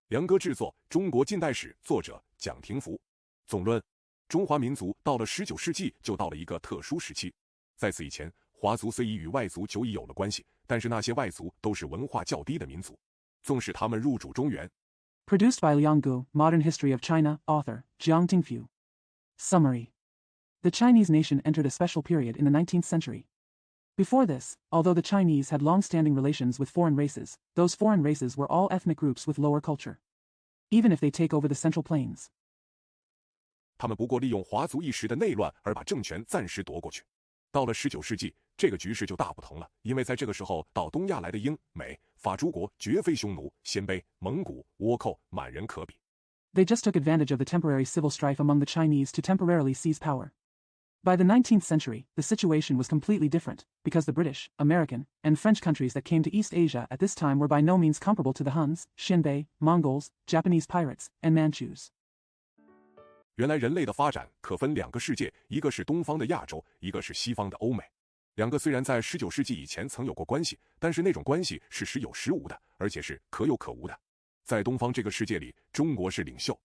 梁歌制作《中国近代史》，作者蒋廷福。总论：中华民族到了19世纪就到了一个特殊时期。在此以前，华族虽已与外族久已有了关系，但是那些外族都是文化较低的民族，纵使他们入主中原。Produced by Liang Gu, Modern History of China, author, Jiang Tingfu. Summary. The Chinese nation entered a special period in the 19th century. Before this, although the Chinese had long-standing relations with foreign races, those foreign races were all ethnic groups with lower culture. Even if they take over the Central Plains. 他们不过利用华族一时的内乱而把政权暂时夺过去。到了19世纪，这个局势就大不同了，因为在这个时候到东亚来的英、美、法诸国绝非匈奴、鲜卑、蒙古、倭寇、满人可比。They just took advantage of the temporary civil strife among the Chinese to temporarily seize power. By the 19th century, the situation was completely different, because the British, American, and French countries that came to East Asia at this time were by no means comparable to the Huns, Xinbei, Mongols, Japanese pirates, and Manchus. 原来人类的发展可分两个世界，一个是东方的亚洲，一个是西方的欧美。两个虽然在19世纪以前曾有过关系，但是那种关系是时有时无的，而且是可有可无的。在东方这个世界里，中国是领袖。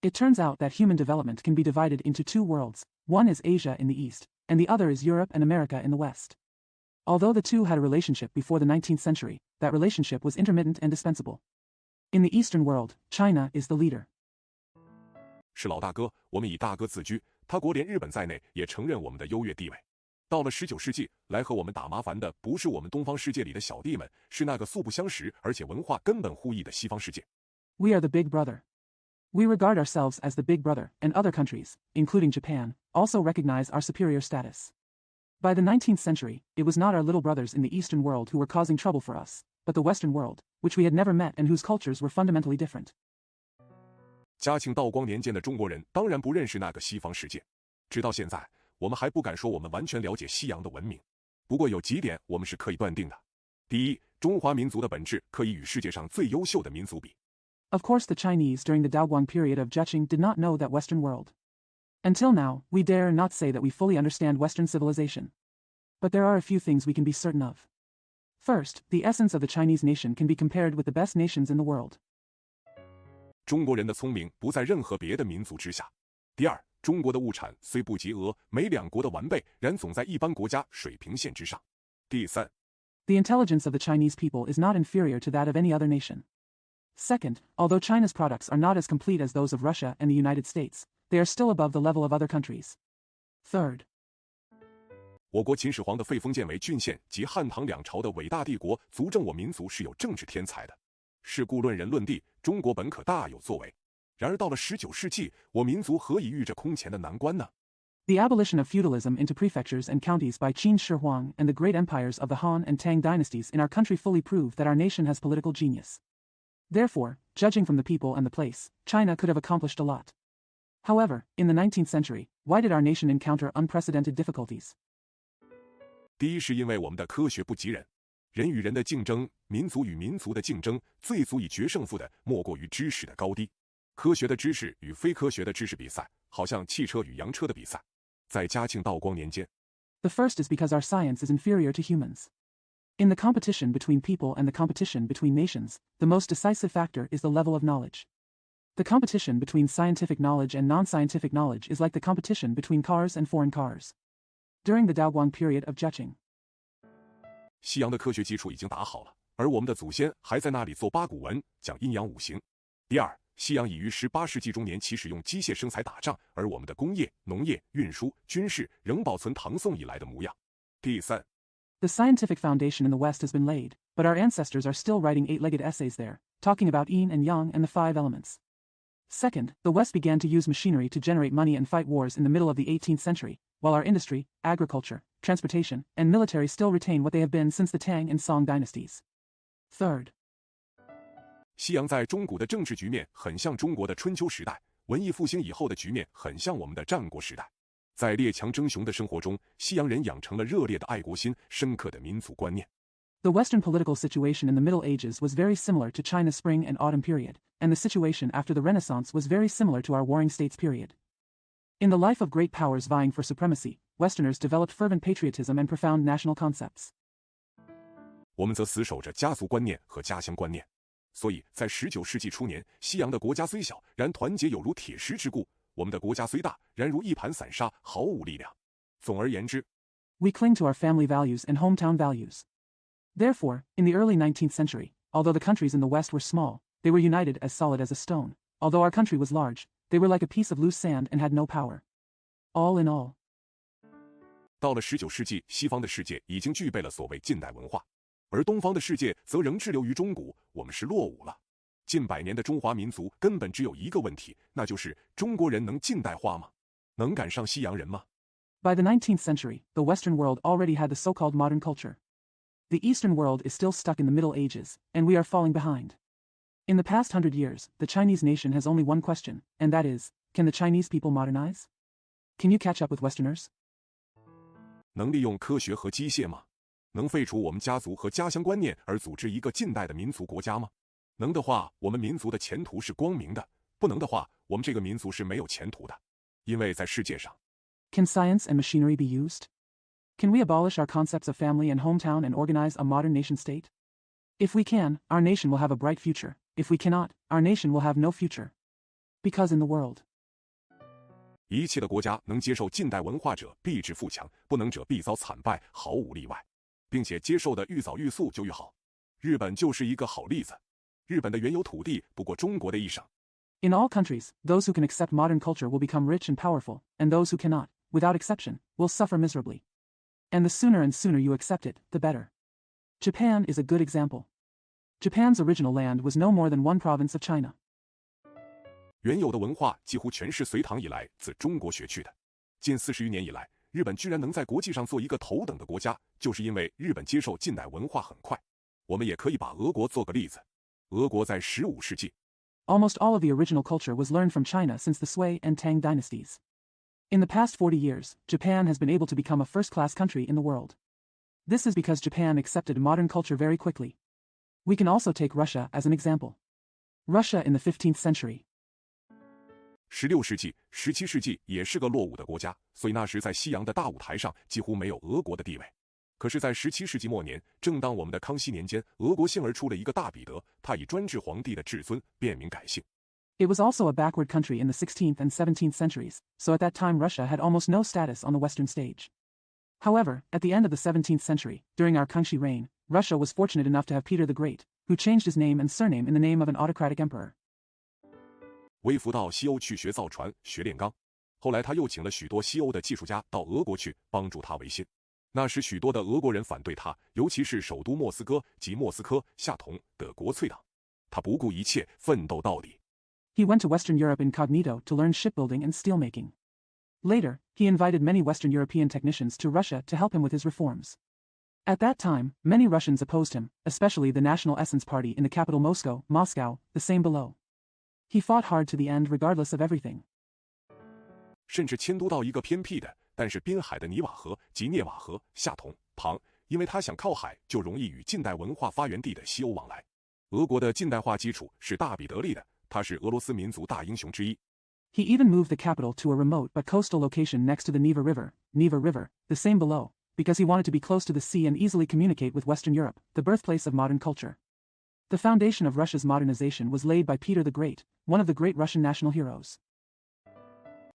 It turns out that human development can be divided into two worlds. One is Asia in the East, and the other is Europe and America in the West. Although the two had a relationship before the 19th century, that relationship was intermittent and dispensable. In the Eastern world, China is the leader. 是老大哥，我们以大哥自居，他国连日本在内也承认我们的优越地位。到了19世纪，来和我们打麻烦的不是我们东方世界里的小弟们，是那个素不相识而且文化根本互异的西方世界。We are the big brother. We regard ourselves as the big brother, and other countries, including Japan, also recognize our superior status. By the 19th century, it was not our little brothers in the Eastern world who were causing trouble for us, but the Western world, which we had never met and whose cultures were fundamentally different. 嘉庆道光年间的中国人当然不认识那个西方世界，直到现在，我们还不敢说我们完全了解西洋的文明。不过有几点我们是可以断定的：第一，中华民族的本质可以与世界上最优秀的民族比。Of course, the Chinese during the Daoguang period of Jiaqing did not know that Western world. Until now, we dare not say that we fully understand Western civilization. But there are a few things we can be certain of. First, the essence of the Chinese nation can be compared with the best nations in the world. 中国人的聪明不在任何别的民族之下。第二，中国的物产虽不及俄美两国的完备，然总在一般国家水平线之上。第三， The intelligence of the Chinese people is not inferior to that of any other nation. Second, although China's products are not as complete as those of Russia and the United States, they are still above the level of other countries. Third, 我国秦始皇的废封建为郡县及汉唐两朝的伟大帝国，足证我民族是有政治天才的。是故论人论地，中国本可大有作为。然而到了19世纪，我民族何以遇这空前的难关呢？ the abolition of feudalism into prefectures and counties by Qin Shi Huang and the great empires of the Han and Tang dynasties in our country fully prove that our nation has political genius. Therefore, judging from the people and the place, China could have accomplished a lot. However, in the 19th century, why did our nation encounter unprecedented difficulties? 第一是因为我们的科学不及人，人与人的竞争，民族与民族的竞争，最足以决胜负的莫过于知识的高低。科学的知识与非科学的知识比赛，好像汽车与洋车的比赛。在嘉庆道光年间， The first is because our science is inferior to humans. In the competition between people and the competition between nations, the most decisive factor is the level of knowledge. The competition between scientific knowledge and non-scientific knowledge is like the competition between cars and foreign cars. During the Daoguang period of Jiaqing, 西洋的科学基础已经打好了，而我们的祖先还在那里做八股文，讲阴阳五行。第二，西洋已于18世纪中年起使用机械生财打仗，而我们的工业、农业、运输、军事仍保存唐宋以来的模样。第三， the scientific foundation in the West has been laid, but our ancestors are still writing eight-legged essays there, talking about yin and yang and the five elements. Second, the West began to use machinery to generate money and fight wars in the middle of the 18th century, while our industry, agriculture, transportation, and military still retain what they have been since the Tang and Song dynasties. Third, 西洋在中古的政治局面很像中国的春秋时代，文艺复兴以后的局面很像我们的战国时代。在列强争雄的生活中，西洋人养成了热烈的爱国心，深刻的民族观念。The Western political situation in the Middle Ages was very similar to China's Spring and Autumn period, and the situation after the Renaissance was very similar to our Warring States period. In the life of great powers vying for supremacy, Westerners developed fervent patriotism and profound national concepts. 我们则死守着家族观念和家乡观念。所以在19世纪初年，西洋的国家虽小，然团结有如铁石之固；我们的国家虽大，然如一盘散沙，毫无力量。总而言之 We cling to our family values and hometown values. Therefore, in the early 19th century, although the countries in the West were small, they were united as solid as a stone. Although our country was large, they were like a piece of loose sand and had no power. All in all. 到了19世纪，西方的世界已经具备了所谓近代文化，而东方的世界则仍滞留于中古，我们是落伍了。近百年的中华民族根本只有一个问题，那就是中国人能近代化吗？能赶上西洋人吗？ By the 19th century, the Western world already had the so-called modern culture. The Eastern world is still stuck in the Middle Ages, and we are falling behind. In the past 100 years, the Chinese nation has only one question, and that is, can the Chinese people modernize? Can you catch up with Westerners? 能利用科学和机械吗？能废除我们家族和家乡观念而组织一个近代的民族国家吗？能的话，我们民族的前途是光明的；不能的话，我们这个民族是没有前途的。因为在世界上 Can science and machinery be used? Can we abolish our concepts of family and hometown and organize a modern nation state? If we can, our nation will have a bright future. If we cannot, our nation will have no future. Because in the world, 一切的国家能接受近代文化者必致富强，不能者必遭惨败，毫无例外，并且接受的愈早愈速就愈好。日本就是一个好例子。日本的原有土地不过中国的一省。in all countries, those who can accept modern culture will become rich and powerful, and those who cannot, without exception, will suffer miserably. And the sooner you accept it, the better. Japan is a good example. Japan's original land was no more than one province of China. 原有的文化几乎全是隋唐以来自中国学去的。近40余年以来，日本居然能在国际上做一个头等的国家，就是因为日本接受近代文化很快。我们也可以把俄国做个例子。俄国在15世纪 Almost all of the original culture was learned from China since the Sui and Tang dynasties. In the past 40 years, Japan has been able to become a first-class country in the world. This is because Japan accepted modern culture very quickly. We can also take Russia as an example. Russia in the 15th century. 16世纪、17世纪也是个落伍的国家，所以那时在西洋的大舞台上几乎没有俄国的地位。可是，在17世纪末年，正当我们的康熙年间，俄国幸而出了一个大彼得，他以专制皇帝的至尊变名改姓。It was also a backward country in the 16th and 17th centuries, so at that time Russia had almost no status on the Western stage. However, at the end of the 17th century, during our Kangxi reign, Russia was fortunate enough to have Peter the Great, who changed his name and surname in the name of an autocratic emperor. 微服到西欧去学造船、学炼钢，后来他又请了许多西欧的技术家到俄国去帮助他维新。那时许多的俄国人反对他，尤其是首都莫斯科及莫斯科下同的国粹党。他不顾一切奋斗到底。He went to Western Europe incognito to learn shipbuilding and steelmaking. Later, he invited many Western European technicians to Russia to help him with his reforms. At that time, many Russians opposed him, especially the National Essence Party in the capital Moscow, the same below. He fought hard to the end regardless of everything. 甚至迁都到一个偏僻的，但是滨海的尼瓦河及涅瓦河下同旁，因为他想靠海就容易与近代文化发源地的西欧往来。俄国的近代化基础是大彼得立的，他是俄罗斯民族大英雄之一。He even moved the capital to a remote but coastal location next to the Neva River, the same below, because he wanted to be close to the sea and easily communicate with Western Europe, the birthplace of modern culture. The foundation of Russia's modernization was laid by Peter the Great, one of the great Russian national heroes.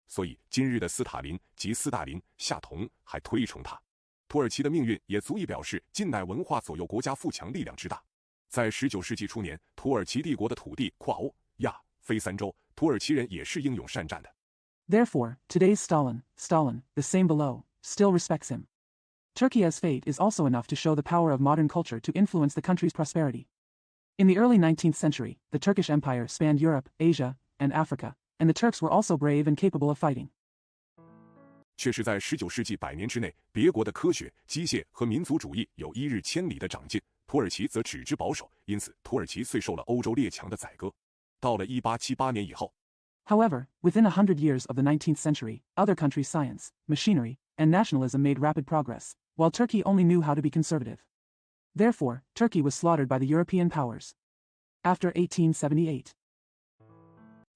所以今日的斯塔林及斯大林、夏同还推崇他。土耳其的命运也足以表示近代文化左右国家富强力量之大。在19世纪初年，土耳其帝国的土地跨欧、亚、非三洲，土耳其人也是英勇善战的。Therefore, today's Stalin, the same below, still respects him. Turkey's fate is also enough to show the power of modern culture to influence the country's prosperity. In the early 19th century, the Turkish Empire spanned Europe, Asia, and Africa, and the Turks were also brave and capable of fighting. 却是在19世纪100年之内，别国的科学、机械和民族主义有1日千里的长进，土耳其则只知保守，因此土耳其遂受了欧洲列强的宰割。到了1878年以后 However, within 100 years of the 19th century, other countries' science, machinery, and nationalism made rapid progress, while Turkey only knew how to be conservative. Therefore, Turkey was slaughtered by the European powers. After 1878,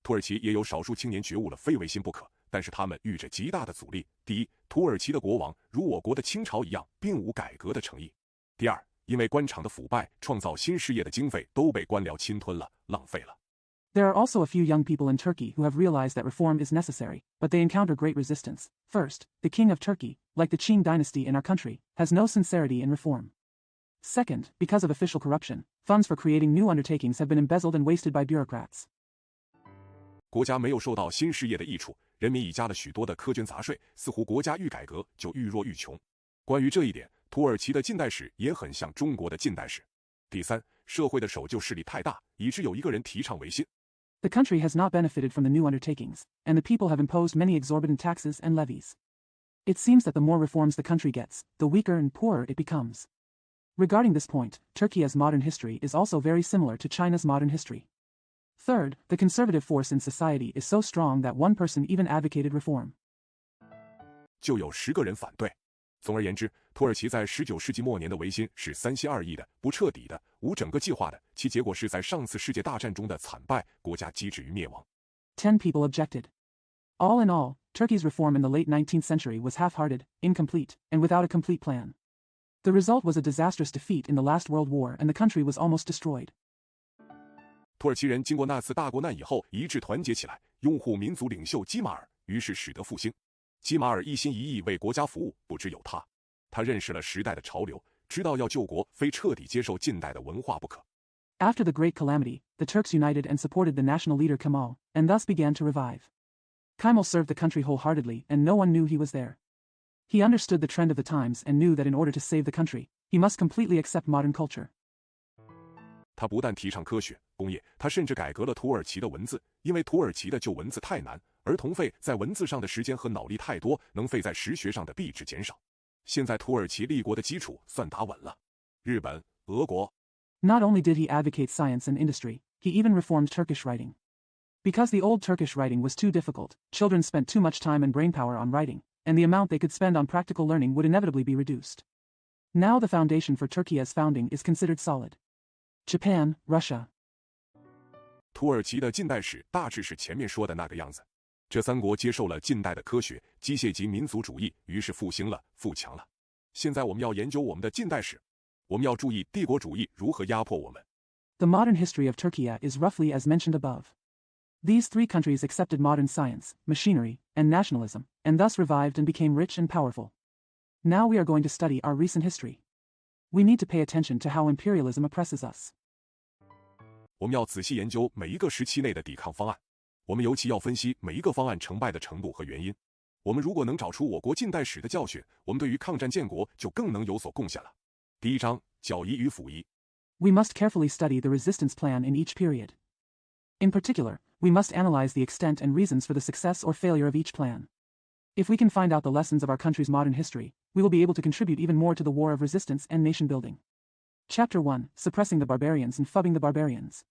土耳其也有少数青年觉悟了非维新不可，但是他们遇着极大的阻力。第一，土耳其的国王如我国的清朝一样，并无改革的诚意；第二，因为官场的腐败，创造新事业的经费都被官僚侵吞了，浪费了。There are also a few young people in Turkey who have realized that reform is necessary, but they encounter great resistance. First, the king of Turkey, like the Qing dynasty in our country, has no sincerity in reform. Second, because of official corruption, funds for creating new undertakings have been embezzled and wasted by bureaucrats. 国家没有受到新事业的益处，人民已加了许多的苛捐杂税，似乎国家愈改革就愈弱愈穷。关于这一点，土耳其的近代史也很像中国的近代史。第三，社会的守旧势力太大，以致有一个人提倡维新。The country has not benefited from the new undertakings, and the people have imposed many exorbitant taxes and levies. It seems that the more reforms the country gets, the weaker and poorer it becomes. Regarding this point, Turkey as modern history is also very similar to China's modern history. Third, the conservative force in society is so strong that one person even advocated reform. 就有10个人反对。总而言之，土耳其在19世纪末年的维新是三心二意的、不彻底的、无整个计划的，其结果是在上次世界大战中的惨败，国家机智于灭亡。10 people objected. All in all, Turkey's reform in the late 19th century was half-hearted, incomplete, and without a complete plan. The result was a disastrous defeat in the last World War and the country was almost destroyed. 土耳其人经过那次大国难以后，一致团结起来，拥护民族领袖基马尔，于是使得复兴。基马尔一心一意为国家服务，不只有他，他认识了时代的潮流，知道要救国，非彻底接受近代的文化不可。After the Great Calamity, the Turks united and supported the national leader Kemal, and thus began to revive. Kemal served the country wholeheartedly, and no one knew he was there. He understood the trend of the times and knew that in order to save the country, he must completely accept modern culture. 他不但提倡科学、工业，他甚至改革了土耳其的文字，因为土耳其的旧文字太难，而同费在文字上的时间和脑力太多，能费在实学上的币值减少。现在土耳其立国的基础算打稳了。日本、俄国。Not only did he advocate science and industry, he even reformed Turkish writing. Because the old Turkish writing was too difficult, children spent too much time and brainpower on writing, and the amount they could spend on practical learning would inevitably be reduced. Now the foundation for Turkey as founding is considered solid. Japan, Russia. 土耳其的近代史大致是前面说的那个样子。这三国接受了近代的科学、机械及民族主义，于是复兴了、富强了。现在我们要研究我们的近代史，我们要注意帝国主义如何压迫我们。The modern history of Turkey is roughly as mentioned above. These three countries accepted modern science, machinery, and nationalism, and thus revived and became rich and powerful. Now we are going to study our recent history. We need to pay attention to how imperialism oppresses us. 我们要仔细研究每一个时期内的抵抗方案，我们尤其要分析每一个方案成败的程度和原因。我们如果能找出我国近代史的教训，我们对于抗战建国就更能有所贡献了。第一章：剿夷与辅夷。We must carefully study the resistance plan in each period. In particular, we must analyze the extent and reasons for the success or failure of each plan. If we can find out the lessons of our country's modern history, we will be able to contribute even more to the war of resistance and nation building. Chapter 1: Suppressing the Barbarians and Fubbing the Barbarians.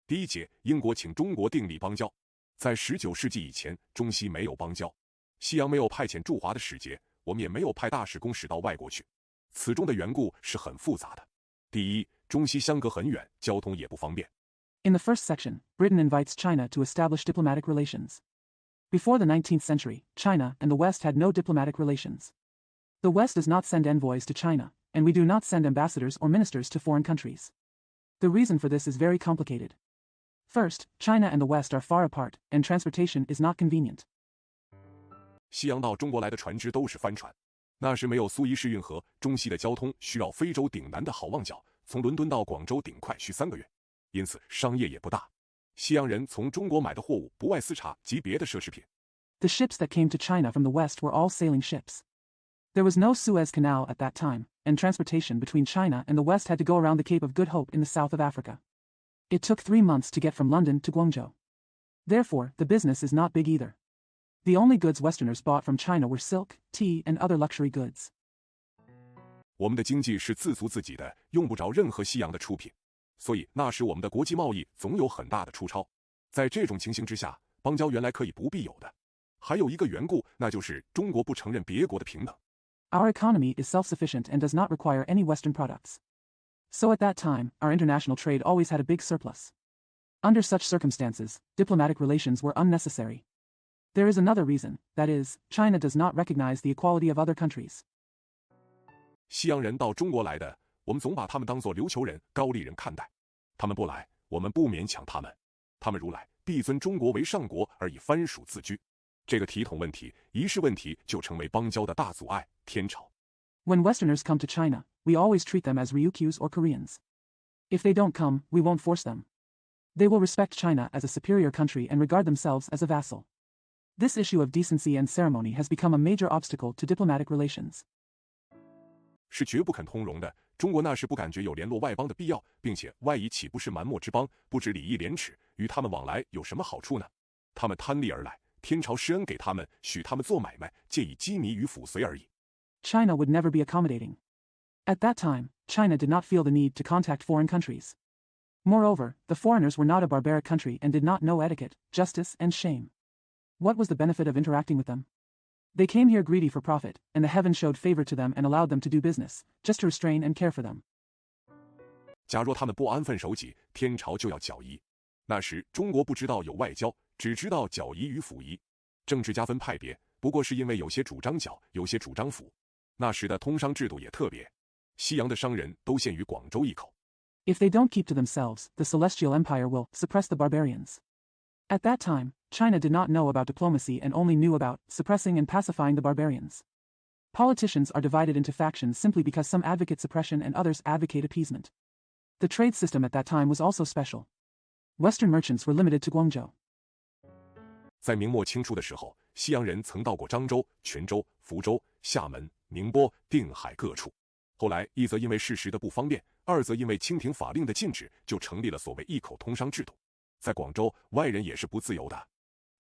第一节：英国请中国订立邦交。在19世纪以前，中西没有邦交，西洋没有派遣驻华的使节，我们也没有派大使公使到外国去。此中的缘故是很复杂的。第一，中西相隔很远，交通也不方便。In the first section, Britain invites China to establish diplomatic relations. Before the 19th century, China and the West had no diplomatic relations. The West does not send envoys to China, and we do not send ambassadors or ministers to foreign countries. The reason for this is very complicated. First, China and the West are far apart, and transportation is not convenient. 西洋到中国来的船只都是帆船，那时没有苏伊士运河，中西的交通需绕非洲顶南的好望角，从伦敦到广州顶快需3个月，因此商业也不大。西洋人从中国买的货物不外丝茶及别的奢侈品。The ships that came to China from the West were all sailing ships. There was no Suez Canal at that time, and transportation between China and the West had to go around the Cape of Good Hope in the south of Africa. It took 3 months to get from London to Guangzhou. Therefore, the business is not big either. The only goods Westerners bought from China were silk, tea, and other luxury goods. 我们的经济是自足自给的，用不着任何西洋的出品，所以那时我们的国际贸易总有很大的出超。在这种情形之下，邦交原来可以不必有的。还有一个缘故，那就是中国不承认别国的平等。Our economy is self-sufficient and does not require any Western products. So at that time, our international trade always had a big surplus. Under such circumstances, diplomatic relations were unnecessary. There is another reason, that is, China does not recognize the equality of other countries. 西洋人到中国来的，我们总把他们当作琉球人、高丽人看待。他们不来，我们不勉强他们。他们如来，必尊中国为上国，而以藩属自居。这个体统问题、仪式问题就成为邦交的大阻碍。天朝。When Westerners come to China, we always treat them as Ryukyus or Koreans. If they don't come, we won't force them. They will respect China as a superior country and regard themselves as a vassal. This issue of decency and ceremony has become a major obstacle to diplomatic relations. 是绝不肯通融的。中国那时不感觉有联络外邦的必要，并且外夷岂不是蛮貊之邦，不知礼义廉耻，与他们往来有什么好处呢？他们贪利而来，天朝施恩给他们，许他们做买卖，借以羁縻与附随而已。China would never be accommodating. At that time, China did not feel the need to contact foreign countries. Moreover, the foreigners were not a barbaric country and did not know etiquette, justice, and shame. What was the benefit of interacting with them? They came here greedy for profit, and the heaven showed favor to them and allowed them to do business, just to restrain and care for them. 假若他们不安分守己，天朝就要剿夷。那时中国不知道有外交，只知道剿夷与辅夷。政治家分派别，不过是因为有些主张剿，有些主张辅。那时的通商制度也特别，西洋的商人都限于广州一口。If they don't keep to themselves, the Celestial Empire will suppress the barbarians. At that time, China did not know about diplomacy and only knew about suppressing and pacifying the barbarians. Politicians are divided into factions simply because some advocate suppression and others advocate appeasement. The trade system at that time was also special. Western merchants were limited to Guangzhou. 在明末清初的时候，西洋人曾到过漳州、泉州、福州、厦门、宁波、定海各处。后来一则因为事实的不方便，二则因为清廷法令的禁止，就成立了所谓一口通商制度。在广州，外人也是不自由的。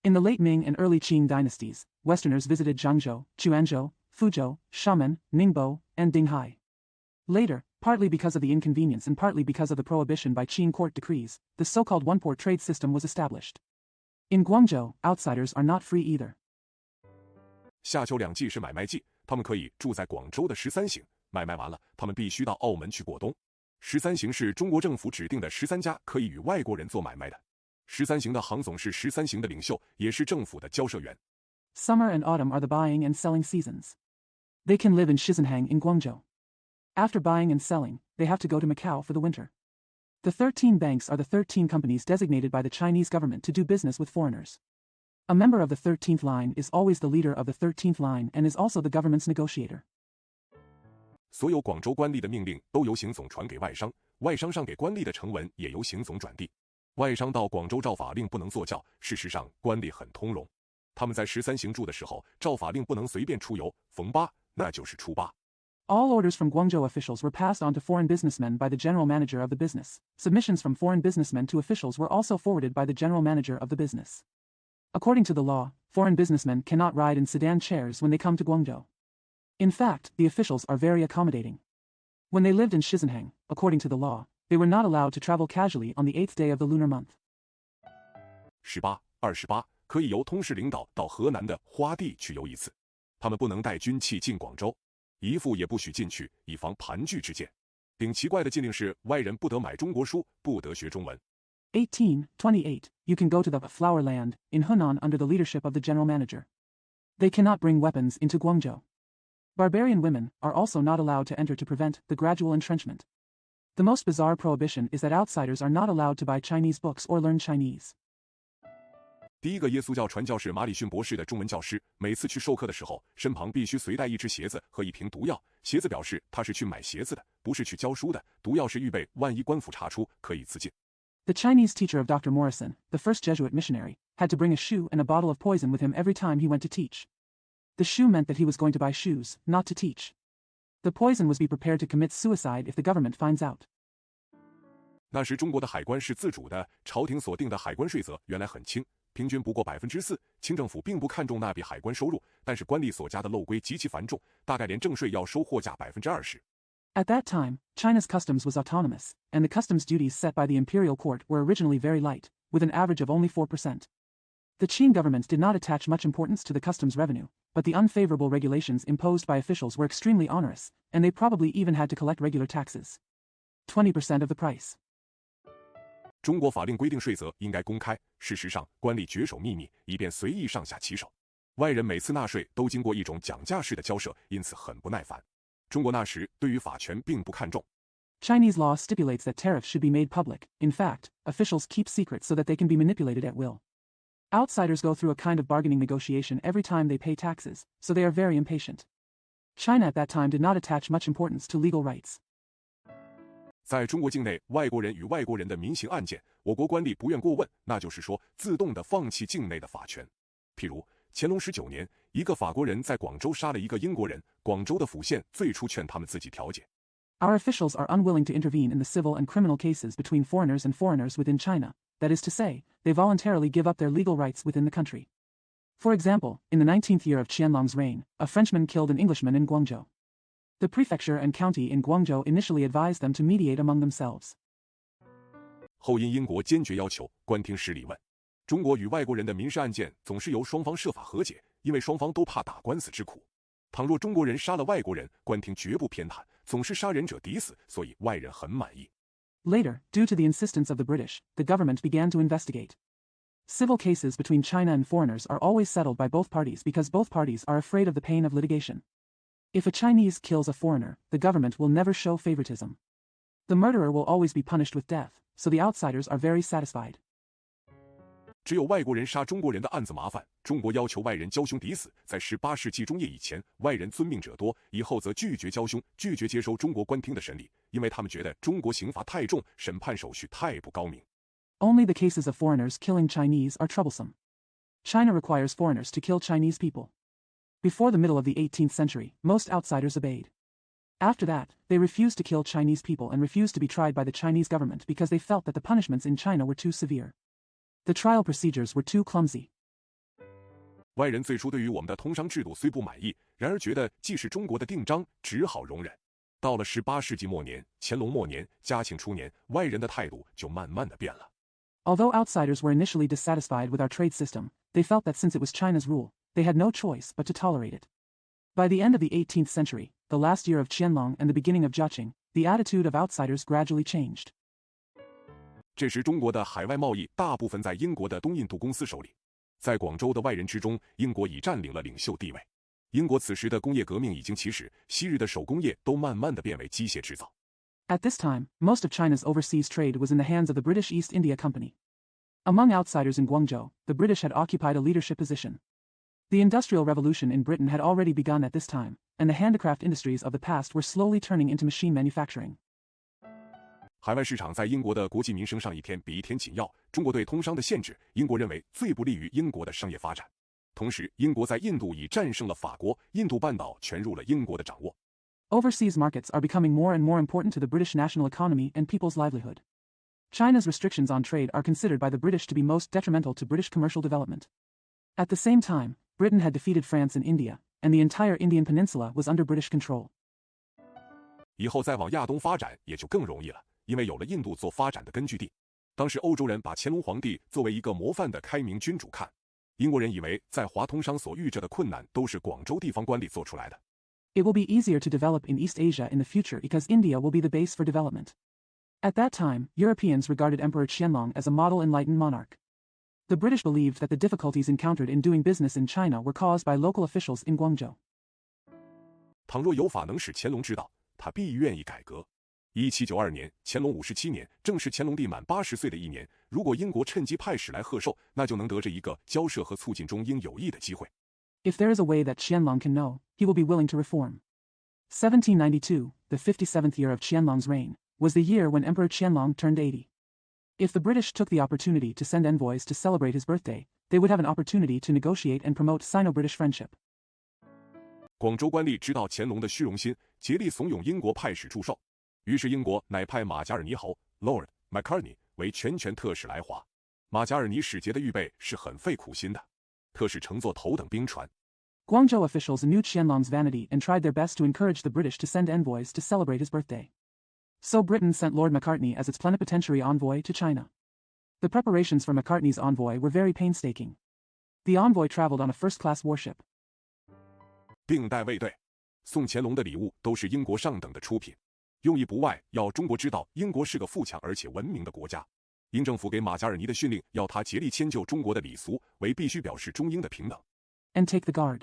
In the late Ming and early Qing dynasties, Westerners visited Zhangzhou, Juanzhou, Fuzhou, Xiamen, Ningbo, and Dinghai. Later, partly because of the inconvenience and partly because of the prohibition by Qing court decrees, the so-called one-port trade system was established. In Guangzhou, outsiders are not free either. 夏秋两季是买卖季，他们可以住在广州的13行，买卖完了，他们必须到澳门去过冬。13行是中国政府指定的13家可以与外国人做买卖的。13行的行总是13行的领袖，也是政府的交涉员。Summer and autumn are the buying and selling seasons. They can live in Shizenhang in Guangzhou. After buying and selling, they have to go to Macau for the winter. The 13 banks are the 13 companies designated by the Chinese government to do business with foreigners. A member of the 13th line is always the leader of the 13th line and is also the government's negotiator. 所有广州官吏的命令都由行总传给外商，外商上给官吏的呈文也由行总转递。外商到广州照法令不能坐轿，事实上官吏很通融。他们在13行住的时候，照法令不能随便出游，逢八那就是初八。All orders from Guangzhou officials were passed on to foreign businessmen by the general manager of the business. Submissions from foreign businessmen to officials were also forwarded by the general manager of the business. According to the law, foreign businessmen cannot ride in sedan chairs when they come to Guangzhou. In fact, the officials are very accommodating. When they lived in Shizenhang, according to the law, they were not allowed to travel casually on the 8th day of the lunar month. 18、28可以由通事领导到河南的花地去游一次，他们不能带军器进广州，姨父也不许进去，以防盘踞之见。顶奇怪的禁令是，外人不得买中国书，不得学中文。1828, you can go to the Flower Land in Hunan under the leadership of the general manager. They cannot bring weapons into Guangzhou. Barbarian women are also not allowed to enter to prevent the gradual entrenchment. The most bizarre prohibition is that outsiders are not allowed to buy Chinese books or learn Chinese. 第一个耶稣教传教士马里逊博士的中文教师，每次去授课的时候，身旁必须随带一只鞋子和一瓶毒药。鞋子表示他是去买鞋子的，不是去教书的。毒药是预备万一官府查出，可以自尽。The Chinese teacher of Dr. Morrison, the first Jesuit missionary, had to bring a shoe and a bottle of poison with him every time he went to teach. The shoe meant that he was going to buy shoes, not to teach. The poison was be prepared to commit suicide if the government finds out. 那时中国的海关是自主的，朝廷所定的海关税则原来很轻，平均不过4%。清政府并不看重那笔海关收入，但是官吏所加的漏规极其繁重，大概连正税要收货价20%。At that time, China's customs was autonomous, and the customs duties set by the imperial court were originally very light, with an average of only 4%. The Qing government did not attach much importance to the customs revenue, but the unfavorable regulations imposed by officials were extremely onerous, and they probably even had to collect regular taxes. 20% of the price. 中国法令规定税则应该公开，事实上官吏绝守秘密，以便随意上下其手。外人每次纳税都经过一种讲价式的交涉，因此很不耐烦。中国那时对于法权并不看重。Chinese law stipulates that tariffs should be made public. In fact, officials keep secrets so that they can be manipulated at will. Outsiders go through a kind of bargaining negotiation every time they pay taxes, so they are very impatient. China at that time did not attach much importance to legal rights. 在中国境内，外国人与外国人的民刑案件，我国官吏不愿过问，那就是说自动地放弃境内的法权。譬如乾隆19年，一个法国人在广州杀了一个英国人，广州的府县最初劝他们自己调解。Our officials are unwilling to intervene in the civil and criminal cases between foreigners and foreigners within China. That is to say, they voluntarily give up their legal rights within the country. For example, in the 19th year of Qianlong's reign, a Frenchman killed an Englishman in Guangzhou. The prefecture and county in Guangzhou initially advised them to mediate among themselves. 后因英国坚决要求，官厅施理问。中国与外国人的民事案件总是由双方设法和解，因为双方都怕打官司之苦。倘若中国人杀了外国人，官厅绝不偏袒，总是杀人者抵死，所以外人很满意。Later, due to the insistence of the British, the government began to investigate. Civil cases between China and foreigners are always settled by both parties because both parties are afraid of the pain of litigation. If a Chinese kills a foreigner, the government will never show favoritism. The murderer will always be punished with death, so the outsiders are very satisfied. 只有外国人杀中国人的案子麻烦，中国要求外人交凶抵死。在18世纪中叶以前，外人遵命者多，以后则拒绝交凶，拒绝接收中国官厅的审理，因为他们觉得中国刑罚太重，审判手续太不高明。Only the cases of foreigners killing Chinese are troublesome. China requires foreigners to kill Chinese people. Before the middle of the 18th century, most outsiders obeyed. After that, they refused to kill Chinese people and refused to be tried by the Chinese government because they felt that the punishments in China were too severe. The trial procedures were too clumsy. 外人最初对于我们的通商制度虽不满意，然而觉得既是中国的定章，只好容忍。到了18世纪末年、乾隆末年、嘉庆初年，外人的态度就慢慢的变了。Although outsiders were initially dissatisfied with our trade system, they felt that since it was China's rule, they had no choice but to tolerate it. By the end of the 18th century, the last year of Qianlong and the beginning of Jiaqing, the attitude of outsiders gradually changed. 这时中国的海外贸易大部分在英国的东印度公司手里，在广州的外人之中，英国已占领了领袖地位。英国此时的工业革命已经起始，昔日的手工业都慢慢的变为机械制造。At this time, most of China's overseas trade was in the hands of the British East India Company. Among outsiders in Guangzhou, the British had occupied a leadership position. The Industrial Revolution in Britain had already begun at this time, and the handicraft industries of the past were slowly turning into machine manufacturing. 海外市场在英国的国计民生上一天比一天紧要，中国对通商的限制，英国认为最不利于英国的商业发展。同时，英国在印度已战胜了法国，印度半岛全入了英国的掌握。Overseas markets are becoming more and more important to the British national economy and people's livelihood. China's restrictions on trade are considered by the British to be most detrimental to British commercial development. At the same time, Britain had defeated France in India, and the entire Indian peninsula was under British control. 以后再往亚东发展也就更容易了，因为有了印度做发展的根据地。当时欧洲人把乾隆皇帝作为一个模范的开明君主看，英国人以为在华通商所遇着的困难都是广州地方官吏做出来的。It will be easier to develop in East Asia in the future because India will be the base for development. At that time, Europeans regarded Emperor Qianlong as a model enlightened monarch. The British believed that the difficulties encountered in doing business in China were caused by local officials in Guangzhou. 倘若有法能使乾隆知道，他必愿意改革。1792年，乾隆57年，正是乾隆帝满80岁的一年。如果英国趁机派使来贺寿，那就能得着一个交涉和促进中英友谊的机会。If there is a way that Qianlong can know, he will be willing to reform. 1792, the 57th year of Qianlong's reign, was the year when Emperor Qianlong turned 80. If the British took the opportunity to send envoys to celebrate his birthday, they would have an opportunity to negotiate and promote Sino-British friendship. 广州官吏知道乾隆的虚荣心，竭力怂恿英国派使祝寿。于是英国乃派马加尔尼侯 Lord Macartney 为全权特使来华。马加尔尼使节的预备是很费苦心的，特使乘坐头等兵船。Guangzhou officials knew Qianlong's vanity and tried their best to encourage the British to send envoys to celebrate his birthday. So Britain sent Lord Macartney as its plenipotentiary envoy to China. The preparations for Macartney's envoy were very painstaking. The envoy traveled on a first-class warship. 并带卫队，送乾隆的礼物都是英国上等的出品，用意不外要中国知道英国是个富强而且文明的国家。英政府给马加尔尼的训令要他竭力迁就中国的礼俗，为必须表示中英的平等。And take the guard.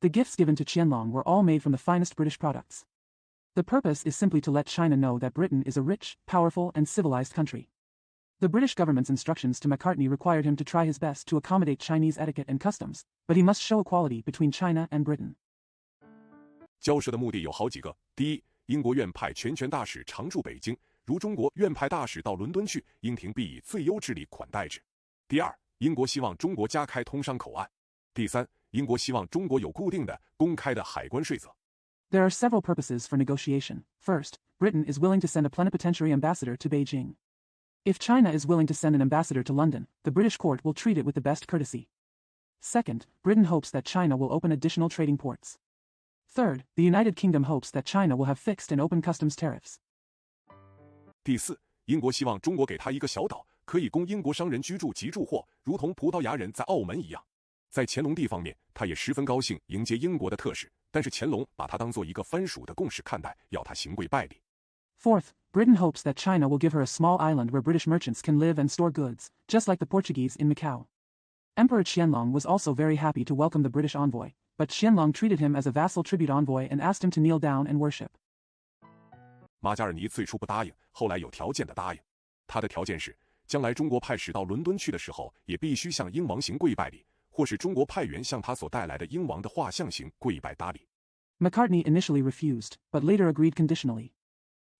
The gifts given to Qianlong were all made from the finest British products. The purpose is simply to let China know that Britain is a rich, powerful, and civilized country. The British government's instructions to Macartney required him to try his best to accommodate Chinese etiquette and customs, but he must show equality between China and Britain. 交涉的目的有好几个。第一，英国愿派全权大使常驻北京，如中国愿派大使到伦敦去，英廷必以最优之礼款待之。第二，英国希望中国加开通商口岸。第三，英国希望中国有固定的、公开的海关税则。There are several purposes for negotiation. First, Britain is willing to send a plenipotentiary ambassador to Beijing. If China is willing to send an ambassador to London, the British court will treat it with the best courtesy. Second, Britain hopes that China will open additional trading ports. Third, the United Kingdom hopes that China will have fixed and open customs tariffs. 第四，英国希望中国给他一个小岛，可以供英国商人居住及驻货，如同葡萄牙人在澳门一样。在乾隆帝方面，他也十分高兴迎接英国的特使，但是乾隆把他当作一个藩属的共使看待，要他行跪拜礼。Fourth, Britain hopes that China will give her a small island where British merchants can live and store goods, just like the Portuguese in Macau. Emperor Qianlong was also very happy to welcome the British envoy, but Qianlong treated him as a vassal tribute envoy and asked him to kneel down and worship. 马加尔尼最初不答应，后来有条件的答应。他的条件是，将来中国派使到伦敦去的时候，也必须向英王行跪拜礼，或是中国派员向他所带来的英王的画像行跪拜搭礼。Macartney initially refused, but later agreed conditionally.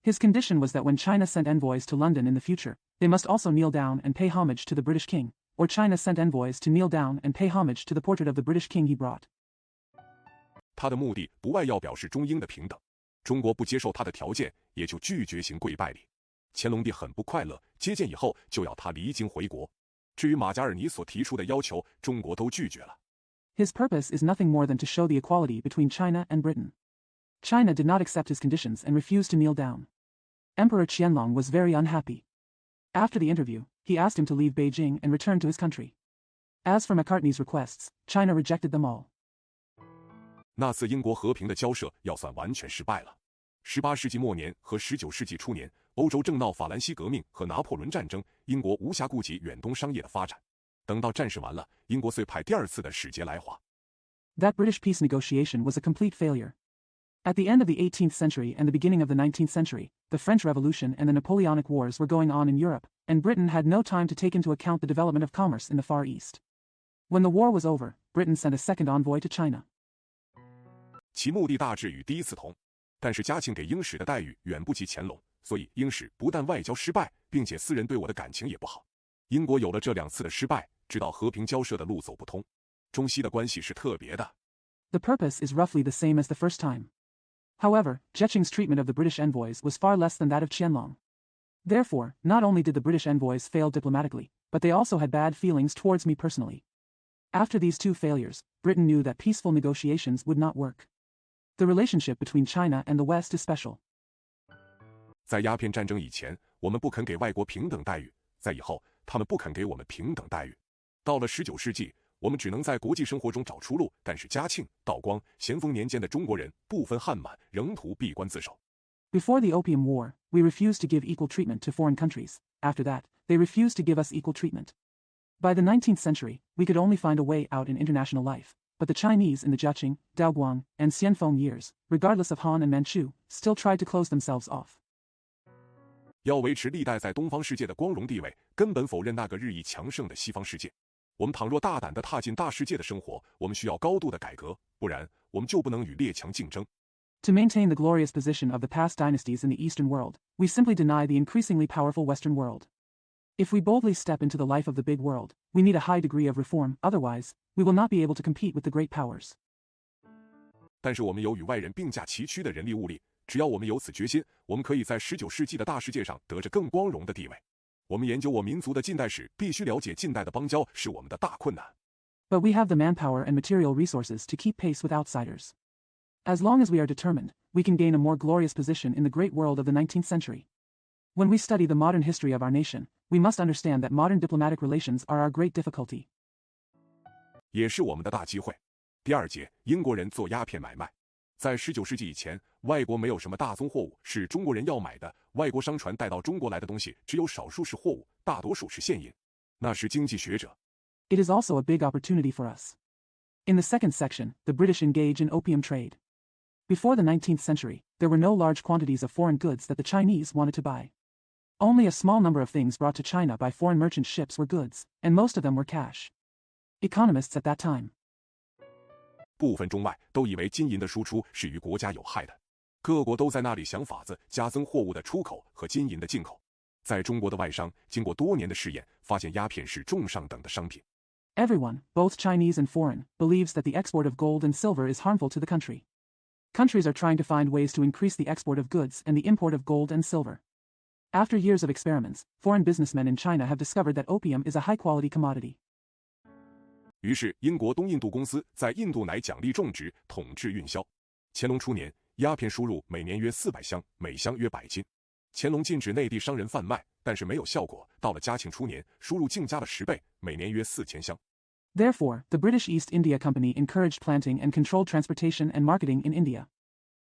His condition was that when China sent envoys to London in the future, they must also kneel down and pay homage to the British king, or China sent envoys to kneel down and pay homage to the portrait of the British king he brought. 他的目的不外要表示中英的平等，中国不接受他的条件，也就拒绝行跪拜礼。乾隆帝很不快乐，接见以后就要他离京回国。至于马加尔尼所提出的要求，中国都拒绝了。His purpose is nothing more than to show the equality between China and Britain. China did not accept his conditions and refused to kneel down. Emperor Qianlong was very unhappy. After the interview, he asked him to leave Beijing and return to his country. As for Macartney's requests, China rejected them all. 那次英国和平的交涉要算完全失败了。18世纪末年和19世纪初年，欧洲正闹法兰西革命和拿破仑战争，英国无暇顾及远东商业的发展。等到战事完了，英国遂派第二次的使节来华。That British peace negotiation was a complete failure. At the end of the 18th century and the beginning of the 19th century, the French Revolution and the Napoleonic Wars were going on in Europe, and Britain had no time to take into account the development of commerce in the Far East. When the war was over, Britain sent a second envoy to China. 其目的大致与第一次同，但是嘉庆给英使的待遇远不及乾隆，所以英使不但外交失败，并且私人对我的感情也不好。英国有了这2次的失败，知道和平交涉的路走不通。中西的关系是特别的。The purpose is roughly the same as the first time. However, Jeching's treatment of the British envoys was far less than that of Qianlong. Therefore, not only did the British envoys fail diplomatically, but they also had bad feelings towards me personally. After these two failures, Britain knew that peaceful negotiations would not work. The relationship between China and the West is special. 在鸦片战争以前，我们不肯给外国平等待遇；在以后，他们不肯给我们平等待遇。到了19世纪，我们只能在国际生活中找出路，但是嘉庆、道光、咸丰年间的中国人不分汉满，仍图闭关自守。Before the Opium War, we refused to give equal treatment to foreign countries. After that, they refused to give us equal treatment. By the 19th century, we could only find a way out in international life, but the Chinese in the Jiaqing, Daoguang, and Xianfeng years, regardless of Han and Manchu, still tried to close themselves off. 要维持历代在东方世界的光荣地位，根本否认那个日益强盛的西方世界。我们倘若大胆地踏进大世界的生活，我们需要高度的改革，不然我们就不能与列强竞争。To maintain the glorious position of the past dynasties in the Eastern world, we simply deny the increasingly powerful Western world. If we boldly step into the life of the big world, we need a high degree of reform, otherwise, we will not be able to compete with the great powers. 但是我们有与外人并驾齐驱的人力物力，只要我们有此决心，我们可以在19世纪的大世界上得着更光荣的地位。我们研究我民族的近代史，必须了解近代的邦交是我们的大困难。But we have the manpower and material resources to keep pace with outsiders. As long as we are determined, we can gain a more glorious position in the great world of the 19th century. When we study the modern history of our nation, we must understand that modern diplomatic relations are our great difficulty. 也是我们的大机会。第二节，英国人做鸦片买卖。在19世纪以前，外国没有什么大宗货物是中国人要买的，外国商船带到中国来的东西只有少数是货物，大多数是现银。那是经济学者。It is also a big opportunity for us. In the second section, the British engage in opium trade. Before the 19th century, there were no large quantities of foreign goods that the Chinese wanted to buy. Only a small number of things brought to China by foreign merchant ships were goods, and most of them were cash. Economists at that time 部分中外都以为金银的输出是与国家有害的，各国都在那里想法子加增货物的出口和金银的进口。在中国的外商经过多年的试验，发现鸦片是重上等的商品。Everyone, both Chinese and foreign, believes that the export of gold and silver is harmful to the country. Countries are trying to find ways to increase the export of goods and the import of gold and silver. After years of experiments, foreign businessmen in China have discovered that opium is a high-quality commodity. 于是，英国东印度公司在印度乃奖励种植、统治运销。乾隆初年，鸦片输入每年约400箱，每箱约100斤。乾隆禁止内地商人贩卖，但是没有效果。到了嘉庆初年，输入竟加了10倍，每年约4000箱。Therefore, the British East India Company encouraged planting and controlled transportation and marketing in India.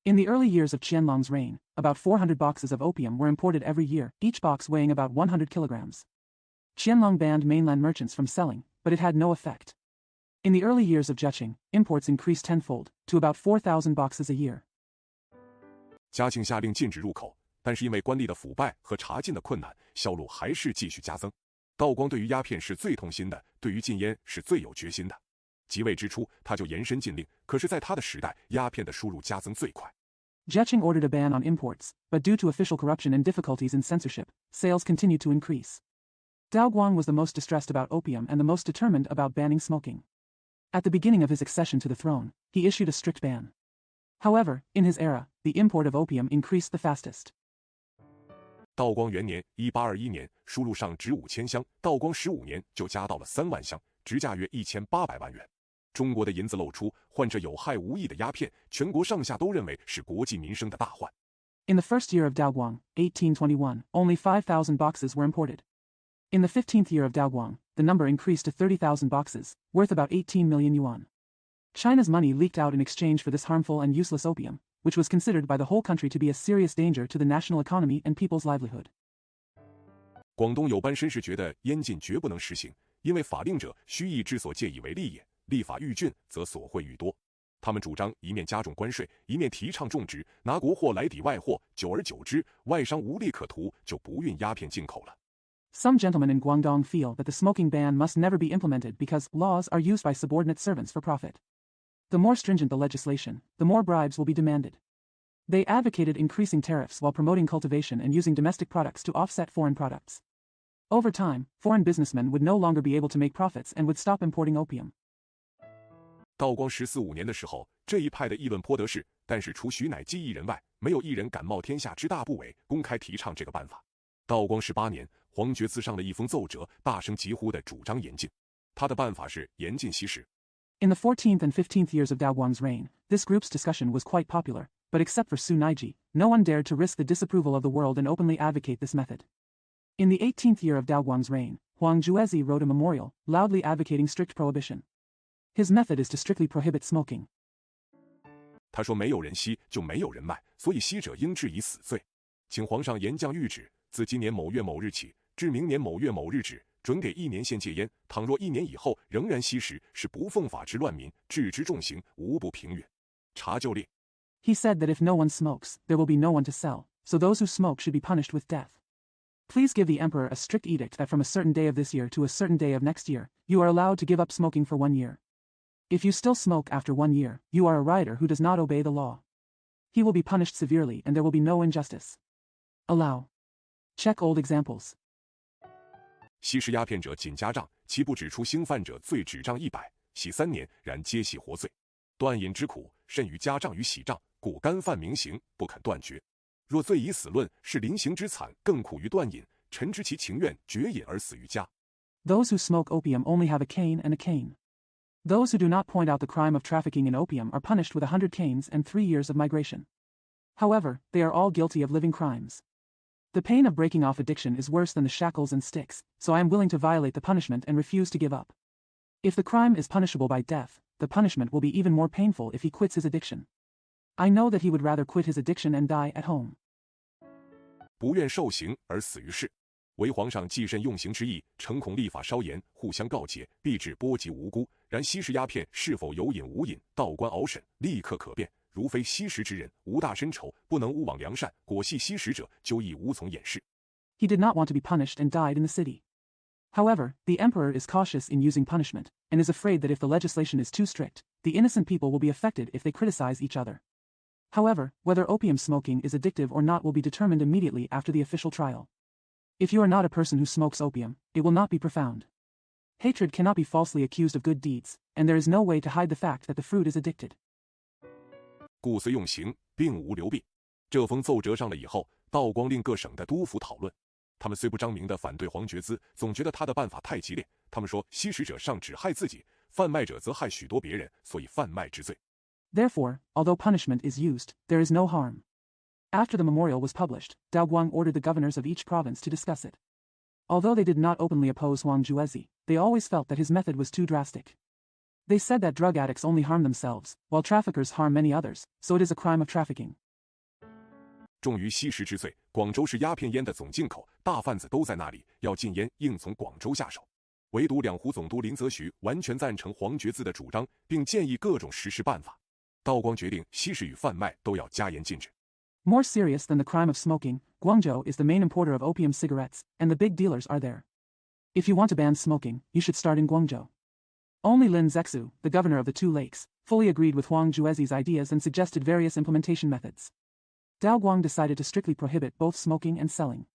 In the early years of Qianlong's reign, about 400 boxes of opium were imported every year, each box weighing about 100 kilograms. Qianlong banned mainland merchants from selling, but it had no effect. In the early years of Zheching, imports increased tenfold, to about 4,000 boxes a year. 嘉庆下令禁止入口，但是因为官吏的腐败和查禁的困难，销路还是继续加增。道光对于鸦片是最痛心的，对于禁烟是最有决心的。即位之初，他就延伸禁令，可是在他的时代，鸦片的输入加增最快。Zheching ordered a ban on imports, but due to official corruption and difficulties in censorship, sales continued to increase. Daoguang was the most distressed about opium and the most determined about banning smoking. At the beginning of his accession to the throne, he issued a strict ban. However, in his era, the import of opium increased the fastest. 道光元年1821年，输入上值5000箱，道光15年就加到了3万箱，值价约1800万元。中国的银子漏出，患这有害无益的鸦片，全国上下都认为是国计民生的大患。In the first year of Daoguang, 1821, only 5,000 boxes were imported. In the 15th year of Daoguang, the number increased to 30,000 boxes, worth about 18 million yuan. China's money leaked out in exchange for this harmful and useless opium, which was considered by the whole country to be a serious danger to the national economy and people's livelihood. 广东有班绅士觉得烟禁绝不能实行，因为法令者须以之所借以为利也，立法愈峻，则所惠愈多。他们主张一面加重关税，一面提倡种植，拿国货来抵外货，久而久之，外商无利可图，就不运鸦片进口了。Some gentlemen in Guangdong feel that the smoking ban must never be implemented because laws are used by subordinate servants for profit. The more stringent the legislation, the more bribes will be demanded. They advocated increasing tariffs while promoting cultivation and using domestic products to offset foreign products. Over time, foreign businessmen would no longer be able to make profits and would stop importing opium. 道光14、15年的时候，这一派的议论颇得势，但是除许乃基一人外，没有一人敢冒天下之大不韪，公开提倡这个办法。道光18年，皇觉赐上了一封奏折，大声疾呼地主张严禁。他的办法是严禁吸食。In the 14th and 15th years of Daoguang's reign, this group's discussion was quite popular, but except for Su Naiji, no one dared to risk the disapproval of the world and openly advocate this method. In the 18th year of Daoguang's reign, Huang Juezi wrote a memorial, loudly advocating strict prohibition. His method is to strictly prohibit smoking. 他说没有人吸就没有人卖，所以吸者应治以死罪。请皇上严降谕旨，自今年某月某日起，至明年某月某日止，准给1年限戒烟。倘若1年以后仍然吸食，是不奉法之乱民，治之重刑，无不平允。查就令。He said that if no one smokes, there will be no one to sell, so those who smoke should be punished with death. Please give the emperor a strict edict that from a certain day of this year to a certain day of next year, you are allowed to give up smoking for 1 year. If you still smoke after 1 year, you are a rioter who does not obey the law. He will be punished severely and there will be no injustice. Allow. Check old examples. 吸食鸦片者仅加杖，其不指出兴犯者罪只杖100，洗3年，然皆系活罪。断饮之苦，甚于加杖与洗杖，故干犯明刑，不肯断绝。若罪以死论，是临刑之惨，更苦于断饮。臣知其情愿绝饮而死于家。Those who smoke opium only have a cane and a cane. Those who do not point out the crime of trafficking in opium are punished with 100 canes and 3 years of migration. However, they are all guilty of living crimes. The pain of breaking off addiction is worse than the shackles and sticks, so I am willing to violate the punishment and refuse to give up. If the crime is punishable by death, the punishment will be even more painful if he quits his addiction. I know that he would rather quit his addiction and die at home. 不愿受刑而死于世，为皇上既甚用刑之意，诚恐立法稍严，互相告诫，必致波及无辜。然吸食鸦片是否有瘾无瘾，道官熬审，立刻可辨。如非吸食之人，无大深仇，不能勿往良善，果系吸食者，就亦无从掩饰。He did not want to be punished and died in the city. However, the emperor is cautious in using punishment, and is afraid that if the legislation is too strict, the innocent people will be affected if they criticize each other. However, whether opium smoking is addictive or not will be determined immediately after the official trial. If you are not a person who smokes opium, it will not be profound. Hatred cannot be falsely accused of good deeds, and there is no way to hide the fact that the fruit is addicted. 故虽用刑，并无留弊。这封奏折上了以后，道光令各省的督府讨论。他们虽不张明地反对黄觉滋，总觉得他的办法太激烈。他们说，吸食者尚只害自己，贩卖者则害许多别人，所以贩卖之罪。Therefore, although punishment is used, there is no harm. After the memorial was published, Dao Guang ordered the governors of each province to discuss it. Although they did not openly oppose Huang Juezi, they always felt that his method was too drastic. They said that drug addicts only harm themselves, while traffickers harm many others, so it is a crime of trafficking. 重于吸食之罪，广州是鸦片烟的总进口，大贩子都在那里，要禁烟应从广州下手。唯独两湖总督林则徐完全赞成黄觉滋的主张，并建议各种实施办法。道光决定吸食与贩卖都要加严禁止。More serious than the crime of smoking, Guangzhou is the main importer of opium cigarettes, and the big dealers are there. If you want to ban smoking, you should start in Guangzhou. Only Lin Zexu, the governor of the Two Lakes, fully agreed with Huang Juezi's ideas and suggested various implementation methods. Dao Guang decided to strictly prohibit both smoking and selling.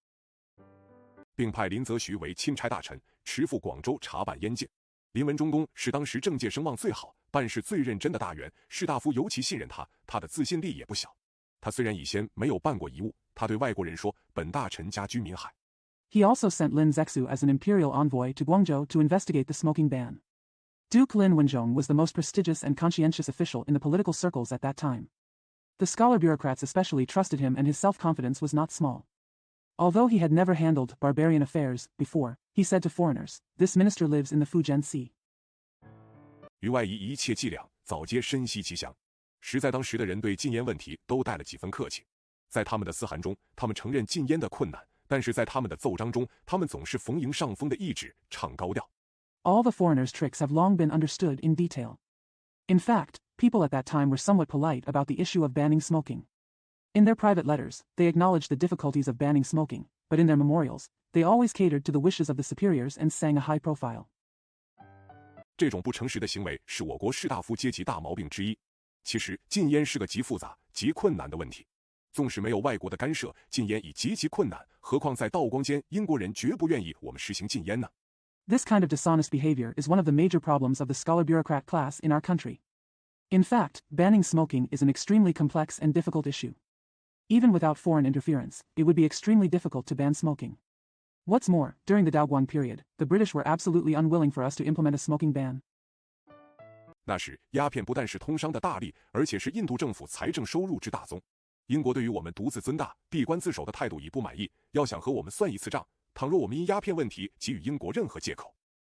并派林则徐为钦差大臣，持赴广州查办烟禁。林文忠公是当时政界声望最好、办事最认真的大员，士大夫尤其信任他，他的自信力也不小。他虽然以前没有办过遗物，他对外国人说：“本大臣家居民海。” He also sent Lin Zexu as an imperial envoy to Guangzhou to investigate the smoking ban. Duke Lin Wenzhong was the most prestigious and conscientious official in the political circles at that time. The scholar bureaucrats especially trusted him, and his self-confidence was not small. Although he had never handled barbarian affairs before, he said to foreigners, "This minister lives in the Fujian Sea." 于外夷一切伎俩，早皆深悉其详。实在当时的人对禁烟问题都带了几分客气。在他们的私函中，他们承认禁烟的困难，但是在他们的奏章中，他们总是逢迎上风的意志，唱高调。All the foreigners' tricks have long been understood in detail. In fact, people at that time were somewhat polite about the issue of banning smoking. In their private letters, they acknowledged the difficulties of banning smoking, but in their memorials, they always catered to the wishes of the superiors and sang a high profile. 这种不诚实的行为是我国士大夫阶级大毛病之一。其实，禁烟是个极复杂、极困难的问题。纵使没有外国的干涉，禁烟已极其困难，何况在道光间，英国人绝不愿意我们实行禁烟呢？ This kind of dishonest behavior is one of the major problems of the scholar bureaucrat class in our country. In fact, banning smoking is an extremely complex and difficult issue. Even without foreign interference, it would be extremely difficult to ban smoking. What's more, during the Daoguang period, the British were absolutely unwilling for us to implement a smoking ban. 那时，鸦片不但是通商的大利，而且是印度政府财政收入之大宗。英国对于我们独自尊大、闭关自守的态度已不满意，要想和我们算一次账，倘若我们因鸦片问题给予英国任何借口。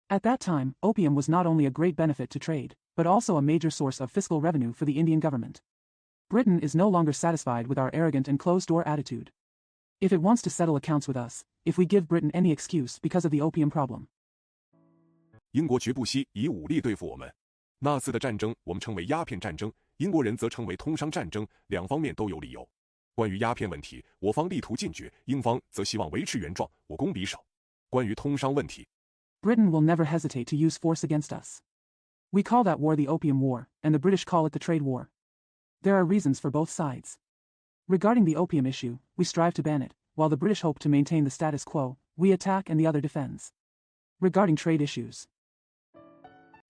At that time, opium was not only a great benefit to trade, but also a major source of fiscal revenue for the Indian government. Britain is no longer satisfied with our arrogant and closed-door attitude. If it wants to settle accounts with us, if we give Britain any excuse because of the opium problem. 英国绝不惜以武力对付我们。那次的战争，我们称为鸦片战争，英国人则称为通商战争，两方面都有理由。关于鸦片问题，我方力图禁绝，英方则希望维持原状，我攻匕首。关于通商问题 Britain will never hesitate to use force against us. We call that war the Opium War, and the British call it the Trade War. There are reasons for both sides. Regarding the opium issue, we strive to ban it, while the British hope to maintain the status quo, we attack and the other defends. Regarding trade issues,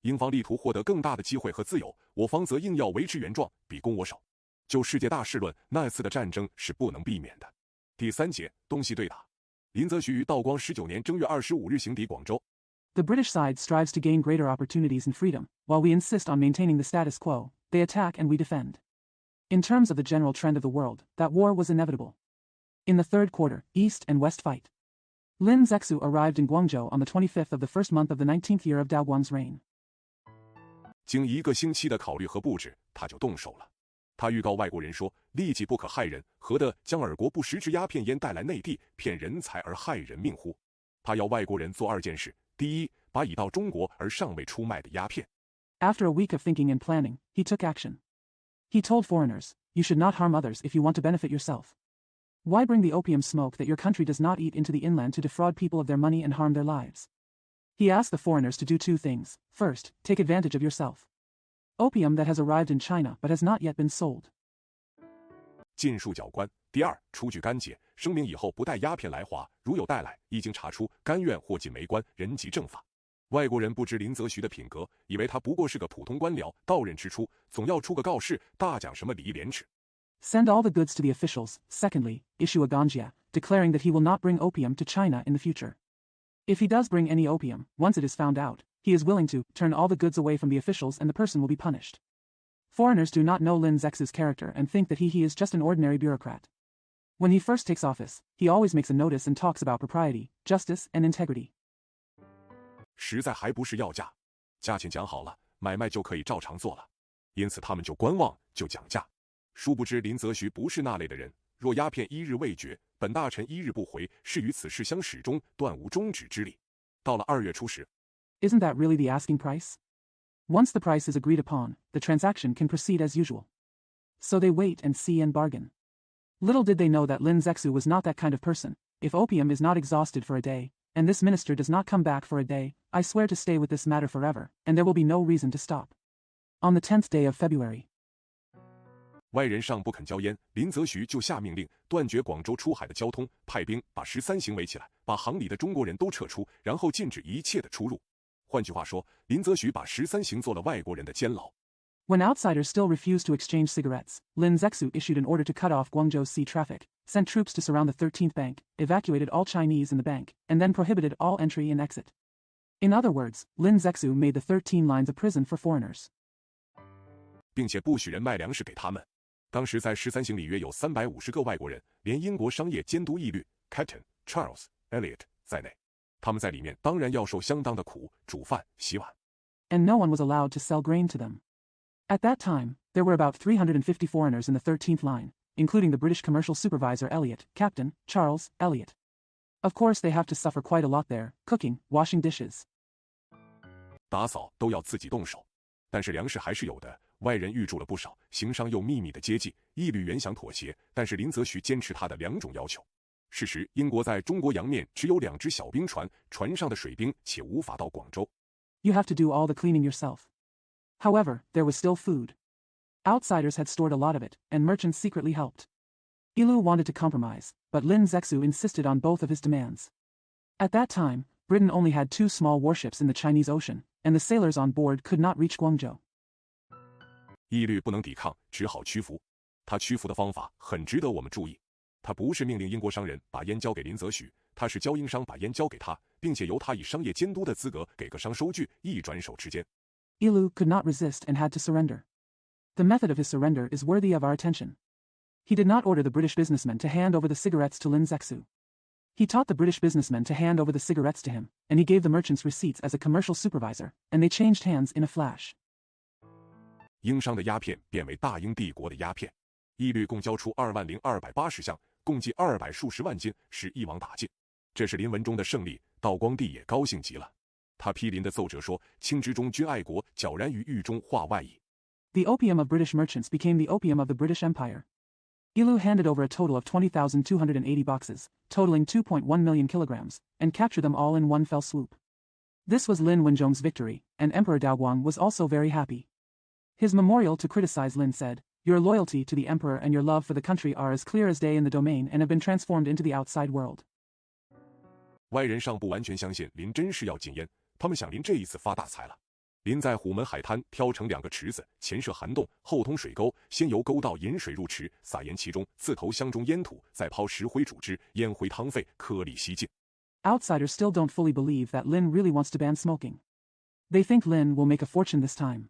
英方力图获得更大的机会和自由，我方则硬要维持原状，比攻我守。就世界大事论，那次的战争是不能避免的。第三节，东西对打。林则徐于道光19年正月25日行抵广州。The British side strives to gain greater opportunities and freedom, while we insist on maintaining the status quo. They attack and we defend. In terms of the general trend of the world, that war was inevitable. In the third quarter, East and West fight. Lin Zexu arrived in Guangzhou on the 25th of the first month of the 19th year of Dao Guang's reign. 经1个星期的考虑和布置，他就动手了。他预告外国人说：“利己不可害人，何得将尔国不实之鸦片烟带来内地，骗人财而害人命乎？”他要外国人做2件事：第一，把已到中国而尚未出卖的鸦片。After a week of thinking and planning, he took action. He told foreigners, "You should not harm others if you want to benefit yourself. Why bring the opium smoke that your country does not eat into the inland to defraud people of their money and harm their lives?" He asked the foreigners to do two things. First, take advantage of yourself. Opium that has arrived in China but has not yet been sold. 尽数缴官。第二，出具干解，声明以后不带鸦片来华，如有带来，一经查出，甘愿或进梅官，人即正法。外国人不知林则徐的品格，以为他不过是个普通官僚，到任之初，总要出个告示，大讲什么礼义廉耻。Send all the goods to the officials. Secondly, issue a ganjia, declaring that he will not bring opium to China in the future. If he does bring any opium, once it is found out, he is willing to turn all the goods away from the officials and the person will be punished. Foreigners do not know Lin Zexu's character and think that he is just an ordinary bureaucrat. When he first takes office, he always makes a notice and talks about propriety, justice, and integrity. 实在还不是要价，价钱讲好了，买卖就可以照常做了，因此他们就观望，就讲价。殊不知林则徐不是那类的人，若鸦片一日未决，本大臣一日不回，是与此事相始终，断无终止之理。到了2月初时 Isn't that really the asking price? Once the price is agreed upon, the transaction can proceed as usual. So they wait and see and bargain. Little did they know that Lin Zexu was not that kind of person. If opium is not exhausted for a day, and this minister does not come back for a day, I swear to stay with this matter forever, and there will be no reason to stop. On the 10th day of February. 外人尚不肯交烟，林则徐就下命令断绝广州出海的交通，派兵把13行围起来，把行里的中国人都撤出，然后禁止一切的出入。换句话说，林则徐把13行做了外国人的监牢。When outsiders still refused to exchange cigarettes, Lin Zexu issued an order to cut off Guangzhou's sea traffic, sent troops to surround the 13th bank, evacuated all Chinese in the bank, and then prohibited all entry and exit. In other words, Lin Zexu made the 13 lines a prison for foreigners. 并且不许人卖粮食给他们。当时在13行里约有350个外国人，连英国商业监督义律 Captain Charles Elliot 在内，他们在里面当然要受相当的苦，煮饭、洗碗。And no one was allowed to sell grain to them. At that time, there were about 350 foreigners in the 13th line, including the British commercial supervisor Elliot, Captain Charles Elliot. Of course they have to suffer quite a lot there, cooking, washing dishes. 打扫都要自己动手，但是粮食还是有的。外人预铸了不少，行商又秘密的接济，义律原想妥协，但是林则徐坚持他的2种要求。事实，英国在中国洋面只有2只小兵船，船上的水兵且无法到广州。You have to do all the cleaning yourself. However, there was still food. Outsiders had stored a lot of it, and merchants secretly helped. Ilu wanted to compromise, but Lin Zexu insisted on both of his demands. At that time, Britain only had 2 small warships in the Chinese Ocean, and the sailors on board could not reach Guangzhou. 义律不能抵抗，只好屈服。他屈服的方法很值得我们注意。他不是命令英国商人把烟交给林则徐，他是教英商把烟交给他，并且由他以商业监督的资格给个商收据，一转手之间。Ilu could not resist and had to surrender. The method of his surrender is worthy of our attention. He did not order the British businessmen to hand over the cigarettes to Lin Zexu. He taught the British businessmen to hand over the cigarettes to him, and he gave the merchants receipts as a commercial supervisor, and they changed hands in a flash. 英商的鸦片变为大英帝国的鸦片，义律共交出20280项，共计200数十万斤，使一网打尽。这是林文忠的胜利，道光帝也高兴极了。他批林的奏折说：“清之中君爱国，皎然于狱中化外矣。” The opium of British merchants became the opium of the British Empire. Ilu handed over a total of 20,280 boxes, totaling 2.1 million kilograms, and captured them all in one fell swoop. This was Lin Wenzhong's victory, and Emperor Daoguang was also very happy. His memorial to criticize Lin said, "Your loyalty to the emperor and your love for the country are as clear as day in the domain and have been transformed into the outside world." 外人尚不完全相信林真是要禁烟，他们想林这一次发大财了。林在虎门海滩挑成2个池子，前设涵洞，后通水沟，先由沟道引水入池，撒盐其中，自投箱中烟土，再抛石灰煮之，烟灰汤沸，颗粒稀尽。Outsiders still don't fully believe that Lin really wants to ban smoking. They think Lin will make a fortune this time.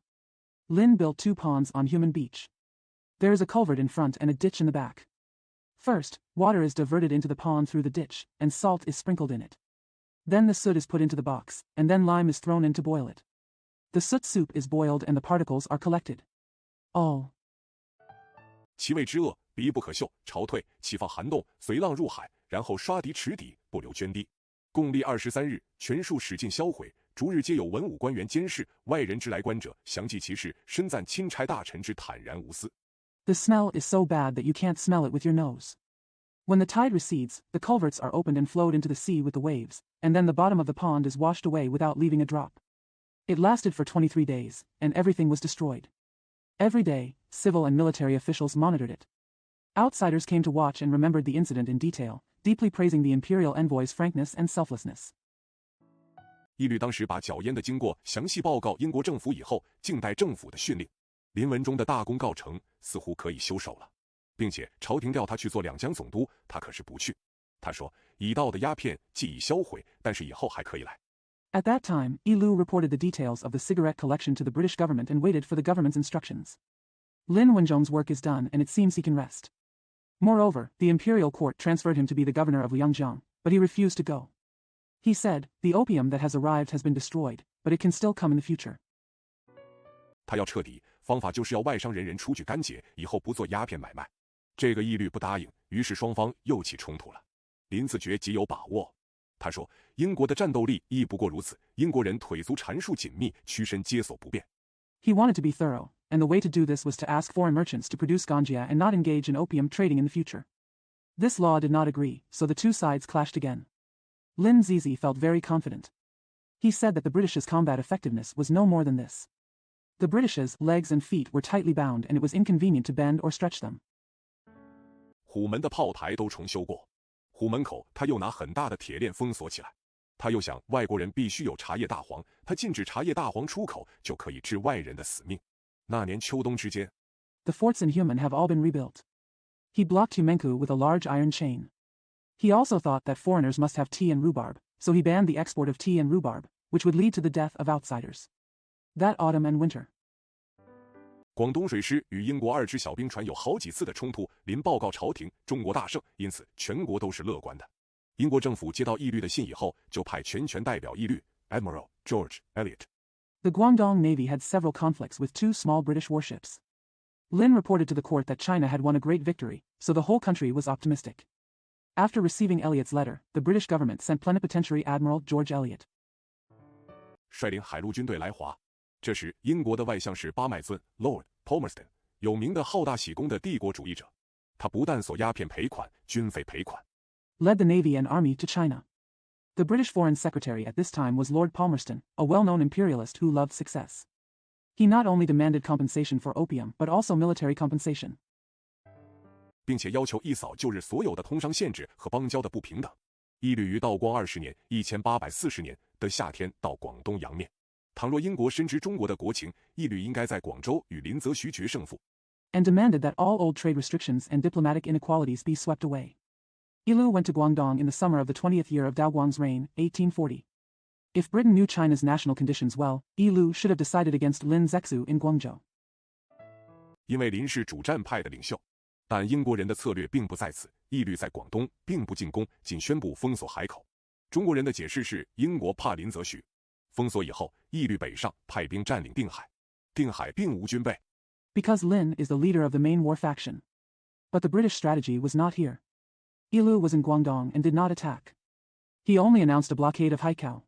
Lin built 2 ponds on Human Beach. There is a culvert in front and a ditch in the back. First, water is diverted into the pond through the ditch, and salt is sprinkled in it. Then the soot is put into the box, and then lime is thrown in to boil it. The soot soup is boiled and the particles are collected. All. 其味之恶，鼻不可嗅，潮退，起放涵洞，随浪入海，然后刷涤池底，不留涓滴。共历23日，全数使尽销毁。逐日皆有文武官员监视，外人之来观者，详记其事，深赞钦差大臣之坦然无私。The smell is so bad that you can't smell it with your nose. When the tide recedes, the culverts are opened and flowed into the sea with the waves, and then the bottom of the pond is washed away without leaving a drop. It lasted for 23 days, and everything was destroyed. Every day, civil and military officials monitored it. Outsiders came to watch and remembered the incident in detail, deeply praising the imperial envoy's frankness and selflessness. 义律当时把搅淹的经过详细报告英国政府以后，静待政府的训令。林文中的大功告成，似乎可以休手了，并且朝廷调他去做两江总督，他可是不去。他说：“已到的鸦片既已销毁，但是以后还可以来。” At that time, Yilu reported the details of the cigarette collection to the British government and waited for the government's instructions. Lin Wenzhong's work is done and it seems he can rest. Moreover, the imperial court transferred him to be the governor of Liangjiang, but he refused to go. He said, the opium that has arrived has been destroyed, but it can still come in the future. 他要彻底，方法就是要外商人人出具干结，以后不做鸦片买卖。这个义律不答应，于是双方又起冲突了。林自觉极有把握，他说：“英国的战斗力亦不过如此，英国人腿足缠束紧密，屈身皆所不便。” He wanted to be thorough, and the way to do this was to ask foreign merchants to produce ganja and not engage in opium trading in the future. This law did not agree, so the two sides clashed again. Lin Zizi felt very confident. He said that the British's combat effectiveness was no more than this. The British's legs and feet were tightly bound and it was inconvenient to bend or stretch them. 虎门的炮台都重修过，虎门口他又拿很大的铁链封锁起来。他又想外国人必须有茶叶大黄，他禁止茶叶大黄出口，就可以治外人的死命。那年秋冬之间 The forts in Human have all been rebuilt. He blocked Humenku with a large iron chain. He also thought that foreigners must have tea and rhubarb, so he banned the export of tea and rhubarb, which would lead to the death of outsiders. That autumn and winter. 广东水师与英国2支小兵船有好几次的冲突，林报告朝廷，中国大胜，因此全国都是乐观的。英国政府接到义律的信以后，就派全权代表义律 Admiral George Elliot。The Guangdong Navy had several conflicts with 2 small British warships. Lin reported to the court that China had won a great victory, so the whole country was optimistic. After receiving Elliot's letter, the British government sent Plenipotentiary Admiral George Elliot. 率领海陆军队来华。这时，英国的外相是巴麦尊 Lord Palmerston， 有名的好大喜功的帝国主义者。他不但索鸦片赔款、军费赔款 ，led the navy and army to China. The British Foreign Secretary at this time was Lord Palmerston, a well-known imperialist who loved success. He not only demanded compensation for opium, but also military compensation. 并且要求一扫旧日所有的通商限制和邦交的不平等。义律于道光20年 1840年的夏天到广东阳面。倘若英国深知中国的国情，义律应该在广州与林则徐决胜负。And demanded that all old trade restrictions and diplomatic inequalities be swept away. Yilu went to Guangdong in the summer of the 20th year of Daoguang's reign, 1840. If Britain knew China's national conditions well, Yilu should have decided against Lin Zexu in Guangzhou. 因为林是主战派的领袖，但英国人的策略并不在此。义律在广东并不进攻，仅宣布封锁海口。中国人的解释是英国怕林则徐。封锁以后，义律北上，派兵占领定海。定海并无军备。Because Lin is the leader of the main war faction. But the British strategy was not here. Yilu was in Guangdong and did not attack. He only announced a blockade of Haikou.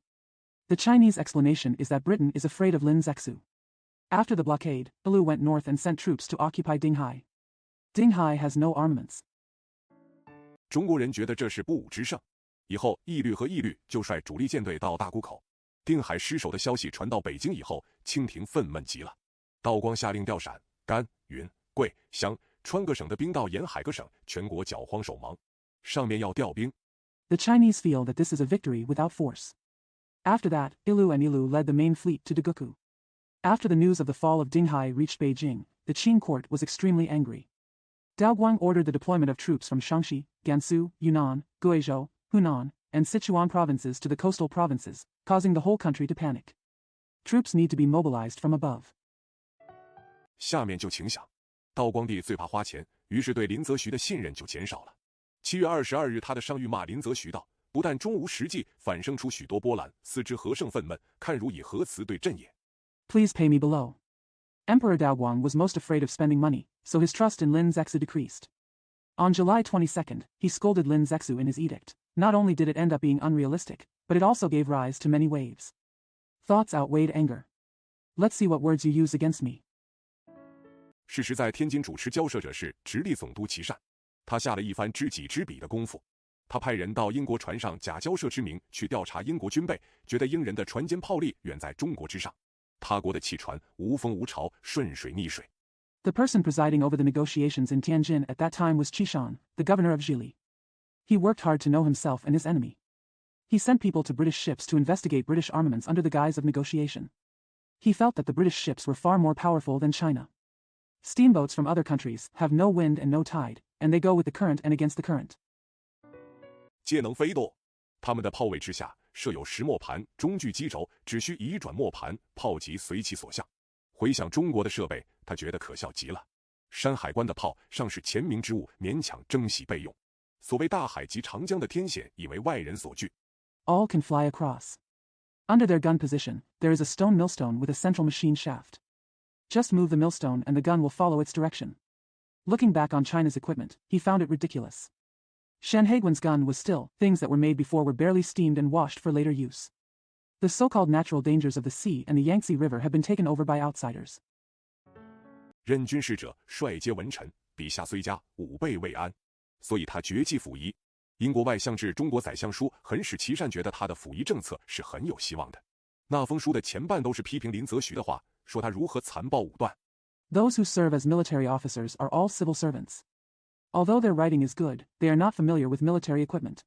The Chinese explanation is that Britain is afraid of Lin Zexu. After the blockade, Yilu went north and sent troops to occupy Dinghai. Dinghai has no armaments. 中国人觉得这是不武之胜。以后，义律和义律就率主力舰队到大沽口。定海失守的消息传到北京以后，清廷愤懑极了。道光下令调陕、甘、云、贵、湘、川各省的兵到沿海各省，全国搅荒手忙。上面要调兵。The Chinese feel that this is a victory without force. After that, Ilu and Ilu led the main fleet to Daguku. After the news of the fall of Dinghai reached Beijing, the Qing court was extremely angry. Daoguang ordered the deployment of troops from Shaanxi, Gansu, Yunnan, Guizhou, Hunan, and Sichuan provinces to the coastal provinces, causing the whole country to panic. Troops need to be mobilized from above. 下面就请想，道光帝最怕花钱，于是对林则徐的信任就减少了。7月22日，他的上谕骂林则徐道：“不但终无实际，反生出许多波澜，思之何胜愤懑，看汝以何辞对朕也。” Please pay me below. Emperor Daoguang was most afraid of spending money, so his trust in Lin Zexu decreased. On July 22nd, he scolded Lin Zexu in his edict. Not only did it end up being unrealistic, but it also gave rise to many waves. Thoughts outweighed anger. Let's see what words you use against me. 事实在天津主持交涉者是直隶总督琦善，他下了一番知己知彼的功夫。他派人到英国船上假交涉之名去调查英国军备，觉得英人的船坚炮利远在中国之上，他国的汽船无风无潮，顺水逆水。The person presiding over the negotiations in Tianjin at that time was Qishan, the governor of Zhili. He worked hard to know himself and his enemy. He sent people to British ships to investigate British armaments under the guise of negotiation. He felt that the British ships were far more powerful than China. Steamboats from other countries have no wind and no tide, and they go with the current and against the current. 皆能飞舵，他们的炮尾之下设有石磨盘，中具机轴，只需移转磨盘，炮即随其所向。回想中国的设备，他觉得可笑极了。山海关的炮尚是前明之物，勉强珍惜备用。所谓大海及长江的天险，已为外人所惧。All can fly across. Under their gun position, there is a stone millstone with a central machine shaft. Just move the millstone and the gun will follow its direction. Looking back on China's equipment, he found it ridiculous. Shanhaiguan's gun was still, things that were made before were barely steamed and washed for later use. The so-called natural dangers of the sea and the Yangtze River have been taken over by outsiders. 任军事者率皆文臣，笔下虽佳，武备未安，所以他绝迹溥仪。英国外相致中国宰相书很使琦善觉得他的溥仪政策是很有希望的。那封书的前半都是批评林则徐的话，说他如何残暴武断。Those who serve as military officers are all civil servants. Although their writing is good, they are not familiar with military equipment.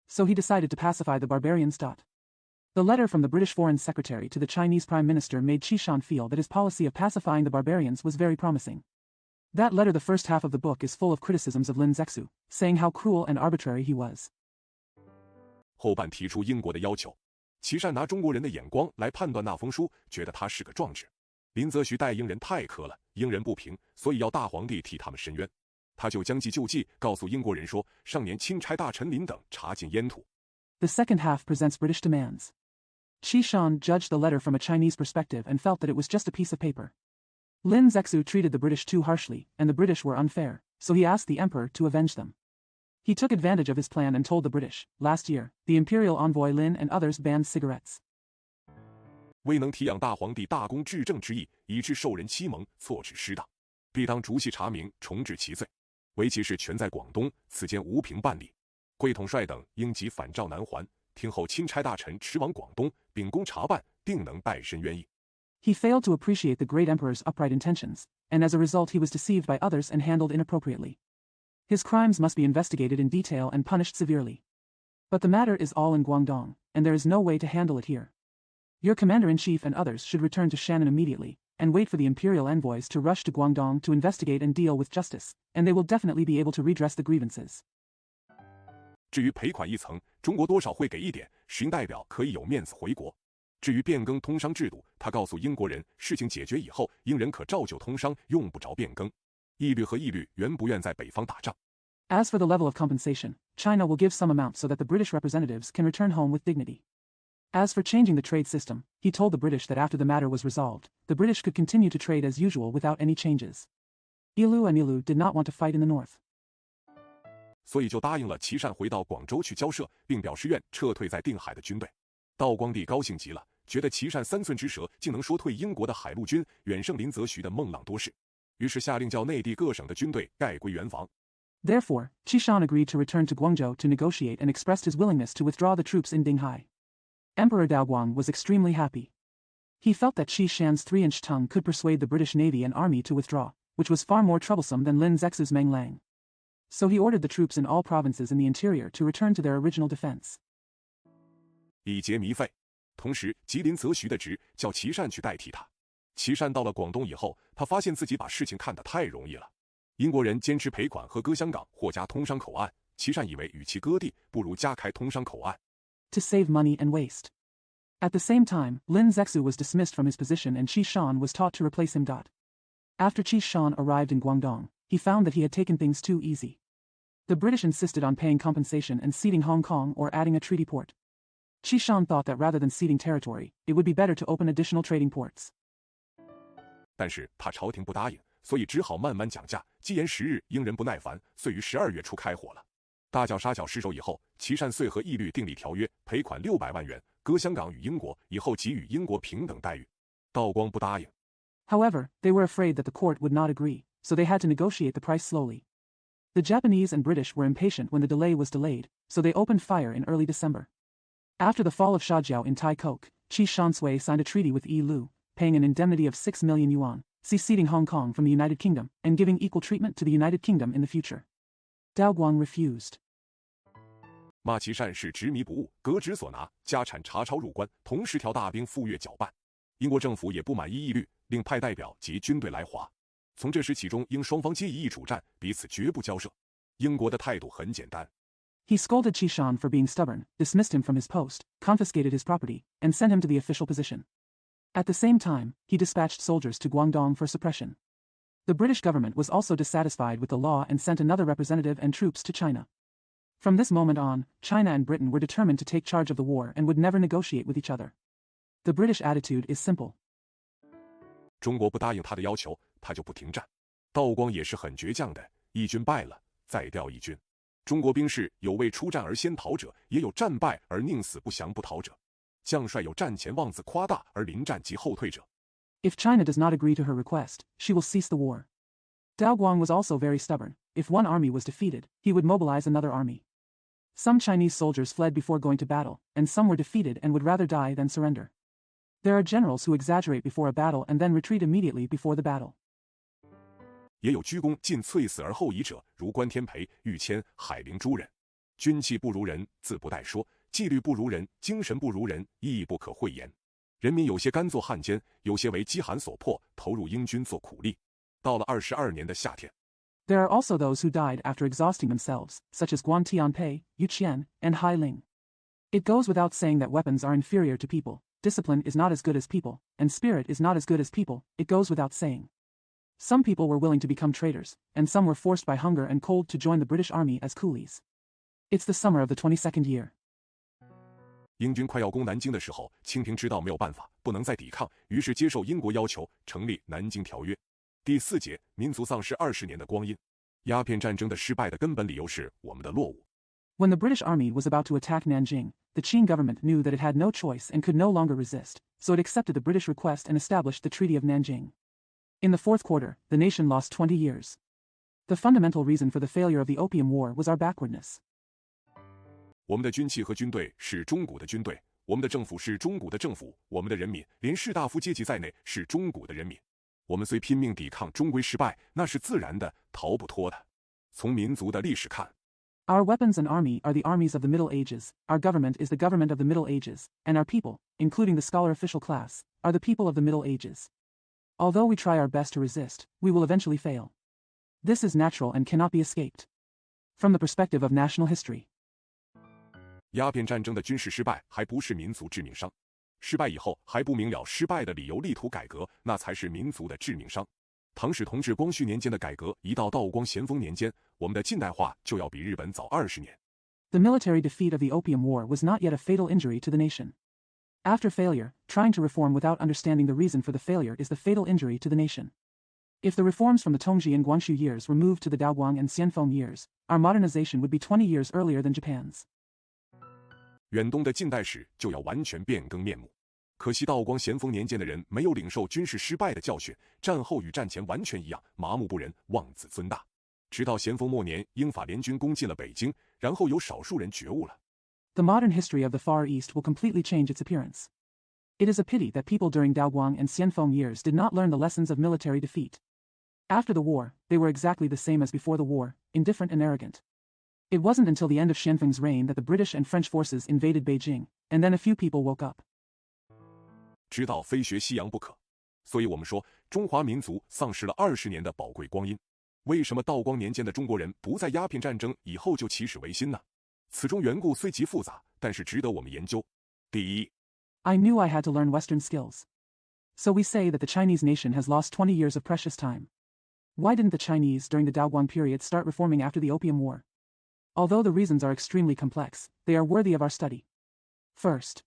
So he decided to pacify the barbarians. The letter from the British Foreign Secretary to the Chinese Prime Minister made Qishan feel that his policy of pacifying the barbarians was very promising. That letter, the first half of the book, is full of criticisms of Lin Zexu, saying how cruel and arbitrary he was. 后半提出英国的要求，琦善拿中国人的眼光来判断那封书，觉得他是个壮志。林则徐待英人太苛了，英人不平，所以要大皇帝替他们伸冤。他就将计就计，告诉英国人说，上年钦差大臣林等查禁烟土。The second half presents British demands. Qishan judged the letter from a Chinese perspective and felt that it was just a piece of paper. Lin Zexu treated the British too harshly, and the British were unfair, so he asked the emperor to avenge them. He took advantage of his plan and told the British, last year, the imperial envoy Lin and others banned cigarettes. 未能提养大皇帝大功至正之意，以致受人欺蒙，错指失当，必当逐细查明，重治其罪。唯其事全在广东，此间无凭办理。贵统帅等应即返赵南还，听候钦差大臣驰往广东，秉公查办，定能代申冤议。He failed to appreciate the great emperor's upright intentions, and as a result he was deceived by others and handled inappropriately. His crimes must be investigated in detail and punished severely. But the matter is all in Guangdong, and there is no way to handle it here. Your commander-in-chief and others should return to Shannon immediately, and wait for the imperial envoys to rush to Guangdong to investigate and deal with justice, and they will definitely be able to redress the grievances. 至于赔款一层，中国多少会给一点，使英代表可以有面子回国。至于变更通商制度，他告诉英国人，事情解决以后，英人可照旧通商，用不着变更。义律和义律原不愿在北方打仗。As for the level of compensation, China will give some amount so that the British representatives can return home with dignity. As for changing the trade system, he told the British that after the matter was resolved, the British could continue to trade as usual without any changes. Ilu and Ilu did not want to fight in the north. 所以就答应了琦善回到广州去交涉，并表示愿撤退在定海的军队。道光帝高兴极了，觉得琦善3寸之舌竟能说退英国的海陆军，远胜林则徐的孟浪多事，于是下令叫内地各省的军队概归原防。Therefore, Qishan agreed to return to Guangzhou to negotiate and expressed his willingness to withdraw the troops in Dinghai. Emperor Daoguang was extremely happy. He felt that Qishan's 3-inch tongue could persuade the British Navy and Army to withdraw, which was far more troublesome than Lin Zexu's Meng Lang. So he ordered the troops in all provinces in the interior to return to their original defense. 以结糜费，同时吉林则徐的职，叫琦善去代替他。琦善到了广东以后，他发现自己把事情看得太容易了。英国人坚持赔款和割香港或加通商口岸，琦善以为与其割地，不如加开通商口岸。To save money and waste. At the same time, Lin Zexu was dismissed from his position and Qishan was taught to replace him. After Qishan arrived in Guangdong, he found that he had taken things too easy. The British insisted on paying compensation and ceding Hong Kong or adding a treaty port. Qishan thought that rather than ceding territory, it would be better to open additional trading ports. 但是怕朝廷不答应，所以只好慢慢讲价，积延10日，英人不耐烦，遂于12月初开火了。大脚杀脚失守以后，琦善遂和义律订立条约，赔款600万元，割香港与英国，以后给予英国平等待遇。道光不答应。However, they were afraid that the court would not agree, so they had to negotiate the price slowly. The Japanese and British were impatient when the delay was delayed, so they opened fire in early December. After the fall of Shajiao in Tai-Kok, Qi Shansui signed a treaty with Yi Lu, paying an indemnity of 6 million yuan, seceding Hong Kong from the United Kingdom, and giving equal treatment to the United Kingdom in the future. Daoguang refused. 马其善是执迷不悟，革职所拿，家产查抄入关，同时调大兵赴越搅拌。英国政府也不满意议律，另派代表及军队来华。从这时起中英双方皆一意主战，彼此绝不交涉。英国的态度很简单。He scolded Qi Shan for being stubborn, dismissed him from his post, confiscated his property, and sent him to the official position. At the same time, he dispatched soldiers to Guangdong for suppression. The British government was also dissatisfied with the law and sent another representative and troops to China. From this moment on, China and Britain were determined to take charge of the war and would never negotiate with each other. The British attitude is simple. 中国不答应他的要求，他就不停战。道光也是很倔强的，一军败了，再调一军。中国兵士有为出战而先逃者，也有战败而宁死不降不逃者。将帅有战前妄自夸大而临战即后退者。If China does not agree to her request, she will cease the war. Daoguang was also very stubborn. If one army was defeated, he would mobilize another army. Some Chinese soldiers fled before going to battle, and some were defeated and would rather die than surrender. There are generals who exaggerate before a battle and then retreat immediately before the battle. 也有居功尽瘁死而后已者，如关天培、玉谦、海陵诸人。军纪不如人，自不待说；纪律不如人，精神不如人，亦不可讳言。人民有些甘做汉奸，有些为饥寒所迫，投入英军做苦力。到了22年的夏天。There are also those who died after exhausting themselves, such as Guan Tianpei, Yu Qian, and Hai Ling. It goes without saying that weapons are inferior to people, discipline is not as good as people, and spirit is not as good as people, it goes without saying. Some people were willing to become traitors, and some were forced by hunger and cold to join the British army as coolies. It's the summer of the 22nd year. 英军快要攻南京的时候，清廷知道没有办法，不能再抵抗，于是接受英国要求，成立南京条约。第4节，民族丧失20年的光阴。鸦片战争的失败的根本理由是我们的落伍。When the British army was about to attack Nanjing, the Qing government knew that it had no choice and could no longer resist, so it accepted the British request and established the Treaty of Nanjing. In the fourth quarter, the nation lost 20 years. The fundamental reason for the failure of the Opium War was our backwardness. 我们的军器和军队是中古的军队，我们的政府是中古的政府，我们的人民，连士大夫阶级在内是中古的人民。我们虽拼命抵抗，终归失败，那是自然的，逃不脱的。从民族的历史看， Our weapons and army are the armies of the Middle Ages, our government is the government of the Middle Ages, and our people, including the scholar official class, are the people of the Middle Ages. Although we try our best to resist, we will eventually fail. This is natural and cannot be escaped. From the perspective of national history, 鸦片战争的军事失败还不是民族致命伤，失败以后还不明了失败的理由，力图改革，那才是民族的致命伤。唐史同治光绪年间的改革，一到道光咸丰年间，我们的近代化就要比日本早20年。The military defeat of the Opium War was not yet a fatal injury to the nation. After failure, trying to reform without understanding the reason for the failure is the fatal injury to the nation. If the reforms from the Tongji and Guangxu years were moved to the Daoguang and Xianfeng years, our modernization would be 20 years earlier than Japan's. 远东的近代史就要完全变更面目。可惜道光咸丰年间的人没有领受军事失败的教训，战后与战前完全一样，麻木不仁，妄自尊大。直到咸丰末年，英法联军攻进了北京，然后有少数人觉悟了。The modern history of the Far East will completely change its appearance. It is a pity that people during Daoguang and Xianfeng years did not learn the lessons of military defeat. After the war, they were exactly the same as before the war, indifferent and arrogant. It wasn't until the end of Xianfeng's reign that the British and French forces invaded Beijing, and then a few people woke up. 知道非学西洋不可，所以我们说中华民族丧失了20年的宝贵光阴。为什么道光年间的中国人不在鸦片战争以后就起死维新呢？此中缘故虽极复杂，但是值得我们研究。第一， I knew I had to learn Western skills. So we say that the Chinese nation has lost 20 years of precious time. Why didn't the Chinese during the Daoguang period start reforming after the Opium War? Although the reasons are extremely complex, they are worthy of our study. First,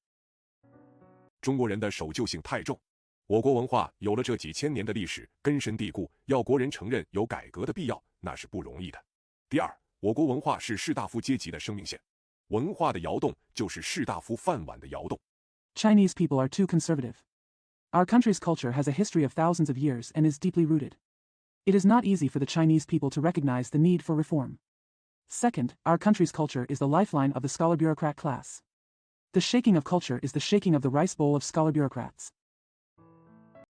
中国人的守旧性太重，我国文化有了这几千年的历史，根深蒂固，要国人承认有改革的必要，那是不容易的。第二，我国文化是士大夫阶级的生命线，文化的摇动就是士大夫饭碗的摇动。Chinese people are too conservative. Our country's culture has a history of thousands of years and is deeply rooted. It is not easy for the Chinese people to recognize the need for reform. Second, our country's culture is the lifeline of the scholar-bureaucrat class. The shaking of culture is the shaking of the rice bowl of scholar bureaucrats.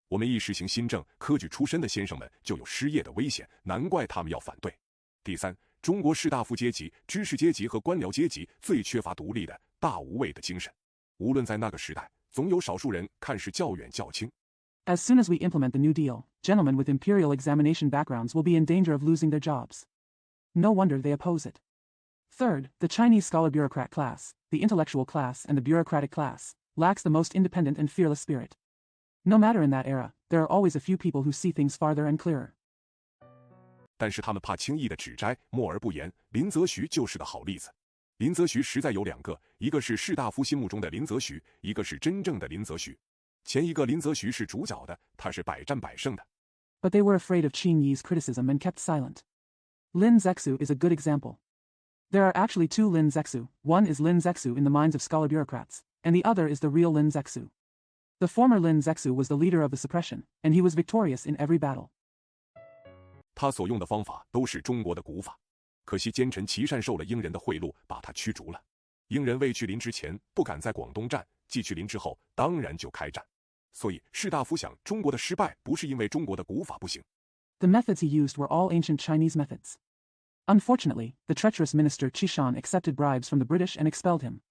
我们一实行新政，科举出身的先生们就有失业的危险，难怪他们要反对。第三，中国士大夫阶级、知识阶级和官僚阶级最缺乏独立的大无畏的精神。无论在那个时代，总有少数人看事较远较轻。As soon as we implement the New Deal, gentlemen with imperial examination backgrounds will be in danger of losing their jobs. No wonder they oppose it. Third, the Chinese scholar-bureaucrat class, the intellectual class and the bureaucratic class, lacks the most independent and fearless spirit. No matter in that era, there are always a few people who see things farther and clearer. 但是他们怕轻易的指摘，默而不言。林则徐就是个好例子。林则徐实在有两个，一个是士大夫心目中的林则徐，一个是真正的林则徐。前一个林则徐是主角的，他是百战百胜的。But they were afraid of Qin Yi's criticism and kept silent. Lin Zexu is a good example. There are actually two Lin Zexu. One is Lin Zexu in the minds of scholar bureaucrats, and the other is the real Lin Zexu. The former Lin Zexu was the leader of the suppression, and he was victorious in every battle. 他所用的方法都是中国的古法，可惜奸臣琦善受了英人的贿赂，把他驱逐了。英人未去临之前不敢在广东战，既去临之后当然就开战。所以士大夫想，中国的失败不是因为中国的古法不行。The methods he used were all ancient Chinese methods. Unfortunately, the treacherous minister Qishan accepted bribes from the British and expelled him.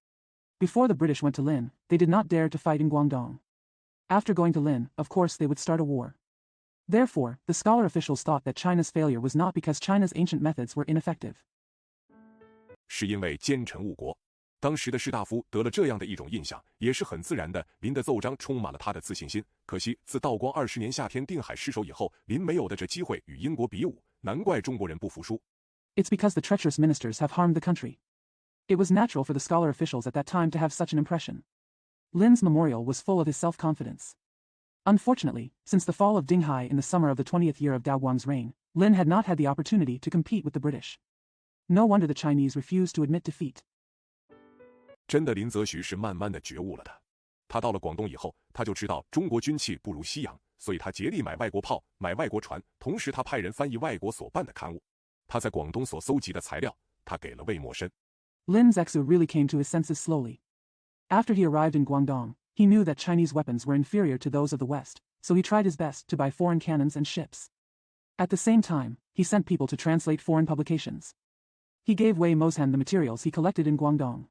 Before the British went to Lin, they did not dare to fight in Guangdong. After going to Lin, of course they would start a war. Therefore, the scholar officials thought that China's failure was not because China's ancient methods were ineffective. 是因为奸臣误国。当时的士大夫得了这样的一种印象，也是很自然的。林的奏章充满了他的自信心。可惜，自道光20年夏天定海失守以后，林没有的这机会与英国比武，难怪中国人不服输。It's because the treacherous ministers have harmed the country. It was natural for the scholar officials at that time to have such an impression. Lin's memorial was full of his self-confidence. Unfortunately, since the fall of Dinghai in the summer of the 20th year of Daoguang's reign, Lin had not had the opportunity to compete with the British. No wonder the Chinese refused to admit defeat. 真的林则徐是慢慢的觉悟了的。他到了广东以后，他就知道中国军器不如西洋，所以他竭力买外国炮，买外国船，同时他派人翻译外国所办的刊物。他在广东所搜集的材料，他给了魏默笙。Lin Zexu really came to his senses slowly. After he arrived in Guangdong, he knew that Chinese weapons were inferior to those of the West, so he tried his best to buy foreign cannons and ships. At the same time, he sent people to translate foreign publications. He gave Wei Mozhan the materials he collected in Guangdong.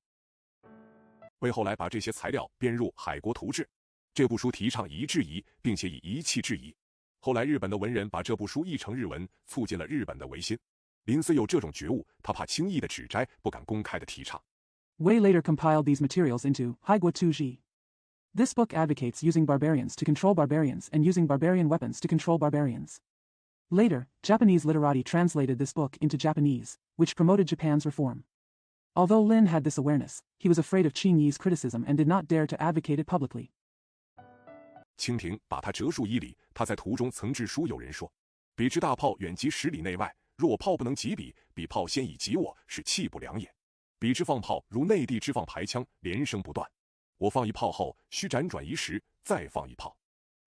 为后来把这些材料编入《海国图志》，这部书提倡夷制夷，并且以夷弃制夷。后来日本的文人把这部书译成日文，促进了日本的维新。林虽有这种觉悟，他怕轻易的指摘，不敢公开的提倡。Wei later compiled these materials into Haiguo Tuji. This book advocates using barbarians to control barbarians and using barbarian weapons to control barbarians. Later, Japanese literati translated this book into Japanese, which promoted Japan's reform. Although Lin had this awareness, he was afraid of Qin Yi's criticism and did not dare to advocate it publicly. 清廷把他折数1里，他在途中曾致书有人说：“彼之大炮远及10里内外，若我炮不能击彼，彼炮先已击我，是气不良也。彼之放炮如内地之放排枪，连声不断。我放一炮后，须辗转1时，再放一炮。”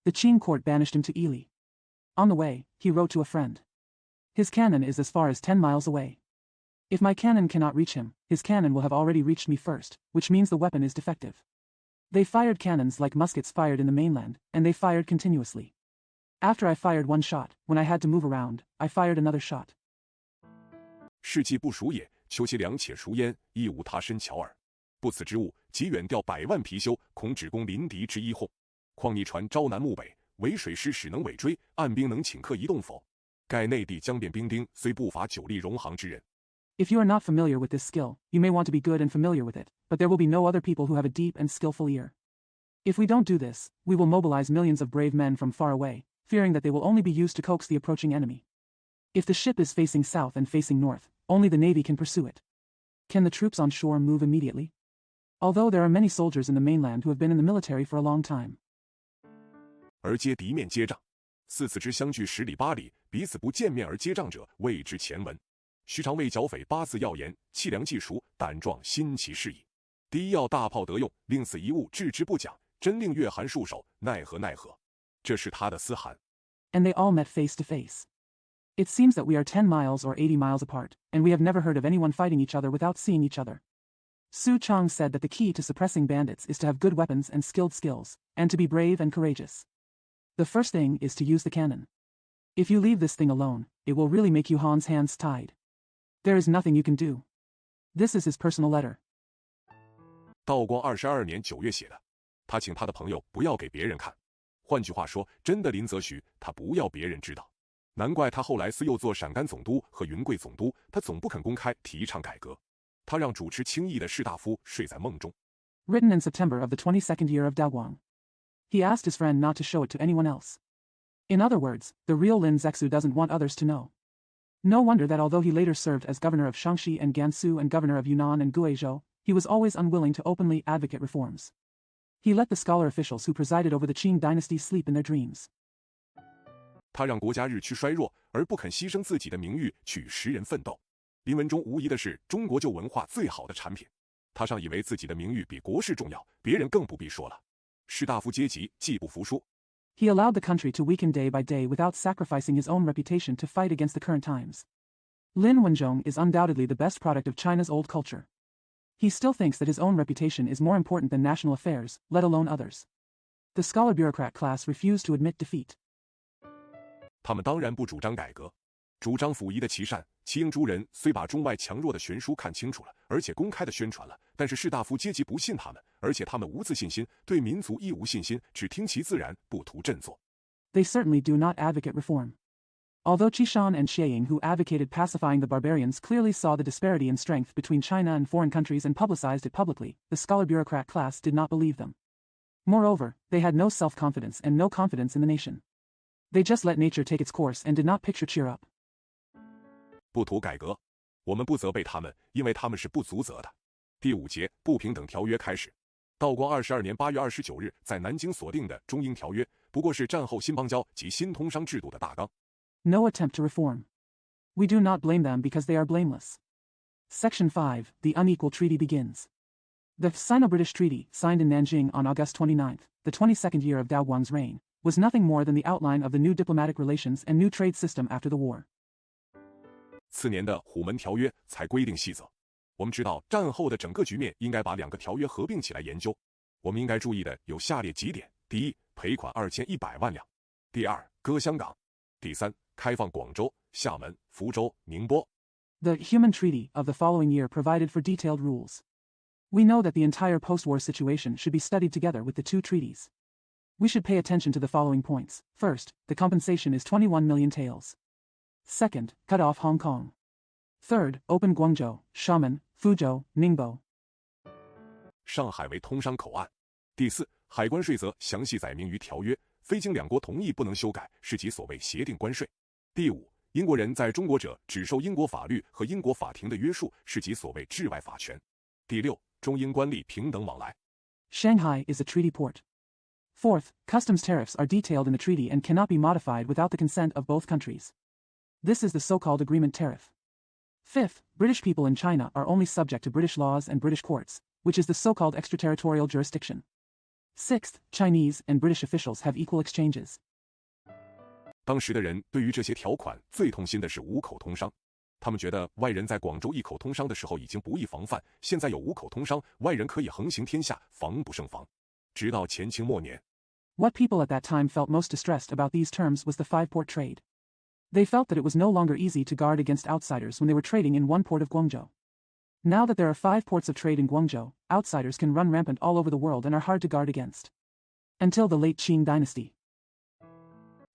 The Qin court banished him to Ely. On the way, he wrote to a friend. His cannon is as far as 10 miles away. If my cannon cannot reach him, his cannon will have already reached me first, which means the weapon is defective. They fired cannons like muskets fired in the mainland, and they fired continuously. After I fired one shot, when I had to move around, I fired another shot. 士气不熟也，求其良且熟焉，亦无他身巧耳。不此之物，即远调100万貔貅，恐只攻临敌之一哄。况逆船朝南暮北，围水师使能尾追，岸兵能顷刻移动否？盖内地将变兵丁，虽不乏久立戎行之人。If you are not familiar with this skill, you may want to be good and familiar with it, but there will be no other people who have a deep and skillful ear. If we don't do this, we will mobilize millions of brave men from far away, fearing that they will only be used to coax the approaching enemy. If the ship is facing south and facing north, only the Navy can pursue it. Can the troops on shore move immediately? Although there are many soldiers in the mainland who have been in the military for a long time. 而接敌面接仗，4次之相距10里8里，彼此不见面而接仗者，谓之前文。须常为剿匪8字要言，气量既熟，胆壮心其事矣。第一要大炮得用，令此一物置之不讲，真令月寒束手，奈何奈何。这是他的嘶喊。And they all met face to face. It seems that we are 10 miles or 80 miles apart, and we have never heard of anyone fighting each other without seeing each other. Su Chong said that the key to suppressing bandits is to have good weapons and skilled skills, and to be brave and courageous. The first thing is to use the cannon. If you leave this thing alone, it will really make you Han's hands tied. There is nothing you can do. This is his personal letter. 道光22年9月写的，他请他的朋友不要给别人看。换句话说，真的林则徐，他不要别人知道。难怪他后来又做陕甘总督和云贵总督，他总不肯公开提倡改革。他让主持清议的士大夫睡在梦中。Written in September of the 22nd year of Daoguang. He asked his friend not to show it to anyone else. In other words, the real Lin Zexu doesn't want others to know. No wonder that although he later served as governor of Shaanxi and Gansu and governor of Yunnan and Guizhou, he was always unwilling to openly advocate reforms. He let the scholar officials who presided over the Qing dynasty sleep in their dreams. 他让国家日趋衰弱，而不肯牺牲自己的名誉去与时人奋斗。林文忠无疑的是中国旧文化最好的产品。他尚以为自己的名誉比国事重要，别人更不必说了。士大夫阶级既不服输。He allowed the country to weaken day by day without sacrificing his own reputation to fight against the current times. Lin Wenzhong is undoubtedly the best product of China's old culture. He still thinks that his own reputation is more important than national affairs, let alone others. The scholar bureaucrat class refused to admit defeat. 他们当然不主张改革，主张溥仪的齐善。齐英诸人虽把中外强弱的悬殊看清楚了，而且公开的宣传了，但是士大夫阶级不信他们，而且他们无自信心，对民族亦无信心，只听其自然，不图振作。They certainly do not advocate reform. Although Qishan and Xieying, who advocated pacifying the barbarians, clearly saw the disparity in strength between China and foreign countries and publicized it publicly, the scholar bureaucrat class did not believe them. Moreover, they had no self-confidence and no confidence in the nation. They just let nature take its course and did not picture cheer up. 不图改革，我们不责备他们，因为他们是不足责的。第5节不平等条约开始。道光22年8月29日在南京所定的中英条约，不过是战后新邦交及新通商制度的大纲。No attempt to reform. We do not blame them because they are blameless. Section 5, the unequal treaty begins. The Sino-British Treaty, signed in Nanjing on August 29th, the 22nd year of Daoguang's reign, was nothing more than the outline of the new diplomatic relations and new trade system after the war. 次年的虎门条约才规定细则。我们知道战后的整个局面应该把2个条约合并起来研究。我们应该注意的有下列几点：第一，赔款2100万两；第二，割香港；第三，开放广州、厦门、福州、宁波。The Human Treaty of the following year provided for detailed rules. We know that the entire post-war situation should be studied together with the two treaties. We should pay attention to the following points. First, the compensation is 21 million taels. Second, cut off Hong Kong. Third, open Guangzhou, Xiamen, Fuzhou, Ningbo. 上海为通商口岸。第四，海关税则详细载明于条约，非经两国同意不能修改，是其所谓协定关税。第五，英国人在中国者只受英国法律和英国法庭的约束，是其所谓治外法权。第六，中英官吏平等往来。Shanghai is a treaty port. Fourth, customs tariffs are detailed in the treaty and cannot be modified without the consent of both countries. This is the so-called agreement tariff. Fifth, British people in China are only subject to British laws and British courts, which is the so-called extraterritorial jurisdiction. Sixth, Chinese and British officials have equal exchanges. 当时的人对于这些条款最痛心的是五口通商，他们觉得外人在广州一口通商的时候已经不易防范，现在有五口通商，外人可以横行天下，防不胜防。直到前清末年。What people at that time felt most distressed about these terms was the five-port trade. They felt that it was no longer easy to guard against outsiders when they were trading in one port of Guangzhou. Now that there are 5 ports of trade in Guangzhou, outsiders can run rampant all over the world and are hard to guard against. Until the late Qing dynasty.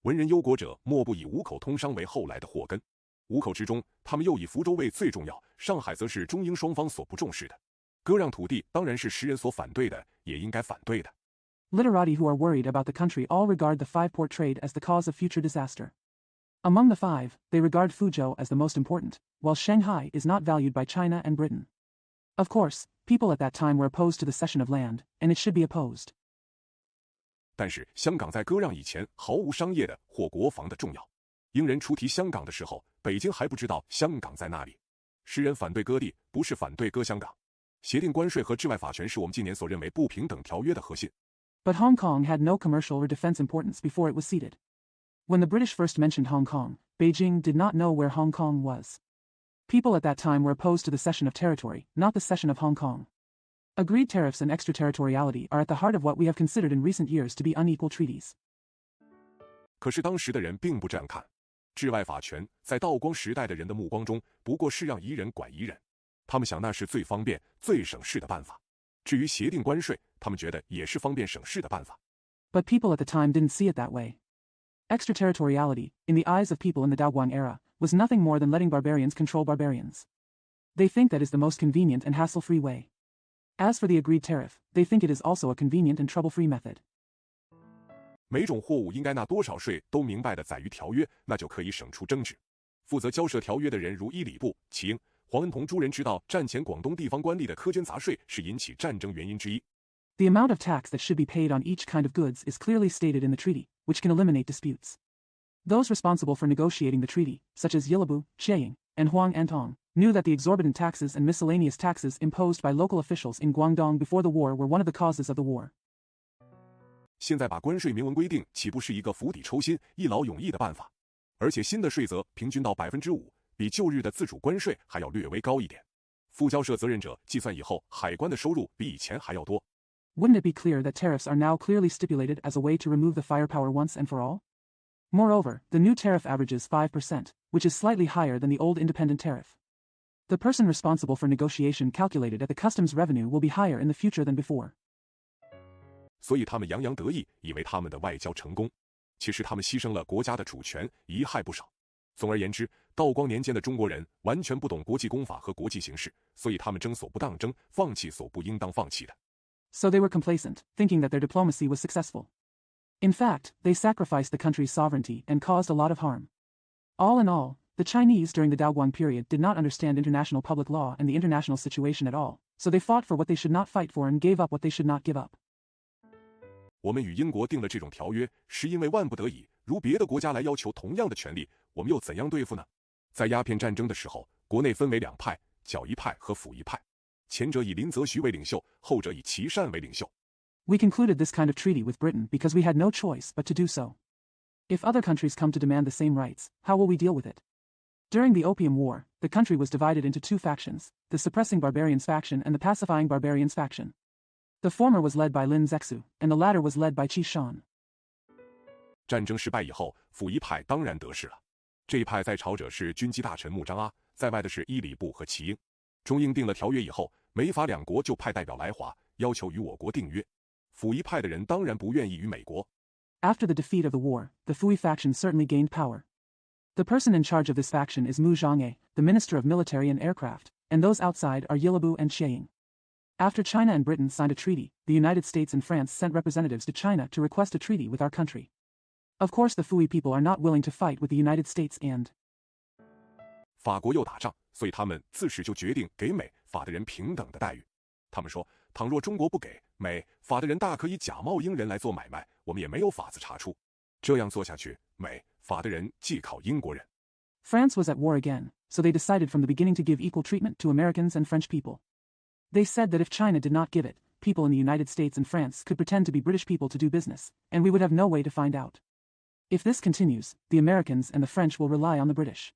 文人忧国者莫不以五口通商为后来的祸根。五口之中，他们又以福州为最重要，上海则是中英双方所不重视的。割让土地当然是时人所反对的，也应该反对的。Literati who are worried about the country all regard the 5-port trade as the cause of future disaster. Among the 5, they regard Fuzhou as the most important, while Shanghai is not valued by China and Britain. Of course, people at that time were opposed to the cession of land, and it should be opposed. 但是香港在割让以前毫无商业的或国防的重要。英人初提香港的时候，北京还不知道香港在哪里。时人反对割地，不是反对割香港。协定关税和治外法权是我们近年所认为不平等条约的核心。But Hong Kong had no commercial or defense importance before it was ceded. When the British first mentioned Hong Kong, Beijing did not know where Hong Kong was. People at that time were opposed to the cession of territory, not the cession of Hong Kong. Agreed tariffs and extraterritoriality are at the heart of what we have considered in recent years to be unequal treaties. 可是当时的人并不这样看，治外法权在道光时代的人的目光中，不过是让夷人管夷人，他们想那是最方便、最省事的办法。至于协定关税，他们觉得也是方便省事的办法。But people at the time didn't see it that way. Extraterritoriality, in the eyes of people in the Daoguang era, was nothing more than letting barbarians control barbarians. They think that is the most convenient and hassle-free way. As for the agreed tariff, they think it is also a convenient and trouble-free method. 每种货物应该纳多少税都明白的载于条约，那就可以省出争执。负责交涉条约的人如伊礼部、齐英、黄恩同诸人知道，战前广东地方官吏的苛捐杂税是引起战争原因之一。The amount of tax that should be paid on each kind of goods is clearly stated in the treaty, which can eliminate disputes. Those responsible for negotiating the treaty, such as Yilabu, Chiang, and Huang Antong, knew that the exorbitant taxes and miscellaneous taxes imposed by local officials in Guangdong before the war were one of the causes of the war. 现在把关税明文规定，岂不是一个釜底抽薪、一劳永逸的办法？而且新的税则平均到5%，比旧日的自主关税还要略微高一点。附交涉责任者计算以后，海关的收入比以前还要多。Wouldn't it be clear that tariffs are now clearly stipulated as a way to remove the firepower once and for all? Moreover, the new tariff averages 5%, which is slightly higher than the old independent tariff. The person responsible for negotiation calculated at the customs revenue will be higher in the future than before. 所以他们洋洋得意，以为他们的外交成功。其实他们牺牲了国家的主权，贻害不少。总而言之，道光年间的中国人完全不懂国际公法和国际形势，所以他们争所不当争，放弃所不应当放弃的。So they were complacent, thinking that their diplomacy was successful. In fact, they sacrificed the country's sovereignty and caused a lot of harm. All in all, the Chinese during the Daoguang period did not understand international public law and the international situation at all, so they fought for what they should not fight for and gave up what they should not give up. 我们与英国订了这种条约，是因为万不得已，如别的国家来要求同样的权利，我们又怎样对付呢？在鸦片战争的时候，国内分为两派，剿一派和抚一派。前者以林则徐为领袖，后者以琦善为领袖。We concluded this kind of treaty with Britain because we had no choice but to do so. If other countries come to demand the same rights, how will we deal with it? During the Opium War, the country was divided into two factions, the suppressing barbarians faction and the pacifying barbarians faction. The former was led by Lin Zexu, and the latter was led by Qi Shan. 战争失败以后，抚一派当然得势了。这一派在朝者是军机大臣穆彰阿，在外的是伊礼部和齐英。中英订了条约以后，美法两国就派代表来华，要求与我国订约。抚一派的人当然不愿意与美国。After the defeat of the war, the Fui faction certainly gained power. The person in charge of this faction is Mu Zhanghe, the Minister of Military and Aircraft, and those outside are Yilabu and Chiang. After China and Britain signed a treaty, the United States and France sent representatives to China to request a treaty with our country. Of course the Fui people are not willing to fight with the United States and 法国又打仗，所以他们自始就决定给美法的人平等的待遇。他们说，倘若中国不给美法的人，大可以假冒英人来做买卖，我们也没有法子查出。这样做下去，美法的人既靠英国人。France was at war again, so they decided from the beginning to give equal treatment to Americans and French people. They said that if China did not give it, people in the United States and France could pretend to be British people to do business, and we would have no way to find out. If this continues, the Americans and the French will rely on the British.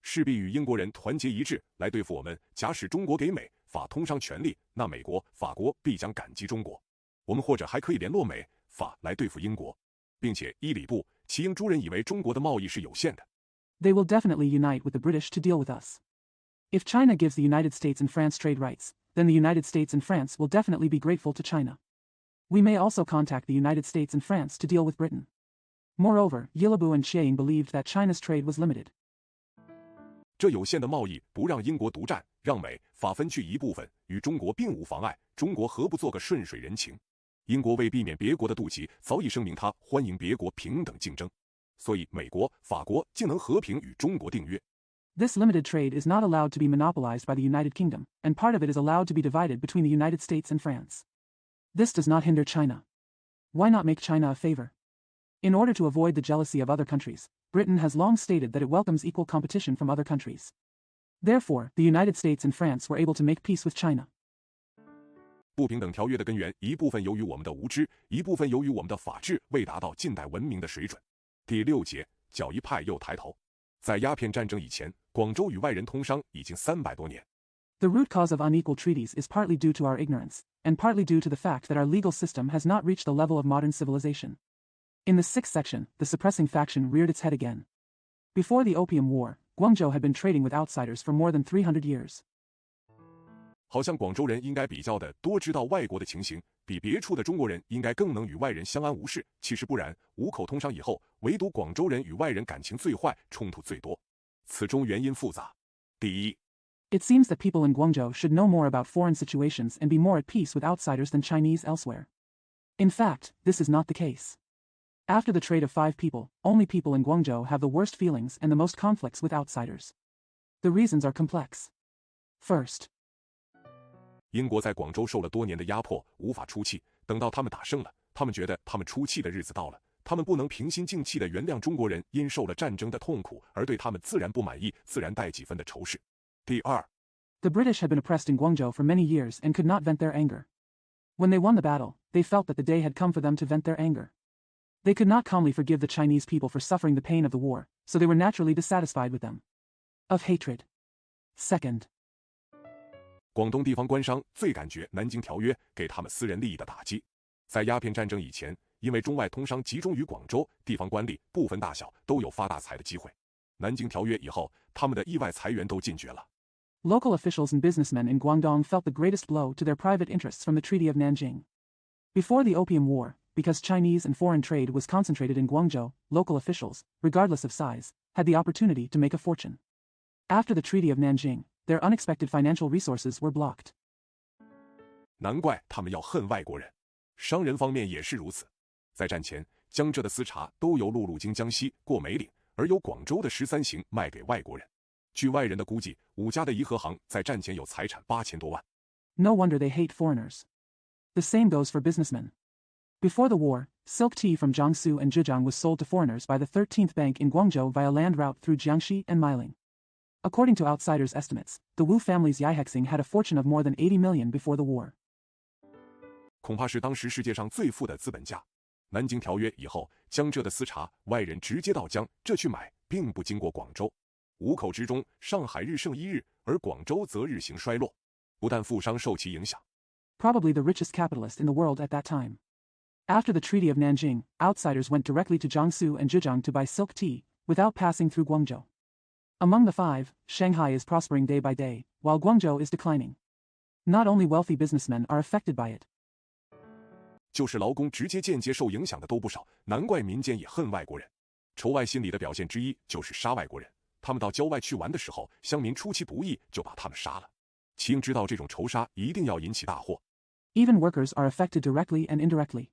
势必与英国人团结一致来对付我们。假使中国给美法通商权利，那美国、法国必将感激中国。我们或者还可以联络美法来对付英国，并且伊礼部、齐英诸人以为中国的贸易是有限的。They will definitely unite with the British to deal with us. If China gives the United States and France trade rights, then the United States and France will definitely be grateful to China. We may also contact the United States and France to deal with Britain. Moreover, Yilabu and Chiang believed that China's trade was limited. 这有限的贸易不让英国独占，让美法分去一部分，与中国并无妨碍。中国何不做个顺水人情？英国为避免别国的妒忌，早已声明他欢迎别国平等竞争。所以美国、法国竟能和平与中国订约。This limited trade is not allowed to be monopolized by the United Kingdom, and part of it is allowed to be divided between the United States and France. This does not hinder China. Why not make China a favor? In order to avoid the jealousy of other countries, Britain has long stated that it welcomes equal competition from other countries. Therefore, the United States and France were able to make peace with China. 不平等条约的根源，一部分由于我们的无知，一部分由于我们的法治未达到近代文明的水准。第6节，教义派又抬头。在鸦片战争以前，广州与外人通商已经300多年。The root cause of unequal treaties is partly due to our ignorance, and partly due to the fact that our legal system has not reached the level of modern civilization. In the 6th section, the suppressing faction reared its head again. Before the Opium War, Guangzhou had been trading with outsiders for more than 300 years. 好像广州人应该比较的多知道外国的情形，比别处的中国人应该更能与外人相安无事。其实不然，五口通商以后，唯独广州人与外人感情最坏，冲突最多。此中原因复杂。第一， It seems that people in Guangzhou should know more about foreign situations and be more at peace with outsiders than Chinese elsewhere. In fact, this is not the case. After the trade of 5 people, only people in Guangzhou have the worst feelings and the most conflicts with outsiders. The reasons are complex. First, 英国在广州受了多年的压迫，无法出气。等到他们打胜了，他们觉得他们出气的日子到了，他们不能平心静气地原谅中国人因受了战争的痛苦而对他们自然不满意，自然带几分的仇视。第二， the British had been oppressed in Guangzhou for many years and could not vent their anger. When they won the battle, they felt that the day had come for them to vent their anger. They could not calmly forgive the Chinese people for suffering the pain of the war, so they were naturally dissatisfied with them. Of hatred. Second, 广东地方官商最感觉南京条约给他们私人利益的打击。在鸦片战争以前，因为中外通商集中于广州，地方官吏不分大小都有发大财的机会。南京条约以后，他们的意外财源都尽绝了。local officials and businessmen in Guangdong felt the greatest blow to their private interests from the Treaty of Nanjing. Before the Opium War, because Chinese and foreign trade was concentrated in Guangzhou, local officials, regardless of size, had the opportunity to make a fortune. After the Treaty of Nanjing, their unexpected financial resources were blocked. 难怪他们要恨外国人，商人方面也是如此。在战前，江浙的丝茶都由陆路经江西过梅岭，而由广州的13行卖给外国人。据外人的估计，5家的颐和行在战前有财产8000多万。No wonder they hate foreigners. The same goes for businessmen. Before the war, silk tea from Jiangsu and Zhejiang was sold to foreigners by the 13th Bank in Guangzhou via land route through Jiangxi and Meiling. According to outsiders' estimates, the Wu family's Yaihexing had a fortune of more than 80 million before the war. 恐怕是当时世界上最富的资本家。南京条约以后，江浙的丝茶外人直接到江浙去买，并不经过广州。5口之中，上海日盛1日，而广州则日行衰落。不但富商受其影响， Probably the richest capitalist in the world at that time. After the Treaty of Nanjing, outsiders went directly to Jiangsu and Zhejiang to buy silk tea, without passing through Guangzhou. Among the 5, Shanghai is prospering day by day, while Guangzhou is declining. Not only wealthy businessmen are affected by it. 就是劳工直接间接受影响的都不少，难怪民间也恨外国人。仇外心理的表现之一就是杀外国人。他们到郊外去玩的时候，乡民出其不意就把他们杀了。齐英知道这种仇杀一定要引起大祸。Even workers are affected directly and indirectly.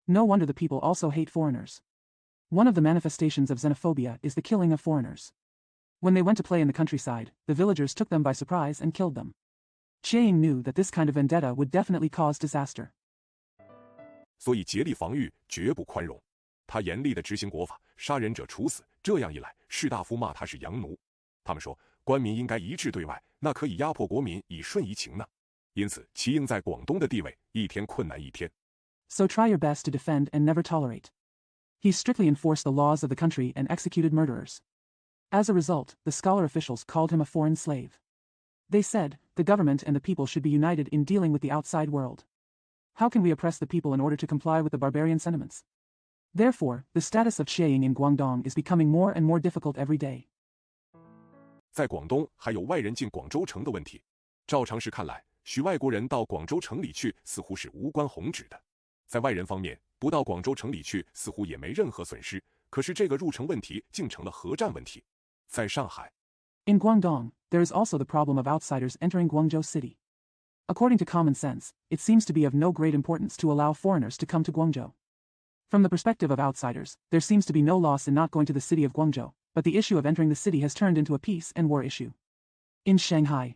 No wonder the people also hate foreigners. One of the manifestations of xenophobia is the killing of foreigners. When they went to play in the countryside, the villagers took them by surprise and killed them. Chiang knew that this kind of vendetta would definitely cause disaster. 所以竭力防御，绝不宽容。他严厉地执行国法，杀人者处死。这样一来，士大夫骂他是洋奴。他们说，官民应该一致对外，那可以压迫国民以顺夷情呢。因此，齐英在广东的地位一天困难一天。So try your best to defend and never tolerate. He strictly enforced the laws of the country and executed murderers. As a result, the scholar officials called him a foreign slave. They said, the government and the people should be united in dealing with the outside world. How can we oppress the people in order to comply with the barbarian sentiments? Therefore, the status of Chiang in Guangdong is becoming more and more difficult every day. 在广东还有外人进广州城的问题。照常识看来，许外国人到广州城里去似乎是无关宏旨的。在外人方面，不到广州城里去似乎也没任何损失。可是这个入城问题竟成了核战问题。在上海 In Guangdong, there is also the problem of outsiders entering Guangzhou city. According to common sense, it seems to be of no great importance to allow foreigners to come to Guangzhou. From the perspective of outsiders, there seems to be no loss in not going to the city of Guangzhou, but the issue of entering the city has turned into a peace and war issue. In Shanghai,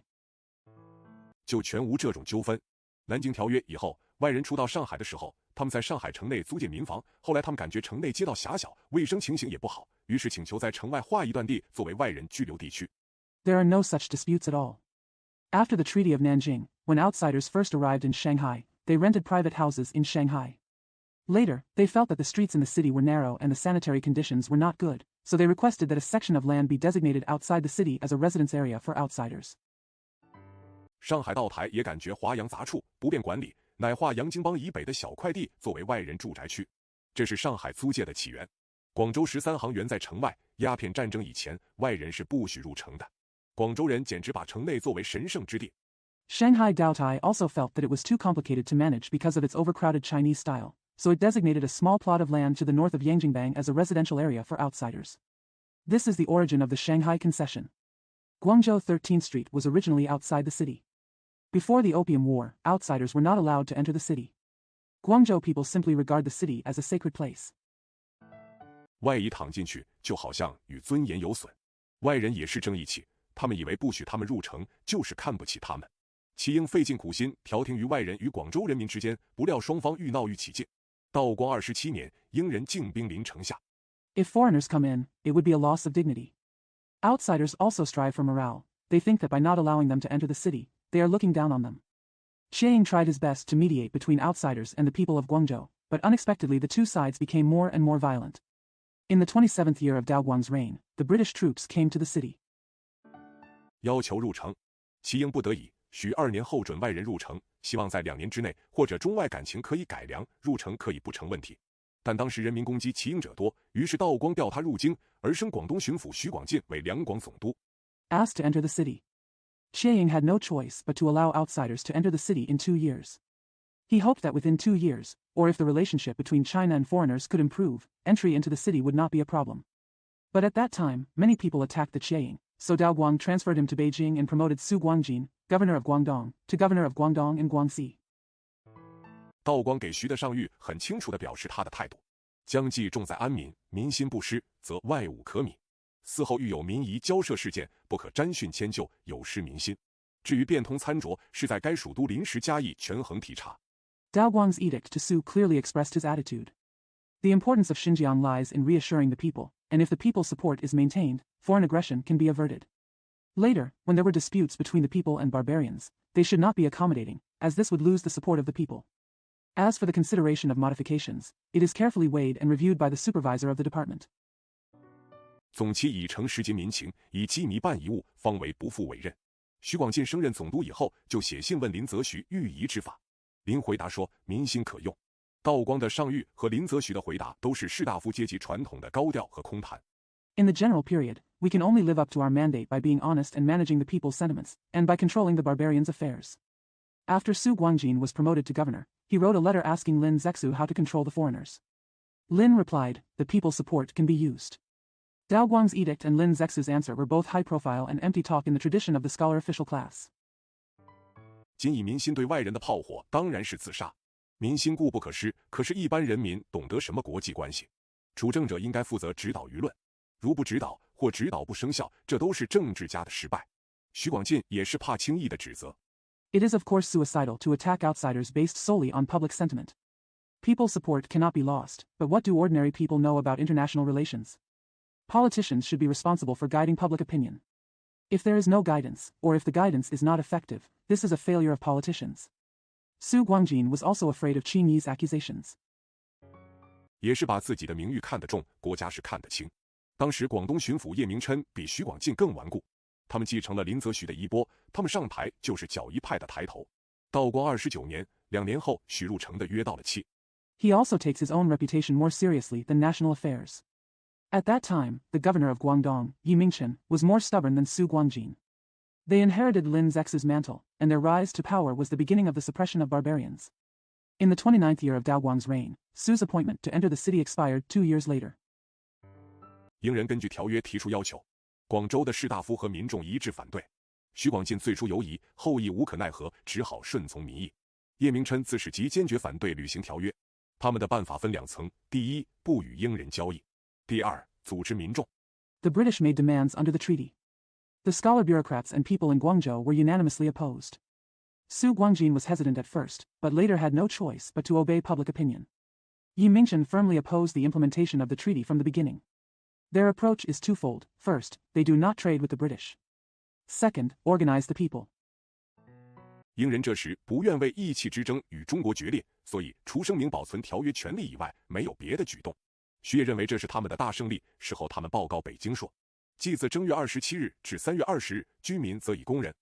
就全无这种纠纷。南京条约以后，外人初到上海的时候，他们在上海城内租借民房，后来他们感觉城内街道狭小，卫生情形也不好，于是请求在城外划一段地作为外人居留地区。there are no such disputes at all. After the Treaty of Nanjing, when outsiders first arrived in Shanghai, they rented private houses in Shanghai. Later, they felt that the streets in the city were narrow and the sanitary conditions were not good, so they requested that a section of land be designated outside the city as a residence area for outsiders. 上海道台也感觉华洋杂处，不便管理，乃划洋泾浜以北的小块地作为外人住宅区。这是上海租界的起源。广州13行原在城外，鸦片战争以前，外人是不许入城的。广州人简直把城内作为神圣之地。Shanghai Daotai also felt that it was too complicated to manage because of its overcrowded Chinese style, so it designated a small plot of land to the north of Yangjingbang as a residential area for outsiders. This is the origin of the Shanghai Concession. Guangzhou 13th Street was originally outside the city. Before the Opium War, outsiders were not allowed to enter the city. Guangzhou people simply regard the city as a sacred place. 外夷躺进去，就好像与尊严有损。外人也是争义气，他们以为不许他们入城，就是看不起他们。齐英费尽苦心调停于外人与广州人民之间，不料双方愈闹愈起劲。道光27年，英人进兵临城下。If foreigners come in, it would be a loss of dignity. Outsiders also strive for morale. They think that by not allowing them to enter the city, they are looking down on them. Chiang tried his best to mediate between outsiders and the people of Guangzhou, but unexpectedly the two sides became more and more violent. In the 27th year of Daoguang's reign, the British troops came to the city. 要求入城，齐英不得已，许2年后准外人入城，希望在2年之内或者中外感情可以改良，入城可以不成问题。但当时人民攻击齐英者多，于是道光调他入京，而升广东巡抚徐广进为两广总督。Asked to enter the city, Chiang had no choice but to allow outsiders to enter the city in 2 years. He hoped that within 2 years, or if the relationship between China and foreigners could improve, entry into the city would not be a problem. But at that time, many people attacked the Chiang, so Daoguang transferred him to Beijing and promoted Su Guangjin, governor of Guangdong, to governor of Guangdong and Guangxi. 道光给徐的上谕很清楚地表示他的态度：将计重在安民，民心不失，则外侮可弭。嗣后遇有民夷交涉事件，不可沾训迁就，有失民心。至于变通参酌，是在该属都临时加以权衡体察。Daoguang's edict to Su clearly expressed his attitude. The importance of Xinjiang lies in reassuring the people, and if the people's support is maintained, foreign aggression can be averted. Later, when there were disputes between the people and barbarians, they should not be accommodating, as this would lose the support of the people. As for the consideration of modifications, it is carefully weighed and reviewed by the supervisor of the department. 总期以诚实结民情，以羁縻办遗物，方为不负委任。徐广进升任总督以后，就写信问林则徐御夷之法。林回答说：“民心可用。”道光的上谕和林则徐的回答都是士大夫阶级传统的高调和空谈。In the general period, we can only live up to our mandate by being honest and managing the people's sentiments, and by controlling the barbarians' affairs. After Su Guangjin was promoted to governor, he wrote a letter asking Lin Zexu how to control the foreigners. Lin replied, "The people's support can be used." Daoguang's edict and Lin Zexu's answer were both high-profile and empty talk in the tradition of the scholar official class. 仅以民心对外人的炮火，当然是自杀。民心固不可失，可是一般人民懂得什么国际关系？主政者应该负责指导舆论，如不指导或指导不生效，这都是政治家的失败。徐广进也是怕轻易的指责。It is of course suicidal to attack outsiders based solely on public sentiment. People's support cannot be lost, but what do ordinary people know about international relations? Politicians should be responsible for guiding public opinion. If there is no guidance, or if the guidance is not effective, this is a failure of politicians. Su Guangjin was also afraid of Qing Yi's accusations. 也是把自己的名誉看得重，国家是看得轻。当时广东巡抚叶明琛比徐广进更顽固，他们继承了林则徐的衣钵，他们上台就是剿夷派的抬头。道光29年，2年后许入城的约到了期。He also takes his own reputation more seriously than national affairs. At that time, the governor of Guangdong, Yi Mingchen, was more stubborn than Su Guangjin. They inherited Lin Zexu's mantle, and their rise to power was the beginning of the suppression of barbarians. In the 29th year of Daoguang's reign, Su's appointment to enter the city expired 2 years later. 英人根据条约提出要求，广州的士大夫和民众一致反对。徐广进最初犹疑，后亦无可奈何，只好顺从民意。叶明琛自是极坚决反对履行条约。他们的办法分2层：第一，不与英人交易；第二，组织民众。The British made demands under the treaty. The scholar bureaucrats and people in Guangzhou were unanimously opposed. Su Guangjin was hesitant at first, but later had no choice but to obey public opinion. Yi Mingchen firmly opposed the implementation of the treaty from the beginning. Their approach is twofold. First, they do not trade with the British. Second, organize the people. 英人这时不愿为义气之争与中国决裂，所以除声明保存条约权利以外，没有别的举动。徐也认为这是他们的大胜利，事后他们报告北京说，即自正月27日至3月20日，居民则以工人。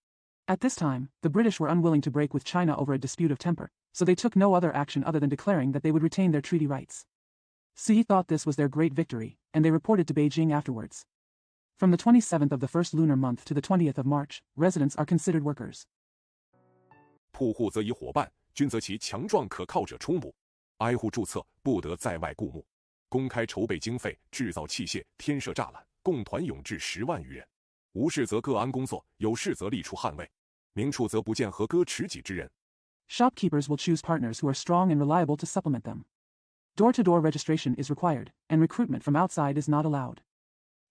At this time, the British were unwilling to break with China over a dispute of temper, so they took no other action other than declaring that they would retain their treaty rights. Xi thought this was their great victory, and they reported to Beijing afterwards. From the 27th of the first lunar month to the 20th of March, residents are considered workers. 铺户则以伙伴，均则其强壮可靠者充补。挨户注册，不得在外雇募。公开筹备经费，制造器械，添设栅栏，共团勇至10万余人。无事则各安工作，有事则立处捍卫。明处则不见合割持己之人。Shopkeepers will choose partners who are strong and reliable to supplement them. Door-to-door registration is required, and recruitment from outside is not allowed.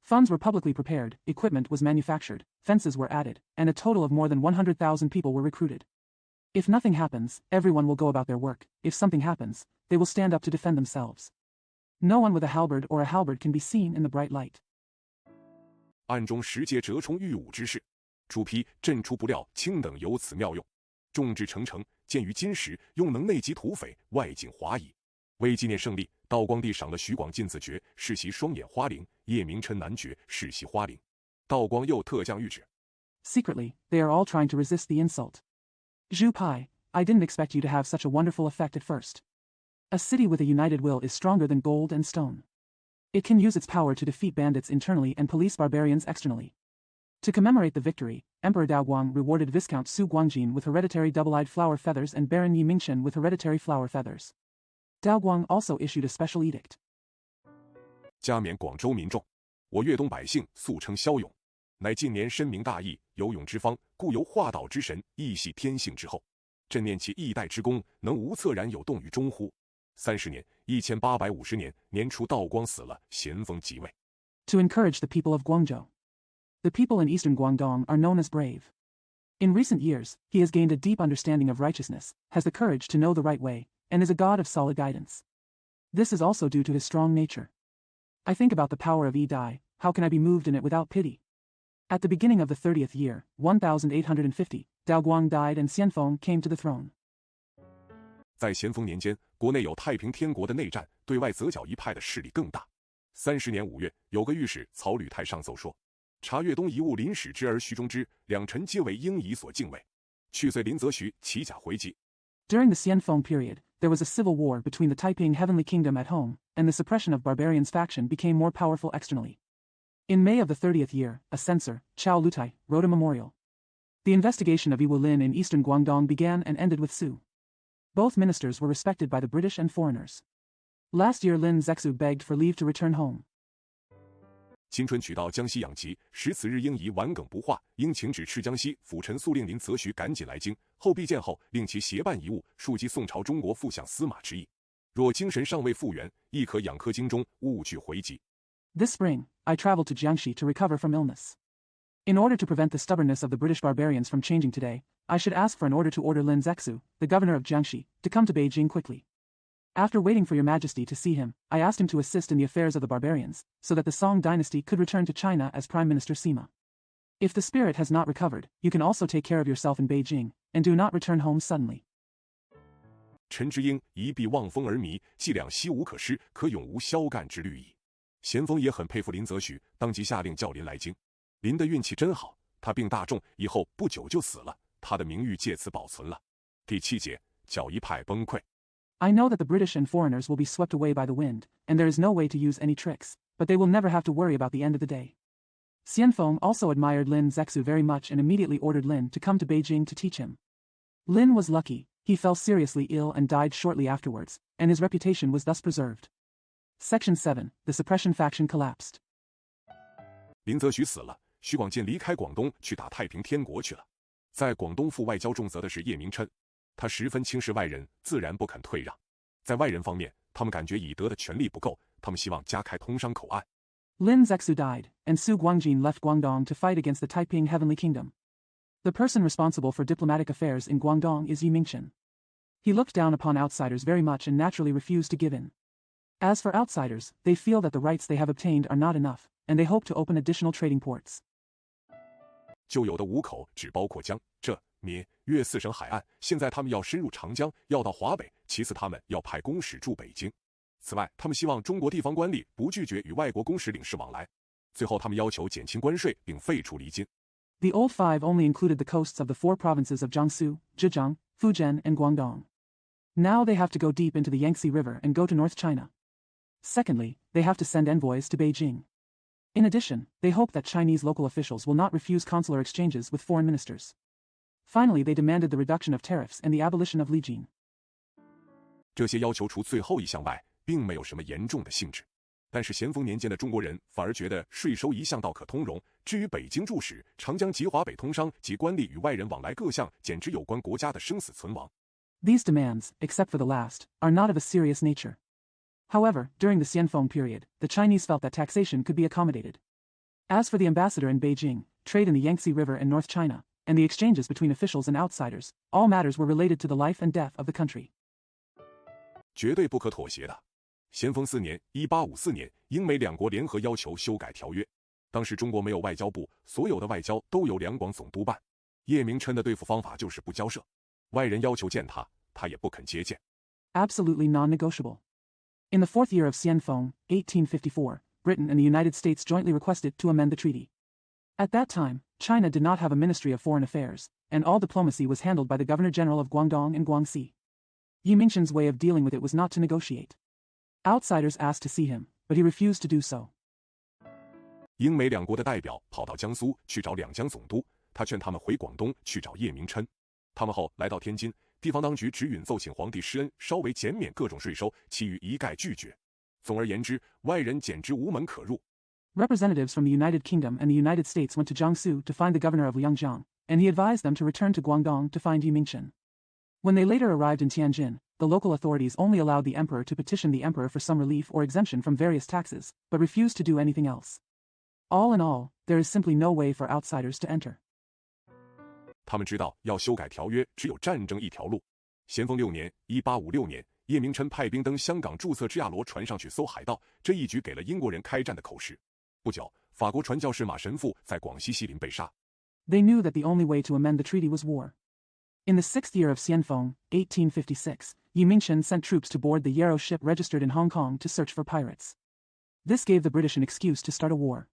Funds were publicly prepared, equipment was manufactured, fences were added, and a total of more than 100,000 people were recruited. If nothing happens, everyone will go about their work. If something happens, they will stand up to defend themselves. No one with a halberd or a halberd can be seen in the bright light. 暗中实皆折冲御武之事，主批朕出不料卿等有此妙用，众志成城，鉴于今时用能内及土匪，外尽华夷。为纪念胜利，道光帝赏了徐广进子爵，世袭双眼花翎；叶明琛男爵，世袭花翎。道光又特降谕旨。Secretly, they are all trying to resist the insult. Zhu Pai, I didn't expect you to have such a wonderful effect at first. A city with a united will is stronger than gold and stone. It can use its power to defeat bandits internally and police barbarians externally. To commemorate the victory, Emperor Daoguang rewarded Viscount Su Guangjin with hereditary double-eyed flower feathers and Baron Yi Mingchen with hereditary flower feathers. Daoguang also issued a special edict. 加冕广州民众，我粤东百姓素称骁勇，乃近年深明大义，有勇之方，故由化道之神，亦系天性之后。朕念其一代之功，能无恻然有动于中乎？30年，1850年年初，道光死了，咸丰即位。To encourage the people of Guangzhou. The people in eastern Guangdong are known as brave. In recent years, he has gained a deep understanding of righteousness, has the courage to know the right way, and is a god of solid guidance. This is also due to his strong nature. I think about the power of Yi Dai, how can I be moved in it without pity? At the beginning of the 30th year, 1850, Daoguang died and Xianfeng came to the throne. 在咸丰年间，国内有太平天国的内战，对外则剿一派的势力更大。30年5月，有个御史曹履泰上奏说，查阅东夷物林史之而徐中之两臣皆为英夷所敬畏，去岁林则徐起甲回击。During the Xianfeng period, there was a civil war between the Taiping Heavenly Kingdom at home, and the suppression of barbarians' faction became more powerful externally. In May of the 30th year, a censor, Chao Lutai, wrote a memorial. The investigation of Yiwu Lin in eastern Guangdong began and ended with Su. Both ministers were respected by the British and foreigners. Last year Lin Zexu begged for leave to return home. 今春取到江西养疾，时此日应疑顽梗不化，应请旨赤江西辅臣速令林则徐赶紧来京，后必见后，令其协办遗物，庶及宋朝中国副相司马之意。若精神尚未复原，亦可养科京中，勿惧回籍。This spring, I traveled to Jiangxi to recover from illness. In order to prevent the stubbornness of the British barbarians from changing today, I should ask for an order to order Lin Zexu, the governor of Jiangxi, to come to Beijing quickly. After waiting for your majesty to see him, I asked him to assist in the affairs of the barbarians, so that the Song dynasty could return to China as Prime Minister Sima. If the spirit has not recovered, you can also take care of yourself in Beijing, and do not return home suddenly. 臣之应一必望风而靡，伎俩悉无可施，可永无消干之虑矣。咸丰也很佩服林则徐，当即下令叫林来京。林的运气真好，他病大重，以后不久就死了，他的名誉借此保存了。第7节，剿一派崩溃。I know that the British and foreigners will be swept away by the wind, and there is no way to use any tricks, but they will never have to worry about the end of the day. Xianfeng also admired Lin Zexu very much and immediately ordered Lin to come to Beijing to teach him. Lin was lucky, he fell seriously ill and died shortly afterwards, and his reputation was thus preserved. Section 7, the suppression faction collapsed. 林则徐死了，徐广进离开广东去打太平天国去了。在广东负外交重责的是叶明琛，他十分轻视外人，自然不肯退让。在外人方面，他们感觉已得的权力不够，他们希望加开通商口岸。Lin Zexu died, and Su Guangjin left Guangdong to fight against the Taiping Heavenly Kingdom. The person responsible for diplomatic affairs in Guangdong is Yi Mingchen. He looked down upon outsiders very much and naturally refused to give in. As for outsiders, they feel that the rights they have obtained are not enough, and they hope to open additional trading ports. 旧有的五口只包括江、浙、闽、粤四省海岸，现在他们要深入长江，要到华北，其次他们要派公使驻北京。此外，他们希望中国地方官吏不拒绝与外国公使领事往来。最后，他们要求减轻关税并废除厘金。The old five only included the coasts of the 4 provinces of Jiangsu, Zhejiang, Fujian, and Guangdong. Now they have to go deep into the Yangtze River and go to North China. Secondly, they have to send envoys to Beijing. In addition, they hope that Chinese local officials will not refuse consular exchanges with foreign ministers. Finally, they demanded the reduction of tariffs and the abolition of Li-jin. 这些要求除最后一项外，并没有什么严重的性质。但是咸丰年间的中国人反而觉得税收一向道可通融，至于北京驻使、长江及华北通商及官吏与外人往来各项，简直有关国家的生死存亡。These demands, except for the last, are not of a serious nature. However, during the Xianfeng period, the Chinese felt that taxation could be accommodated. As for the ambassador in Beijing, trade in the Yangtze River and North China, and the exchanges between officials and outsiders, all matters were related to the life and death of the country. 绝对不可妥协的。咸丰4年1854年，英美两国联合要求修改条约。当时中国没有外交部，所有的外交都由两广总督办。叶明琛的对付方法就是不交涉，外人要求见他，他也不肯接见。Absolutely non-negotiable. In the 4th year of Xianfeng, 1854, Britain and the United States jointly requested to amend the treaty. At that time, China did not have a Ministry of Foreign Affairs, and all diplomacy was handled by the Governor-General of Guangdong and Guangxi. Yi Mingchen's way of dealing with it was not to negotiate. Outsiders asked to see him, but he refused to do so. 英美两国的代表跑到江苏去找两江总督，他劝他们回广东去找叶明琛。他们后来到天津，地方当局只允奏请皇帝施恩，稍微减免各种税收，其余一概拒绝。总而言之，外人简直无门可入。Representatives from the United Kingdom and the United States went to Jiangsu to find the governor of Liangjiang, and he advised them to return to Guangdong to find Yi Mingchen. When they later arrived in Tianjin, the local authorities only allowed the emperor to petition the emperor for some relief or exemption from various taxes, but refused to do anything else. All in all, there is simply no way for outsiders to enter. 他们知道要修改条约，只有战争一条路。咸丰6年1856年，叶明琛派兵登香港注册之亚罗船上去搜海盗，这一举给了英国人开战的口实。不久，法国传教士马神父在广西西林被杀。They knew that the only way to amend the treaty was war. In the 6th year of Xianfeng, 1856, Yi Mingchen sent troops to board the Yarrow ship registered in Hong Kong to search for pirates. This gave the British an excuse to start a war.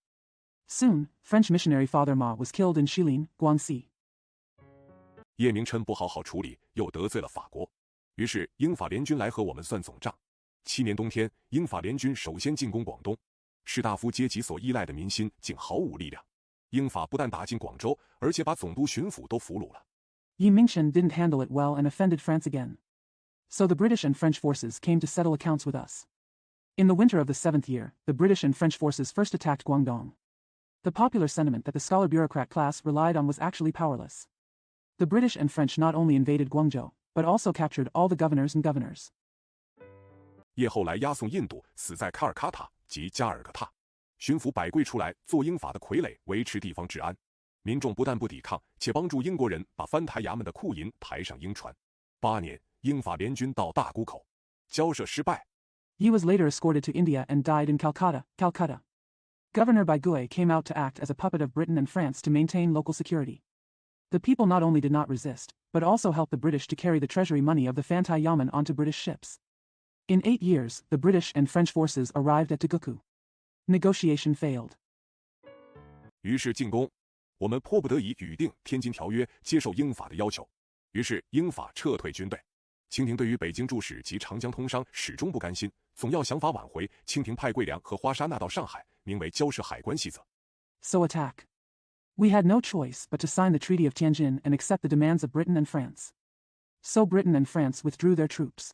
Soon, French missionary Father Ma was killed in Shilin, Guangxi. 叶明琛不好好处理，又得罪了法国，于是英法联军来和我们算总账。7年冬天，英法联军首先进攻广东，士大夫阶级所依赖的民心竟毫无力量。英法不但打进广州，而且把总督巡抚都俘虏了。Yi Mingchen didn't handle it well and offended France again. So the British and French forces came to settle accounts with us. In the winter of the 7th year, the British and French forces first attacked Guangdong. The popular sentiment that the scholar bureaucrat class relied on was actually powerless. The British and French not only invaded Guangzhou, but also captured all the governors and governors. 叶后来押送印度，死在卡尔喀塔及加尔各答。巡抚百贵出来做英法的傀儡，维持地方治安。民众不但不抵抗，且帮助英国人把翻台衙门的库银抬上英船。8年，英法联军到大沽口，交涉失败。Yi was later escorted to India and died in Calcutta, Calcutta. Governor Baigui came out to act as a puppet of Britain and France to maintain local security. The people not only did not resist, but also helped the British to carry the treasury money of the Fantai Yamen onto British ships. In 8 years, the British and French forces arrived at Teguku. Negotiation failed. 于是进攻，我们迫不得已语定天津条约，接受英法的要求。于是英法撤退军队。清廷对于北京驻使及长江通商始终不甘心，总要想法挽回。清廷派桂良和花沙纳到上海，名为交涉海关细则。So attack. We had no choice but to sign the Treaty of Tianjin and accept the demands of Britain and France. So Britain and France withdrew their troops.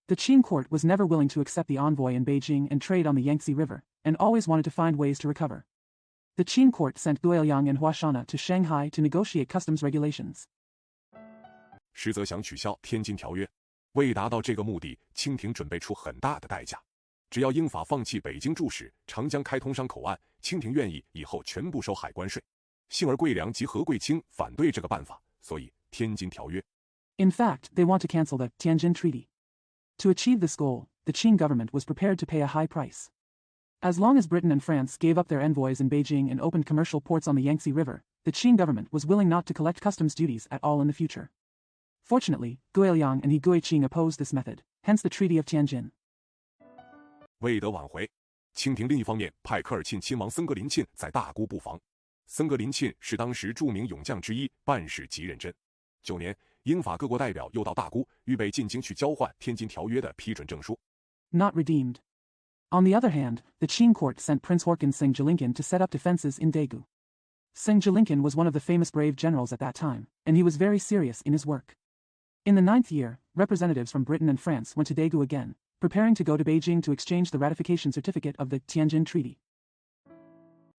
The Qing court was never willing to accept the envoy in Beijing and trade on the Yangtze River, and always wanted to find ways to recover. The Qing court sent Guoyang and Huashana to Shanghai to negotiate customs regulations. 实则想取消天津条约，为达到这个目的，清廷准备出很大的代价。只要英法放弃北京驻使，长江开通商口岸，清廷愿意以后全部收海关税。幸而桂良及何贵清反对这个办法，所以天津条约。In fact, they want to cancel the Tianjin Treaty. To achieve this goal, the Qing government was prepared to pay a high price. As long as Britain and France gave up their envoys in Beijing and opened commercial ports on the Yangtze River, the Qing government was willing not to collect customs duties at all in the future. Fortunately, Guiliang and He Guiqing opposed this method, hence the Treaty of Tianjin. 为得挽回，清廷另一方面派科尔沁亲王森格林沁在大沽布防。森格林沁是当时著名勇将之一，办事极认真。9年，英法各国代表又到大沽，预备进京去交换《天津条约》的批准证书。Not redeemed. On the other hand, the Qing court sent Prince Horkin Singh Jelinkin to set up defenses in Daegu. Singh Jelinkin was one of the famous brave generals at that time, and he was very serious in his work. In the 9th year, representatives from Britain and France went to Daegu again, preparing to go to Beijing to exchange the ratification certificate of the Tianjin Treaty.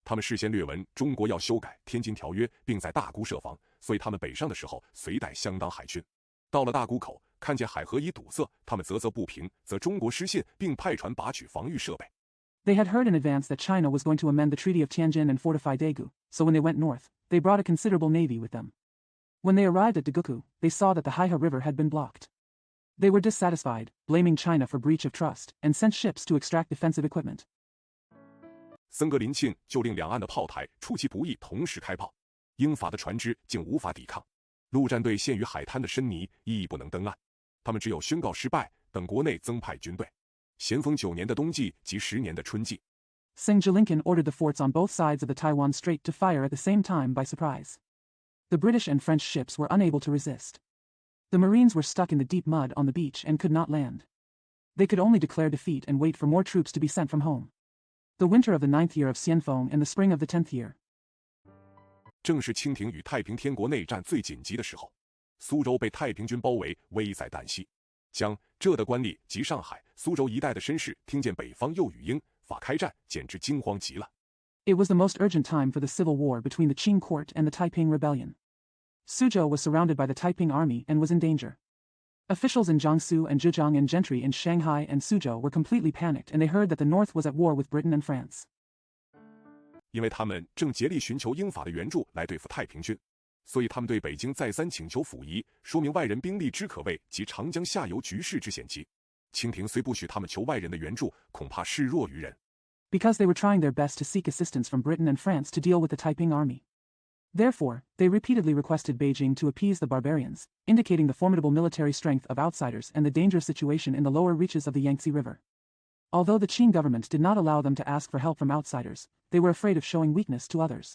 他们事先略闻中国要修改《天津条约》，并在大沽设防，所以他们北上的时候随带相当海军。到了大沽口，看见海河已堵塞，他们啧啧不平，则中国失信，并派船拔取防御设备。They had heard in advance that China was going to amend the Treaty of Tianjin and fortify Daegu, so when they went north, they brought a considerable navy with them. When they arrived at Daegu, they saw that the Haihe River had been blocked. They were dissatisfied, blaming China for breach of trust, and sent ships to extract defensive equipment. 森格林沁就令两岸的炮台出其不意同时开炮，英法的船只竟无法抵抗，陆战队陷于海滩的深泥，亦不能登岸。他们只有宣告失败，等国内增派军队。咸丰9年的冬季及10年的春季。Singh Jelinkin ordered the forts on both sides of the Taiwan Strait to fire at the same time by surprise. The British and French ships were unable to resist. The Marines were stuck in the deep mud on the beach and could not land. They could only declare defeat and wait for more troops to be sent from home. The winter of the 9th year of Xianfeng and the spring of the 10th year. 正是清廷与太平天国内战最紧急的时候，苏州被太平军包围，危在旦夕。江浙的官吏及上海、苏州一带的绅士听见北方又与英法开战，简直惊慌极了。It was the most urgent time for the civil war between the Qing court and the Taiping rebellion. Suzhou was surrounded by the Taiping army and was in danger. Officials in Jiangsu and Zhejiang and gentry in Shanghai and Suzhou were completely panicked, and they heard that the north was at war with Britain and France. 因为他们正竭力寻求英法的援助来对付太平军，所以他们对北京再三请求辅夷，说明外人兵力之可畏及长江下游局势之险急。清廷虽不许他们求外人的援助，恐怕视若愚人。Because they were trying their best to seek assistance from Britain and France to deal with the Taiping army. Therefore, they repeatedly requested Beijing to appease the barbarians, indicating the formidable military strength of outsiders and the dangerous situation in the lower reaches of the Yangtze River. Although the Qing government did not allow them to ask for help from outsiders, they were afraid of showing weakness to others.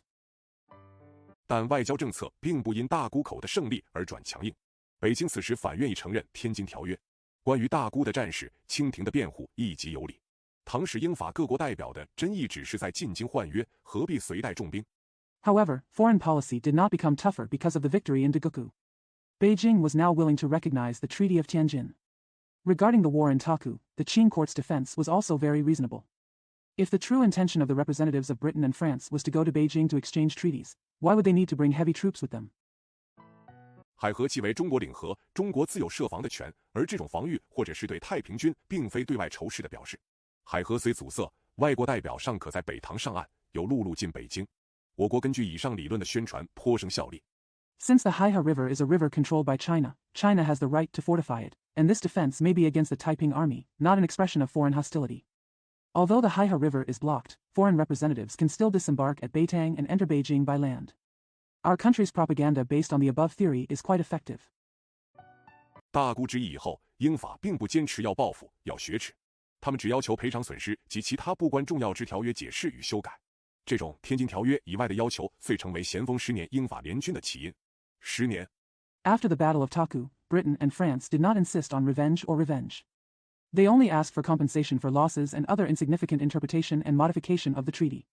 但外交政策并不因大沽口的胜利而转强硬。北京此时反愿意承认《天津条约》。关于大沽的战事，清廷的辩护亦极有理。唐使英法各国代表的真意只是在进京换约，何必随带重兵？ However, foreign policy did not become tougher because of the victory in Daegu. Beijing was now willing to recognize the Treaty of Tianjin. Regarding the war in Taku, the Qing court's defense was also very reasonable. If the true intention of the representatives of Britain and France was to go to Beijing to exchange treaties, why would they need to bring heavy troops with them? 海河既为中国领河，中国自有设防的权，而这种防御或者是对太平军并非对外仇视的表示。海河虽阻塞，外国代表尚可在北塘上岸，有陆路进北京。我国根据以上理论的宣传颇生效力。Since the Haihe River is a river controlled by China, China has the right to fortify it, and this defense may be against the Taiping army, not an expression of foreign hostility. Although the Haihe River is blocked, foreign representatives can still disembark at Beitang and enter Beijing by land. Our country's propaganda based on the above theory is quite effective. 大沽之役以后，英法并不坚持要报复、要雪耻，他们只要求赔偿损失及其他不关重要之条约解释与修改。这种天津条约以外的要求，遂成为咸丰10年英法联军的起因。10年 After the Battle of Taku, Britain and France did not insist on revenge or revenge. They only asked for compensation for losses and other insignificant interpretation and modification of the treaty.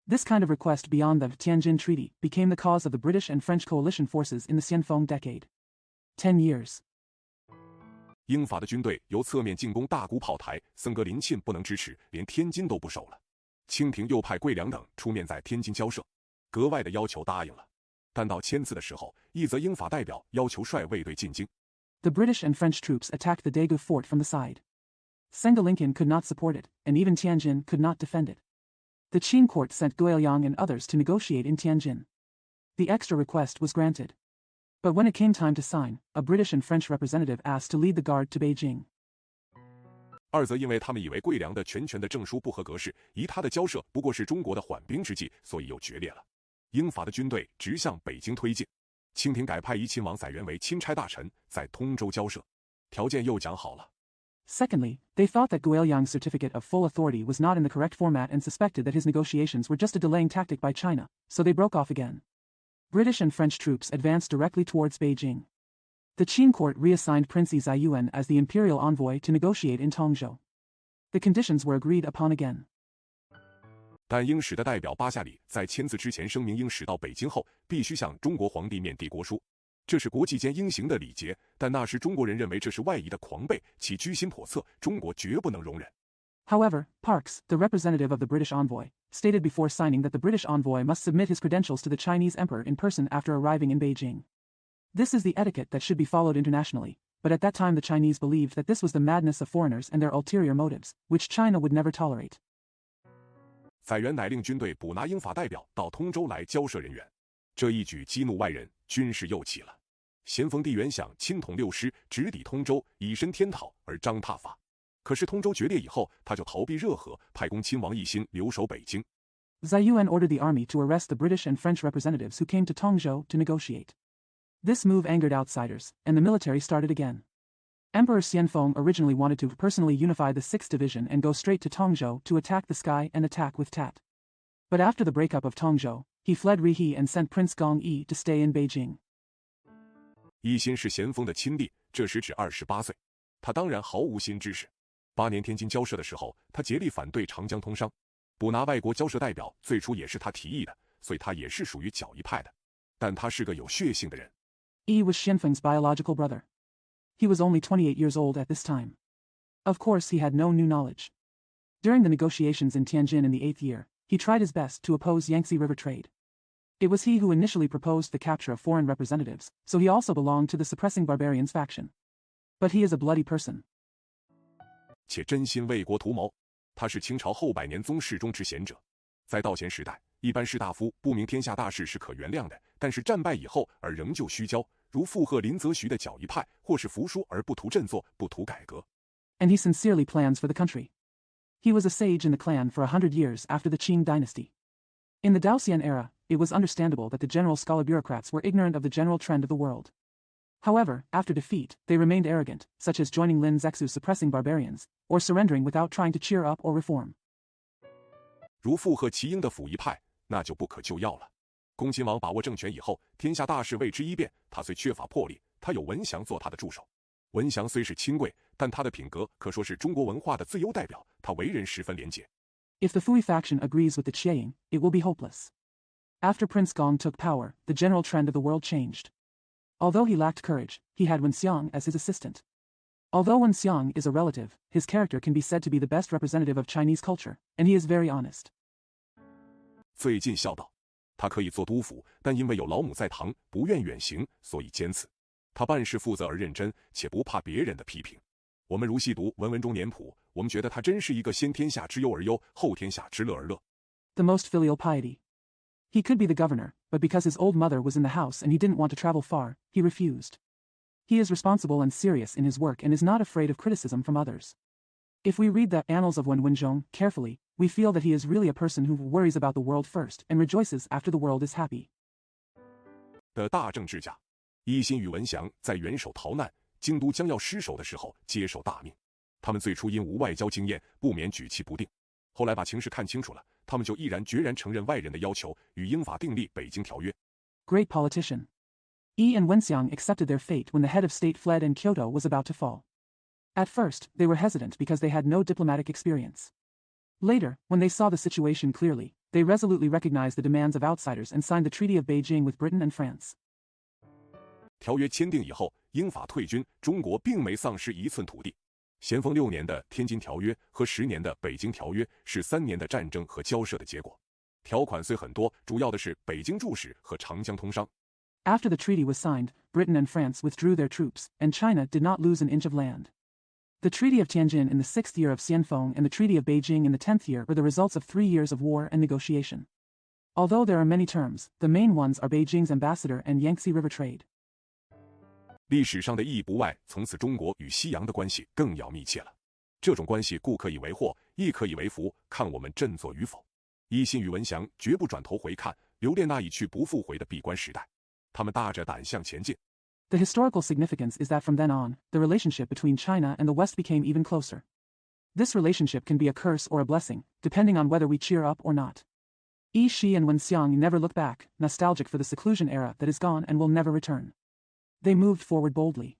This kind of request beyond the Tianjin Treaty became the cause of the British and French coalition forces in the Xianfeng decade. 10 years. 英法的军队由侧面进攻大沽炮台，森格林沁不能支持，连天津都不守了。清廷又派桂良等出面在天津交涉，格外的要求答应了。但到签字的时候，一则英法代表要求率卫队进京。The British and French troops attacked the Daegu fort from the side. Sengelinkin could not support it, and even Tianjin could not defend it. The Qing court sent Guiliang and others to negotiate in Tianjin. The extra request was granted. But when it came time to sign, a British and French representative asked to lead the guard to Beijing. 二则因为他们以为桂良的全权的证书不合格式，疑他的交涉不过是中国的缓兵之计，所以又决裂了。英法的军队直向北京推进。清廷改派怡亲王载元为钦差大臣，在通州交涉，条件又讲好了。Secondly, they thought that Guoyang's certificate of full authority was not in the correct format and suspected that his negotiations were just a delaying tactic by China, so they broke off again. British and French troops advanced directly towards Beijing. The Qin court reassigned Prince Zayuan as the imperial envoy to negotiate in Tongzhou. The conditions were agreed upon again. 但英使的代表巴夏里在签字之前声明，英使到北京后必须向中国皇帝面帝国书，这是国际间应行的礼节，但那时中国人认为这是外夷的狂悖，其居心叵测，中国绝不能容忍。However, Parkes, the representative of the British envoy, stated before signing that the British envoy must submit his credentials to the Chinese emperor in person after arriving in Beijing. This is the etiquette that should be followed internationally, but at that time the Chinese believed that this was the madness of foreigners and their ulterior motives, which China would never tolerate. 载元乃令军队捕拿英法代表到通州来交涉人员，这一举激怒外人，军事又起了。咸丰帝原想亲统六师，直抵通州，以身天讨而章挞伐。可是通州决裂以后，他就逃避热河，派公亲王奕欣留守北京。Zayuan ordered the army to arrest the British and French representatives who came to Tongzhou to negotiate. This move angered outsiders, and the military started again. Emperor Xianfeng originally wanted to personally unify the 6th Division and go straight to Tongzhou to attack the sky and attack with Tat. But after the breakup of Tongzhou, he fled Rihe and sent Prince Gong Yi to stay in Beijing. 奕欣是咸丰的亲弟，这时只28岁，他当然毫无新知识。8年天津交涉的时候，他竭力反对长江通商，捕拿外国交涉代表最初也是他提议的，所以他也是属于较一派的。但他是个有血性的人。Yi was Xianfeng's biological brother. He was only 28 years old at this time. Of course, he had no new knowledge. During the negotiations in Tianjin in the 8th year, he tried his best to oppose Yangtze River trade. It was he who initially proposed the capture of foreign representatives, so he also belonged to the suppressing barbarians faction. But he is a bloody person. 且真心为国图谋，他是清朝后百年宗室中之贤者。在道贤时代，一般士大夫不明天下大事是可原谅的，但是战败以后而仍旧虚骄，如附和林则徐的较一派，或是服输而不图振作，不图改革。And he sincerely plans for the country. He was a sage in the clan for 100 years after the Qing dynasty. In the Daoxian era, it was understandable that the general scholar bureaucrats were ignorant of the general trend of the world. However, after defeat, they remained arrogant, such as joining Lin Zexu's suppressing barbarians, or surrendering without trying to cheer up or reform. 如附和齐英的溥仪派，那就不可救药了。恭亲王把握政权以后，天下大事为之一变，他虽缺乏魄力，他有文祥做他的助手。文祥虽是亲贵，但他的品格可说是中国文化的最优代表，他为人十分廉洁。If the Fui faction agrees with the Qiang, it will be hopeless. After Prince Gong took power, the general trend of the world changed. Although he lacked courage, he had Wen Xiang as his assistant. Although Wen Xiang is a relative, his character can be said to be the best representative of Chinese culture, and he is very honest. 最近孝道，他可以做督府，但因为有老母在堂，不愿远行，所以坚持。他办事负责而认真，且不怕别人的批评。我们如细读文中年谱，我们觉得他真是一个先天下之忧而忧，后天下之乐而乐。The most filial piety. He could be the governor, but because his old mother was in the house and he didn't want to travel far, he refused. He is responsible and serious in his work and is not afraid of criticism from others. If we read the Annals of Wen Wenzhong carefully, we feel that he is really a person who worries about the world first and rejoices after the world is happy. 的大政治家，奕欣与文祥在元首逃难、京都将要失守的时候接受大命。他们最初因无外交经验，不免举棋不定。后来把情势看清楚了，他们就毅然决然承认外人的要求，与英法订立《北京条约》。Great politician. Yi and Wenxiang accepted their fate when the head of state fled and Kyoto was about to fall. At first, they were hesitant because they had no diplomatic experience. Later, when they saw the situation clearly, they resolutely recognized the demands of outsiders and signed the Treaty of Beijing with Britain and France. 条约签订以后，英法退军，中国并没丧失一寸土地。咸丰6年的《天津条约》和10年的《北京条约》是3年的战争和交涉的结果。条款虽很多，主要的是北京驻使和长江通商。After the treaty was signed, Britain and France withdrew their troops, and China did not lose an inch of land. The Treaty of Tianjin in the 6th year of Xianfeng and the Treaty of Beijing in the 10th year were the results of 3 years of war and negotiation. Although there are many terms, the main ones are Beijing's ambassador and Yangtze River trade. 历史上的意义不外，从此中国与西洋的关系更要密切了。这种关系故可以为祸，亦可以为福，看我们振作与否。奕欣与文祥绝不转头回看，留恋那一去不复回的闭关时代。他们大着胆向前进。The historical significance is that from then on, the relationship between China and the West became even closer. This relationship can be a curse or a blessing, depending on whether we cheer up or not. Yi Shi and Wen Xiang never look back, nostalgic for the seclusion era that is gone and will never return. They moved forward boldly.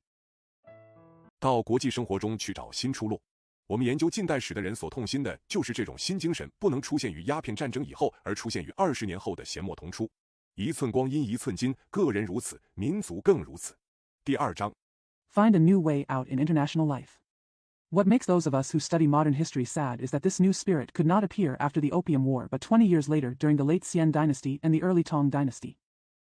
到国际生活中去找新出路。我们研究近代史的人所痛心的就是这种新精神不能出现于鸦片战争以后，而出现于20年后的弦墨同出。一寸光阴一寸金，个人如此，民族更如此。第2章 Find a new way out in international life. What makes those of us who study modern history sad is that this new spirit could not appear after the Opium War but 20 years later during the late Xian dynasty and the early Tang dynasty.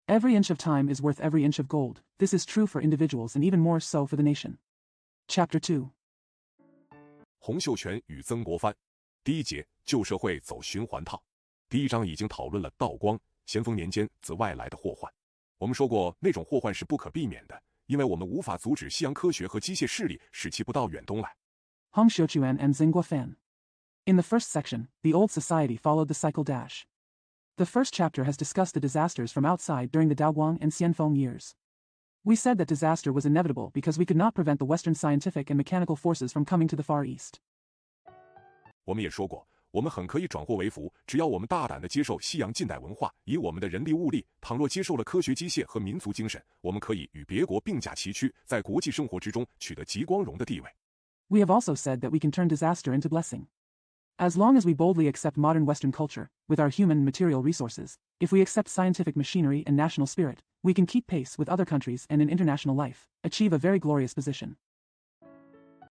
Every inch of time is worth every inch of gold. This is true for individuals and even more so for the nation. Chapter 2. 洪秀全与曾国藩。第1节，旧社会走循环套。第1章已经讨论了道光、咸丰年间自外来的祸患。我们说过，那种祸患是不可避免的，因为我们无法阻止西洋科学和机械势力使其不到远东来。Hong Xiuquan and Zeng Guofan. In the first section, the old society followed the cycle dash. The first chapter has discussed the disasters from outside during the Daoguang and Xianfeng years. We said that disaster was inevitable because we could not prevent the Western scientific and mechanical forces from coming to the Far East. 我们也说过，我们很可以转祸为福，只要我们大胆地接受西洋近代文化，以我们的人力物力，倘若接受了科学机械和民族精神，我们可以与别国并驾齐驱，在国际生活之中取得极光荣的地位。We have also said that we can turn disaster into blessing. As long as we boldly accept modern Western culture, with our human and material resources, if we accept scientific machinery and national spirit, we can keep pace with other countries and in international life, achieve a very glorious position.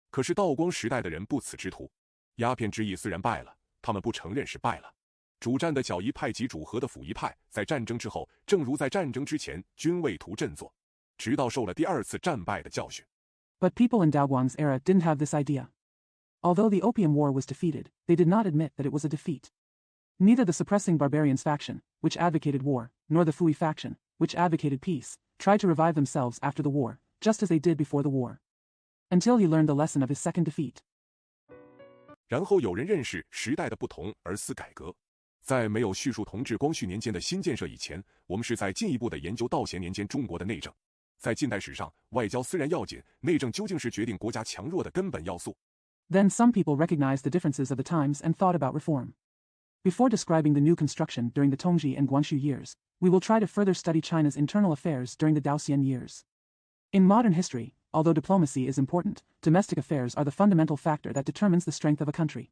可是道光时代的人不此之徒，鸦片之役虽然败了，他们不承认是败了。主战的剿夷派及主和的溥仪派，在战争之后，正如在战争之前，均未图振作，直到受了第2次战败的教训。But people in Daoguang's era didn't have this idea. Although the Opium War was defeated, they did not admit that it was a defeat. Neither the suppressing barbarians faction, which advocated war, nor the Fui faction, which advocated peace, tried to revive themselves after the war, just as they did before the war. Until he learned the lesson of his second defeat. 然后有人认识时代的不同而思改革。在没有叙述同治、光绪年间的新建设以前，我们是在进一步的研究道咸年间中国的内政。在近代史上，外交虽然要紧，内政究竟是决定国家强弱的根本要素。Then some people recognized the differences of the times and thought about reform. Before describing the new construction during the Tongji and Guangxu years, we will try to further study China's internal affairs during the Daoxian years. In modern history, although diplomacy is important, domestic affairs are the fundamental factor that determines the strength of a country.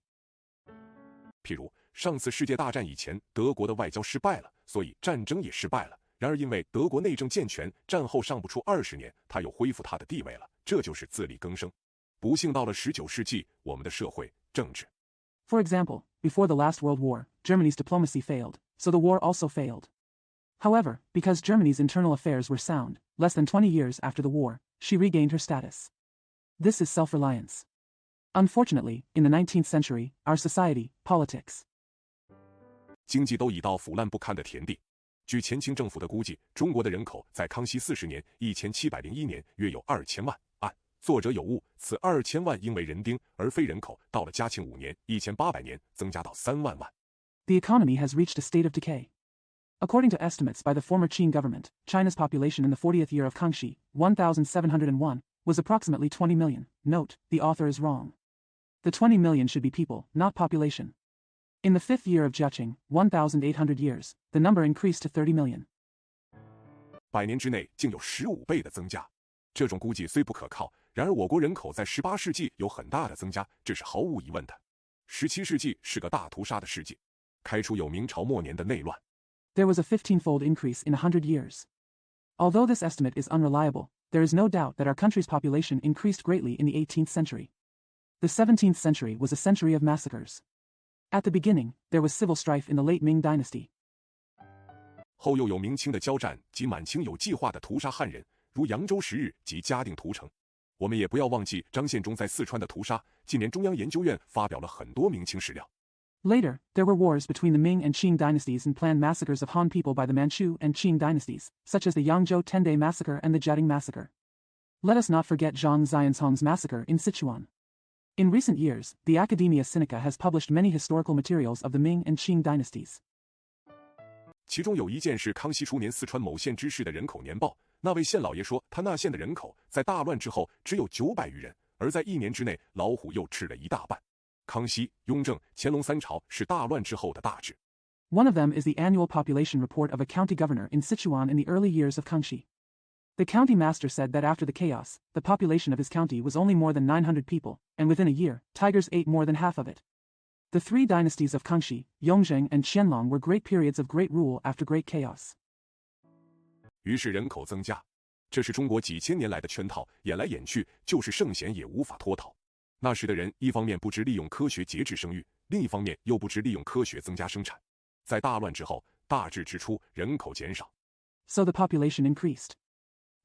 譬如，上次世界大战以前，德国的外交失败了，所以战争也失败了。然而因为德国内政健全，战后尚不出20年，他又恢复他的地位了，这就是自力更生。不幸到了19世纪，我们的社会、政治。For example, before the last World War, Germany's diplomacy failed, so the war also failed. However, because Germany's internal affairs were sound, less than 20 years after the war, she regained her status. This is self-reliance. Unfortunately, in the 19th century, our society, politics, 经济都已到腐烂不堪的田地。据前清政府的估计，中国的人口在康熙40年1701年约有2000万。按作者有误，此2000万应为人丁，而非人口。到了嘉庆5年1800年，增加到3万万。The economy has reached a state of decay. According to estimates by the former Qing government, China's population in the 40th year of Kangxi, 1701, was approximately 20 million. Note, the author is wrong. The 20 million should be people, not population. In the 5th year of Jiaqing, 1800 years, the number increased to 30 million. 100年之内竟有15倍的增加。这种估计虽不可靠，然而我国人口在18世纪有很大的增加，这是毫无疑问的。17世纪是个大屠杀的世纪，开出有明朝末年的内乱。There was a 15-fold increase in 100 years. Although this estimate is unreliable, there is no doubt that our country's population increased greatly in the 18th century. The 17th century was a century of massacres. At the beginning, there was civil strife in the late Ming dynasty. 后又有明清的交战及满清有计划的屠杀汉人，如扬州10日及嘉定屠城。我们也不要忘记张献忠在四川的屠杀。近年中央研究院发表了很多明清史料。Later, there were wars between the Ming and Qing dynasties and planned massacres of Han people by the Manchu and Qing dynasties, such as the Yangzhou 10-day massacre and the Jiating massacre. Let us not forget Zhang Xianzong's massacre in Sichuan. In recent years, the Academia Sinica has published many historical materials of the Ming and Qing dynasties. 其中有一件是康熙初年四川某县知事的人口年报，那位县老爷说他那县的人口在大乱之后只有900余人，而在1年之内老虎又吃了一大半。康熙、雍正、乾隆3朝是大乱之后的大治。One of them is the annual population report of a county governor in Sichuan in the early years of Kangxi. The county master said that after the chaos, the population of his county was only more than 900 people, and within a year, tigers ate more than half of it. The three dynasties of Kangxi, Yongzheng and Qianlong were great periods of great rule after great chaos. 于是人口增加，这是中国几千年来的圈套，演来演去就是圣贤也无法脱逃。那时的人一方面不知利用科学节制生育，另一方面又不知利用科学增加生产。在大乱之后，大治之初，人口减少。So the population increased.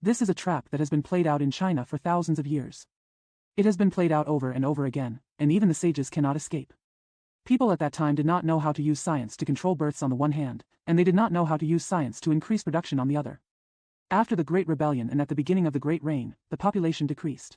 This is a trap that has been played out in China for thousands of years. It has been played out over and over again, and even the sages cannot escape. People at that time did not know how to use science to control births on the one hand, and they did not know how to use science to increase production on the other. After the Great Rebellion and at the beginning of the Great Reign, the population decreased.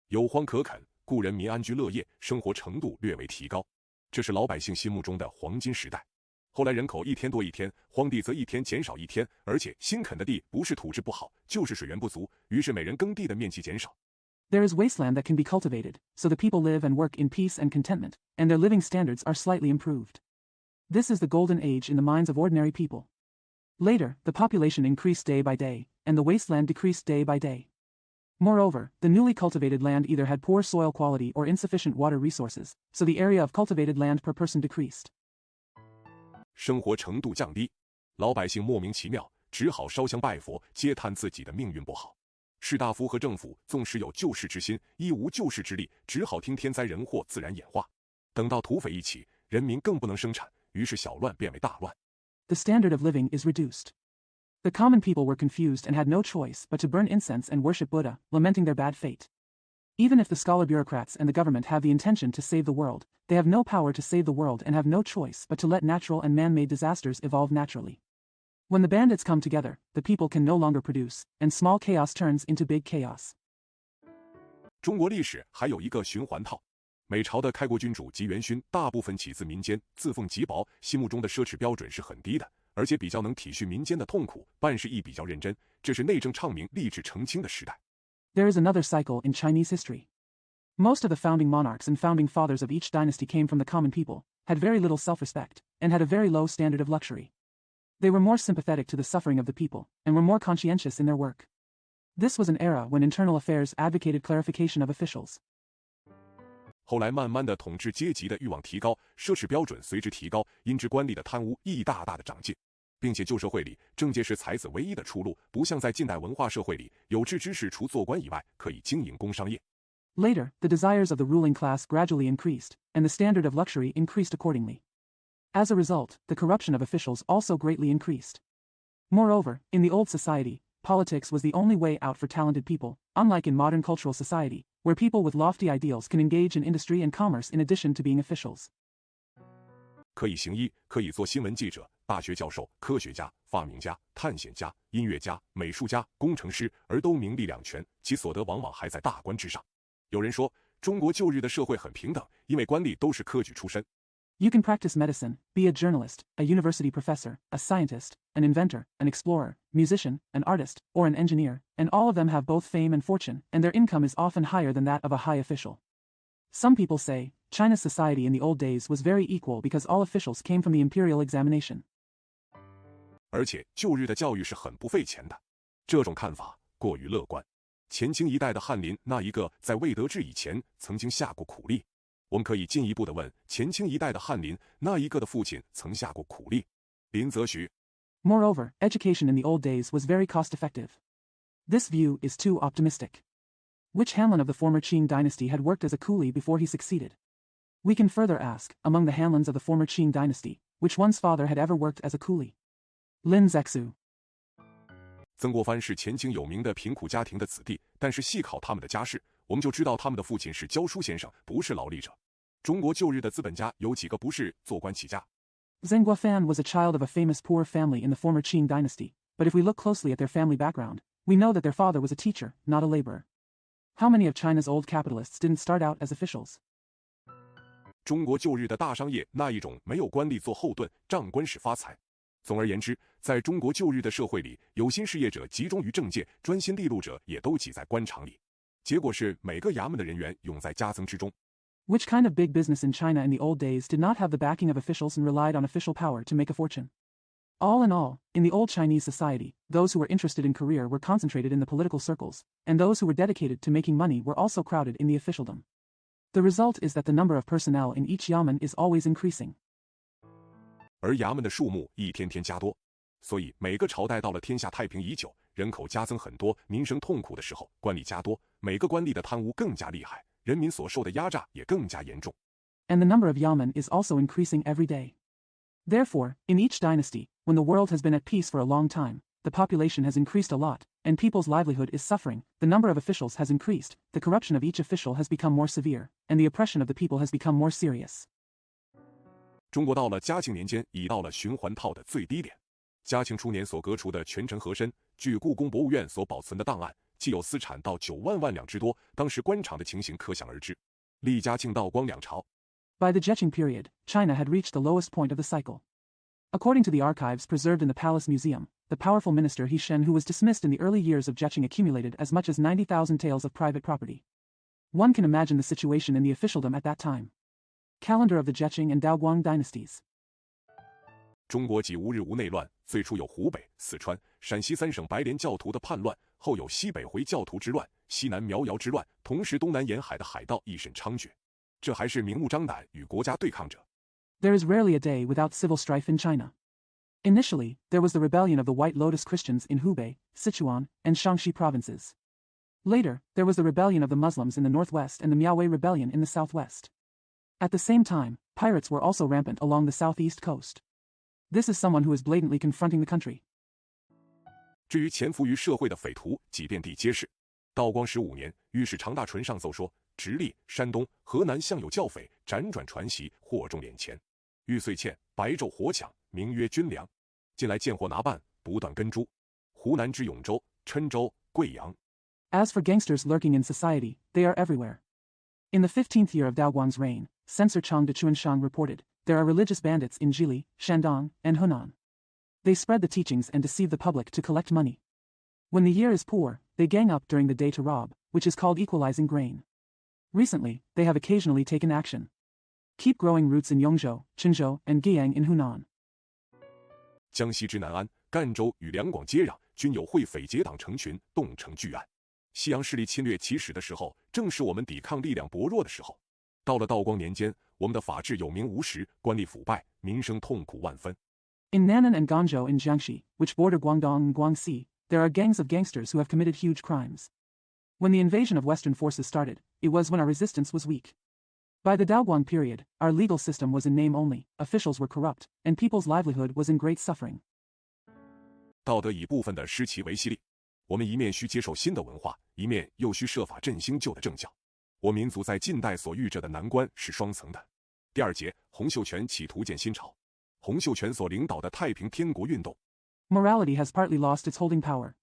有荒可垦，故人民安居乐业，生活程度略为提高，这是老百姓心目中的黄金时代。后来人口一天多一天，荒地则一天减少一天，而且新垦的地不是土质不好，就是水源不足，于是每人耕地的面积减少。There is wasteland that can be cultivated, so the people live and work in peace and contentment, and their living standards are slightly improved. This is the golden age in the minds of ordinary people. Later, the population increased day by day, and the wasteland decreased day by day. Moreover, the newly cultivated land either had poor soil quality or insufficient water resources, so the area of cultivated land per person decreased. 生活程度降低，老百姓莫名其妙，只好烧香拜佛，嗟叹自己的命运不好。士大夫和政府纵使有救世之心，亦无救世之力，只好听天灾人祸自然演化。等到土匪一起，人民更不能生产，于是小乱变为大乱。The standard of living is reduced. The common people were confused and had no choice but to burn incense and worship Buddha, lamenting their bad fate. Even if the scholar bureaucrats and the government have the intention to save the world, they have no power to save the world and have no choice but to let natural and man-made disasters evolve naturally. When the bandits come together, the people can no longer produce, and small chaos turns into big chaos. 中国历史还有一个循环套，每朝的开国君主及元勋大部分起自民间，自奉极薄，心目中的奢侈标准是很低的，而且比较能体恤民间的痛苦，办事亦比较认真，这是内政倡明、立志澄清的时代。There is another cycle in Chinese history. Most of the founding monarchs and founding fathers of each dynasty came from the common people, had very little self-respect, and had a very low standard of luxury. They were more sympathetic to the suffering of the people, and were more conscientious in their work. This was an era when internal affairs advocated clarification of officials. 后来慢慢的统治阶级的欲望提高，奢侈标准随之提高，因之官吏的贪污亦大大的长进。并且旧社会里，政界是才子唯一的出路，不像在近代文化社会里，有志之士除做官以外，可以经营工商业。Later, the desires of the ruling class gradually increased, and the standard of luxury increased accordingly. As a result, the corruption of officials also greatly increased. Moreover, in the old society, politics was the only way out for talented people, unlike in modern cultural society, where people with lofty ideals can engage in industry and commerce in addition to being officials. 可以行医，可以做新闻记者、大学教授、科学家、发明家、探险家、音乐家、美术家、工程师，而都名利两全，其所得往往还在大官之上。有人说，中国旧日的社会很平等，因为官吏都是科举出身。You can practice medicine, be a journalist, a university professor, a scientist, an inventor, an explorer, musician, an artist, or an engineer, and all of them have both fame and fortune, and their income is often higher than that of a high official. Some people say, China's society in the old days was very equal because all officials came from the imperial examination. 而且旧日的教育是很不费钱的，这种看法过于乐观。前清一代的翰林那一个在未得志以前曾经下过苦力，我们可以进一步的问，前清一代的翰林那一个的父亲曾下过苦力？林则徐。Moreover, education in the old days was very cost-effective. This view is too optimistic. Which Hanlin of the former Qing dynasty had worked as a coolie before he succeeded? We can further ask, among the Hanlins of the former Qing dynasty, which one's father had ever worked as a coolie? Lin Zexu. 曾国藩是前清有名的贫苦家庭的子弟，但是细考他们的家世，我们就知道他们的父亲是教书先生，不是劳力者。中国旧日的资本家有几个不是做官起家？ Zheng Guofan was a child of a famous poor family in the former Qing dynasty, but if we look closely at their family background, we know that their father was a teacher, not a laborer. How many of China's old capitalists didn't start out as officials? 中国旧日的大商业那一种没有官吏做后盾，仗官使发财，总而言之，在中国旧日的社会里，有心事业者集中于政界，专心利禄者也都挤在官场里。结果是每个衙门的人员涌在加增之中。Which kind of big business in China in the old days did not have the backing of officials and relied on official power to make a fortune? All in all, in the old Chinese society, those who were interested in career were concentrated in the political circles, and those who were dedicated to making money were also crowded in the officialdom. The result is that the number of personnel in each yamen is always increasing. 而衙门的数目一天天加多，所以每个朝代到了天下太平已久，人口加增很多，民生痛苦的时候，官吏加多，每个官吏的贪污更加厉害，人民所受的压榨也更加严重。And the number of yamen is also increasing every day. Therefore, in each dynasty, when the world has been at peace for a long time, the population has increased a lot, and people's livelihood is suffering, the number of officials has increased, the corruption of each official has become more severe, and the oppression of the people has become more serious. 中国到了嘉庆年间，已到了循环套的最低点。嘉庆初年所革除的权臣和珅，据故宫博物院所保存的档案，既有私产到9万万两之多，当时官场的情形可想而知。历嘉庆道光两朝。By the Jiaqing period, China had reached the lowest point of the cycle. According to the archives preserved in the Palace Museum, the powerful minister He Shen, who was dismissed in the early years of Jiaqing, accumulated as much as 90,000 taels of private property. One can imagine the situation in the officialdom at that time. Calendar of the Jiaqing and Daoguang dynasties. 中国几无日无内乱，最初有湖北、四川、陕西3省白莲教徒的叛乱，后有西北回教徒之乱、西南苗瑶之乱，同时东南沿海的海盗一审猖獗。这还是明目张胆与国家对抗者。There is rarely a day without civil strife in China. Initially, there was the rebellion of the White Lotus Christians in Hubei, Sichuan, and Shaanxi provinces. Later, there was the rebellion of the Muslims in the northwest and the Miaowei rebellion in the southwest. At the same time, pirates were also rampant along the southeast coast. This is someone who is blatantly confronting the country. 至于潜伏于社会的匪徒，几遍地皆是。道光15年，御史常大纯上奏说，直隶、山东、河南向有教匪，辗转传习，获重敛钱。玉碎欠，白昼火抢，名曰军粮。近来见货拿办，不断跟诛。湖南之永州、郴州、贵阳。As for gangsters lurking in society, they are everywhere. In the 15th year of Daoguang's reign, censor Chang de Chuanshan reported, there are religious bandits in Jili, Shandong, and Hunan. They spread the teachings and deceive the public to collect money. When the year is poor, they gang up during the day to rob, which is called equalizing grain. Recently, they have occasionally taken action. Keep growing roots in Yongzhou, Qinzhou, and Guiyang in Hunan. 江西之南安、赣州与两广接壤，均有会匪结党成群，动成巨案。西洋势力侵略起始的时候，正是我们抵抗力量薄弱的时候。到了道光年间，我们的法治有名无实，官吏腐败，民生痛苦万分。In Nan'an and Guangzhou in Jiangxi, which border Guangdong and Guangxi, there are gangs of gangsters who have committed huge crimes. When the invasion of Western forces started, it was when our resistance was weak. By the Daoguang period, our legal system was in name only, officials were corrupt, and people's livelihood was in great suffering. 道德以部分的失其维系力，我们一面需接受新的文化，一面又需设法振兴旧的政教。我民族在近代所遇着的难关是双层的。第二节，洪秀全企图建新朝。洪秀全所领导的太平天国运动。Morality has partly lost its holding power.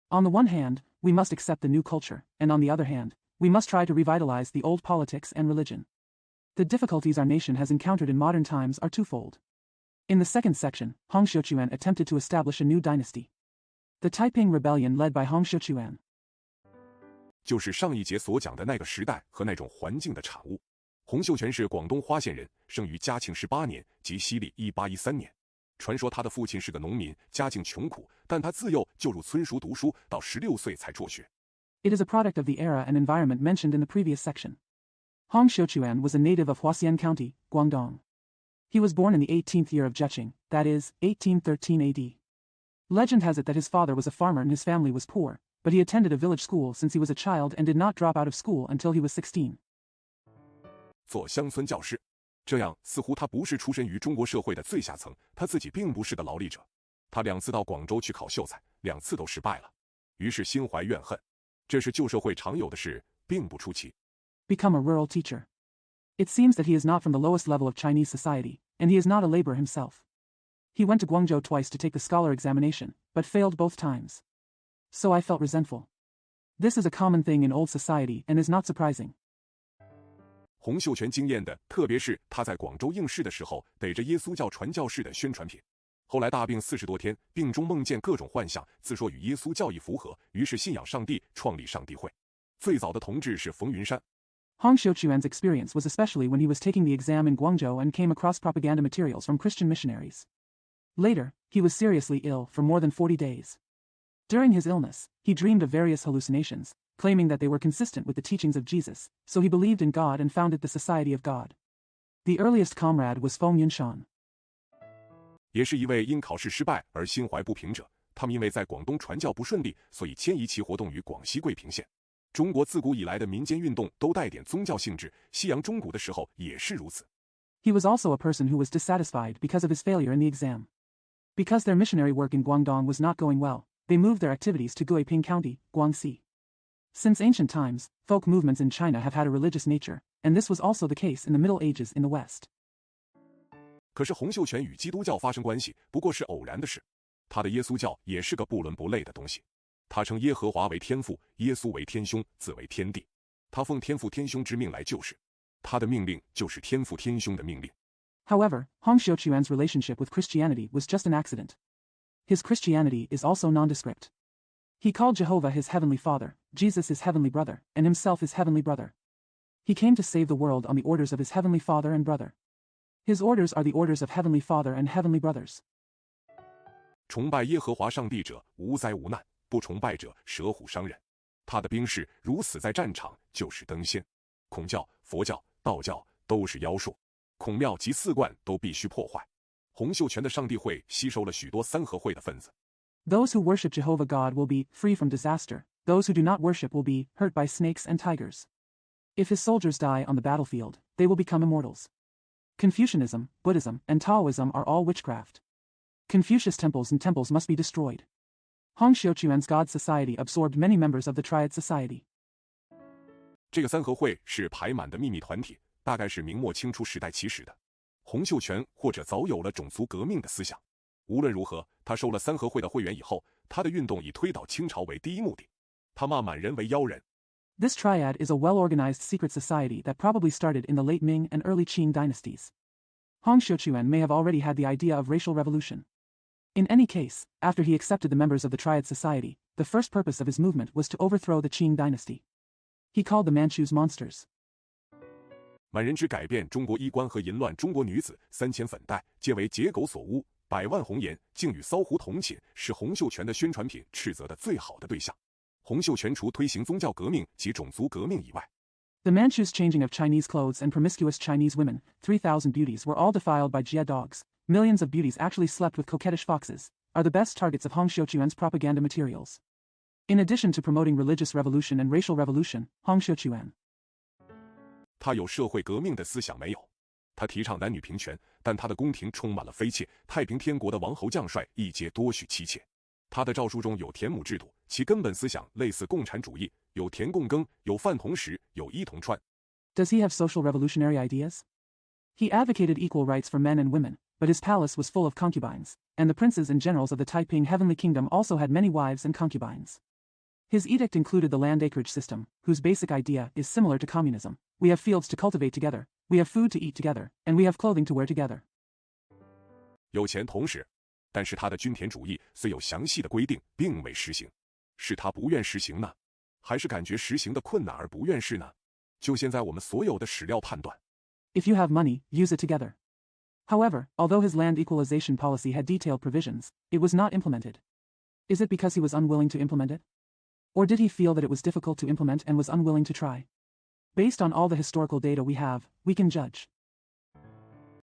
On the one hand, we must accept the new culture, and on the other hand, we must try to revitalize the old politics and religion. The difficulties our nation has encountered in modern times are twofold. In the second section, Hong Xiuquan attempted to establish a new dynasty. The Taiping Rebellion led by Hong Xiuquan. 就是上一节所讲的那个时代和那种环境的产物。洪秀全是广东花县人，生于嘉庆18年，即西历1813年。传说他的父亲是个农民，家境穷苦，但他自幼就入村塾读书，到16岁才辍学。It is a product of the era and environment mentioned in the previous section. Hong Xiuquan was a native of Huasien County, Guangdong. He was born in the 18th year of Jiaqing, that is, 1813 AD. Legend has it that his father was a farmer and his family was poor, but he attended a village school since he was a child and did not drop out of school until he was 16. 做乡村教师，这样似乎他不是出身于中国社会的最下层，他自己并不是个劳力者。他2次到广州去考秀才，2次都失败了，于是心怀怨恨。这是旧社会常有的事，并不出奇。Become a rural teacher. It seems that he is not from the lowest level of Chinese society, and he is not a laborer himself. He went to Guangzhou twice to take the scholar examination, but failed both times. So I felt resentful. This is a common thing in old society and is not surprising. 洪秀全惊艳的，特别是他在广州应试的时候，逮着耶稣教传教士的宣传品。后来大病40多天，病中梦见各种幻象，自说与耶稣教义符合，于是信仰上帝，创立上帝会。最早的同志是冯云山。Hong Xiuquan's experience was especially when he was taking the exam in Guangzhou and came across propaganda materials from Christian missionaries. Later, he was seriously ill for more than 40 days. During his illness, he dreamed of various hallucinations, claiming that they were consistent with the teachings of Jesus, so he believed in God and founded the Society of God. The earliest comrade was Feng Yunshan. 也是一位因考试失败而心怀不平者，他们因为在广东传教不顺利，所以迁移其活动于广西桂平县。中国自古以来的民间运动都带点宗教性质，西洋中古的时候也是如此。He was also a person who was dissatisfied because of his failure in the exam. Because their missionary work in Guangdong was not going well, they moved their activities to Guiping County, Guangxi. Since ancient times, folk movements in China have had a religious nature, and this was also the case in the Middle Ages in the West. 可是洪秀全与基督教发生关系不过是偶然的事，他的耶稣教也是个不伦不类的东西。他称耶和华为天父，耶稣为天兄，子为天地。他奉天父天兄之命来救世，他的命令就是天父天兄的命令。However, Hong Xiuquan's relationship with Christianity was just an accident. His Christianity is also nondescript. He called Jehovah his heavenly father, Jesus his heavenly brother, and himself his heavenly brother. He came to save the world on the orders of his heavenly father and brother. His orders are the orders of heavenly father and heavenly brothers. 崇拜耶和华上帝者无灾无难，不崇拜者蛇虎伤人。他的兵士如死在战场，就是登仙。孔教、佛教、道教都是妖术，孔庙及寺观都必须破坏。洪秀全的上帝会吸收了许多三合会的分子。Those who worship Jehovah God will be free from disaster. Those who do not worship will be hurt by snakes and tigers. If his soldiers die on the battlefield, they will become immortals. Confucianism, Buddhism, and Taoism are all witchcraft. Confucius temples and temples must be destroyed. Hong Xiuquan's God Society absorbed many members of the Triad Society. 这个三合会是排满的秘密团体，大概是明末清初时代起始的。洪秀全或者早有了种族革命的思想。无论如何，他收了三合会的会员以后，他的运动以推倒清朝为第一目的。他骂满人为妖人。This triad is a well-organized secret society that probably started in the late Ming and early Qing dynasties. Hong Xiuquan may have already had the idea of racial revolution. In any case, after he accepted the members of the Triad Society, the first purpose of his movement was to overthrow the Qing dynasty. He called the Manchus monsters. 满人之改变中国衣冠和淫乱中国女子3000粉黛，皆为结狗所污，百万红颜竟与骚狐同寝，是洪秀全的宣传品斥责的最好的对象。洪秀全除推行宗教革命及种族革命以外， The Manchus' changing of Chinese clothes and promiscuous Chinese women, 3,000 beauties were all defiled by Jia dogs, millions of beauties actually slept with coquettish foxes, are the best targets of Hong Xiuquan's propaganda materials. In addition to promoting religious revolution and racial revolution, Hong Xiuquan. 他有社会革命的思想没有？他提倡男女平权，但他的宫廷充满了妃妾，太平天国的王侯将帅一皆多娶妻妾。他的诏书中有田亩制度，其根本思想类似共产主义，有田共耕，有饭同食，有衣同穿。Does he have social revolutionary ideas? He advocated equal rights for men and women, but his palace was full of concubines, and the princes and generals of the Taiping Heavenly Kingdom also had many wives and concubines. His edict included the land acreage system, whose basic idea is similar to communism. We have fields to cultivate together, we have food to eat together, and we have clothing to wear together. 有钱同时，但是他的均田主义虽有详细的规定，并未实行。是他不愿实行呢，还是感觉实行的困难而不愿试呢？就现在我们所有的史料判断。If you have money, use it together. However, although his land equalization policy had detailed provisions, it was not implemented. Is it because he was unwilling to implement it? Or did he feel that it was difficult to implement and was unwilling to try? Based on all the historical data we have, we can judge.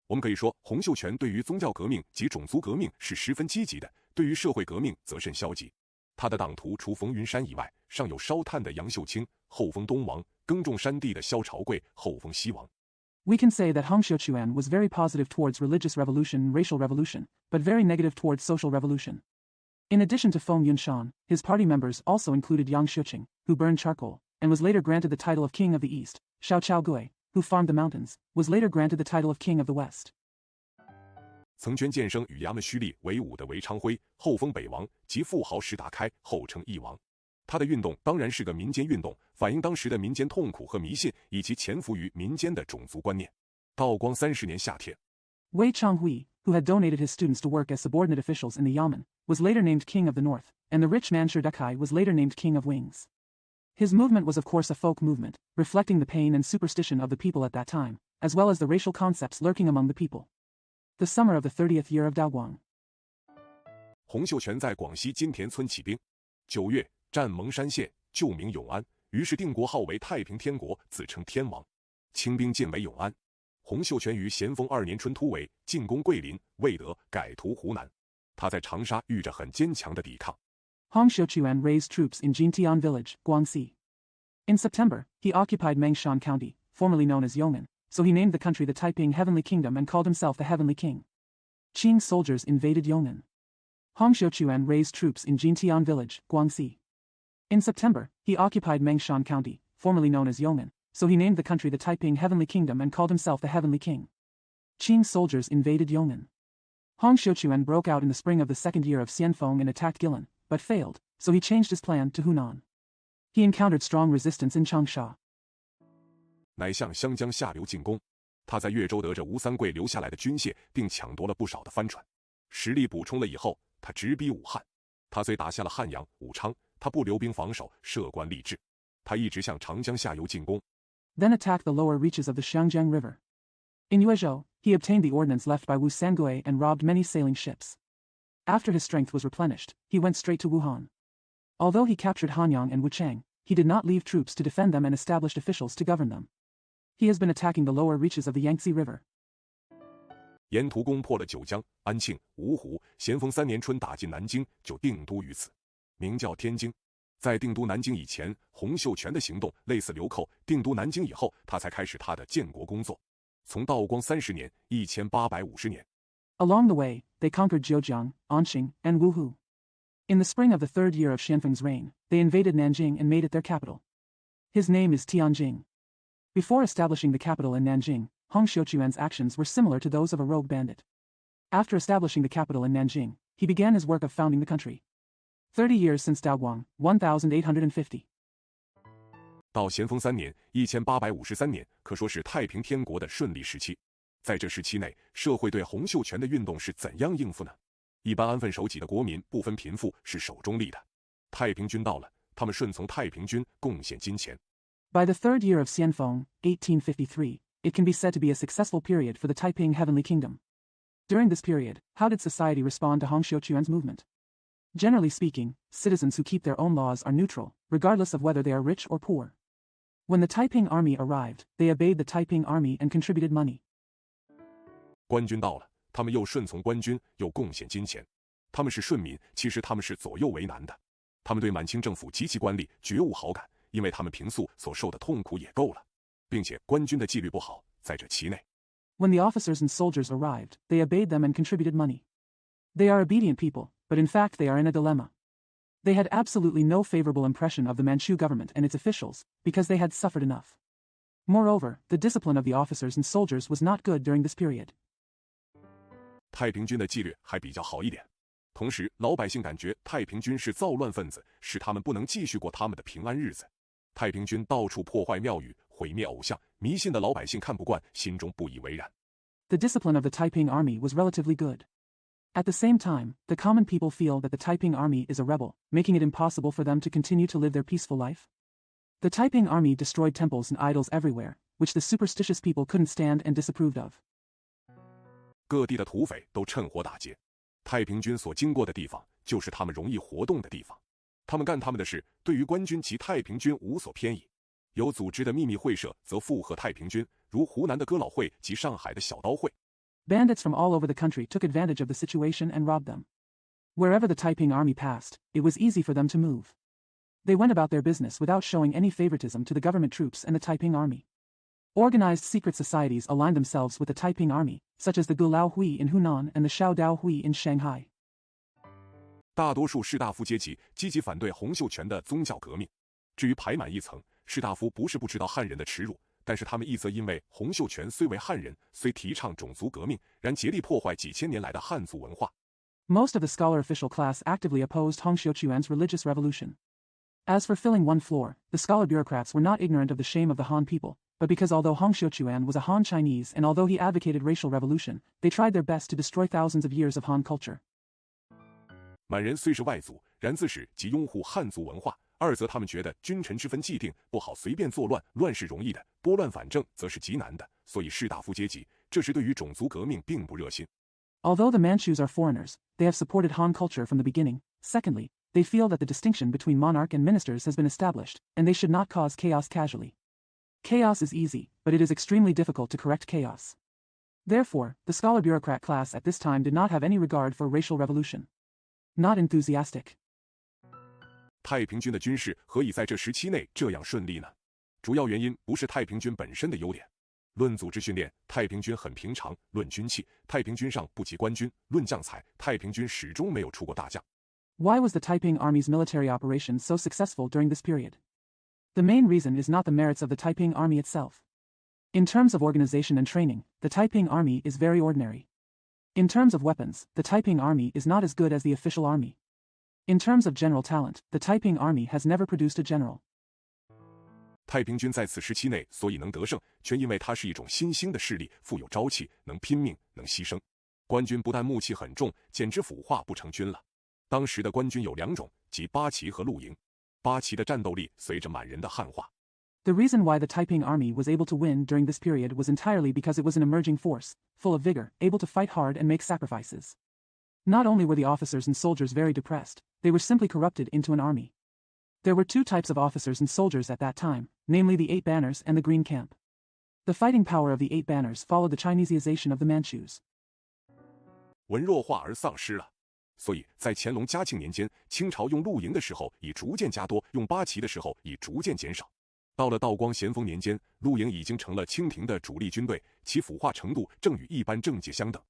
我们可以说，洪秀全对于宗教革命及种族革命是十分积极的，对于社会革命则甚消极。他的党徒除冯云山以外，尚有烧炭的杨秀清，后封东王；耕种山地的萧朝贵，后封西王。We can say that Hong Xiuquan was very positive towards religious revolution and racial revolution, but very negative towards social revolution. In addition to Feng Yunshan, his party members also included Yang Xiuqing, who burned charcoal, and was later granted the title of King of the East, Xiao Chaogui, who farmed the mountains, was later granted the title of King of the West. 曾捐建生与衙门胥吏为伍的韦昌辉，后封北王，及富豪石达开，后称义王。他的运动当然是个民间运动，反映当时的民间痛苦和迷信，以及潜伏于民间的种族观念。道光30年夏天， Wei Changhui, who had donated his students to work as subordinate officials in the Yamen, was later named King of the North, and the rich man Shirdekai was later named King of Wings. His movement was of course a folk movement, reflecting the pain and superstition of the people at that time, as well as the racial concepts lurking among the people. The summer of the 30th year of Daoguang. 洪秀全在广西金田村起兵，9月占蒙山县，旧名永安，于是定国号为太平天国，自称天王。清兵进围永安，洪秀全于咸丰2年春突围，进攻桂林，未得，改图湖南。他在长沙遇着很坚强的抵抗。Hong Xiuquan raised troops in Jintian village, Guangxi. In September, he occupied Mengshan County, formerly known as Yong'an, so he named the country the Taiping Heavenly Kingdom and called himself the Heavenly King. Qing's soldiers invaded Yong'an. Hong Xiuquan raised troops in Jintian village, Guangxi. In September, he occupied Mengshan County, formerly known as Yong'an, so he named the country the Taiping Heavenly Kingdom and called himself the Heavenly King. Qing's soldiers invaded Yong'an. Hong Xiuquan broke out in the spring of the second year of Xianfeng and attacked Guilin, but failed, so he changed his plan to Hunan. He encountered strong resistance in Changsha. 乃向湘江下流进攻，他在越州得着吴三桂留下来的军械，并抢夺了不少的帆船。实力补充了以后，他直逼武汉。他虽打下了汉阳、武昌，他不留兵防守，设官立制。他一直向长江下游进攻。Then attacked the lower reaches of the Xiangjiang River. In Yuezhou, he obtained the ordnance left by Wu Sangui and robbed many sailing ships. After his strength was replenished, he went straight to Wuhan. Although he captured Hanyang and Wuchang, he did not leave troops to defend them and established officials to govern them. He has been attacking the lower reaches of the Yangtze River. 沿途攻破了九江、安庆、芜湖。咸丰3年春打进南京，就定都于此，名叫天京。在定都南京以前，洪秀全的行动类似流寇；定都南京以后，他才开始他的建国工作。从道光30年1850年。Along the way, they conquered Zhejiang, Anqing, and Wuhu. In the spring of the third year of Xianfeng's reign, they invaded Nanjing and made it their capital. His name is Tianjing. Before establishing the capital in Nanjing, Hong Xiuquan's actions were similar to those of a rogue bandit. After establishing the capital in Nanjing, he began his work of founding the country. 30 years since Daoguang, 1850. 到咸丰3年1853年，可说是太平天国的顺利时期。在这时期内，社会对洪秀全的运动是怎样应付呢？一般安分守己的国民，不分贫富，是手中立的。太平军到了，他们顺从太平军，贡献金钱。By the third year of Xianfeng, 1853, it can be said to be a successful period for the Taiping Heavenly Kingdom. During this period, how did society respond to Hong Xiuquan's movement? Generally speaking, citizens who keep their own laws are neutral, regardless of whether they are rich or poor. When the Taiping army arrived, they obeyed the Taiping army and contributed money. 官军到了，他们又顺从官军，又贡献金钱。他们是顺民，其实他们是左右为难的。他们对满清政府及其官吏绝无好感，因为他们平素所受的痛苦也够了，并且官军的纪律不好，在这期内。When the officers and soldiers arrived, they obeyed them and contributed money. They are obedient people, but in fact they are in a dilemma. They had absolutely no favorable impression of the Manchu government and its officials, because they had suffered enough. Moreover, the discipline of the officers and soldiers was not good during this period. 太平军的纪律还比较好一点，同时老百姓感觉太平军是造乱分子，使他们不能继续过他们的平安日子。太平军到处破坏庙宇，毁灭偶像，迷信的老百姓看不惯，心中不以为然。The discipline of the Taiping army was relatively good. At the same time, the common people feel that the Taiping army is a rebel, making it impossible for them to continue to live their peaceful life. The Taiping army destroyed temples and idols everywhere, which the superstitious people couldn't stand and disapproved of. 各地的土匪都趁火打劫，太平军所经过的地方，就是他们容易活动的地方。他们干他们的事，对于官军及太平军无所偏倚。有组织的秘密会社则附和太平军，如湖南的哥老会及上海的小刀会。Bandits from all over the country took advantage of the situation and robbed them. Wherever the Taiping army passed, it was easy for them to move. They went about their business without showing any favoritism to the government troops and the Taiping army. Organized secret societies aligned themselves with the Taiping army, such as the Gulao Hui in Hunan and the Shao Dao Hui in Shanghai. 大多数士大夫阶级积极反对洪秀全的宗教革命。至于排满一层，士大夫不是不知道汉人的耻辱，但是他们亦则因为洪秀全虽为汉人，虽提倡种族革命，然竭力破坏几千年来的汉族文化。Most of the scholar official class actively opposed Hong Xiuquan's religious revolution. As for filling one floor, the scholar bureaucrats were not ignorant of the shame of the Han people, but because although Hong Xiuquan was a Han Chinese and although he advocated racial revolution, they tried their best to destroy thousands of years of Han culture. 满人虽是外族，然自始即拥护汉族文化；二则他们觉得君臣之分既定，不好随便作乱，乱是容易的，拨乱反正则是极难的，所以士大夫阶级这时对于种族革命并不热心。Although the Manchus are foreigners, they have supported Han culture from the beginning. Secondly, they feel that the distinction between monarch and ministers has been established, and they should not cause chaos casually. Chaos is easy, but it is extremely difficult to correct chaos. Therefore, the scholar bureaucrat class at this time did not have any regard for racial revolution. Not enthusiastic. 太平军的军事何以在这时期内这样顺利呢？主要原因不是太平军本身的优点。论组织训练，太平军很平常；论军器，太平军上不及官军；论将才，太平军始终没有出过大将。Why was the Taiping Army's military operations so successful during this period? The main reason is not the merits of the Taiping Army itself. In terms of organization and training, the Taiping Army is very ordinary. In terms of weapons, the Taiping Army is not as good as the official army. In terms of general talent, the Taiping Army has never produced a general. 太平军在此时期内所以能得胜，全因为它是一种新兴的势力，富有朝气，能拼命，能牺牲。官军不但木气很重，简直腐化不成军了。当时的官军有两种，即八旗和露营。八旗的战斗力随着满人的汉化。The reason why the Taiping Army was able to win during this period was entirely because it was an emerging force, full of vigor, able to fight hard and make sacrifices. Not only were the officers and soldiers very depressed, they were simply corrupted into an army. There were two types of officers and soldiers at that time, namely the Eight Banners and the Green Camp. The fighting power of the Eight Banners followed the Chineseization of the Manchus. 文弱化而丧失了，所以在乾隆嘉庆年间，清朝用露营的时候已逐渐加多，用八旗的时候已逐渐减少。到了道光咸丰年间，露营已经成了清廷的主力军队，其腐化程度正与一般政界相等。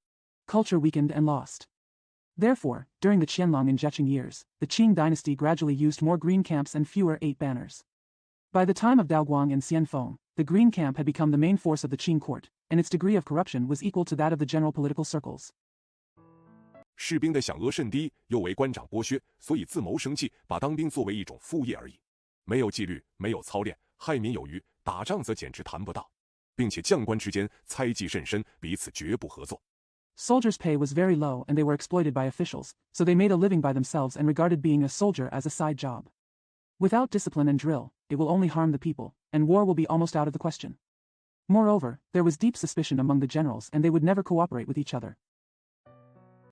Culture weakened and lost. Therefore, during the Qianlong and Zheching years, the Qing dynasty gradually used more green camps and fewer Eight Banners. By the time of Daoguang and Xianfeng, the Green Camp had become the main force of the Qing court, and its degree of corruption was equal to that of the general political circles. 士兵的享额甚低，又为官长剥削，所以自谋生计，把当兵作为一种副业而已。没有纪律，没有操练，害民有余，打仗则简直谈不到，并且将官之间猜忌甚深，彼此绝不合作。Soldiers' pay was very low and they were exploited by officials, so they made a living by themselves and regarded being a soldier as a side job. Without discipline and drill, it will only harm the people, and war will be almost out of the question. Moreover, there was deep suspicion among the generals and they would never cooperate with each other.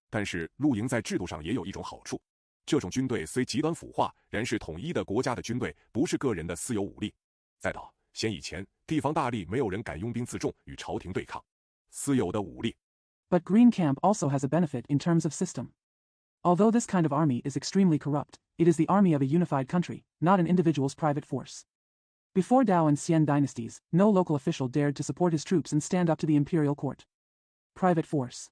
但是露营在制度上也有一种好处，这种军队虽极端腐化，然是统一的国家的军队，不是个人的私有武力。再到先以前，地方大吏没有人敢拥兵自重与朝廷对抗，私有的武力。But Green Camp also has a benefit in terms of system. Although this kind of army is extremely corrupt, it is the army of a unified country, not an individual's private force. Before Dao and Xian dynasties, no local official dared to support his troops and stand up to the imperial court. Private force.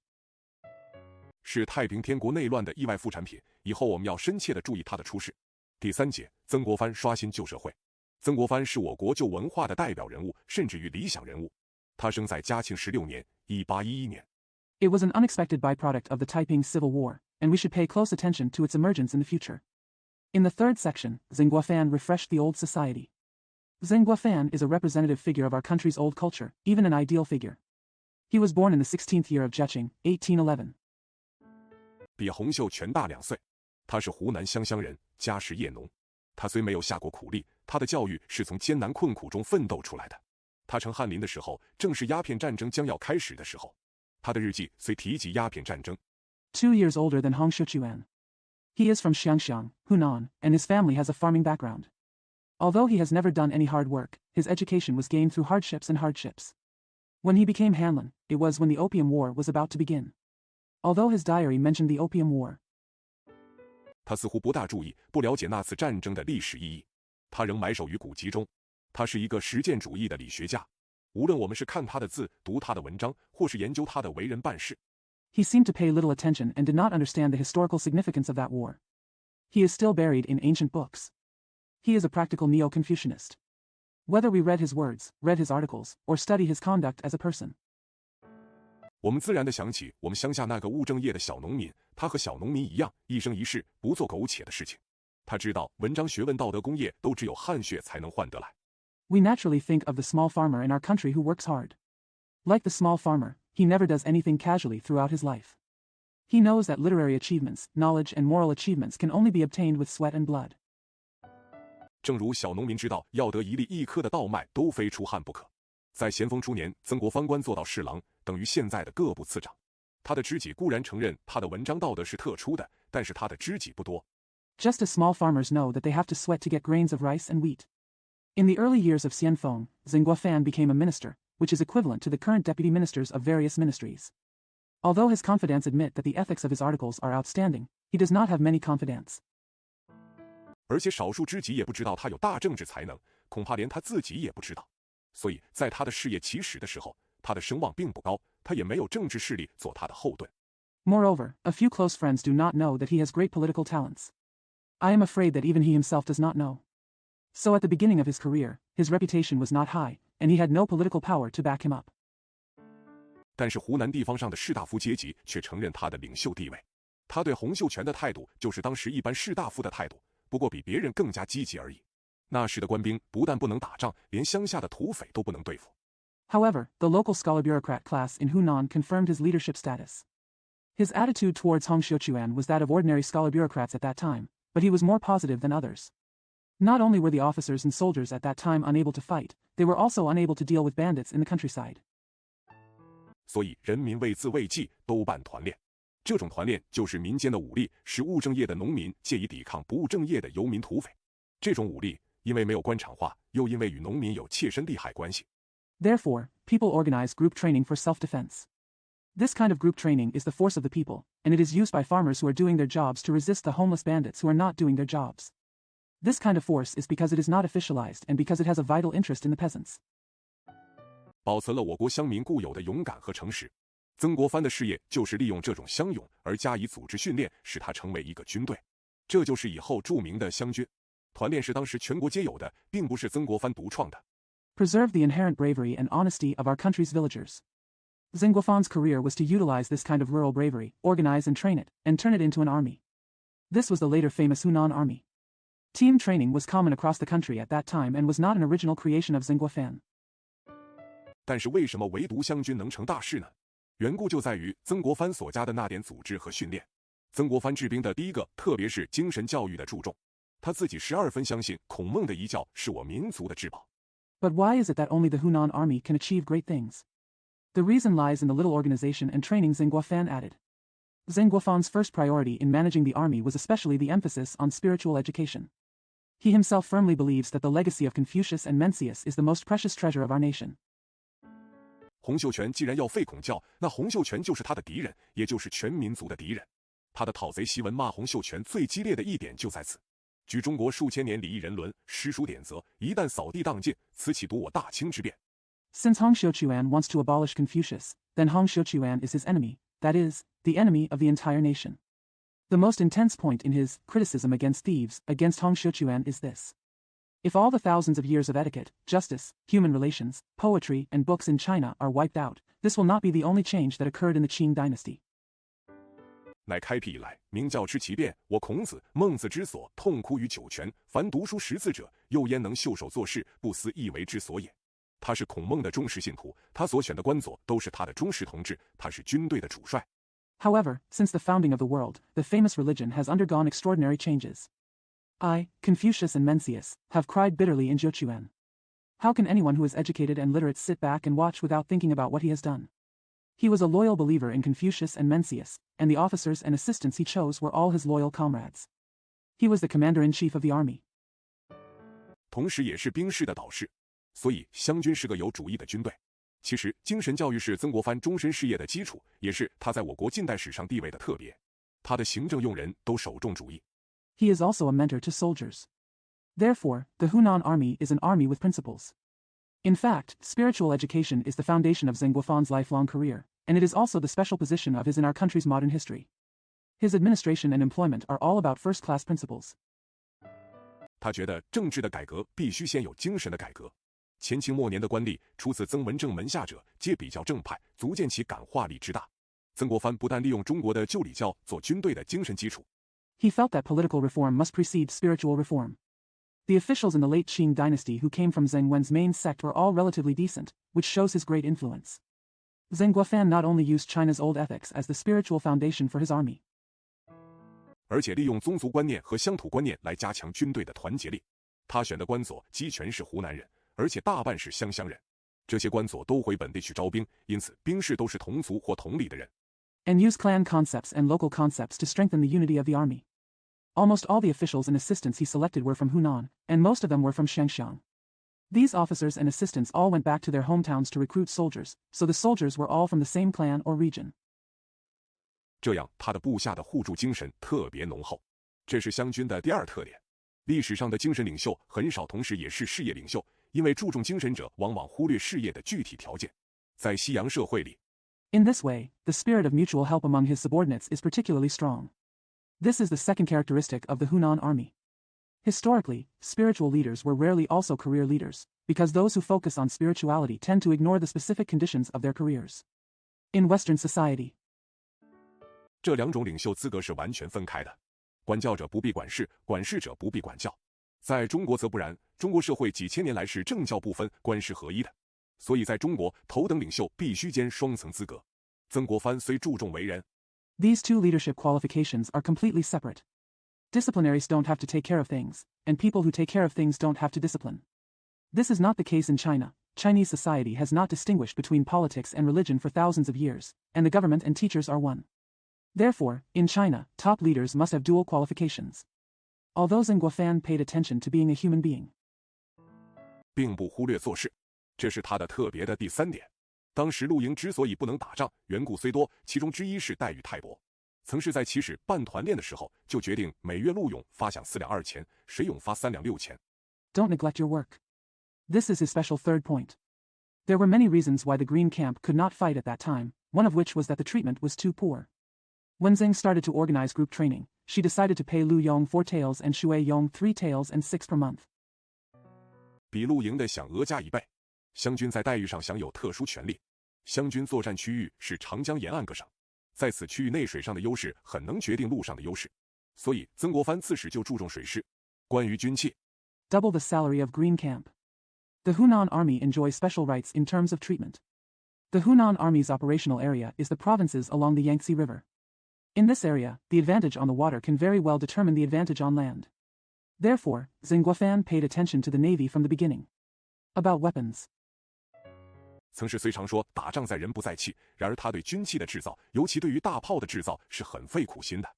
是太平天国内乱的意外副产品，以后我们要深切地注意它的出世。第三节，曾国藩刷新旧社会。曾国藩是我国旧文化的代表人物，甚至于理想人物。他生在嘉庆16年，1811年。It was an unexpected byproduct of the Taiping Civil War, and we should pay close attention to its emergence in the future. In the third section, Zeng Guofan refreshed the old society. Zeng Guofan is a representative figure of our country's old culture, even an ideal figure. He was born in the 16th year of Zheching, 1811. 比洪秀全大2岁，他是湖南湘乡人，家世业农。他虽没有下过苦力，他的教育是从艰难困苦中奋斗出来的。他成翰林的时候，正是鸦片战争将要开始的时候。他的日记虽提及鸦片战争。2 years older than Hong Xiuquan. He is from Xiangxiang, Hunan, and his family has a farming background. Although he has never done any hard work, his education was gained through hardships and hardships. When he became Hanlin, it was when the Opium War was about to begin. Although his diary mentioned the Opium War. 他似乎不大注意，不了解那次战争的历史意义。他仍埋首于古籍中。他是一个实践主义的理学家。无论我们是看他的字、读他的文章，或是研究他的为人办事。He seemed to pay little attention and did not understand the historical significance of that war. He is still buried in ancient books. He is a practical neo-Confucianist. Whether we read his words, read his articles, or study his conduct as a person. 我们自然地想起我们乡下那个务正业的小农民，他和小农民一样，一生一世不做苟且的事情。他知道文章、学问、道德、工业都只有汗血才能换得来。We naturally think of the small farmer in our country who works hard. Like the small farmer, he never does anything casually throughout his life. He knows that literary achievements, knowledge, and moral achievements can only be obtained with sweat and blood. 正如小农民知道要得一粒一颗的稻麦都非出汗不可。在咸丰初年，曾国藩官做到侍郎，等于现在的各部次长。他的知己固然承认他的文章道德是特殊的，但是他的知己不多。Just as small farmers know that they have to sweat to get grains of rice and wheat. In the early years of Xianfeng, Zhenguofan became a minister, which is equivalent to the current deputy ministers of various ministries. Although his confidants admit that the ethics of his articles are outstanding, he does not have many confidants. 而且少数知己也不知道他有大政治才能，恐怕连他自己也不知道。所以在他的事业起始的时候，他的声望并不高，他也没有政治势力做他的后盾。Moreover, a few close friends do not know that he has great political talents. I am afraid that even he himself does not know. So at the beginning of his career, his reputation was not high, and he had no political power to back him up. 但是湖南地方上的士大夫阶级却承认他的领袖地位。他对洪秀全的态度就是当时一般士大夫的态度，不过比别人更加积极而已。那时的官兵不但不能打仗，连乡下的土匪都不能对付。However, the local scholar bureaucrat class in Hunan confirmed his leadership status. His attitude towards Hong Xiuquan was that of ordinary scholar bureaucrats at that time, but he was more positive than others. Not only were the officers and soldiers at that time unable to fight, they were also unable to deal with bandits in the countryside. 所以人民为自卫计都办团练，这种团练就是民间的武力，是务正业的农民借以抵抗不务正业的游民土匪。这种武力因为没有官场化，又因为与农民有切身利害关系。Therefore, people organize group training for self-defense. This kind of group training is the force of the people, and it is used by farmers who are doing their jobs to resist the homeless bandits who are not doing their jobs. This kind of force is because it is not officialized and because it has a vital interest in the peasants. 保存了我国乡民固有的勇敢和诚实。曾国藩的事业就是利用这种乡勇而加以组织训练，使他成为一个军队。这就是以后著名的湘军。团练是当时全国皆有的，并不是曾国藩独创的。Preserve the inherent bravery and honesty of our country's villagers. Zhenguofan's career was to utilize this kind of rural bravery, organize and train it, and turn it into an army. This was the later famous Hunan army. Team training was common across the country at that time and was not an original creation of Zhenguofan. 但是为什么唯独湘军能成大事呢？缘故就在于曾国藩所加的那点组织和训练。曾国藩治兵的第一个，特别是精神教育的注重，他自己12分相信孔孟的遗教是我民族的至宝。But why is it that only the Hunan army can achieve great things? The reason lies in the little organization and training Zhenguofan added. Zhenguofan's first priority in managing the army was especially the emphasis on spiritual education. He himself firmly believes that the legacy of Confucius and Mencius is the most precious treasure of our nation. 洪秀全既然要废孔教，那洪秀全就是他的敌人，也就是全民族的敌人。他的讨贼檄文骂洪秀全最激烈的一点就在此。举中国数千年礼义人伦、诗书典则，一旦扫地荡尽，此岂独我大清之变？ Since Hong Xiuquan wants to abolish Confucius, then Hong Xiuquan is his enemy, that is, the enemy of the entire nation. The most intense point in his criticism against thieves, against Hong Xiuquan is this. If all the thousands of years of etiquette, justice, human relations, poetry, and books in China are wiped out, this will not be the only change that occurred in the Qing dynasty. 乃开辟以来，明教之奇变，我孔子、孟子之所痛哭于九泉。凡读书识字者，又焉能袖手做事，不思义为之所也？他是孔孟的忠实信徒，他所选的官佐都是他的忠实同志，他是军队的主帅。However, since the founding of the world, the famous religion has undergone extraordinary changes. I, Confucius and Mencius, have cried bitterly in Zhochuan. How can anyone who is educated and literate sit back and watch without thinking about what he has done? He was a loyal believer in Confucius and Mencius, and the officers and assistants he chose were all his loyal comrades. He was the commander-in-chief of the army. 同时也是兵士的导师，所以湘军是个有主义的军队。其实，精神教育是曾国藩终身事业的基础，也是他在我国近代史上地位的特别。他的行政用人都首重主义。He is also a mentor to soldiers. Therefore, the Hunan army is an army with principles. In fact, spiritual education is the foundation of Zhenguofan's lifelong career, and it is also the special position of his in our country's modern history. His administration and employment are all about first-class principles. 他觉得政治的改革必须先有精神的改革。前清末年的官吏，出自曾文正门下者，皆比较正派，足见其感化力之大。曾国藩不但利用中国的旧礼教做军队的精神基础， He felt that political reform must precede spiritual reform. The officials in the late Qing dynasty who came from Zheng Wen's main sect were all relatively decent, which shows his great influence. Zheng Guofan not only used China's old ethics as the spiritual foundation for his army, 而且利用宗族观念和乡土观念来加强军队的团结力。他选的官佐鸡全是湖南人，而且大半是湘乡人。这些官佐都回本地去招兵，因此兵士都是同族或同里的人。and use clan concepts and local concepts to strengthen the unity of the army. Almost all the officials and assistants he selected were from Hunan, and most of them were from Shangxiang. These officers and assistants all went back to their hometowns to recruit soldiers, so the soldiers were all from the same clan or region. 这样，他的部下的互助精神特别浓厚，这是湘军的第二特点。历史上的精神领袖很少同时也是事业领袖，因为注重精神者往往忽略事业的具体条件。在西洋社会里， In this way, the spirit of mutual help among his subordinates is particularly strong. This is the second characteristic of the Hunan army. Historically, spiritual leaders were rarely also career leaders, because those who focus on spirituality tend to ignore the specific conditions of their careers. In Western society, 这两种领袖资格是完全分开的。管教者不必管事，管事者不必管教。在中国则不然，中国社会几千年来是政教不分、官事合一的，所以在中国，头等领袖必须兼双层资格。曾国藩虽注重为人， these two leadership qualifications are completely separate. Disciplinaries don't have to take care of things, and people who take care of things don't have to discipline. This is not the case in China. Chinese society has not distinguished between politics and religion for thousands of years, and the government and teachers are one. Therefore, in China, top leaders must have dual qualifications. Although Zheng Guofan paid attention to being a human being, 并不忽略做事，这是他的特别的第三点。当时陆营之所以不能打仗，缘故虽多，其中之一是待遇太薄。曾是在起始办团练的时候，就决定每月陆勇发饷4两2钱，水勇发3两6钱。Don't neglect your work. This is his special third point. There were many reasons why the Green Camp could not fight at that time, one of which was that the treatment was too poor. When Zheng started to organize group training, she decided to pay Lu Yong 4 taels and Xue Yong 3 taels and 6 per month. 比陆营的饷额加1倍。湘军在待遇上享有特殊权利。湘军作战区域是长江沿岸各省，在此区域内水上的优势很能决定陆上的优势，所以曾国藩自始就注重水师。关于军器 double the salary of Green Camp. The Hunan Army enjoys special rights in terms of treatment. The Hunan Army's operational area is the provinces along the Yangtze River. In this area, the advantage on the water can very well determine the advantage on land. Therefore, Zheng Guofan paid attention to the navy from the beginning. About weapons. 曾是虽常说打仗在人不在器，然而他对军器的制造，尤其对于大炮的制造是很费苦心的。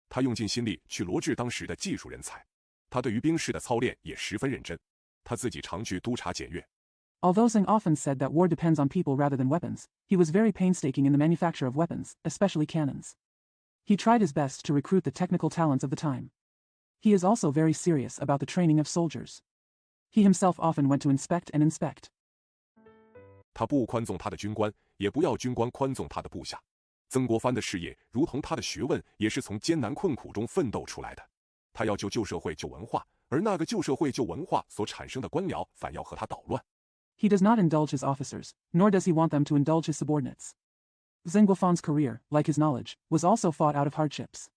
他用尽心力去罗致当时的技术人才。他对于兵士的操练也十分认真。他自己常去督察检阅。Although Zheng often said that war depends on people rather than weapons, he was very painstaking in the manufacture of weapons, especially cannons. He tried his best to recruit the technical talents of the time. He is also very serious about the training of soldiers. He himself often went to inspect and inspect. 他不宽纵他的军官，也不要军官宽纵他的部下。曾国藩的事业，如同他的学问，也是从艰难困苦中奋斗出来的。他要救旧社会、旧文化，而那个旧社会、旧文化所产生的官僚，反要和他捣乱。He does not indulge his officers, nor does he want them to indulge his subordinates. Zheng Guofan's career, like his knowledge, was also fought out of hardships.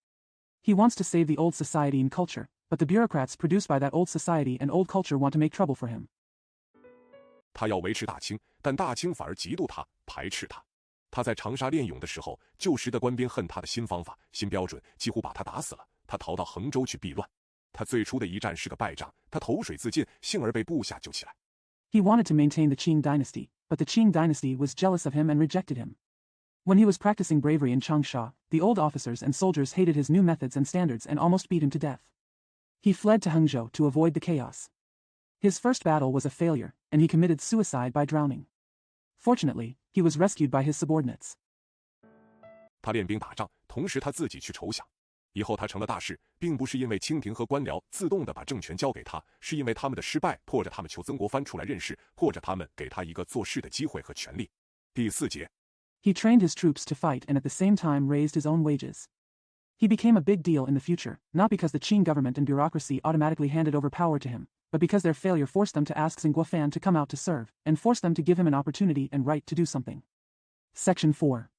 He wants to save the old society and culture, but the bureaucrats produced by that old society and old culture want to make trouble for him. 他要维持大清，但大清反而嫉妒他，排斥他。他在长沙练勇的时候，旧时的官兵恨他的新方法、新标准，几乎把他打死了。他逃到衡州去避乱。他最初的一战是个败仗，他投水自尽，幸而被部下救起来。He wanted to maintain the Qing dynasty, but the Qing dynasty was jealous of him and rejected him. When he was practicing bravery in Changsha, the old officers and soldiers hated his new methods and standards and almost beat him to death. He fled to Hangzhou to avoid the chaos. His first battle was a failure, and he committed suicide by drowning. Fortunately, he was rescued by his subordinates. 他练兵打仗，同时他自己去筹饷。以后他成了大事，并不是因为清廷和官僚自动地把政权交给他，是因为他们的失败迫着他们求曾国藩出来任事，迫着他们给他一个做事的机会和权利。第4节 He trained his troops to fight and at the same time raised his own wages. He became a big deal in the future, not because the Qing government and bureaucracy automatically handed over power to him, but because their failure forced them to ask Zheng Guofan to come out to serve, and forced them to give him an opportunity and right to do something. Section 4.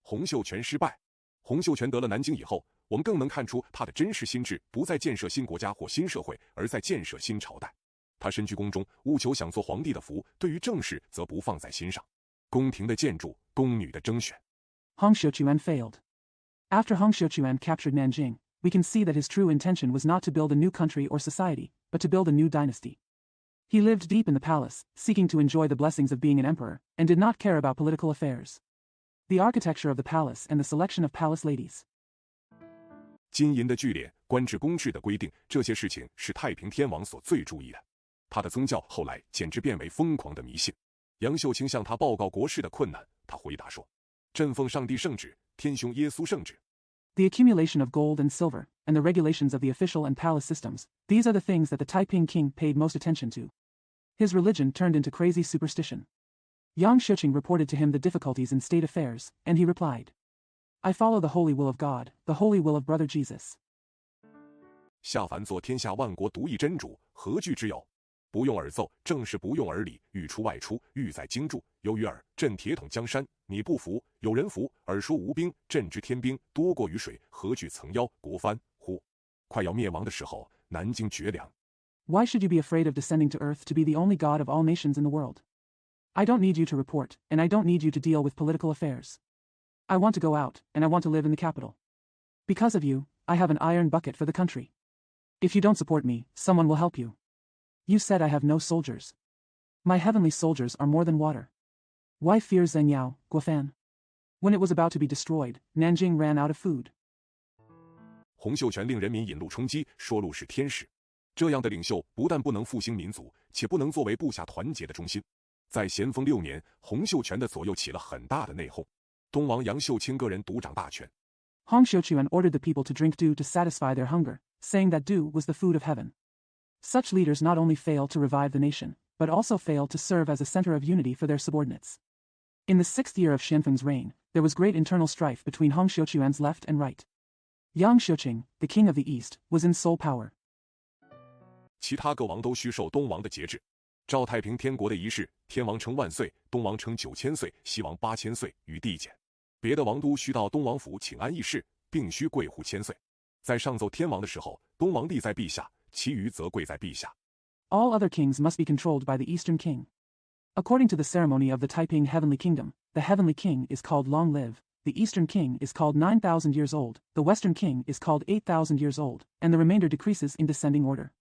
洪秀全失败。洪秀全得了南京以后，我们更能看出他的真实心智不在建设新国家或新社会，而在建设新朝代。他身居宫中，务求想做皇帝的福，对于政事则不放在心上。宫廷的建筑，宫女的征选。Hong Xiuquan failed. After Hong Xiuquan captured Nanjing, we can see that his true intention was not to build a new country or society, but to build a new dynasty. He lived deep in the palace, seeking to enjoy the blessings of being an emperor, and did not care about political affairs. The architecture of the palace and the selection of palace ladies. 金银的聚敛、官制公制的规定，这些事情是太平天王所最注意的。他的宗教后来简直变为疯狂的迷信。杨秀清向他报告国事的困难，他回答说：“朕奉上帝圣旨，天兄耶稣圣旨。” The accumulation of gold and silver, and the regulations of the official and palace systems, these are the things that the Taiping king paid most attention to. His religion turned into crazy superstition. Yang Xiuqing reported to him the difficulties in state affairs, and he replied, I follow the holy will of God, the holy will of brother Jesus. 下凡做天下万国独一真主，何惧之有？不用耳奏，正是不用耳礼。欲出外出，欲在京住。由于耳，朕铁桶江山，你不服，有人服。耳说无兵，朕知天兵多过于水，何惧曾邀国藩乎？快要灭亡的时候，南京绝粮。Why should you be afraid of descending to earth to be the only God of all nations in the world? I don't need you to report, and I don't need you to deal with political affairs. I want to go out, and I want to live in the capital. Because of you, I have an iron bucket for the country. If you don't support me, someone will help you. You said I have no soldiers. My heavenly soldiers are more than water. Why fear Zheng Yao, Guofan? When it was about to be destroyed, Nanjing ran out of food. 洪秀全令人民引路充饥，说路是天使。这样的领袖不但不能复兴民族，且不能作为部下团结的中心。在咸丰6年，洪秀全的左右起了很大的内讧。东王杨秀清个人独掌大权。Hong Xiuquan ordered the people to drink dew to satisfy their hunger, saying that dew was the food of heaven. Such leaders not only failed to revive the nation, but also failed to serve as a center of unity for their subordinates. In the 6th year of Xianfeng's reign, there was great internal strife between Hong Xiuquan's left and right. Yang Xiuqing, the king of the east, was in sole power. 其他各王都需受东王的节制。照太平天国的仪式，天王称万岁，东王称9000岁，西王8000岁，与递减。别的王都需到东王府请安议事，并须跪呼千岁。在上奏天王的时候，东王立在陛下，其余则跪在陛下。All other kings must be controlled by the eastern king. According to the ceremony of the Taiping heavenly kingdom, the heavenly king is called Long Live, the eastern king is called 9,000 years old, the western king is called 8,000 years old, and the remainder decreases in descending order.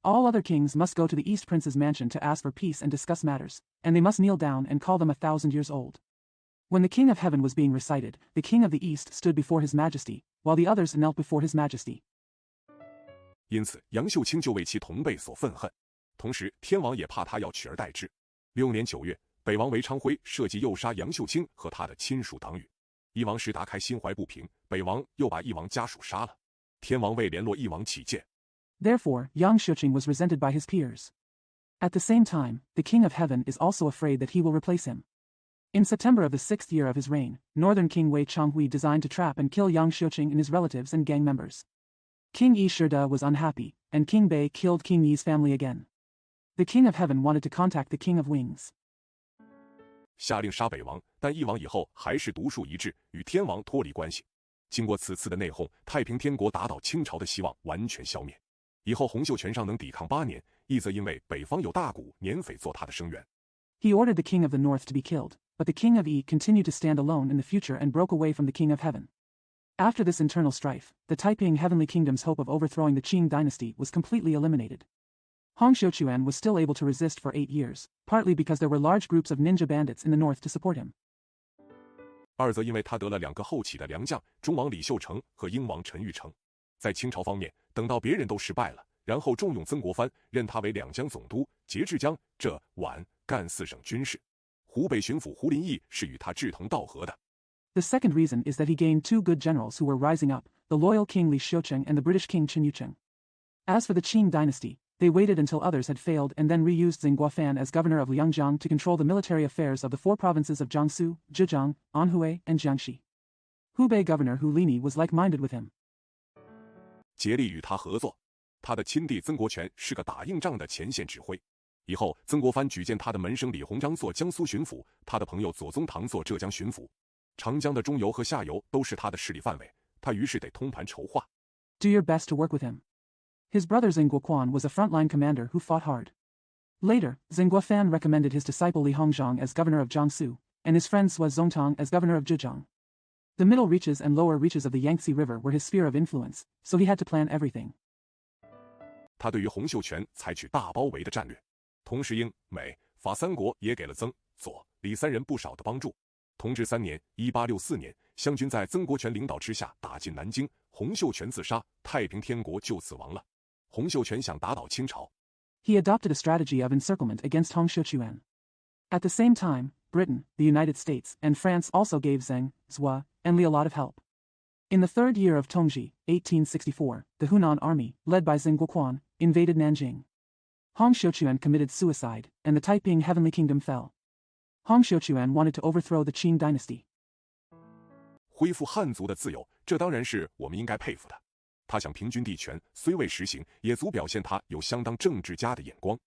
All other kings must go to the East Prince's mansion to ask for peace and discuss matters, and they must kneel down and call them 1,000 years old. When the King of Heaven was being recited, the King of the East stood before His Majesty, while the others knelt before His Majesty. 因此，杨秀清就为其同辈所愤恨，同时天王也怕他要取而代之。6年9月，北王韦昌辉设计诱杀杨秀清和他的亲属党羽。一王石达开心怀不平，北王又把一王家属杀了。天王为联络一王起见。Therefore, Yang Xiuqing was resented by his peers. At the same time, the King of Heaven is also afraid that he will replace him. In September of the 6th year of his reign, Northern King Wei Changhui designed to trap and kill Yang Xiuqing and his relatives and gang members. King Yi Shida was unhappy, and King Bei killed King Yi's family again. The King of Heaven wanted to contact the King of Wings. 下令杀北王，但一王以后还是独树一帜，与天王脱离关系。经过此次的内讧，太平天国打倒清朝的希望完全消灭。以后洪秀全尚能抵抗8年，一则因为北方有大股捻匪做他的声援。He ordered the king of the north to be killed, but the king of Yi continued to stand alone in the future and broke away from the king of heaven. After this internal strife, the Taiping heavenly kingdom's hope of overthrowing the Qing dynasty was completely eliminated. Hong Xiuquan was still able to resist for 8 years, partly because there were large groups of ninja bandits in the north to support him. 二则因为他得了2个后起的良将，中王李秀成和英王陈玉成。在清朝方面，等到别人都失败了，然后重用曾国藩，任他为两江总督，节制江、浙、皖、赣4省军事。湖北巡抚胡林翼是与他志同道合的。The second reason is that he gained 2 good generals who were rising up, the loyal King Li Xiucheng and the British King Chen Yucheng. As for the Qing dynasty, they waited until others had failed and then reused Zheng Guofan as governor of Liangjiang to control the military affairs of the 4 provinces of Jiangsu, Zhejiang, Anhui, and Jiangxi. Hubei governor Hu Lini was like-minded with him. 竭力与他合作。他的亲弟曾国荃是个打硬仗的前线指挥。以后，曾国藩举荐他的门生李鸿章做江苏巡抚，他的朋友左宗棠做浙江巡抚。长江的中游和下游都是他的势力范围，他于是得通盘筹划。Do your best to work with him. His brother Zhenghua Quan was a frontline commander who fought hard. Later, Zhenghua Fan recommended his disciple Li Hongzhang as governor of Jiangsu, and his friend Sua Zongtang as governor of Zhejiang. The middle reaches and lower reaches of the Yangtze River were his sphere of influence, so he had to plan everything. 他对于洪秀全采取大包围的战略，同时英、美、法三国也给了曾、左、李三人不少的帮助。同治3年（1864年），湘军在曾国荃领导之下打进南京，洪秀全自杀，太平天国就此亡了。洪秀全想打倒清朝。He adopted a strategy of encirclement against Hong Xiuquan. At the same time, Britain, the United States, and France also gave Zheng, Zhua, and Li a lot of help. In the third year of Tongji, 1864, the Hunan army, led by Zhenghua Quan, invaded Nanjing. Hong Xiuquan committed suicide, and the Taiping Heavenly Kingdom fell. Hong Xiuquan wanted to overthrow the Qing dynasty. 恢复汉族的自由，这当然是我们应该佩服的。他想平均地权，虽未实行，也足表现他有相当政治家的眼光。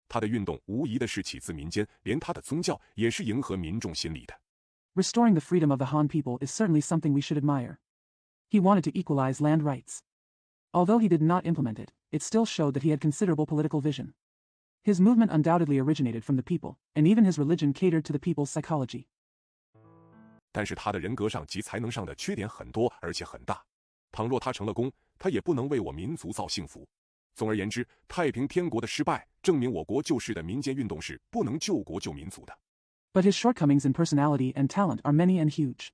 他的运动无疑的是起自民间，连他的宗教也是迎合民众心理的。Restoring the freedom of the Han people is certainly something we should admire. He wanted to equalize land rights. Although he did not implement it, it still showed that he had considerable political vision. His movement undoubtedly originated from the people, and even his religion catered to the people's psychology. 但是他的人格上及才能上的缺点很多，而且很大。倘若他成了功，他也不能为我民族造幸福。总而言之，太平天国的失败证明我国旧式的民间运动是不能救国救民族的。But his shortcomings in personality and talent are many and huge.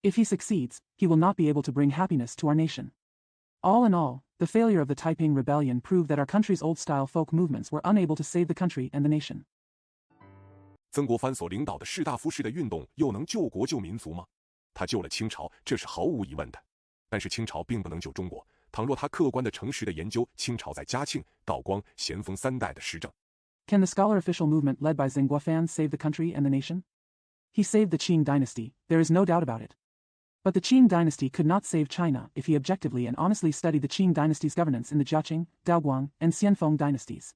If he succeeds, he will not be able to bring happiness to our nation. All in all, the failure of the Taiping Rebellion proved that our country's old-style folk movements were unable to save the country and the nation. 曾国藩所领导的士大夫式的运动又能救国救民族吗？他救了清朝，这是毫无疑问的。但是清朝并不能救中国。倘若他客观的、诚实的研究清朝在嘉庆、道光、咸丰3代的施政。Can the scholar-official movement led by Zhenghua Fan save the country and the nation? He saved the Qing dynasty, there is no doubt about it. But the Qing dynasty could not save China if he objectively and honestly studied the Qing dynasty's governance in the Jiaqing, Daoguang, and Xianfeng dynasties.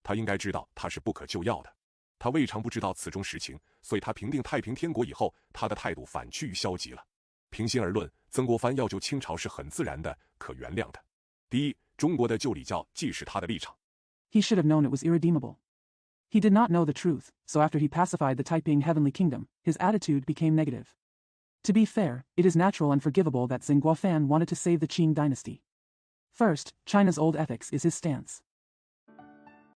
他应该知道他是不可救药的。他未尝不知道此中实情，所以他平定太平天国以后，他的态度反趋于消极了。平心而论，曾国藩要救清朝是很自然的，可原谅的。第一，中国的旧礼教既是他的立场。He should have known it was irredeemable. He did not know the truth, so after he pacified the Taiping Heavenly Kingdom, his attitude became negative. To be fair, it is natural and forgivable that Zhenghua Fan wanted to save the Qing dynasty. First, China's old ethics is his stance.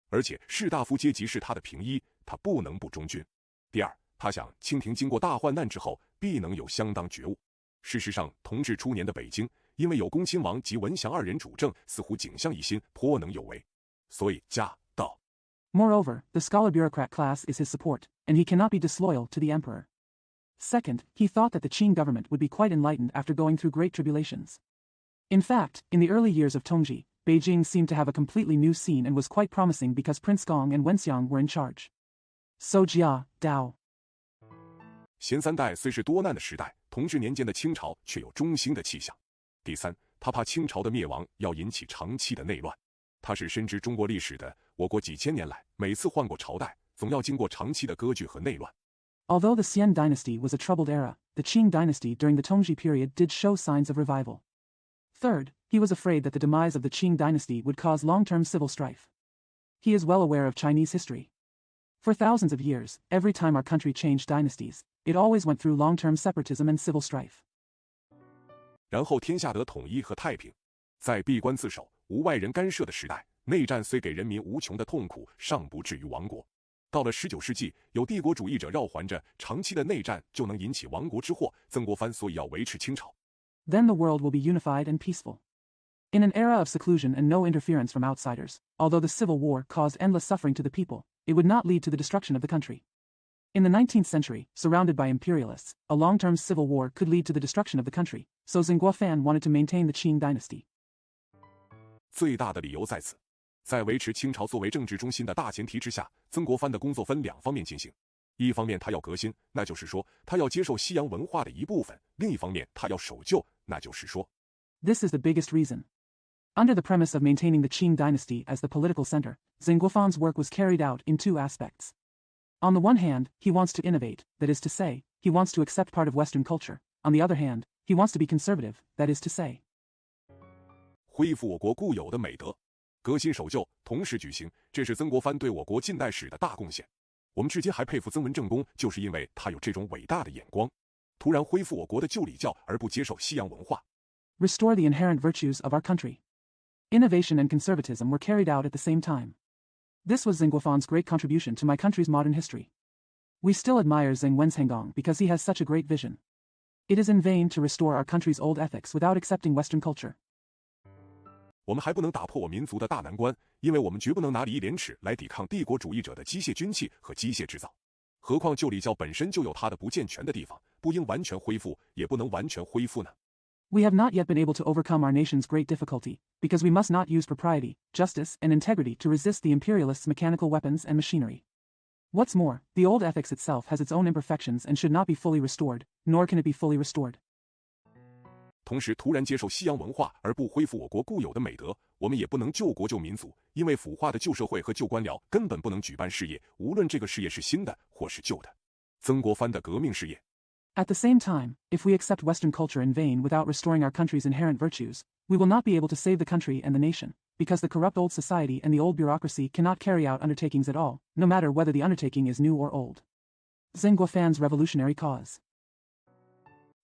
而且士大夫阶级是他的平一，他不能不忠君。第二，他想清廷经过大患难之后，必能有相当觉悟。事实上，同治初年的北京，因为有恭亲王及文祥2人主政，似乎景象一新，颇能有为。所以家道。Moreover, the scholar-bureaucrat class is his support, and he cannot be disloyal to the emperor. Second, he thought that the Qing government would be quite enlightened after going through great tribulations. In fact, in the early years of Tongji, Beijing seemed to have a completely new scene and was quite promising because Prince Gong and Wenxiang were in charge. So Jia, Dao. 咸3代虽是多难的时代，同治年间的清朝却有中兴的气象。第三，他怕清朝的灭亡要引起长期的内乱。他是深知中国历史的，我国几千年来每次换过朝代，总要经过长期的割据和内乱。Although the Xian dynasty was a troubled era, the Qing dynasty during the Tongji period did show signs of revival. Third, he was afraid that the demise of the Qing dynasty would cause long-term civil strife. He is well aware of Chinese history. For thousands of years, every time our country changed dynasties, it always went through long-term separatism and civil strife. 然后天下得统一和太平，在闭关自守、无外人干涉的时代，内战虽给人民无穷的痛苦，尚不至于亡国。到了19世纪，有帝国主义者绕环着，长期的内战就能引起亡国之祸。曾国藩所以要维持清朝。Then the world will be unified and peaceful. In an era of seclusion and no interference from outsiders, although the Civil War caused endless suffering to the people, it would not lead to the destruction of the country. In the 19th century, surrounded by imperialists, a long-term civil war could lead to the destruction of the country, so Zhenghua Fan wanted to maintain the Qing dynasty. 最大的理由在此，在维持清朝作为政治中心的大前提之下，曾国藩的工作分2方面进行。一方面他要革新，那就是说他要接受西洋文化的一部分；另一方面他要守旧，那就是说 This is the biggest reason. Under the premise of maintaining the Qing dynasty as the political center, Zhenghua Fan's work was carried out in 2 aspects. On the one hand, he wants to innovate, that is to say, he wants to accept part of Western culture. On the other hand, he wants to be conservative, that is to say. 恢复我国固有的美德，革新守旧，同时举行，这是曾国藩对我国近代史的大贡献。我们至今还佩服曾文正公，就是因为他有这种伟大的眼光，突然恢复我国的旧礼教，而不接受西洋文化。Restore the inherent virtues of our country. Innovation and conservatism were carried out at the same time. This was Zhengguofan's great contribution to my country's modern history. We still admire Zheng Wenshengong because he has such a great vision. It is in vain to restore our country's old ethics without accepting Western culture. 我们还不能打破我民族的大难关，因为我们绝不能拿礼义廉耻来抵抗帝国主义者的机械军器和机械制造。何况旧礼教本身就有它的不健全的地方，不应完全恢复，也不能完全恢复呢。We have not yet been able to overcome our nation's great difficulty, because we must not use propriety, justice, and integrity to resist the imperialists' mechanical weapons and machinery. What's more, the old ethics itself has its own imperfections and should not be fully restored, nor can it be fully restored. 同时，突然接受西洋文化而不恢复我国固有的美德，我们也不能救国救民族，因为腐化的旧社会和旧官僚根本不能举办事业，无论这个事业是新的或是旧的。曾国藩的革命事业。At the same time, if we accept Western culture in vain without restoring our country's inherent virtues, we will not be able to save the country and the nation, because the corrupt old society and the old bureaucracy cannot carry out undertakings at all, no matter whether the undertaking is new or old. Zhengguofan's revolutionary cause.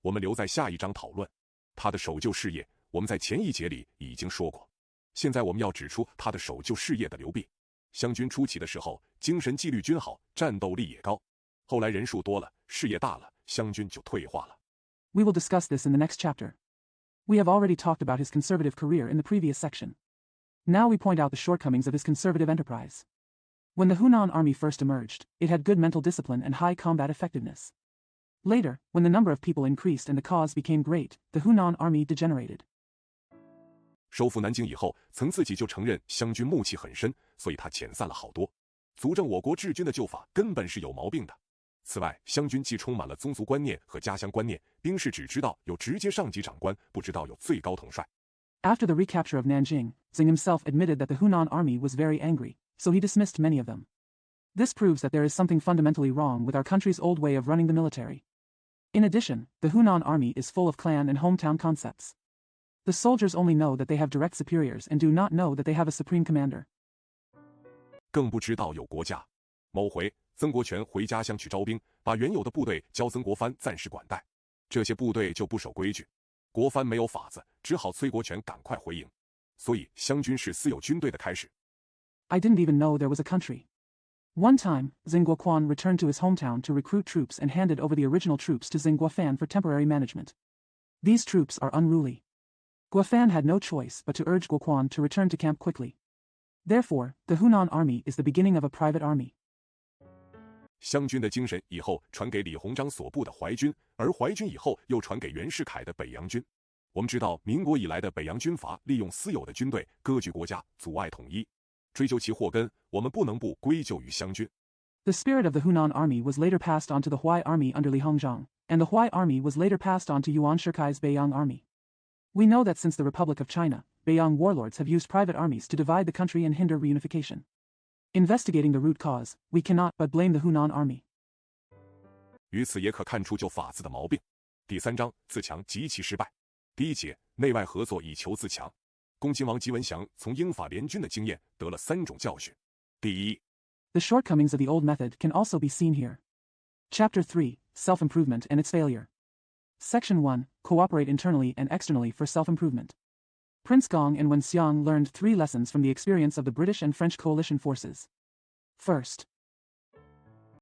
我们留在下一章讨论。他的守旧事业，我们在前一节里已经说过。现在我们要指出他的守旧事业的流弊。湘军初起的时候，精神纪律均好，战斗力也高。后来人数多了，事业大了，湘军就退化了。We will discuss this in the next chapter. We have already talked about his conservative career in the previous section. Now we point out the shortcomings of his conservative enterprise. When the Hunan army first emerged, it had good mental discipline and high combat effectiveness. Later, when the number of people increased and the cause became great, the Hunan army degenerated. 收复南京以后，曾自己就承认湘军暮气很深，所以他遣散了好多，足证我国治军的旧法根本是有毛病的。此外，湘军既充满了宗族观念和家乡观念，兵士只知道有直接上级长官，不知道有最高统帅。After the recapture of Nanjing, Zheng himself admitted that the Hunan army was very angry, so he dismissed many of them. This proves that there is something fundamentally wrong with our country's old way of running the military. In addition, the Hunan army is full of clan and hometown concepts. The soldiers only know that they have direct superiors and do not know that they have a supreme commander. 更不知道有国家。某回，曾国荃回家乡去招兵，把原有的部队交曾国藩暂时管带，这些部队就不守规矩，国藩没有法子，只好催国荃赶快回营。所以湘军是私有军队的开始。I didn't even know there was a country. One time, Zheng Guoquan returned to his hometown to recruit troops and handed over the original troops to Zheng Guofan for temporary management. These troops are unruly. Guofan had no choice but to urge Guoquan to return to camp quickly. Therefore, the Hunan army is the beginning of a private army. 湘军的精神以后传给李鸿章所部的淮军，而淮军以后又传给袁世凯的北洋军。我们知道，民国以来的北洋军阀利用私有的军队割据国家，阻碍统一。追究其祸根，我们不能不归咎于湘军。The spirit of the Hunan army was later passed on to the Huai army under Li Hongzhang, and the Huai army was later passed on to Yuan Shikai's Beiyang army. We know that since the Republic of China, Beiyang warlords have used private armies to divide the country and hinder reunification. Investigating the root cause, we cannot but blame the Hunan army. 于此也可看出旧法子的毛病。第3章自强及其失败。第1节内外合作以求自强。恭亲王吉文祥从英法联军的经验得了3种教训。第一 The shortcomings of the old method can also be seen here. Chapter 3, Self-Improvement and its Failure. Section 1, Cooperate internally and externally for self-improvement. Prince Gong and Wen Xiang learned 3 lessons from the experience of the British and French coalition forces. First,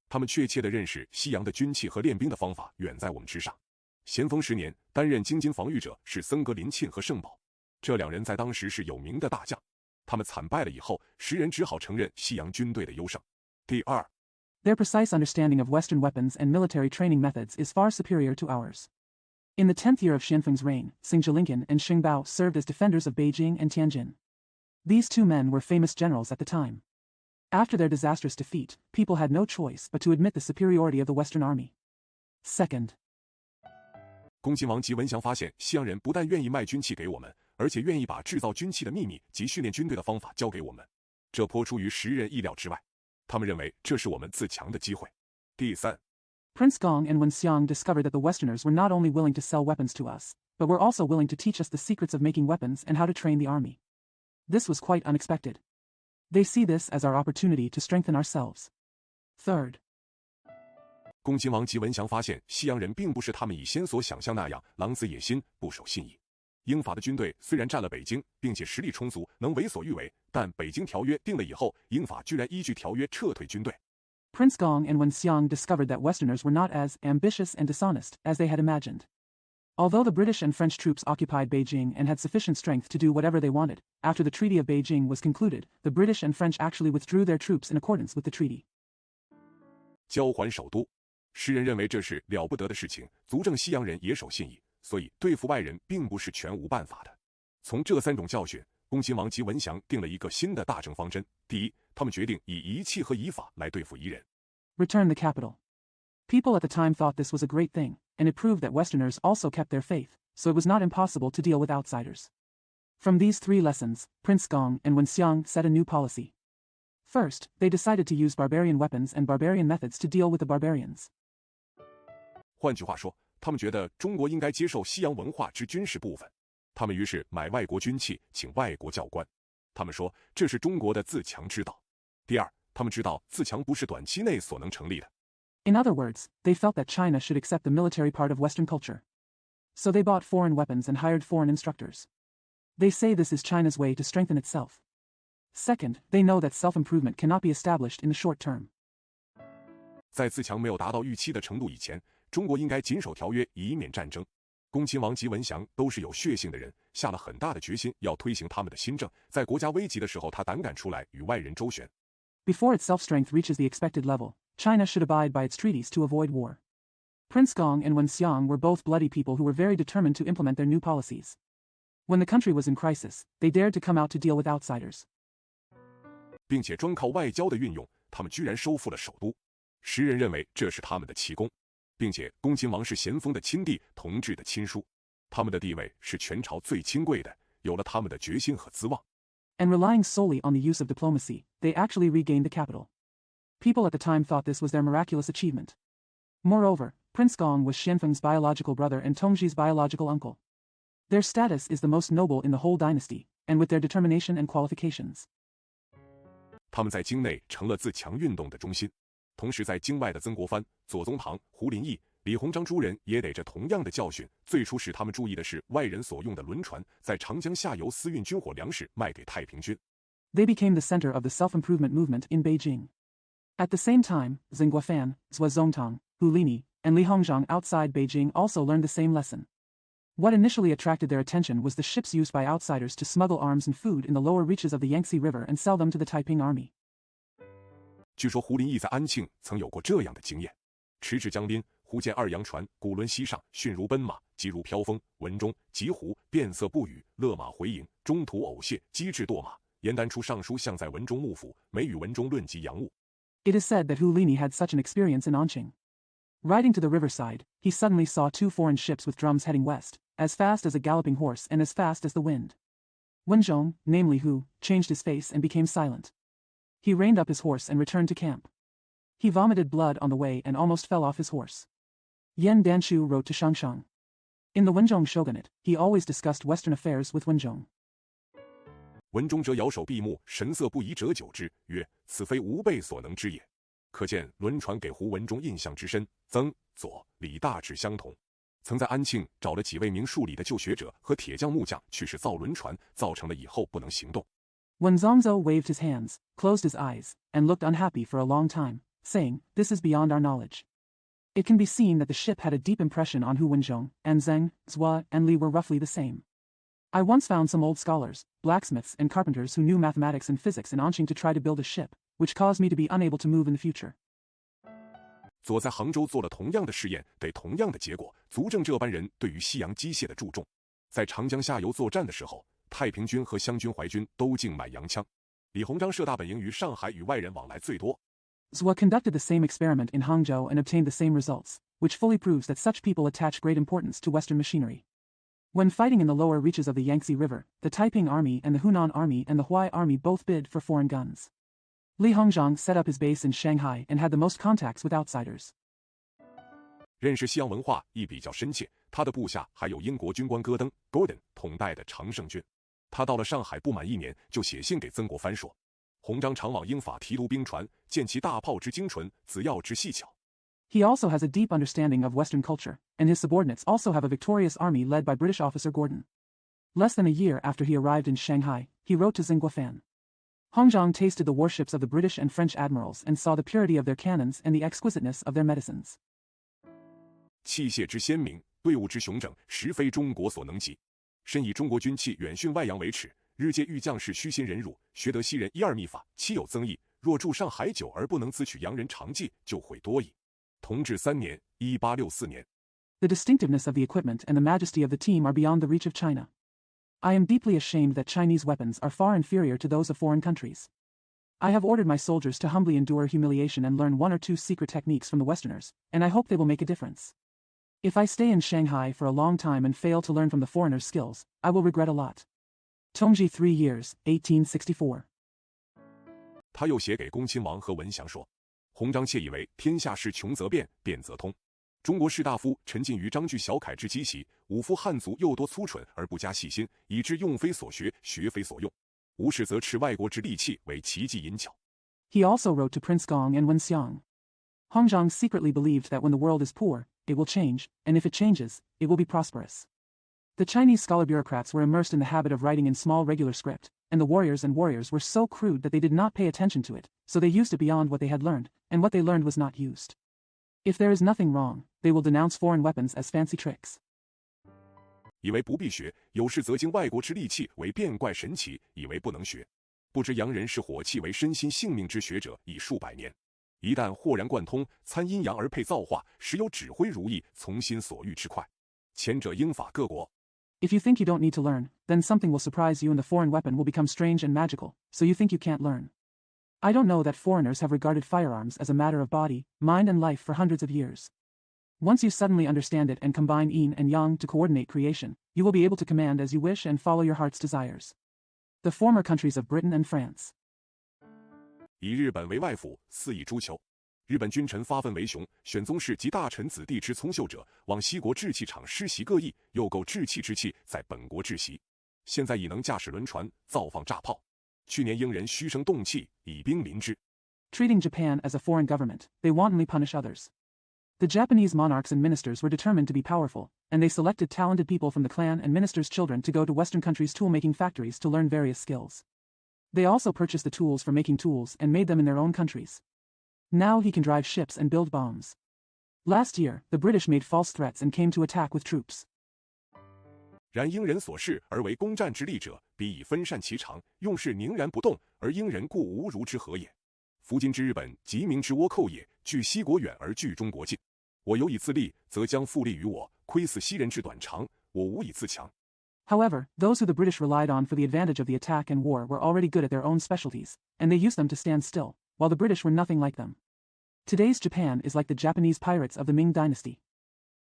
他们确切地认识西洋的军器和练兵的方法远在我们之上。咸丰10年，担任京津防御者是僧格林沁和盛宝，这2人在当时是有名的大将。他们惨败了以后，时人只好承认西洋军队的优胜。第二 their precise understanding of Western weapons and military training methods is far superior to ours. In the 10th year of Xianfeng's reign, Xing Zhilinkan and Xing Bao served as defenders of Beijing and Tianjin. These 2 men were famous generals at the time. After their disastrous defeat, people had no choice but to admit the superiority of the Western army. Second, 恭亲王吉文祥发现西洋人不但愿意卖军器给我们，而且愿意把制造军器的秘密及训练军队的方法交给我们，这颇出于时人意料之外。他们认为这是我们自强的机会。第三 Prince Gong and Wen Xiang discovered that the Westerners were not only willing to sell weapons to us, but were also willing to teach us the secrets of making weapons and how to train the army. This was quite unexpected. They see this as our opportunity to strengthen ourselves. Third, 恭亲王及文祥发现，西洋人并不是他们以先所想象那样狼子野心、不守信义。英法的军队虽然占了北京，并且实力充足，能为所欲为，但北京条约定了以后，英法居然依据条约撤退军队。Prince Gong and Wen Xiang discovered that Westerners were not as ambitious and dishonest as they had imagined. Although the British and French troops occupied Beijing and had sufficient strength to do whatever they wanted, after the Treaty of Beijing was concluded, the British and French actually withdrew their troops in accordance with the treaty. 交还首都，诗人认为这是了不得的事情，足证西洋人也守信义，所以对付外人并不是全无办法的。从这三种教训，恭亲王及文祥定了一个新的大政方针。第一，他们决定以仪器和仪法来对付夷人。Return the capital. People at the time thought this was a great thing, and it proved that Westerners also kept their faith, so it was not impossible to deal with outsiders. From these three lessons, Prince Gong and Wen Xiang set a new policy. First, they decided to use barbarian weapons and barbarian methods to deal with the barbarians. 换句话说，他们觉得中国应该接受西洋文化之军事部分。他们于是买外国军器，请外国教官。他们说这是中国的自强之道。第二，他们知道自强不是短期内所能成立的。In other words, they felt that China should accept the military part of Western culture. So they bought foreign weapons and hired foreign instructors. They say this is China's way to strengthen itself. Second, they know that self-improvement cannot be established in the short term. 在自强没有达到预期的程度以前，中国应该谨守条约，以免战争。恭亲王及文祥都是有血性的人，下了很大的决心要推行他们的新政。在国家危急的时候，他胆敢出来与外人周旋。Before its self-strength reaches the expected level, China should abide by its treaties to avoid war. Prince Gong and Wen Xiang were both bloody people who were very determined to implement their new policies. When the country was in crisis, they dared to come out to deal with outsiders. 并且专靠外交的运用，他们居然收复了首都。时人认为这是他们的奇功，并且恭亲王是咸丰的亲弟，同治的亲叔，他们的地位是全朝最亲贵的，有了他们的决心和资望。And relying solely on the use of diplomacy, they actually regained the capital. People at the time thought this was their miraculous achievement. Moreover, Prince Gong was Xianfeng's biological brother and Tongji's biological uncle. Their status is the most noble in the whole dynasty, and with their determination and qualifications. 他们在京内成了自强运动的中心，同时在京外的曾国藩、左宗棠、胡林翼、李鸿章诸人也得着同样的教训。最初使他们注意的是外人所用的轮船在长江下游私运军火粮食卖给太平军。They became the center of the self-improvement movement in Beijing. At the same time, Zeng Guofan, Zhuo Zongtang, Hu Lini, and Li Hongzhang outside Beijing also learned the same lesson. What initially attracted their attention was the ships used by outsiders to smuggle arms and food in the lower reaches of the Yangtze River and sell them to the Taiping army. 据说胡林翼在安庆曾有过这样的经验：迟至江滨，忽见二洋船，鼓轮西上，迅如奔马，急如飘风。文中急胡，变色不语，勒马回营，中途偶谢，机智堕马。严丹出上书向在文中幕府，每与文中论及洋务。It is said that Hu Lini had such an experience in Anqing. Riding to the riverside, he suddenly saw two foreign ships with drums heading west, as fast as a galloping horse and as fast as the wind. Wenzhong, namely Hu, changed his face and became silent. He reined up his horse and returned to camp. He vomited blood on the way and almost fell off his horse. Yan Danshu wrote to Shangshang. In the Wenzhong shogunate, he always discussed Western affairs with Wenzhong. 文中者摇首闭目，神色不移者久之，曰：“此非吾辈所能知也。”可见轮船给胡文中印象之深。曾、左、李大致相同，曾在安庆找了几位明数理的旧学者和铁匠木匠去试造轮船，造成了以后不能行动。When Zongzhou waved his hands, closed his eyes, and looked unhappy for a long time, saying, "This is beyond our knowledge." It can be seen that the ship had a deep impression on Hu Wenzhong, and Zeng, Zhua, and Li were roughly the same. I once found some old scholars, blacksmiths, and carpenters who knew mathematics and physics in Anqing to try to build a ship, which caused me to be unable to move in the future. 左在杭州做了同样的试验，得同样的结果，足证这班人对于西洋机械的注重。在长江下游作战的时候，太平军和湘军、淮军都竞买洋枪。李鸿章设大本营于上海，与外人往来最多。Zhua conducted the same experiment in Hangzhou and obtained the same results, which fully proves that such people attach great importance to Western machinery. When fighting in the lower reaches of the Yangtze River, the Taiping Army and the Hunan Army and the Huai Army both bid for foreign guns. Li Hongzhang set up his base in Shanghai and had the most contacts with outsiders. 认识西洋文化亦比较深切。他的部下还有英国军官戈登 （Gordon） 统带的常胜军。他到了上海不满1年，就写信给曾国藩说：“鸿章常往英法提督兵船，见其大炮之精纯，子药之细巧。” He also has a deep understanding of Western culture, and his subordinates also have a victorious army led by British officer Gordon. Less than a year after he arrived in Shanghai, he wrote to Zhenguofan. Hongzhang tasted the warships of the British and French admirals and saw the purity of their cannons and the exquisiteness of their medicines. 器械之鲜明，队伍之雄整，实非中国所能及。深以中国军器远逊外洋为耻，日渐欲将士虚心忍辱，学得西人一二秘法，期有增益。若住上海久而不能自取洋人长技，就悔多矣。同治3年，1864年。The distinctiveness of the equipment and the majesty of the team are beyond the reach of China. I am deeply ashamed that Chinese weapons are far inferior to those of foreign countries. I have ordered my soldiers to humbly endure humiliation and learn 1 or 2 secret techniques from the Westerners, and I hope they will make a difference. If I stay in Shanghai for a long time and fail to learn from the foreigners' skills, I will regret a lot. Tongji 3 years, 1864. 他又写给恭亲王和文祥说：“鸿章窃以为天下事穷则变，变则通。中国士大夫沉浸于章句小楷之积习，武夫汉族又多粗蠢而不加细心，以致用非所学，学非所用。无事则持外国之利器为奇技淫巧。” He also wrote to Prince Gong and Wen Xiang. Hongzhang secretly believed that when the world is poor, it will change, and if it changes, it will be prosperous. The Chinese scholar bureaucrats were immersed in the habit of writing in small regular script, and the warriors were so crude that they did not pay attention to it, so they used it beyond what they had learned, and what they learned was not used. If there is nothing wrong, they will denounce foreign weapons as fancy tricks. 以为不必学，有事则经外国之利器为变怪神奇，以为不能学。不知洋人视火器为身心性命之学者已数百年。一旦豁然贯通，参阴阳而配造化，时有指挥如意，从心所欲之快。前者英法各国。If you think you don't need to learn, then something will surprise you and the foreign weapon will become strange and magical, so you think you can't learn. I don't know that foreigners have regarded firearms as a matter of body, mind and life for hundreds of years. Once you suddenly understand it and combine yin and yang to coordinate creation, you will be able to command as you wish and follow your heart's desires. The former countries of Britain and France. 以日本为外府，肆意诛求。日本君臣发愤为雄，选宗室及大臣子弟之聪秀者，往西国制器厂施习各异，又购制器之器，在本国制习。现在已能驾驶轮船，造放炸炮。去年英人虚声动气，以兵临之。Treating Japan as a foreign government, they wantonly punish others. The Japanese monarchs and ministers were determined to be powerful, and they selected talented people from the clan and ministers' children to go to Western countries' tool-making factories to learn various skills. They also purchased the tools for making tools and made them in their own countries. Now he can drive ships and build bombs. Last year, the British made false threats and came to attack with troops. 然英人所恃而为攻战之利者，彼以分散其长，用事宁然不动，而英人故无如之何也。夫今之日本，极明之倭寇也，距西国远而距中国近。我有以自立，则将复利于我；窥伺西人之短长，我无以自强。However, those who the British relied on for the advantage of the attack and war were already good at their own specialties, and they used them to stand still, while the British were nothing like them. Today's Japan is like the Japanese pirates of the Ming Dynasty.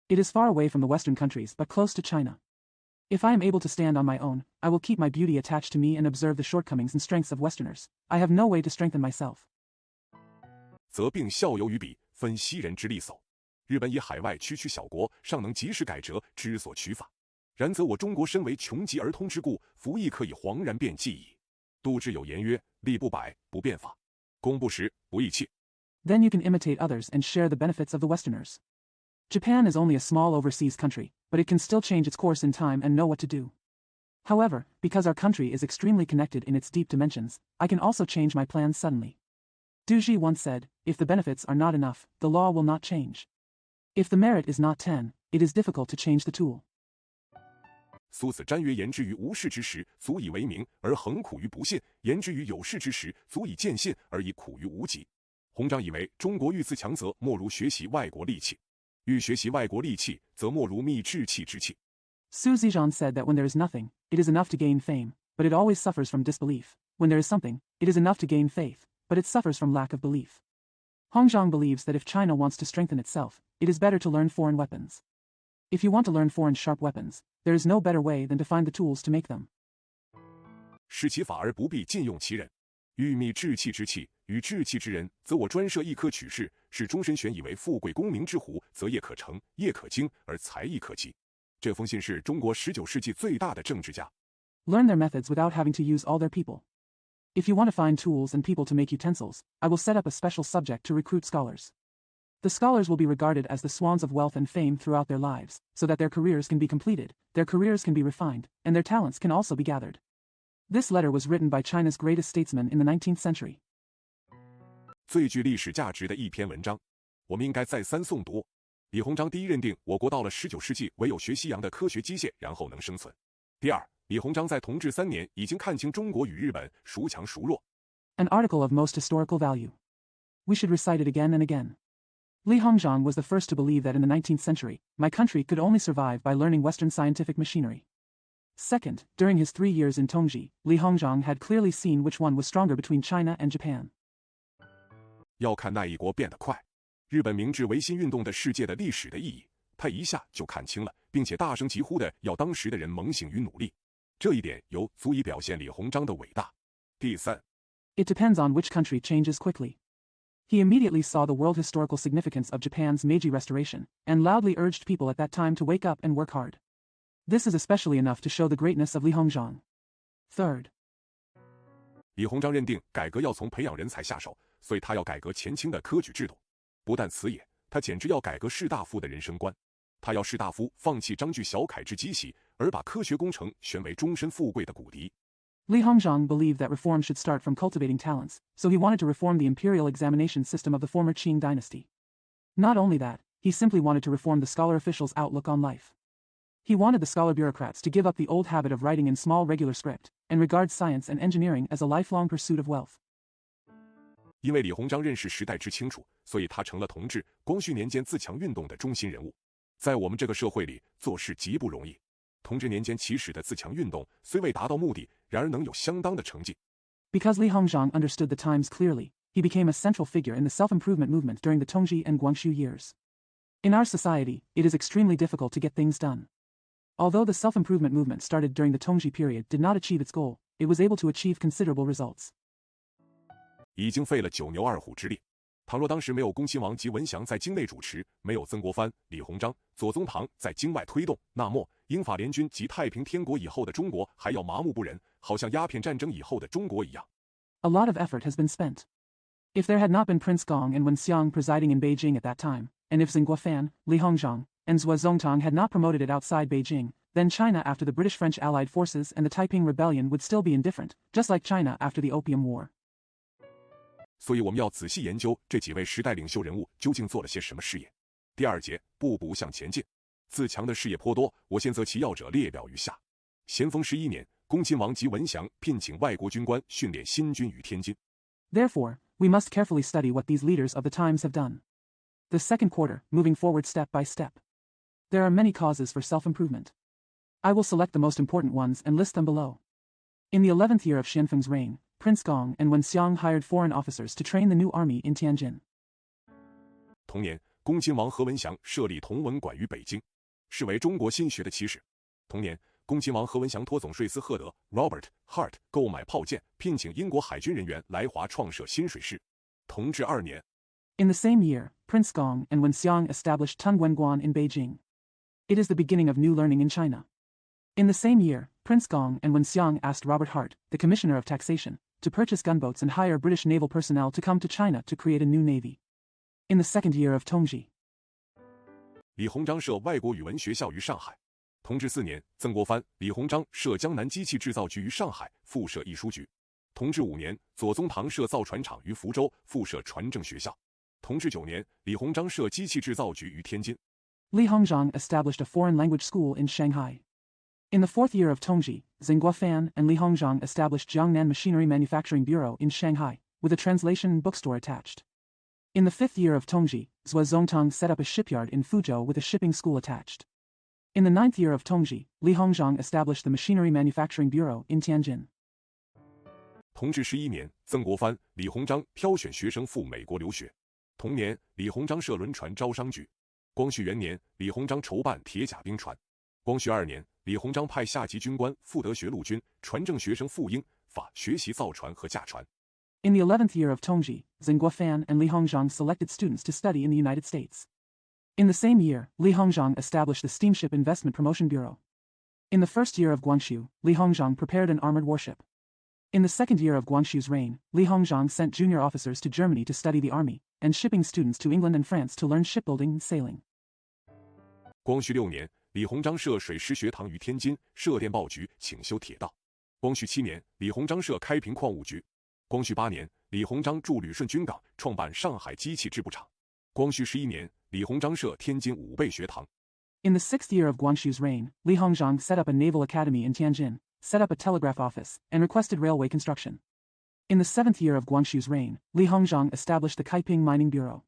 It is far away from the Western countries but close to China. If I am able to stand on my own, I will keep my beauty attached to me and observe the shortcomings and strengths of Westerners. I have no way to strengthen myself. 则并效尤于彼，分西人之利叟。日本以海外区区小国，尚能及时改折，知所取法。然则我中国身为穷极而通之故，夫亦可以惶然变计矣。杜之有言曰：利不百，不变法；功不实，不义气。Then you can imitate others and share the benefits of the Westerners. Japan is only a small overseas country, but it can still change its course in time and know what to do. However, because our country is extremely connected in its deep dimensions, I can also change my plans suddenly. Duji once said, if the benefits are not enough, the law will not change. If the merit is not 10, it is difficult to change the tool. 苏子瞻曰：言之于无事之时，足以为明，而恒苦于不信；言之于有事之时，足以见信，而以苦于无极。鸿章以为，中国欲自强则莫如学习外国利器；欲学习外国利器，则莫如觅制器之器。Su Zizhan said that when there is nothing, it is enough to gain fame, but it always suffers from disbelief. When there is something, it is enough to gain faith, but it suffers from lack of belief. Hongzhang believes that if China wants to strengthen itself, it is better to learn foreign weapons. If you want to learn foreign sharp weapons, there is no better way than to find the tools to make them. 视其法而不必尽用其人，欲觅制器之器，与志气之人，则我专设一科取士，是终身选以为富贵功名之虎，则业可成，业可精，而才艺可期。这封信是中国19世纪最大的政治家。Learn their methods without having to use all their people. If you want to find tools and people to make utensils, I will set up a special subject to recruit scholars. The scholars will be regarded as the swans of wealth and fame throughout their lives, so that their careers can be completed, their careers can be refined, and their talents can also be gathered. This letter was written by China's greatest statesman in the 19th century. 最具历史价值的一篇文章，我们应该再三诵读。李鸿章第一认定我国到了19世纪，唯有学西洋的科学机械，然后能生存。第二，李鸿章在同治3年已经看清中国与日本孰强孰弱。An article of most historical value. We should recite it again and again. Li Hongzhang was the first to believe that in the 19th century, my country could only survive by learning Western scientific machinery. Second, during his 3 years in Tongji, Li Hongzhang had clearly seen which one was stronger between China and Japan. 要看那一国变得快。日本明治维新运动的世界的历史的意义，他一下就看清了，并且大声疾呼的要当时的人猛醒与努力。这一点足以表现李鸿章的伟大。第三 It depends on which country changes quickly. He immediately saw the world historical significance of Japan's Meiji Restoration, and loudly urged people at that time to wake up and work hard. This is especially enough to show the greatness of Li Hongzhang. Third, 李鸿章认定改革要从培养人才下手，所以他要改革前清的科举制度。不但此也，他简直要改革士大夫的人生观。他要士大夫放弃章句小楷之积习，而把科学工程选为终身富贵的骨笛。Li Hongzhang believed that reform should start from cultivating talents, so he wanted to reform the imperial examination system of the former Qing dynasty. Not only that, he simply wanted to reform the scholar officials' outlook on life. He wanted the scholar bureaucrats to give up the old habit of writing in small regular script, and regard science and engineering as a lifelong pursuit of wealth. 因为李鸿章认识时代之清楚，所以他成了同治、光绪年间自强运动的中心人物。在我们这个社会里，做事极不容易。同治年间起始的自强运动虽未达到目的，然而能有相当的成绩。Because Li Hongzhang understood the times clearly, he became a central figure in the self-improvement movement during the Tongji and Guangxu years. In our society, it is extremely difficult to get things done. Although the self-improvement movement started during the Tongji period did not achieve its goal, it was able to achieve considerable results. 已经费了9牛2虎之力。倘若当时没有恭亲王及文祥在京内主持，没有曾国藩、李鸿章、左宗棠在京外推动，那么英法联军及太平天国以后的中国还要麻木不仁，好像鸦片战争以后的中国一样。A lot of effort has been spent. If there had not been Prince Gong and Wen Xiang presiding in Beijing at that time, and if Guofan, Li Hongzhang, and Zhuo Zongtang had not promoted it outside Beijing, then China after the British-French Allied forces and the Taiping Rebellion would still be indifferent, just like China after the Opium War. 所以我们要仔细研究这几位时代领袖人物究竟做了些什么事业。第二节，步步向前进。自强的事业颇多，我现择其要者列表于下。咸丰11年，恭亲王及文祥聘请外国军官训练新军于天津。Therefore, we must carefully study what these leaders of the times have done. The second quarter, moving forward step by step. There are many causes for self-improvement. I will select the most important ones and list them below. In the 11th year of Xianfeng's reign, Prince Gong and Wen Xiang hired foreign officers to train the new army in Tianjin. 同年，恭亲王何文祥设立同文馆于北京，视为中国新学的起始。同年，恭亲王何文祥托总税司赫德 Robert Hart 购买炮舰，聘请英国海军人员来华创设新水师。同治2年。In the same year, Prince Gong and Wen Xiang established Tungguanguan in Beijing. It is the beginning of new learning in China. In the same year, Prince Gong and Wen Xiang asked Robert Hart, the Commissioner of Taxation, to purchase gunboats and hire British naval personnel to come to China to create a new navy. In the second year of Tongji, 李鸿章设外国语文学校于上海。同治4年，曾国藩、李鸿章设江南机器制造局于上海，附设艺书局。同治5年，左宗棠设造船厂于福州，附设船政学校。同治9年，李鸿章设机器制造局于天津。Li Hongzhang established a foreign language school in Shanghai. In the fourth year of Tongji, Guofan and Li Hongzhang established Jiangnan Machinery Manufacturing Bureau in Shanghai, with a translation bookstore attached. In the fifth year of Tongji, Zhuo Zongtang set up a shipyard in Fuzhou with a shipping school attached. In the ninth year of Tongji, Li Hongzhang established the Machinery Manufacturing Bureau in Tianjin. 同治11年，曾国藩、李鸿章挑选学生赴美国留学。同年，李鸿章设轮船招商局。光绪元年，李鸿章筹办铁甲兵船。光绪2年，李鸿章派下级军官赴德学陆军，传政学生赴英法学习造船和驾船。In the 11th year of Tongji, Zheng Guofan and Li Hongzhang selected students to study in the United States. In the same year, Li Hongzhang established the Steamship Investment Promotion Bureau. In the first year of Guangxu, Li Hongzhang prepared an armored warship. In the second year of Guangxu's reign, Li Hongzhang sent junior officers to Germany to study the army, and shipping students to England and France to learn shipbuilding and sailing. 光绪6年，李鸿章设水师学堂于天津，设电报局，请修铁道。光绪7年，李鸿章设开平矿务局。光绪8年，李鸿章驻旅顺军港，创办上海机器织布厂。光绪11年，李鸿章设天津武备学堂。In the 6th year of Guangxu's reign, Li Hongzhang set up a naval academy in Tianjin, set up a telegraph office, and requested railway construction. In the 7th year of Guangxu's reign, Li Hongzhang established the Kaiping Mining Bureau.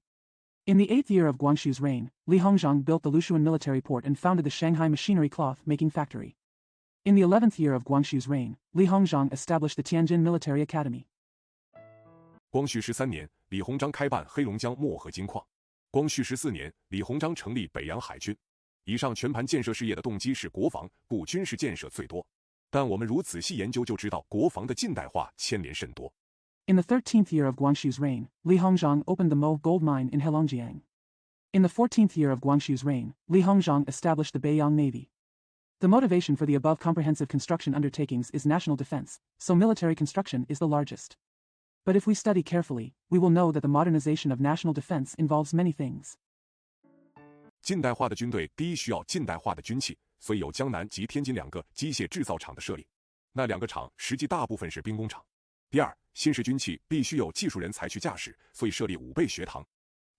In the 8th year of Guangxu's reign, Li Hongzhang built the Lushuan military port and founded the Shanghai Machinery Cloth-making factory. In the 11th year of Guangxu's reign, Li Hongzhang established the Tianjin Military Academy. 光绪13年，李鸿章开办黑龙江墨合金矿。光绪14年，李鸿章成立北洋海军。以上全盘建设事业的动机是国防，故军事建设最多。但我们如仔细研究就知道，国防的近代化牵连甚多。In the 13th year of Guangxu's reign, Li Hongzhang opened the Mo gold mine in Heilongjiang. In the 14th year of Guangxu's reign, Li Hongzhang established the Beiyang Navy. The motivation for the above comprehensive construction undertakings is national defense, so military construction is the largest. But if we study carefully, we will know that the modernization of national defense involves many things. 近代化的军队第一需要近代化的军器，所以有江南及天津2个机械制造厂的设立。那2个厂实际大部分是兵工厂。第二，新式军器必须有技术人才去驾驶，所以设立武备学堂。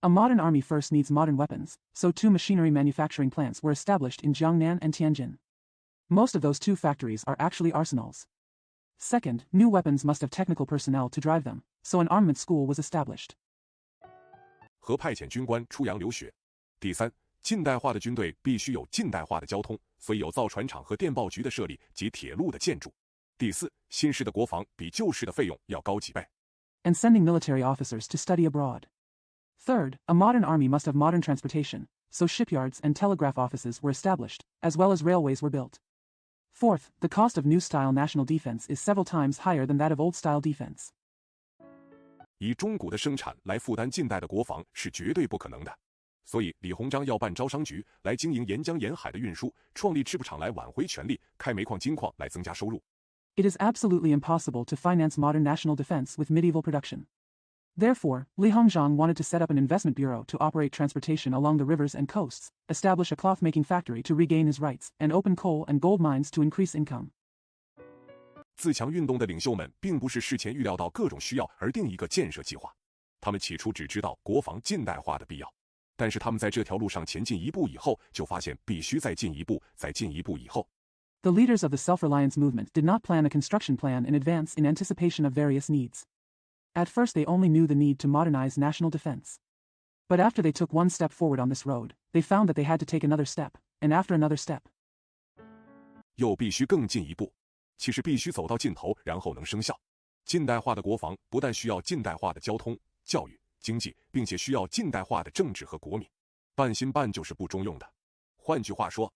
A modern army first needs modern weapons, so 2 machinery manufacturing plants were established in Jiangnan and Tianjin. Most of those 2 factories are actually arsenals. Second, new weapons must have technical personnel to drive them, so an armament school was established. 和派遣军官出洋留学。第三，近代化的军队必须有近代化的交通，所以有造船厂和电报局的设立及铁路的建筑。第四，新式的国防比旧式的费用要高几倍。And sending military officers to study abroad. Third, a modern army must have modern transportation, so shipyards and telegraph offices were established, as well as railways were built. Fourth, the cost of new-style national defense is several times higher than that of old-style defense. 以中古的生产来负担近代的国防是绝对不可能的。所以李鸿章要办招商局来经营沿江沿海的运输，创立织布厂来挽回权力，开煤矿金矿来增加收入。It is absolutely impossible to finance modern national defense with medieval production. Therefore, Li Hongzhang wanted to set up an investment bureau to operate transportation along the rivers and coasts, establish a cloth-making factory to regain his rights, and open coal and gold mines to increase income. 自强运动的领袖们并不是事前预料到各种需要而定一个建设计划，他们起初只知道国防近代化的必要，但是他们在这条路上前进一步以后，就发现必须再进一步，再进一步以后。The leaders of the self-reliance movement did not plan a construction plan in advance in anticipation of various needs. At first they only knew the need to modernize national defense. But after they took one step forward on this road, they found that they had to take another step, and after another step. 又必须更进一步，其实必须走到尽头，然后能生效。近代化的国防不但需要近代化的交通、教育、经济，并且需要近代化的政治和国民。半新半旧是不中用的。换句话说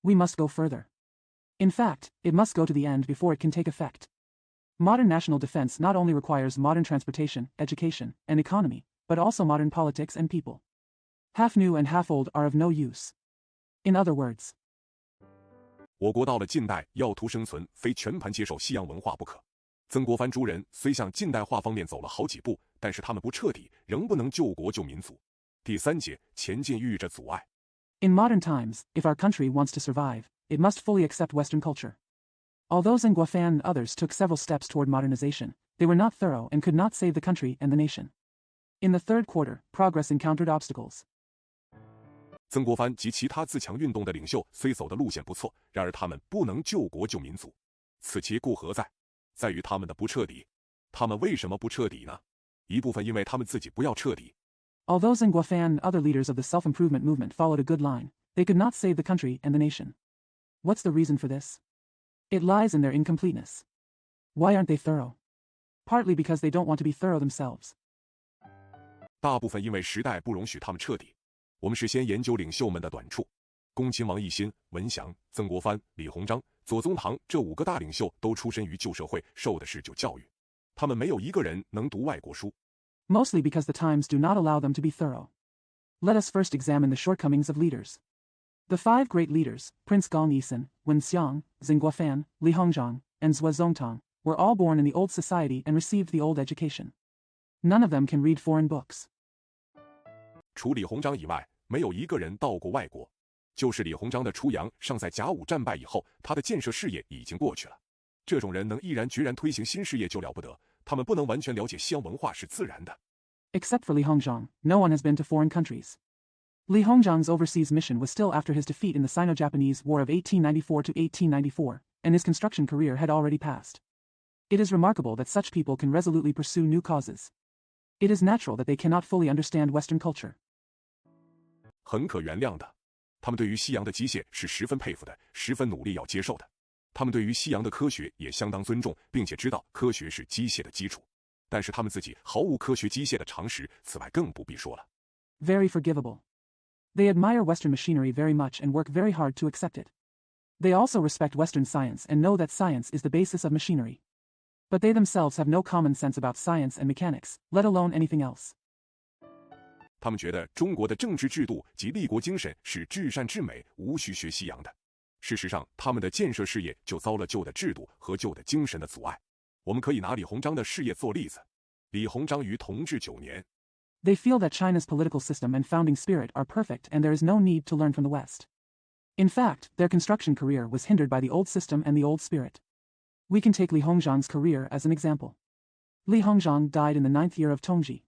We must go further. In fact, it must go to the end before it can take effect. Modern national defense not only requires modern transportation, education, and economy, but also modern politics and people. Half new and half old are of no use. In other words, 我国到了近代，要图生存，非全盘接受西洋文化不可。曾国藩诸人虽向近代化方面走了好几步，但是他们不彻底，仍不能救国救民族。第三节，前进遇着阻碍。In modern times, if our country wants to survive, it must fully accept Western culture. Although Zheng Guofan and others took several steps toward modernization, they were not thorough and could not save the country and the nation. In the third quarter, progress encountered obstacles. 曾国藩及其他自强运动的领袖虽走的路线不错，然而他们不能救国救民族。此其故何在？在于他们的不彻底。他们为什么不彻底呢？一部分因为他们自己不要彻底。Although Zheng Guofan and other leaders of the self-improvement movement followed a good line, they could not save the country and the nation. What's the reason for this? It lies in their incompleteness. Why aren't they thorough? Partly because they don't want to be thorough themselves. 大部分因为时代不容许他们彻底。我们是先研究领袖们的短处。恭亲王奕欣、文祥、曾国藩、李鸿章、左宗棠这5个大领袖都出身于旧社会，受的是旧教育。他们没有一个人能读外国书。Mostly because the times do not allow them to be thorough. Let us first examine the shortcomings of leaders. The 5 great leaders, Prince Gong Yisan, Wen Xiang, Xing Guofan, Li Hongzhang, and Zhuo Zongtang, were all born in the old society and received the old education. None of them can read foreign books. 除李鸿章以外，没有一个人到过外国。就是李鸿章的出洋尚在甲午战败以后，他的建设事业已经过去了。这种人能毅然决然推行新事业就了不得，他们不能完全了解西洋文化是自然的。Except for Li Hongzhang, no one has been to foreign countries. Li Hongzhang's overseas mission was still after his defeat in the Sino-Japanese War of 1894 to 1894, and his construction career had already passed. It is remarkable that such people can resolutely pursue new causes. It is natural that they cannot fully understand Western culture. 很可原谅的，他们对于西洋的机械是十分佩服的，十分努力要接受的。他们对于西洋的科学也相当尊重，并且知道科学是机械的基础。但是他们自己毫无科学机械的常识，此外更不必说了。Very forgivable. They admire Western machinery very much and work very hard to accept it. They also respect Western science and know that science is the basis of machinery. But they themselves have no common sense about science and mechanics, let alone anything else. 他们觉得中国的政治制度及立国精神是至善至美，无需学西洋的。事实上，他们的建设事业就遭了旧的制度和旧的精神的阻碍。我们可以拿李鸿章的事业做例子。李鸿章于同治9年。They feel that China's political system and founding spirit are perfect and there is no need to learn from the West. In fact, their construction career was hindered by the old system and the old spirit. We can take Li Hongzhang's career as an example. Li Hongzhang died in the 9th year of Tongji.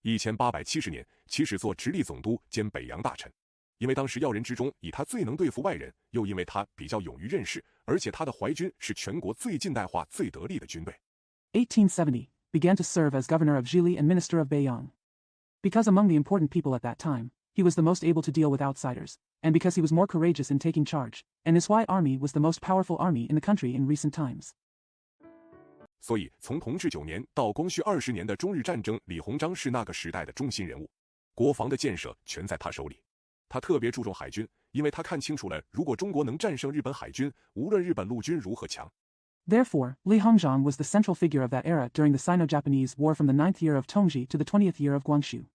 1870年，起始做直隶总督兼北洋大臣。因为当时要人之中，以他最能对付外人，又因为他比较勇于任事，而且他的淮军是全国最近代化、最得力的军队。1870, began to serve as governor of Zhili and minister of Beiyang. Because among the important people at that time, he was the most able to deal with outsiders, and because he was more courageous in taking charge, and his white army was the most powerful army in the country in recent times. 所以，从同治9年到光绪20年的中日战争，李鸿章是那个时代的中心人物，国防的建设全在他手里。他特别注重海军，因为他看清楚了，如果中国能战胜日本海军，无论日本陆军如何强。Therefore, Li Hongzhang was the central figure of that era during the Sino-Japanese War from the 9th year of Tongji to the 20th year of Guangxu.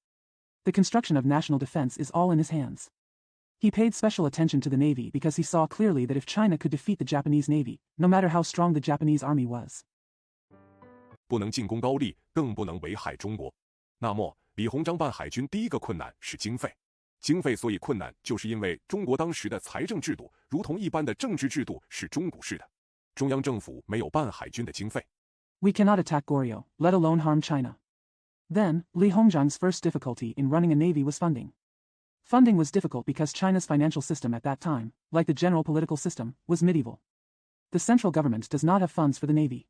The construction of national defense is all in his hands. He paid special attention to the Navy because he saw clearly that if China could defeat the Japanese Navy, no matter how strong the Japanese army was, 不能进攻高丽，更不能危害中国。那么，李鸿章办海军第一个困难是经费。经费所以困难，就是因为中国当时的财政制度，如同一般的政治制度是中古式的，中央政府没有办海军的经费。We cannot attack Goryeo, let alone harm China. Then, Li Hongzhang's first difficulty in running a navy was funding. Funding was difficult because China's financial system at that time, like the general political system, was medieval. The central government does not have funds for the navy.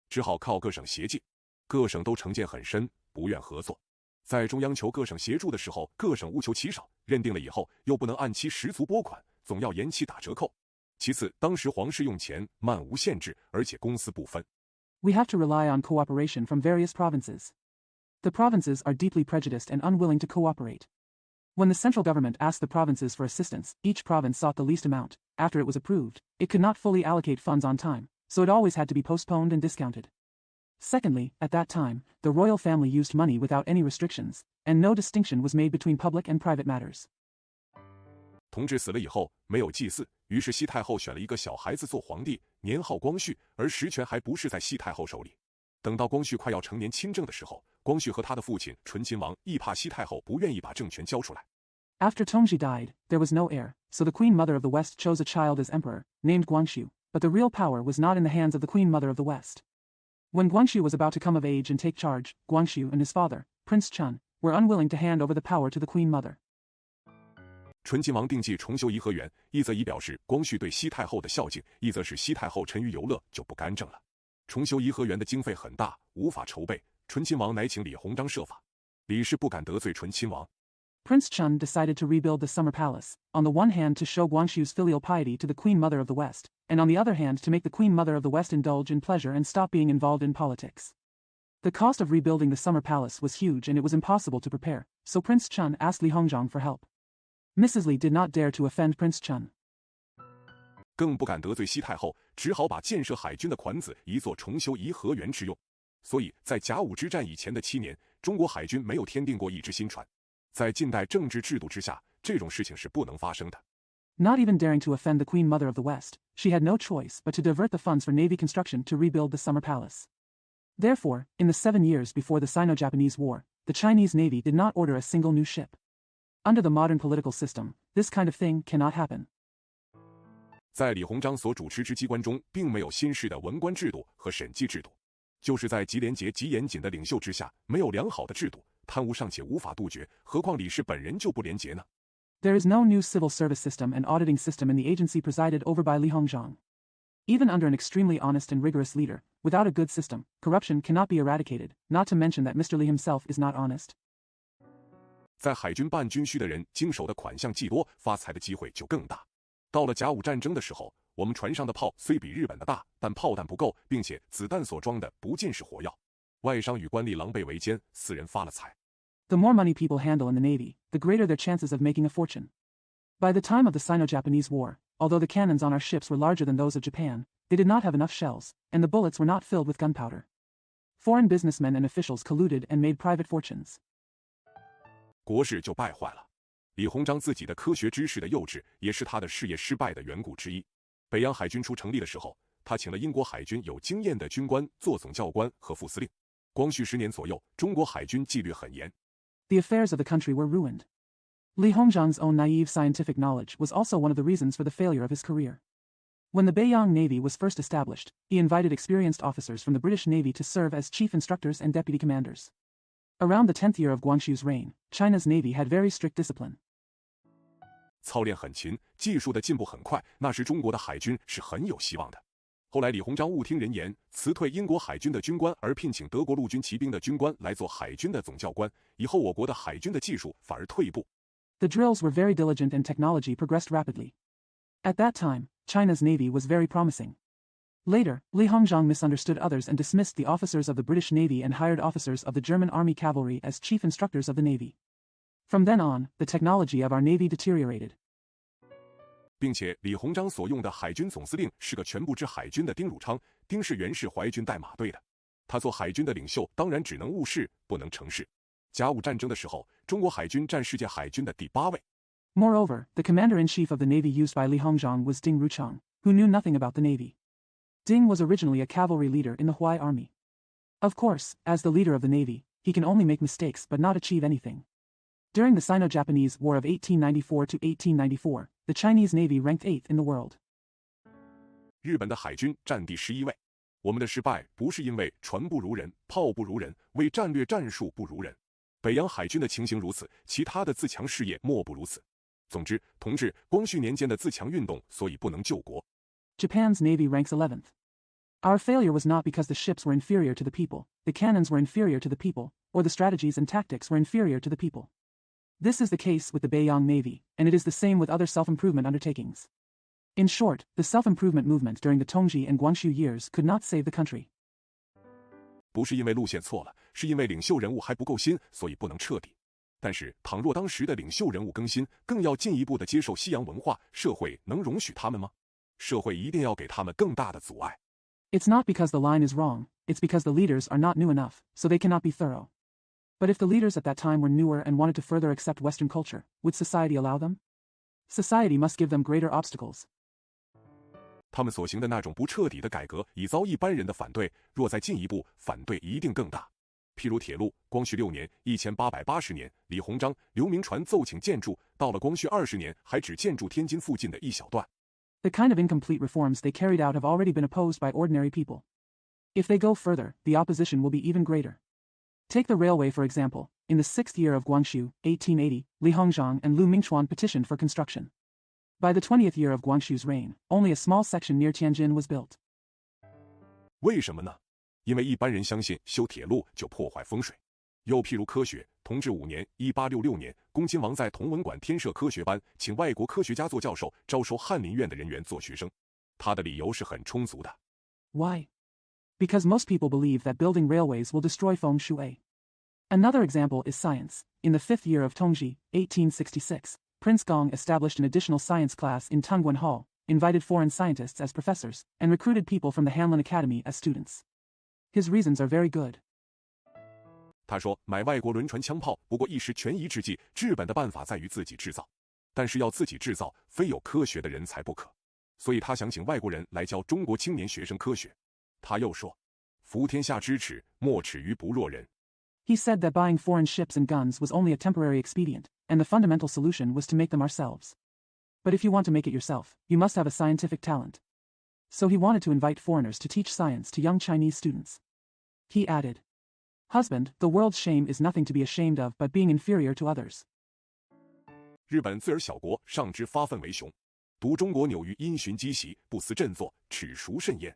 只好靠各省协进，各省都成见很深，不愿合作。在中央求各省协助的时候，各省务求其少，认定了以后又不能按期十足拨款，总要延期打折扣。其次，当时皇室用钱漫无限制，而且公私不分。We have to rely on cooperation from various provinces. The provinces are deeply prejudiced and unwilling to cooperate. When the central government asked the provinces for assistance, each province sought the least amount. After it was approved, it could not fully allocate funds on time, so it always had to be postponed and discounted. Secondly, at that time, the royal family used money without any restrictions, and no distinction was made between public and private matters. 同治死了以后，没有祭祀，于是西太后选了一个小孩子做皇帝，年号光绪，而实权还不是在西太后手里。等到光绪快要成年亲政的时候，光绪和他的父亲醇亲王亦怕西太后不愿意把政权交出来。After Tongji died, there was no heir, so the Queen Mother of the West chose a child as emperor, named Guangxu, but the real power was not in the hands of the Queen Mother of the West. When Guangxu was about to come of age and take charge, Guangxu and his father, Prince Chun, were unwilling to hand over the power to the Queen Mother. 醇亲王定计重修颐和园，一则以表示光绪对西太后的孝敬，一则是西太后沉于游乐就不干政了。重修颐和园的经费很大，无法筹备，醇亲王乃请李鸿章设法。李氏不敢得罪醇亲王。Prince Chun decided to rebuild the Summer Palace, on the one hand to show Guangxu's filial piety to the Queen Mother of the West, and on the other hand to make the Queen Mother of the West indulge in pleasure and stop being involved in politics. The cost of rebuilding the Summer Palace was huge and it was impossible to prepare, so Prince Chun asked Li Hongzhang for help. Mrs. Li did not dare to offend Prince Chun. 更不敢得罪西太后，只好把建设海军的款子移作重修颐和园之用。所以在甲午之战以前的7年，中国海军没有添订过一只新船。在近代政治制度之下，这种事情是不能发生的。Not even daring to offend the Queen Mother of the West, she had no choice but to divert the funds for navy construction to rebuild the Summer Palace. Therefore, in the 7 years before the Sino-Japanese War, the Chinese Navy did not order a single new ship. Under the modern political system, this kind of thing cannot happen. 在李鸿章所主持之机关中，并没有新式的文官制度和审计制度，就是在极廉洁极严谨的领袖之下，没有良好的制度，贪污尚且无法杜绝，何况李氏本人就不廉洁呢？ There is no new civil service system and auditing system in the agency presided over by Li Hongzhang. Even under an extremely honest and rigorous leader, without a good system, corruption cannot be eradicated, not to mention that Mr. Li himself is not honest. 在海军办军需的人经手的款项既多，发财的机会就更大。到了甲午战争的时候，我们船上的炮虽比日本的大，但炮弹不够，并且子弹所装的不尽是火药。外商与官吏狼狈为奸，私人发了财。 The more money people handle in the Navy, the greater their chances of making a fortune. By the time of the Sino-Japanese War, although the cannons on our ships were larger than those of Japan, they did not have enough shells, and the bullets were not filled with gunpowder. Foreign businessmen and officials colluded and made private fortunes. 国事就败坏了。李鸿章自己的科学知识的幼稚，也是他的事业失败的缘故之一。北洋海军初成立的时候，他请了英国海军有经验的军官做总教官和副司令。光绪10年左右，中国海军纪律很严。 The affairs of the country were ruined. Li Hongzhang's own naive scientific knowledge was also one of the reasons for the failure of his career. When the Beiyang Navy was first established, he invited experienced officers from the British Navy to serve as chief instructors and deputy commanders. Around the 10th year of Guangxu's reign, China's navy had very strict discipline. 操练很勤，技术的进步很快，那时中国的海军是很有希望的。后来李鸿章误听人言，辞退英国海军的军官，而聘请德国陆军骑兵的军官来做海军的总教官。以后我国的海军的技术反而退步。The drills were very diligent and technology progressed rapidly. At that time, China's navy was very promising. Later, Li Hongzhang misunderstood others and dismissed the officers of the British Navy and hired officers of the German Army Cavalry as chief instructors of the Navy. From then on, the technology of our Navy deteriorated. 并且李鸿章所用的海军总司令是个全部制海军的丁汝昌，丁是原是淮军带马队的。他做海军的领袖，当然只能务事，不能成事。甲午战争的时候，中国海军占世界海军的第8位。Moreover, the commander-in-chief of the Navy used by Li Hongzhang was Ding Ruchang, who knew nothing about the Navy. Ding was originally a cavalry leader in the Huai Army. Of course, as the leader of the Navy, he can only make mistakes but not achieve anything. During the Sino-Japanese War of 1894 to 1894, the Chinese Navy ranked 8th in the world. 日本的海军占第11位。我们的失败不是因为船不如人，炮不如人，为战略战术不如人。北洋海军的情形如此，其他的自强事业莫不如此。总之，同治、光绪年间的自强运动，所以不能救国。Japan's Navy ranks 11th. Our failure was not because the ships were inferior to the people, the cannons were inferior to the people, or the strategies and tactics were inferior to the people. This is the case with the Beiyang Navy, and it is the same with other self-improvement undertakings. In short, the self-improvement movement during the Tongji and Guangxu years could not save the country. 不是因为路线错了，是因为领袖人物还不够新，所以不能彻底。但是，倘若当时的领袖人物更新，更要进一步的接受西洋文化，社会能容许他们吗？社会一定要给他们更大的阻碍。It's not because the line is wrong, it's because the leaders are not new enough, so they cannot be thorough. But if the leaders at that time were newer and wanted to further accept Western culture, would society allow them? Society must give them greater obstacles. 他们所行的那种不彻底的改革，已遭一般人的反对，若再进一步，反对一定更大。譬如铁路，光绪6年1880年，李鸿章、刘铭传奏请建筑，到了光绪20年，还只建筑天津附近的一小段。The kind of incomplete reforms they carried out have already been opposed by ordinary people. If they go further, the opposition will be even greater. Take the railway for example. In the 6th year of Guangxu, 1880, Li Hongzhang and Lu Mingchuan petitioned for construction. By the 20th year of Guangxu's reign, only a small section near Tianjin was built. 为什么呢？因为一般人相信修铁路就破坏风水。又譬如科学，同治5年1866年，恭亲王在同文馆添设科学班，请外国科学家做教授，招收翰林院的人员做学生。他的理由是很充足的。Why? Because most people believe that building railways will destroy feng shui. Another example is science. In the 5th year of Tongji, 1866, Prince Gong established an additional science class in Tongguan Hall, invited foreign scientists as professors, and recruited people from the Hanlin Academy as students. His reasons are very good. 他说，买外国轮船枪炮不过一时权宜之计，治本的办法在于自己制造，但是要自己制造，非有科学的人才不可。所以他想请外国人来教中国青年学生科学。他又说，服天下之耻，莫耻于不若人。He said that buying foreign ships and guns was only a temporary expedient, and the fundamental solution was to make them ourselves. But if you want to make it yourself, you must have a scientific talent. So he wanted to invite foreigners to teach science to young Chinese students. He added, Husband, the world's shame is nothing to be ashamed of but being inferior to others. 日本自尔小国，上之发愤为雄。独中国纽于因循积习，不思振作，耻孰甚焉？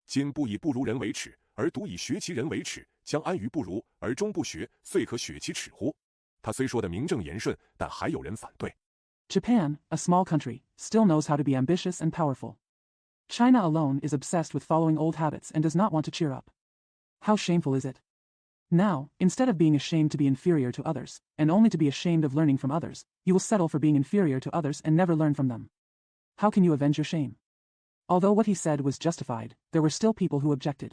今不以不如人为耻，而独以学其人为耻，将安于不如，而终不学，遂可雪其耻乎？他虽说的名正言顺，但还有人反对。Japan, a small country, still knows how to be ambitious and powerful. China alone is obsessed with following old habits and does not want to cheer up. How shameful is it? Now, instead of being ashamed to be inferior to others, and only to be ashamed of learning from others, you will settle for being inferior to others and never learn from them. How can you avenge your shame? Although what he said was justified, there were still people who objected.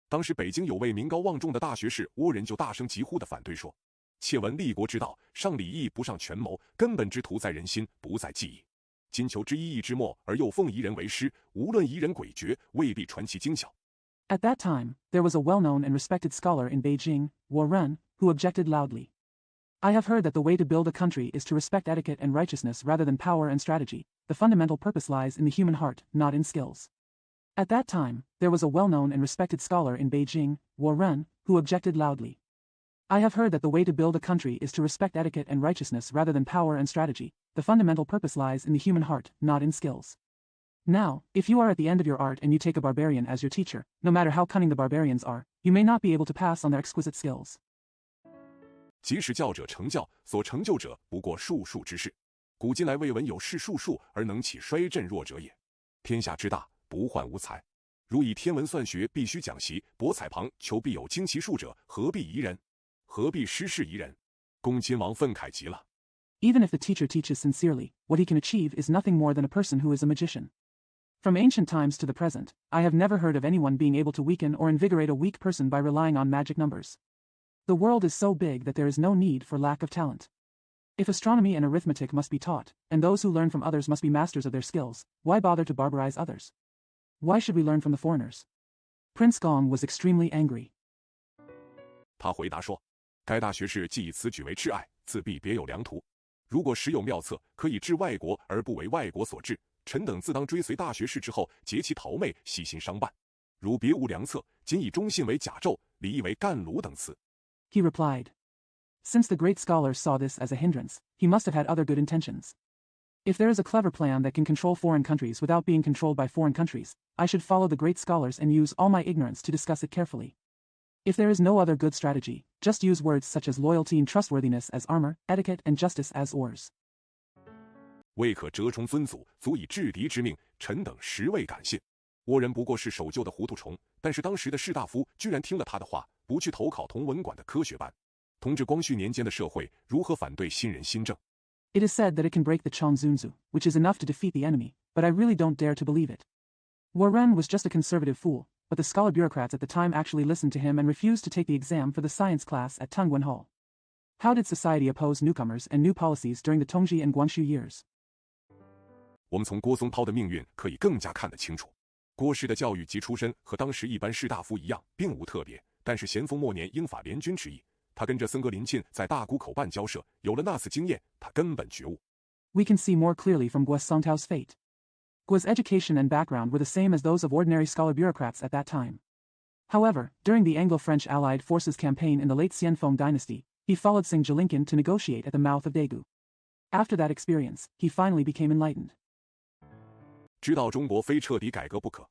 当时北京有位名高望重的大学士倭人就大声疾呼地反对说：“切闻立国之道，上礼义不上权谋，根本之图在人心，不在技艺。今求之一义之末，而又奉夷人为师，无论夷人诡谲，未必传其精巧。” At that time, there was a well-known and respected scholar in Beijing, Wu Ren, who objected loudly. I have heard that the way to build a country is to respect etiquette and righteousness rather than power and strategy. The fundamental purpose lies in the human heart, not in skills. At that time, there was a well-known and respected scholar in Beijing, Wu Ren, who objected loudly. I have heard that the way to build a country is to respect etiquette and righteousness rather than power and strategy. The fundamental purpose lies in the human heart, not in skills. Now, if you are at the end of your art and you take a barbarian as your teacher, no matter how cunning the barbarians are, you may not be able to pass on their exquisite skills. 即使教者成教，所成就者不过术数之事。古今来未闻有事术数而能起衰振弱者也。天下之大，不患无才。如以天文算学必须讲习，博采旁求必有精其数者，何必夷人？何必失事夷人？公亲王愤慨极了。Even if the teacher teaches sincerely, what he can achieve is nothing more than a person who is a magician. From ancient times to the present, I have never heard of anyone being able to weaken or invigorate a weak person by relying on magic numbers. The world is so big that there is no need for lack of talent. If astronomy and arithmetic must be taught, and those who learn from others must be masters of their skills, why bother to barbarize others? Why should we learn from the foreigners? Prince Gong was extremely angry. 他回答说：“该大学士既以此举为挚爱，自必别有良图。如果实有妙策，可以治外国而不为外国所治。臣等自当追随大学士之后，结其陶媚，细心商办。如别无良策，仅以忠信为甲胄，礼义为干炉等词。” He replied, Since the great scholar saw this as a hindrance, he must have had other good intentions. If there is a clever plan that can control foreign countries without being controlled by foreign countries, I should follow the great scholars and use all my ignorance to discuss it carefully. If there is no other good strategy, just use words such as loyalty and trustworthiness as armor, etiquette and justice as oars. 未可折冲尊祖，足以制敌之命，臣等实未敢信。倭人不过是守旧的糊涂虫，但是当时的士大夫居然听了他的话，不去投考同文馆的科学班。同治光绪年间的社会如何反对新人新政？ It is said that it can break the Chongzunzu, which is enough to defeat the enemy, but I really don't dare to believe it. Wu Ren was just a conservative fool, but the scholar bureaucrats at the time actually listened to him and refused to take the exam for the science class at Tungwan Hall. How did society oppose newcomers and new policies during the Tongji and Guangxu years? 我们从郭松涛的命运可以更加看得清楚。郭氏的教育及出身和当时一般士大夫一样，并无特别，但是咸丰末年英法联军之役，他跟着森格林沁在大沽口办交涉，有了那次经验，他根本觉悟。We can see more clearly from Guo Songtao's fate. Guo's education and background were the same as those of ordinary scholar bureaucrats at that time. However, during the Anglo-French Allied Forces campaign in the late Xianfeng dynasty, he followed Sing Jilinkin to negotiate at the mouth of Daegu. After that experience, he finally became enlightened. 知道中国非彻底改革不可，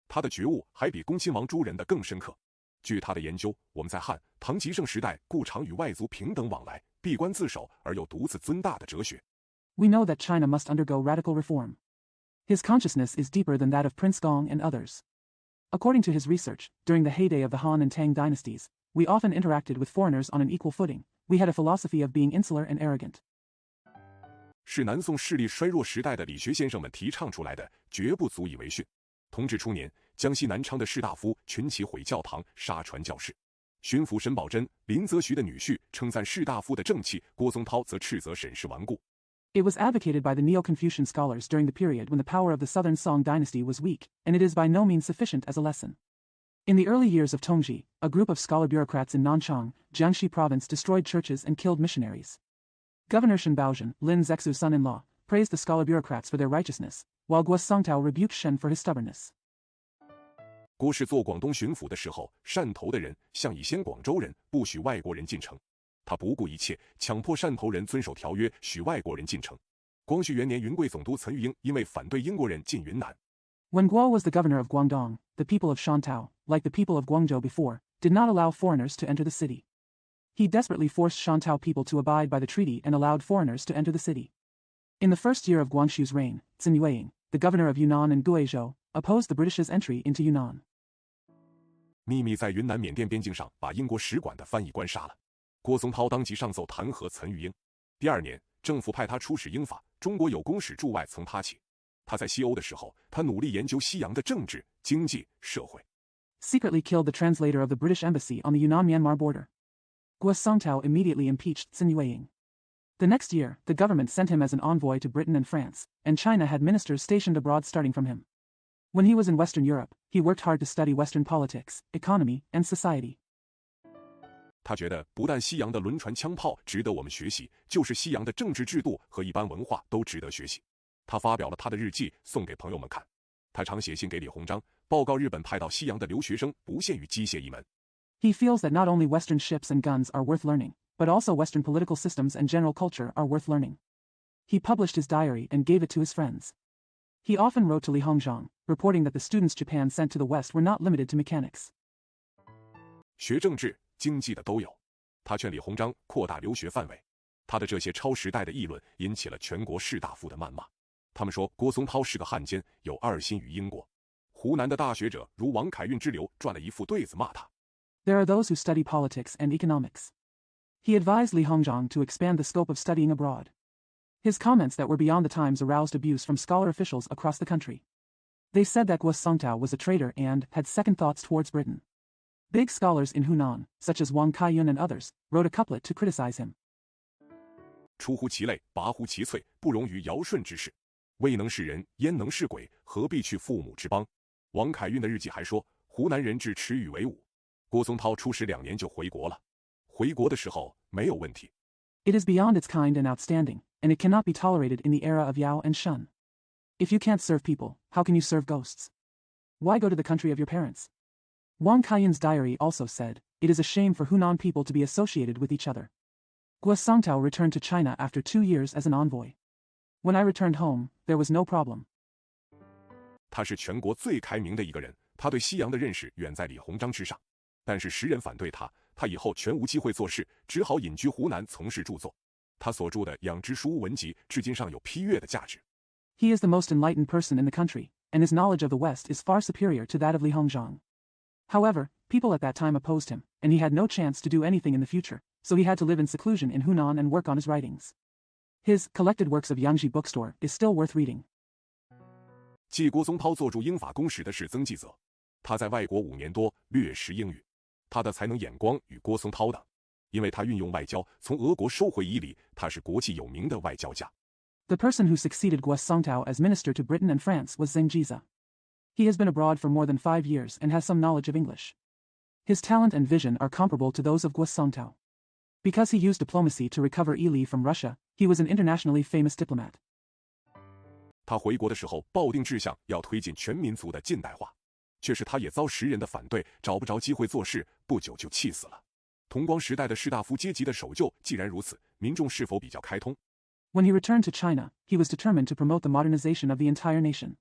他的觉悟还比恭亲王朱人的更深刻。据他的研究，我们在汉、唐极盛时代故常与外族平等往来，闭关自守而又独自尊大的哲学。We know that China must undergo radical reform. His consciousness is deeper than that of Prince Gong and others. According to his research, during the heyday of the Han and Tang dynasties, we often interacted with foreigners on an equal footing. We had a philosophy of being insular and arrogant. 是南宋势力衰弱时代的理学先生们提倡出来的，绝不足以为训。同治初年，江西南昌的士大夫群起毁教堂，杀传教士。巡抚沈葆桢、林则徐的女婿称赞士大夫的正气，郭宗涛则斥责沈氏顽固。It was advocated by the Neo-Confucian scholars during the period when the power of the southern Song dynasty was weak, and it is by no means sufficient as a lesson. In the early years of Tongji, a group of scholar bureaucrats in Nanchang, Jiangxi province destroyed churches and killed missionaries. Governor Shen Baozhen, Lin Zexu's son-in-law, praised the scholar bureaucrats for their righteousness, while Guo Songtao rebuked Shen for his stubbornness. 郭氏做广东巡抚的时候，汕头的人向以先广州人不许外国人进城，他不顾一切，强迫汕头人遵守条约，许外国人进城。光绪元年，云贵总督岑玉英因为反对英国人进云南。When Guo was the governor of Guangdong, the people of Shantou, like the people of Guangzhou before, did not allow foreigners to enter the city. He desperately forced Shantou people to abide by the treaty and allowed foreigners to enter the city. In the first year of Guangxu's reign, Zhen Yueying, the governor of Yunnan and Guizhou, opposed the British's entry into Yunnan. 秘密在云南缅甸边境上把英国使馆的翻译官杀了。郭宗涛当即上奏弹劾岑玉英。第二年，政府派他出使英法，中国有功使驻外从他起。他在西欧的时候，他努力研究西洋的政治、经济、社会。Secretly killed the translator of the British embassy on the Yunnan-Myanmar border. Guo Songtao immediately impeached Zhen Yueying. The next year, the government sent him as an envoy to Britain and France, and China had ministers stationed abroad starting from him. When he was in Western Europe, he worked hard to study Western politics, economy, and society. 他觉得不但西洋的轮船枪炮值得我们学习，就是西洋的政治制度和一般文化都值得学习。他发表了他的日记，送给朋友们看。他常写信给李鸿章，报告日本派到西洋的留学生不限于机械一门。He feels that not only Western ships and guns are worth learning, but also Western political systems and general culture are worth learning. He published his diary and gave it to his friends. He often wrote to Li Hongzhang, reporting that the students Japan sent to the West were not limited to mechanics. 学政治、经济的都有。他劝李鸿章扩大留学范围。他的这些超时代的议论引起了全国士大夫的谩骂。他们说郭宗涛是个汉奸，有二心于英国。湖南的大学者如王凯运之流撰了一副对子骂他。There are those who study politics and economics. He advised Li Hongzhang to expand the scope of studying abroad. His comments that were beyond the times aroused abuse from scholar officials across the country. They said that Guo Songtao was a traitor and had second thoughts towards Britain. Big scholars in Hunan, such as Wang Kaiyun and others, wrote a couplet to criticize him. 出乎其类，拔乎其萃，不容于尧舜之事。未能是人，焉能是鬼？何必去父母之邦？王凯运的日记还说，湖南人治持语为武。郭宗涛出使2年就回国了。回国的时候没有问题。It is beyond its kind and outstanding, and it cannot be tolerated in the era of Yao and Shun. If you can't serve people, how can you serve ghosts? Why go to the country of your parents? Wang Kaiyun's diary also said, it is a shame for Hunan people to be associated with each other. Guo Songtao returned to China after 2 years as an envoy. When I returned home, there was no problem. 他是全国最开明的一个人，他对西洋的认识远在李鸿章之上。但是时人反对他，他以后全无机会做事，只好隐居湖南从事著作。他所著的《养之书屋文集》至今尚有批阅的价值。He is the most enlightened person in the country, and his knowledge of the West is far superior to that of Li Hongzhang. However, people at that time opposed him, and he had no chance to do anything in the future, so he had to live in seclusion in Hunan and work on his writings. His collected works of Yangji bookstore is still worth reading. 继郭宗涛做著英法公使的是曾纪泽，他在外国5年多，略识英语。他的才能眼光与郭宗涛等，因为他运用外交，从俄国收回夷礼，他是国际有名的外交家。The person who succeeded Guo Songtao as minister to Britain and France was Zheng Jiza. He has been abroad for more than 5 years and has some knowledge of English. His talent and vision are comparable to those of Guo Songtao. Because he used diplomacy to recover Ili from Russia, he was an internationally famous diplomat. 他回国的时候，抱定志向要推进全民族的近代化。却是他也遭时人的反对，找不着机会做事，不久就气死了。同光时代的士大夫阶级的守旧既然如此，民众是否比较开通？ When he returned to China, he was determined to promote the modernization of the entire nation.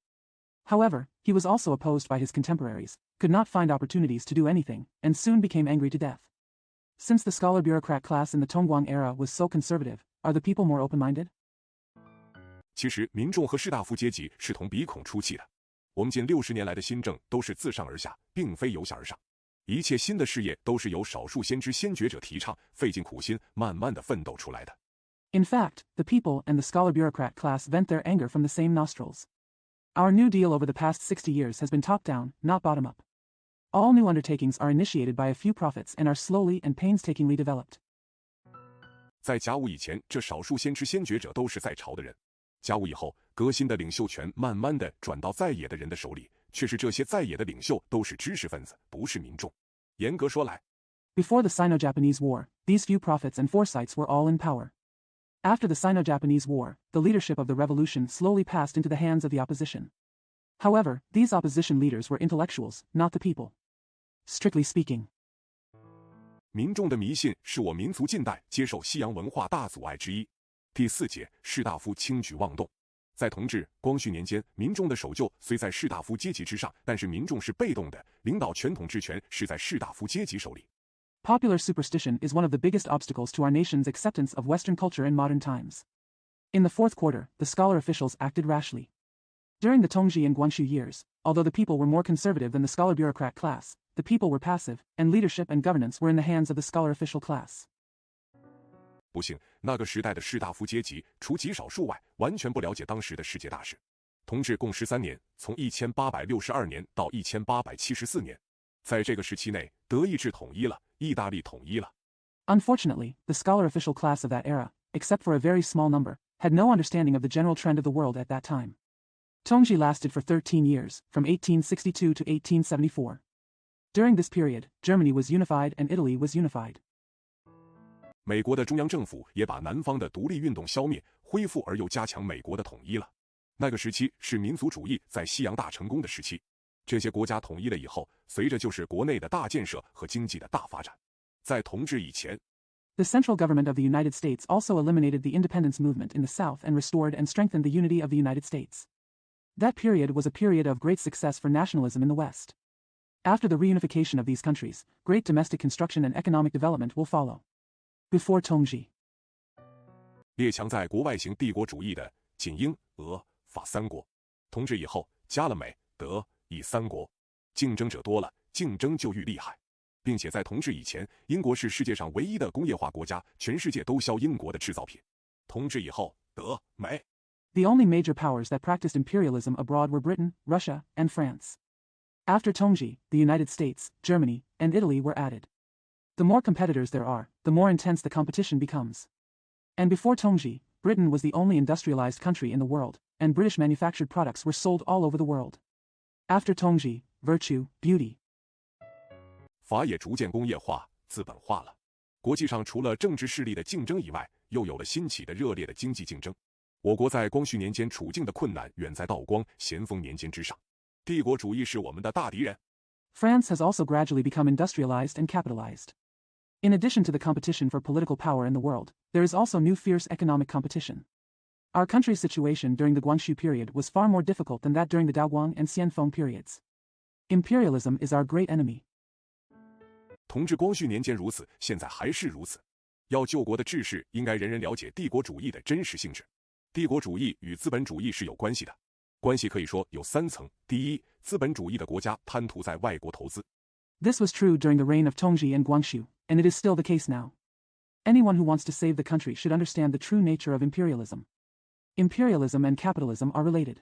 However, he was also opposed by his contemporaries, could not find opportunities to do anything, and soon became angry to death. Since the scholar bureaucrat class in the Tongguang era was so conservative, are the people more open-minded? 其实民众和士大夫阶级是同鼻孔出气的。我们近60年来的新政都是自上而下，并非由下而上。一切新的事业都是由少数先知先觉者提倡，费尽苦心，慢慢的奋斗出来的。In fact, the people and the scholar bureaucrat class vent their anger from the same nostrils. Our New Deal over the past 60 years has been top-down, not bottom-up. All new undertakings are initiated by a few prophets and are slowly and painstakingly developed. 在甲午以前，这少数先知先觉者都是在朝的人；甲午以后，革新的领袖权慢慢的转到在野的人的手里，却是这些在野的领袖都是知识分子，不是民众。严格说来 Before the Sino-Japanese War, these few prophets and foresights were all in power. After the Sino-Japanese War, the leadership of the revolution slowly passed into the hands of the opposition. However, these opposition leaders were intellectuals, not the people. Strictly speaking, 民众的迷信是我民族近代接受西洋文化大阻碍之一。第4节，士大夫轻举妄动。在同治、光绪年间，民众的守旧虽在士大夫阶级之上，但是民众是被动的，领导全统治权是在士大夫阶级手里。Popular superstition is one of the biggest obstacles to our nation's acceptance of Western culture in modern times. In the fourth quarter, the scholar officials acted rashly. During the Tongji and Guangxu years, although the people were more conservative than the scholar bureaucrat class, the people were passive, and leadership and governance were in the hands of the scholar official class. 不幸，那个时代的士大夫阶级，除极少数外，完全不了解当时的世界大事。同治共13年，从1862年到1874年，在这个时期内，德意志统一了，意大利统一了。Unfortunately, the scholar official class of that era, except for a very small number, had no understanding of the general trend of the world at that time. Tongji lasted for 13 years, from 1862 to 1874. During this period, Germany was unified and Italy was unified. 美国的中央政府也把南方的独立运动消灭，恢复而又加强美国的统一了。那个时期是民族主义在西洋大成功的时期。这些国家统一了以后，随着就是国内的大建设和经济的大发展。在同治以前 The central government of the United States also eliminated the independence movement in the South and restored and strengthened the unity of the United States. That period was a period of great success for nationalism in the West. After the reunification of these countries, great domestic construction and economic development will follow. Before Tongji, 列强在国外行帝国主义的仅英、俄、法三国，同治以后加了美、德、意三国，竞争者多了，竞争就愈厉害，并且在同治以前，英国是世界上唯一的工业化国家，全世界都销英国的制造品。同治以后，德、美 the only major powers that practiced imperialism abroad were Britain, Russia, and France. After Tongji, the United States, Germany, and Italy were added. The more competitors there are, the more intense the competition becomes. And before Tongji, Britain was the only industrialized country in the world, and British manufactured products were sold all over the world. After Tongji, virtue, beauty, 法也逐渐工业化、资本化了。国际上除了政治势力的竞争以外，又有了兴起的热烈的经济竞争。我国在光绪年间处境的困难远在道光、咸丰年间之上。帝国主义是我们的大敌人。France has also gradually become industrialized and capitalized. In addition to the competition for political power in the world, there is also new fierce economic competition. Our country's situation during the Guangxu period was far more difficult than that during the Daoguang and Xianfeng periods. Imperialism is our great enemy. 同治光绪年间如此，现在还是如此。要救国的志士应该人人了解帝国主义的真实性质。帝国主义与资本主义是有关系的，关系可以说有3层。第一，资本主义的国家贪图在外国投资。This was true during the reign of Tongji and Guangxu, and it is still the case now. Anyone who wants to save the country should understand the true nature of imperialism. Imperialism and capitalism are related.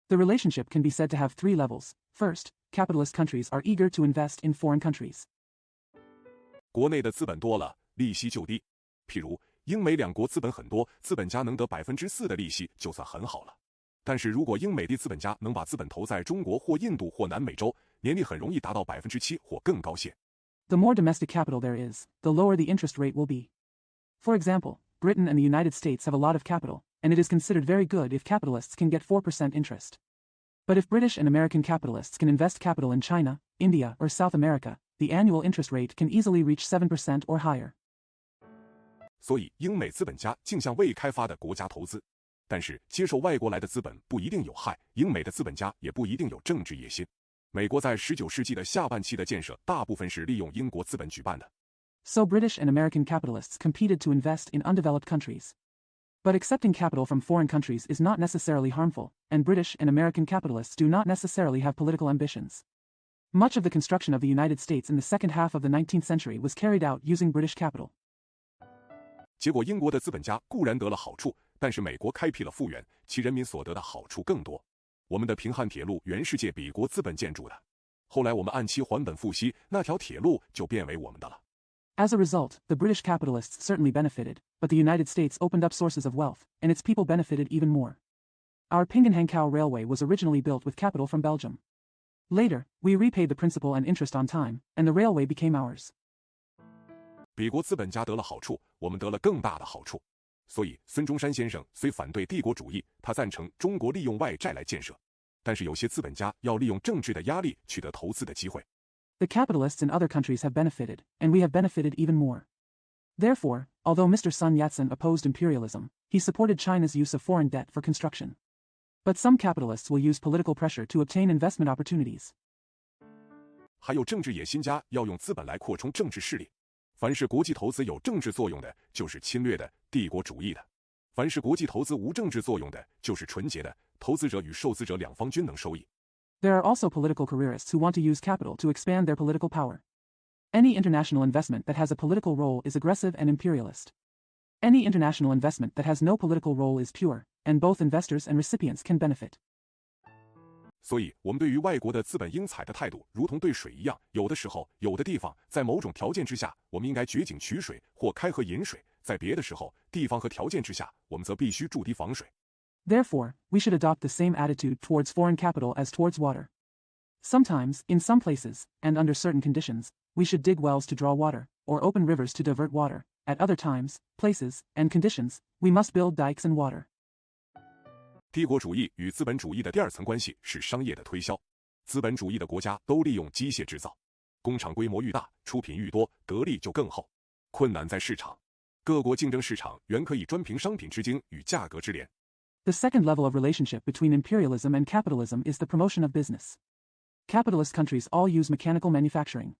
The relationship can be said to have 3 levels. First, capitalist countries are eager to invest in foreign countries. 国内的资本多了，利息就低。譬如英美两国资本很多，资本家能得4%的利息就算很好了。但是如果英美的资本家能把资本投在中国或印度或南美洲，年利很容易达到7%或更高些。The more domestic capital there is, the lower the interest rate will be. For example, Britain and the United States have a lot of capital, and it is considered very good if capitalists can get 4% interest. But if British and American capitalists can invest capital in China, India, or South America, the annual interest rate can easily reach 7% or higher. 所以英美资本家竟向未开发的国家投资。但是接受外国来的资本不一定有害，英美的资本家也不一定有政治野心。美国在19世纪的下半期的建设大部分是利用英国资本举办的。So British and American capitalists competed to invest in undeveloped countries. But accepting capital from foreign countries is not necessarily harmful, and British and American capitalists do not necessarily have political ambitions. Much of the construction of the United States in the second half of the 19th century was carried out using British capital. 结果英国的资本家固然得了好处，但是美国开辟了复原，其人民所得的好处更多。我们的平汉铁路原是借比国资本建筑的，后来我们按期还本付息，那条铁路就变为我们的了。As a result, the British capitalists certainly benefited, but the United States opened up sources of wealth, and its people benefited even more. Our Pingenhankow Railway was originally built with capital from Belgium. Later, we repaid the principal and interest on time, and the railway became ours. 比国资本家得了好处，我们得了更大的好处。所以，孙中山先生虽反对帝国主义，他赞成中国利用外债来建设，但是有些资本家要利用政治的压力取得投资的机会。The capitalists in other countries have benefited, and we have benefited even more. Therefore, although Mr. Sun Yat-sen opposed imperialism, he supported China's use of foreign debt for construction. But some capitalists will use political pressure to obtain investment opportunities. 还有政治野心家要用资本来扩充政治势力。凡是国际投资有政治作用的，就是侵略的、帝国主义的；凡是国际投资无政治作用的，就是纯洁的，投资者与受资者两方均能收益。There are also political careerists who want to use capital to expand their political power. Any international investment that has a political role is aggressive and imperialist. Any international investment that has no political role is pure, and both investors and recipients can benefit. 所以，我们对于外国的资本应采的态度，如同对水一样，有的时候，有的地方，在某种条件之下，我们应该掘井取水或开河引水；在别的时候，地方和条件之下，我们则必须筑堤防水。Therefore, we should adopt the same attitude towards foreign capital as towards water. Sometimes, in some places, and under certain conditions, we should dig wells to draw water, or open rivers to divert water. At other times, places, and conditions, we must build dikes and water. 帝国主义与资本主义的第二层关系是商业的推销。资本主义的国家都利用机械制造，工厂规模愈大，出品愈多，得利就更厚。困难在市场，各国竞争市场原可以专凭商品之精与价格之廉。The second level of relationship between imperialism and capitalism is the promotion of business. Capitalist countries all use mechanical manufacturing.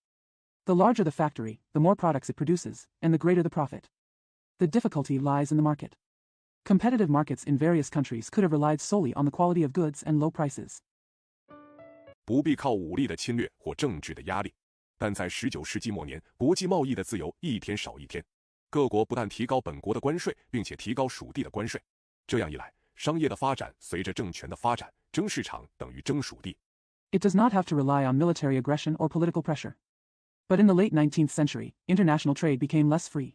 The larger the factory, the more products it produces, and the greater the profit. The difficulty lies in the market. Competitive markets in various countries could have relied solely on the quality of goods and low prices. 不必靠武力的侵略或政治的压力，但在19世纪末年，国际贸易的自由一天少一天，各国不但提高本国的关税，并且提高属地的关税。这样一来，商业的发展随着政权的发展，争市场等于争属地。It does not have to rely on military aggression or political pressure. But in the late 19th century, international trade became less free.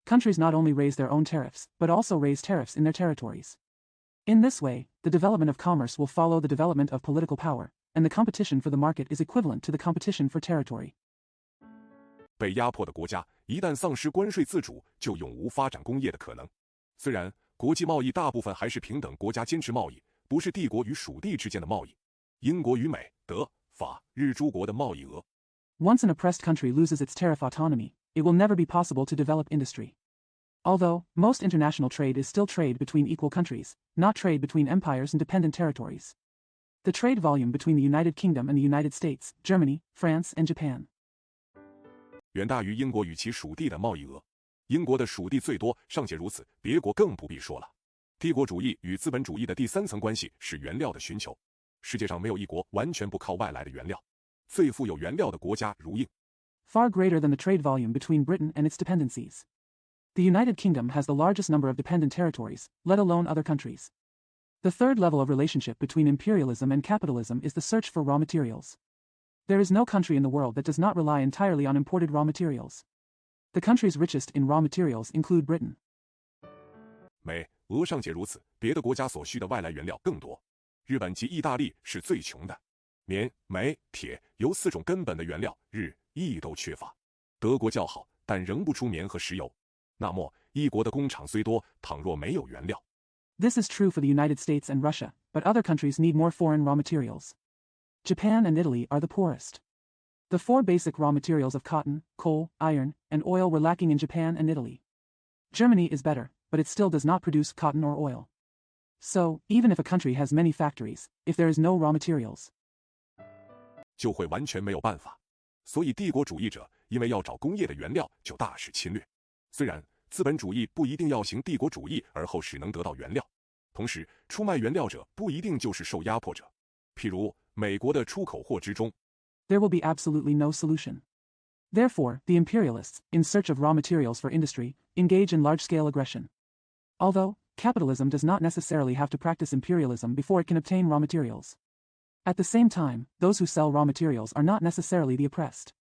Countries not only raised their own tariffs, but also raised tariffs in their territories. In this way, the development of commerce will follow the development of political power, and the competition for the market is equivalent to the competition for territory. 被压迫的国家一旦丧失关税自主，就永无发展工业的可能。虽然国际贸易大部分还是平等国家坚持贸易，不是帝国与属地之间的贸易。英国与美、德、法、日诸国的贸易额。Once an oppressed country loses its tariff autonomy, it will never be possible to develop industry. Although, most international trade is still trade between equal countries, not trade between empires and dependent territories. The trade volume between the United Kingdom and the United States, Germany, France, and Japan 远大于英国与其属地的贸易额。英国的属地最多，尚且如此，别国更不必说了。帝国主义与资本主义的第三层关系是原料的寻求。世界上没有一国完全不靠外来的原料。最富有原料的国家如印。Far greater than the trade volume between Britain and its dependencies. The United Kingdom has the largest number of dependent territories, let alone other countries. The third level of relationship between imperialism and capitalism is the search for raw materials. There is no country in the world that does not rely entirely on imported raw materials. The countries richest in raw materials include Britain. 美、俄尚且如此，别的国家所需的外来原料更多。日本及意大利是最穷的，棉、煤、铁由4种根本的原料，日、意都缺乏。德国较好，但仍不出棉和石油。那么，一国的工厂虽多，倘若没有原料。This is true for the United States and Russia, but other countries need more foreign raw materials. Japan and Italy are the poorest. The 4 basic raw materials of cotton, coal, iron, and oil were lacking in Japan and Italy. Germany is better, but it still does not produce cotton or oil. So, even if a country has many factories, if there is no raw materials, 就会完全没有办法。所以帝国主义者因为要找工业的原料，就大肆侵略。虽然资本主义不一定要行帝国主义而后使能得到原料，同时出卖原料者不一定就是受压迫者。譬如美国的出口货之中 there will be absolutely no solution. Therefore, the imperialists, in search of raw materials for industry, engage in large-scale aggression. Although, capitalism does not necessarily have to practice imperialism before it can obtain raw materials. At the same time, those who sell raw materials are not necessarily the oppressed.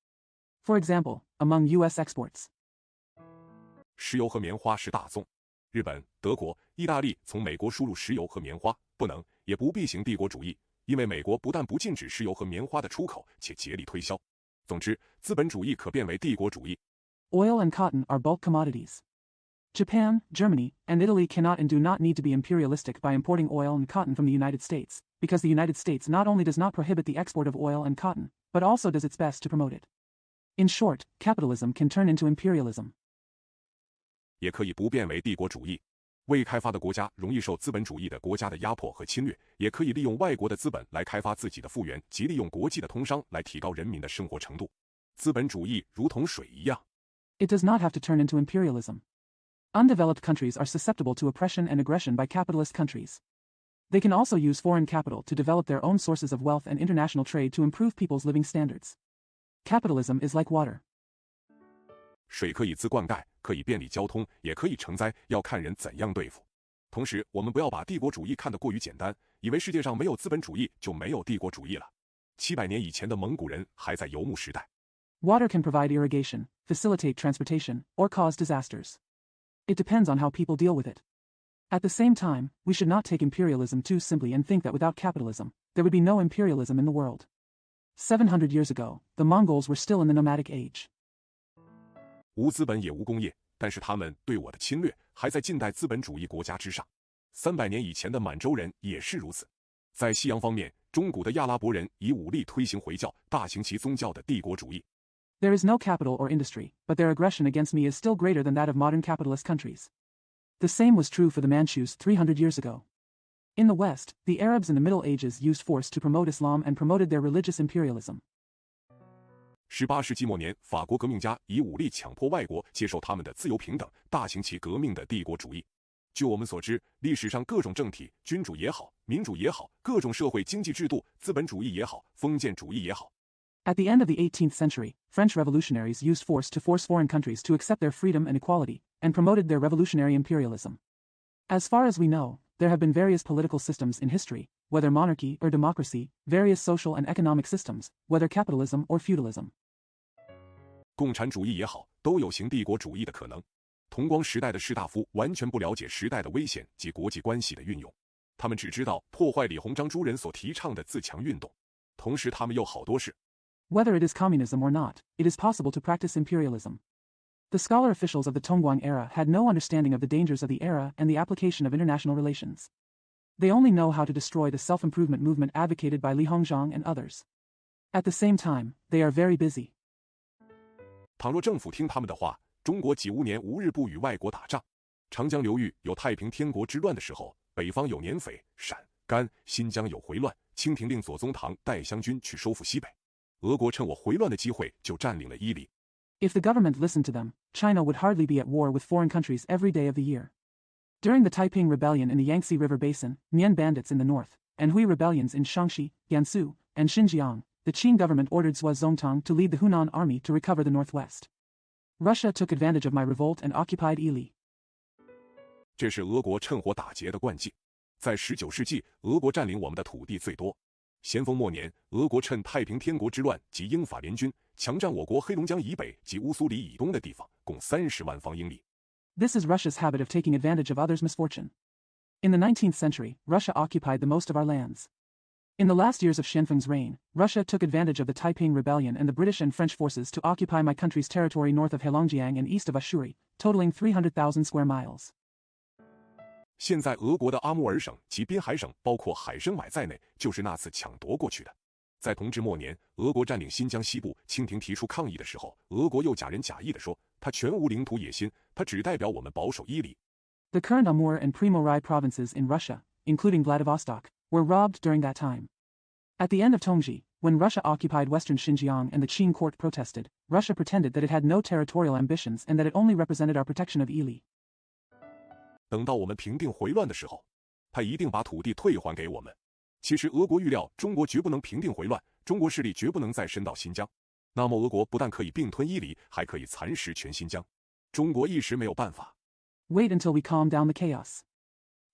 For example, among U.S. exports, 石油和棉花是大宗。日本、德国、意大利从美国输入石油和棉花，不能也不必行帝国主义，因为美国不但不禁止石油和棉花的出口，且竭力推销。总之，资本主义可变为帝国主义。Oil and cotton are bulk commodities. Japan, Germany, and Italy cannot and do not need to be imperialistic by importing oil and cotton from the United States, because the United States not only does not prohibit the export of oil and cotton, but also does its best to promote it. In short, capitalism can turn into imperialism. 也可以不变为帝国主义。未开发的国家容易受资本主义的国家的压迫和侵略，也可以利用外国的资本来开发自己的复原，及利用国际的通商来提高人民的生活程度。资本主义如同水一样。It does not have to turn into imperialism. Undeveloped countries are susceptible to oppression and aggression by capitalist countries. They can also use foreign capital to develop their own sources of wealth and international trade to improve people's living standards. Capitalism is like water. 水可以自灌溉，可以便利交通，也可以成灾，要看人怎样对付。同时，我们不要把帝国主义看得过于简单，以为世界上没有资本主义就没有帝国主义了。700年以前的蒙古人还在游牧时代。Water can provide irrigation, facilitate transportation, or cause disasters. It depends on how people deal with it. At the same time, we should not take imperialism too simply and think that without capitalism, there would be no imperialism in the world. 700 years ago, the Mongols were still in the nomadic age. 无资本也无工业，但是他们对我的侵略还在近代资本主义国家之上。300年以前的满洲人也是如此。在西洋方面，中古的亚拉伯人以武力推行回教，大行其宗教的帝国主义。There is no capital or industry, but their aggression against me is still greater than that of modern capitalist countries. The same was true for the Manchus 300 years ago. In the West, the Arabs in the Middle Ages used force to promote Islam and promoted their religious imperialism. 18世纪末年，法国革命家以武力强迫外国接受他们的自由平等，大行其革命的帝国主义。据我们所知，历史上各种政体，君主也好，民主也好，各种社会经济制度，资本主义也好，封建主义也好。At the end of the 18th century, French revolutionaries used force to force foreign countries to accept their freedom and equality, and promoted their revolutionary imperialism. As far as we know, there have been various political systems in history, whether monarchy or democracy, various social and economic systems, whether capitalism or feudalism. 共产主义也好，都有行帝国主义的可能。同光时代的士大夫完全不了解时代的危险及国际关系的运用，他们只知道破坏李鸿章诸人所提倡的自强运动。同时，他们又好多事。Whether it is communism or not, it is possible to practice imperialism. The scholar officials of the Tongguang era had no understanding of the dangers of the era and the application of international relations. They only know how to destroy the self-improvement movement advocated by Li Hongzhang and others. At the same time, they are very busy. 倘若政府听他们的话，中国几无年无日不与外国打仗。长江流域有太平天国之乱的时候，北方有捻匪、陕、甘，新疆有回乱，清廷令左宗棠带湘军去收复西北。俄国趁我回乱的机会就占领了伊犁。If the government listened to them, China would hardly be at war with foreign countries every day of the year. During the Taiping Rebellion in the Yangtze River Basin, Mian bandits in the north, and Hui rebellions in Shaanxi, Gansu, and Xinjiang, the Qing government ordered Zhuozongtang to lead the Hunan army to recover the northwest. Russia took advantage of my revolt and occupied Ili. 这是俄国趁火打劫的惯技。在19世纪，俄国占领我们的土地最多。咸丰末年，俄国趁太平天国之乱及英法联军，强占我国黑龙江以北及乌苏里以东的地方，共30万方英里。This is Russia's habit of taking advantage of others' misfortune. In the 19th century, Russia occupied the most of our lands. In the last years of Xianfeng's reign, Russia took advantage of the Taiping Rebellion and the British and French forces to occupy my country's territory north of Heilongjiang and east of Ashuri, totaling 300,000 square miles. 现在俄国的阿穆尔省及滨海省，包括海参崴在内，就是那次抢夺过去的。在同治末年，俄国占领新疆西部，清廷提出抗议的时候，俄国又假仁假义地说，他全无领土野心，他只代表我们保守伊犁。The current Amur and Primorai provinces in Russia, including Vladivostok, were robbed during that time. At the end of Tongji, when Russia occupied western Xinjiang and the Qing court protested, Russia pretended that it had no territorial ambitions and that it only represented our protection of Ili. 等到我们平定回乱的时候，他一定把土地退还给我们。其实俄国预料中国绝不能平定回乱，中国势力绝不能再伸到新疆。那么俄国不但可以并吞伊犁，还可以蚕食全新疆。中国一时没有办法。Wait until we calm down the chaos.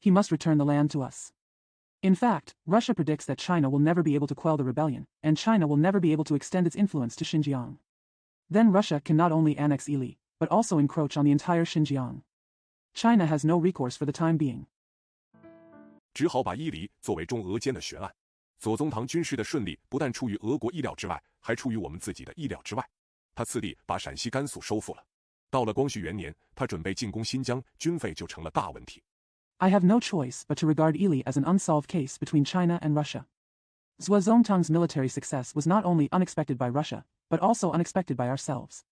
He must return the land to us. In fact, Russia predicts that China will never be able to quell the rebellion, and China will never be able to extend its influence to Xinjiang. Then Russia can not only annex Ili, but also encroach on the entire Xinjiang. China has no recourse for the time being. 只好把伊犁作为中俄间的悬案。左宗棠军事的顺利不但出于俄国意料之外，还出于我们自己的意料之外。他次第把陕西甘肃收复了。到了光绪元年，他准备进攻新疆，军费就成了大问题。I have no choice but to regard Ili as an unsolved case between China and Russia. Zhuozongtang's military success was not only unexpected by Russia, but also unexpected by ourselves.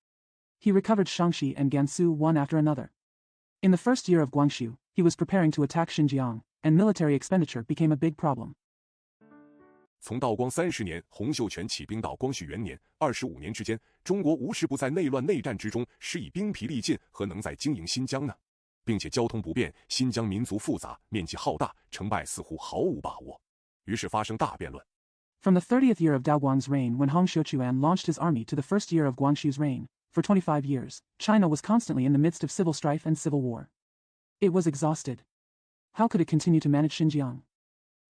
He recovered Shaanxi and Gansu one after another. In the first year of Guangxu, he was preparing to attack Xinjiang, and military expenditure became a big problem. 从道光30年洪秀全起兵到光绪元年25年之间，中国无时不在内乱内战之中施以兵疲力尽和能在经营新疆呢？并且交通不便，新疆民族复杂，面积浩大，成败似乎毫无把握。于是发生大辩论。From the 30th year of Daoguang's reign when Hong Xiuquan launched his army to the first year of Guangxu's reign, for 25 years, China was constantly in the midst of civil strife and civil war. It was exhausted. How could it continue to manage Xinjiang?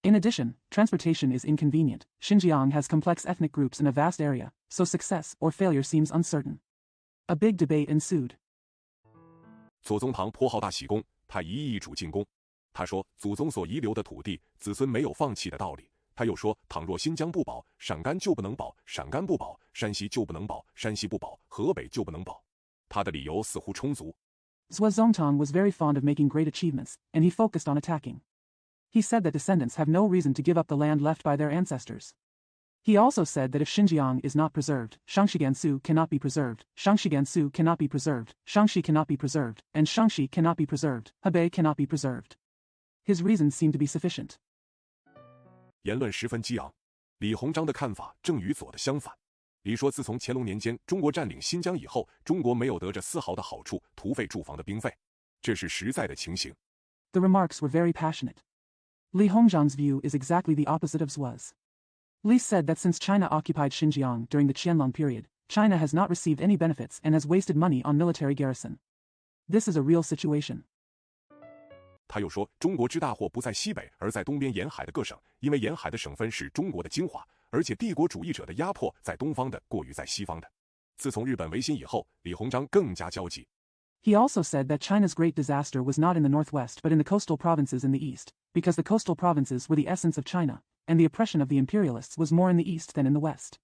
In addition, transportation is inconvenient. Xinjiang has complex ethnic groups in a vast area, so success or failure seems uncertain. A big debate ensued. 左宗棠颇好大喜功，他一意主进攻。他说，祖宗所遗留的土地，子孙没有放弃的道理。他又说，倘若新疆不保，陕甘就不能保；陕甘不保，山西就不能保；山西不保，河北就不能保。他的理由似乎充足。Zhuozongtang was very fond of making great achievements, and he focused on attacking. He said that descendants have no reason to give up the land left by their ancestors. He also said that if Xinjiang is not preserved, Shaanxi Gansu cannot be preserved, Shaanxi Gansu cannot be preserved, Shaanxi cannot be preserved, and Shaanxi cannot be preserved, Hebei cannot be preserved. His reasons seemed to be sufficient. 言论十分激昂。李鸿章的看法正与左的相反。李说，自从乾隆年间中国占领新疆以后，中国没有得着丝毫的好处，徒费驻防的兵费，这是实在的情形。The remarks were very passionate. Li Hongzhang's view is exactly the opposite of Zhuo's. Li said that since China occupied Xinjiang during the Qianlong period, China has not received any benefits and has wasted money on military garrison. This is a real situation. 他又说，中国之大祸不在西北，而在东边沿海的各省，因为沿海的省份是中国的精华，而且帝国主义者的压迫在东方的过于在西方的。自从日本维新以后，李鸿章更加焦急。He also said that China's great disaster was not in the northwest but in the coastal provinces in the east, because the coastal provinces were the essence of China, and the oppression of the imperialists was more in the east than in the west.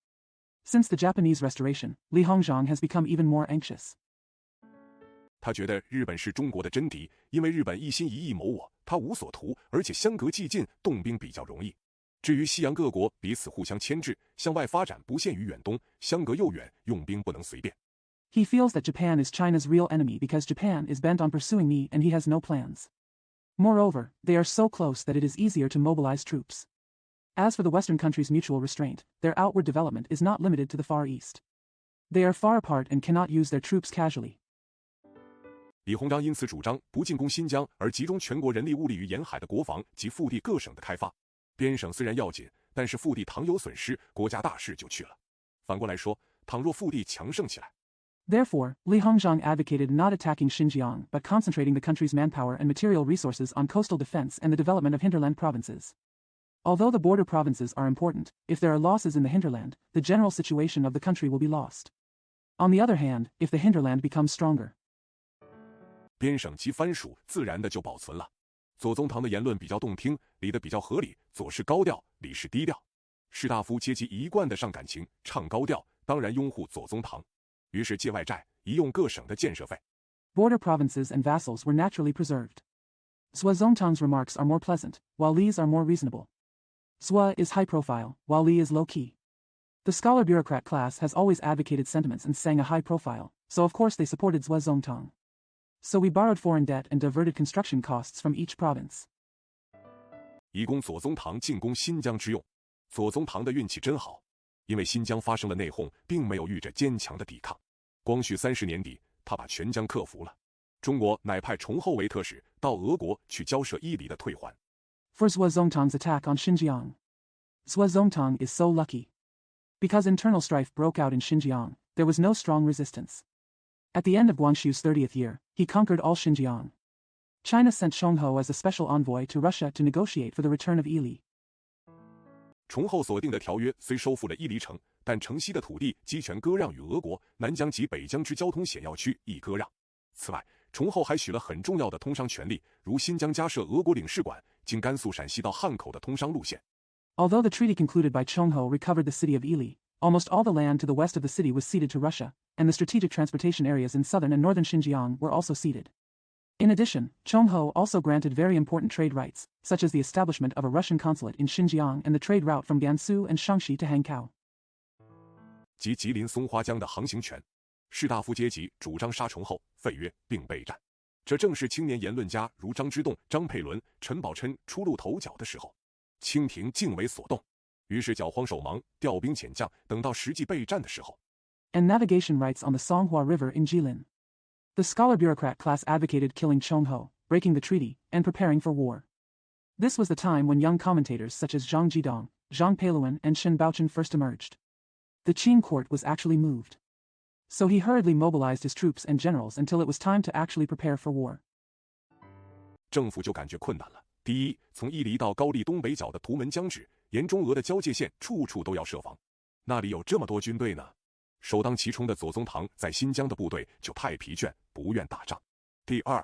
Since the Japanese restoration, Li Hongzhang has become even more anxious. 他觉得日本是中国的真敌，因为日本一心一意谋我，他无所图，而且相隔既近，动兵比较容易。至于西洋各国彼此互相牵制，向外发展不限于远东，相隔又远，用兵不能随便。He feels that Japan is China's real enemy because Japan is bent on pursuing me and he has no plans. Moreover, they are so close that it is easier to mobilize troops. As for the Western countries' mutual restraint, their outward development is not limited to the Far East. They are far apart and cannot use their troops casually. 李鸿章因此主张不进攻新疆，而集中全国人力物力于沿海的国防及腹地各省的开发。边省虽然要紧，但是腹地倘有损失，国家大事就去了。反过来说，倘若腹地强盛起来， Therefore, Li Hongzhang advocated not attacking Xinjiang but concentrating the country's manpower and material resources on coastal defense and the development of hinterland provinces. Although the border provinces are important, if there are losses in the hinterland, the general situation of the country will be lost. On the other hand, if the hinterland becomes stronger, 边省及藩属自然的就保存了。左宗棠的言论比较动听，李的比较合理，左是高调，李是低调。士大夫阶级一贯的上感情，唱高调，当然拥护左宗棠。于是借外债，一用各省的建设费。Border provinces and vassals were naturally preserved. Zhuozongtang's remarks are more pleasant, while Li's are more reasonable. Zhuo is high profile, while Li is low key. The scholar bureaucrat class has always advocated sentiments and sang a high profile, so of course they supported Zhuozongtang. So we borrowed foreign debt and diverted construction costs from each province. 以供左宗棠进攻新疆之用。左宗棠的运气真好，因为新疆发生了内讧，并没有遇着坚强的抵抗。光绪30年底，他把全疆克服了。中国乃派崇厚为特使到俄国去交涉伊犁的退还。For Zhuozongtang's attack on Xinjiang. Zhuozongtang is so lucky. Because internal strife broke out in Xinjiang, there was no strong resistance. At the end of Guangxu's 30th year, he conquered all Xinjiang. China sent Chongho as a special envoy to Russia to negotiate for the return of Yili. 崇后所定的条约虽收复了伊犁城，但城西的土地鸡权割让与俄国，南疆及北疆之交通险要区亦割让。此外，崇后还许了很重要的通商权利，如新疆加设俄国领事馆，经甘肃陕西到汉口的通商路线。Although the treaty concluded by Chongho recovered the city of Yili, almost all the land to the west of the city was ceded to Russia, and the strategic transportation areas in southern and northern Xinjiang were also ceded. In addition, Chongho also granted very important trade rights, such as the establishment of a Russian consulate in Xinjiang and the trade route from Gansu and Shaanxi to Hankow. 及吉林松花江的航行权，士大夫阶级主张杀崇后，废约并备战。这正是青年言论家如张之洞、张佩伦、陈宝琛初露头角的时候。清廷竟为所动，于是搅荒手忙，调兵遣将，等到实际备战的时候。And navigation rights on the Songhua River in Jilin. The scholar bureaucrat class advocated killing Chongho, breaking the treaty, and preparing for war. This was the time when young commentators such as Zhang Jidong, Zhang Peiluan, and Shen Baochen first emerged. The Qing court was actually moved. So he hurriedly mobilized his troops and generals until it was time to actually prepare for war. 政府就感觉困难了。第一，从伊犁到高丽东北角的图门江止，沿中俄的交界线，处处都要设防。那里有这么多军队呢？首当其冲的左宗棠在新疆的部队就太疲倦，不愿打仗。第二，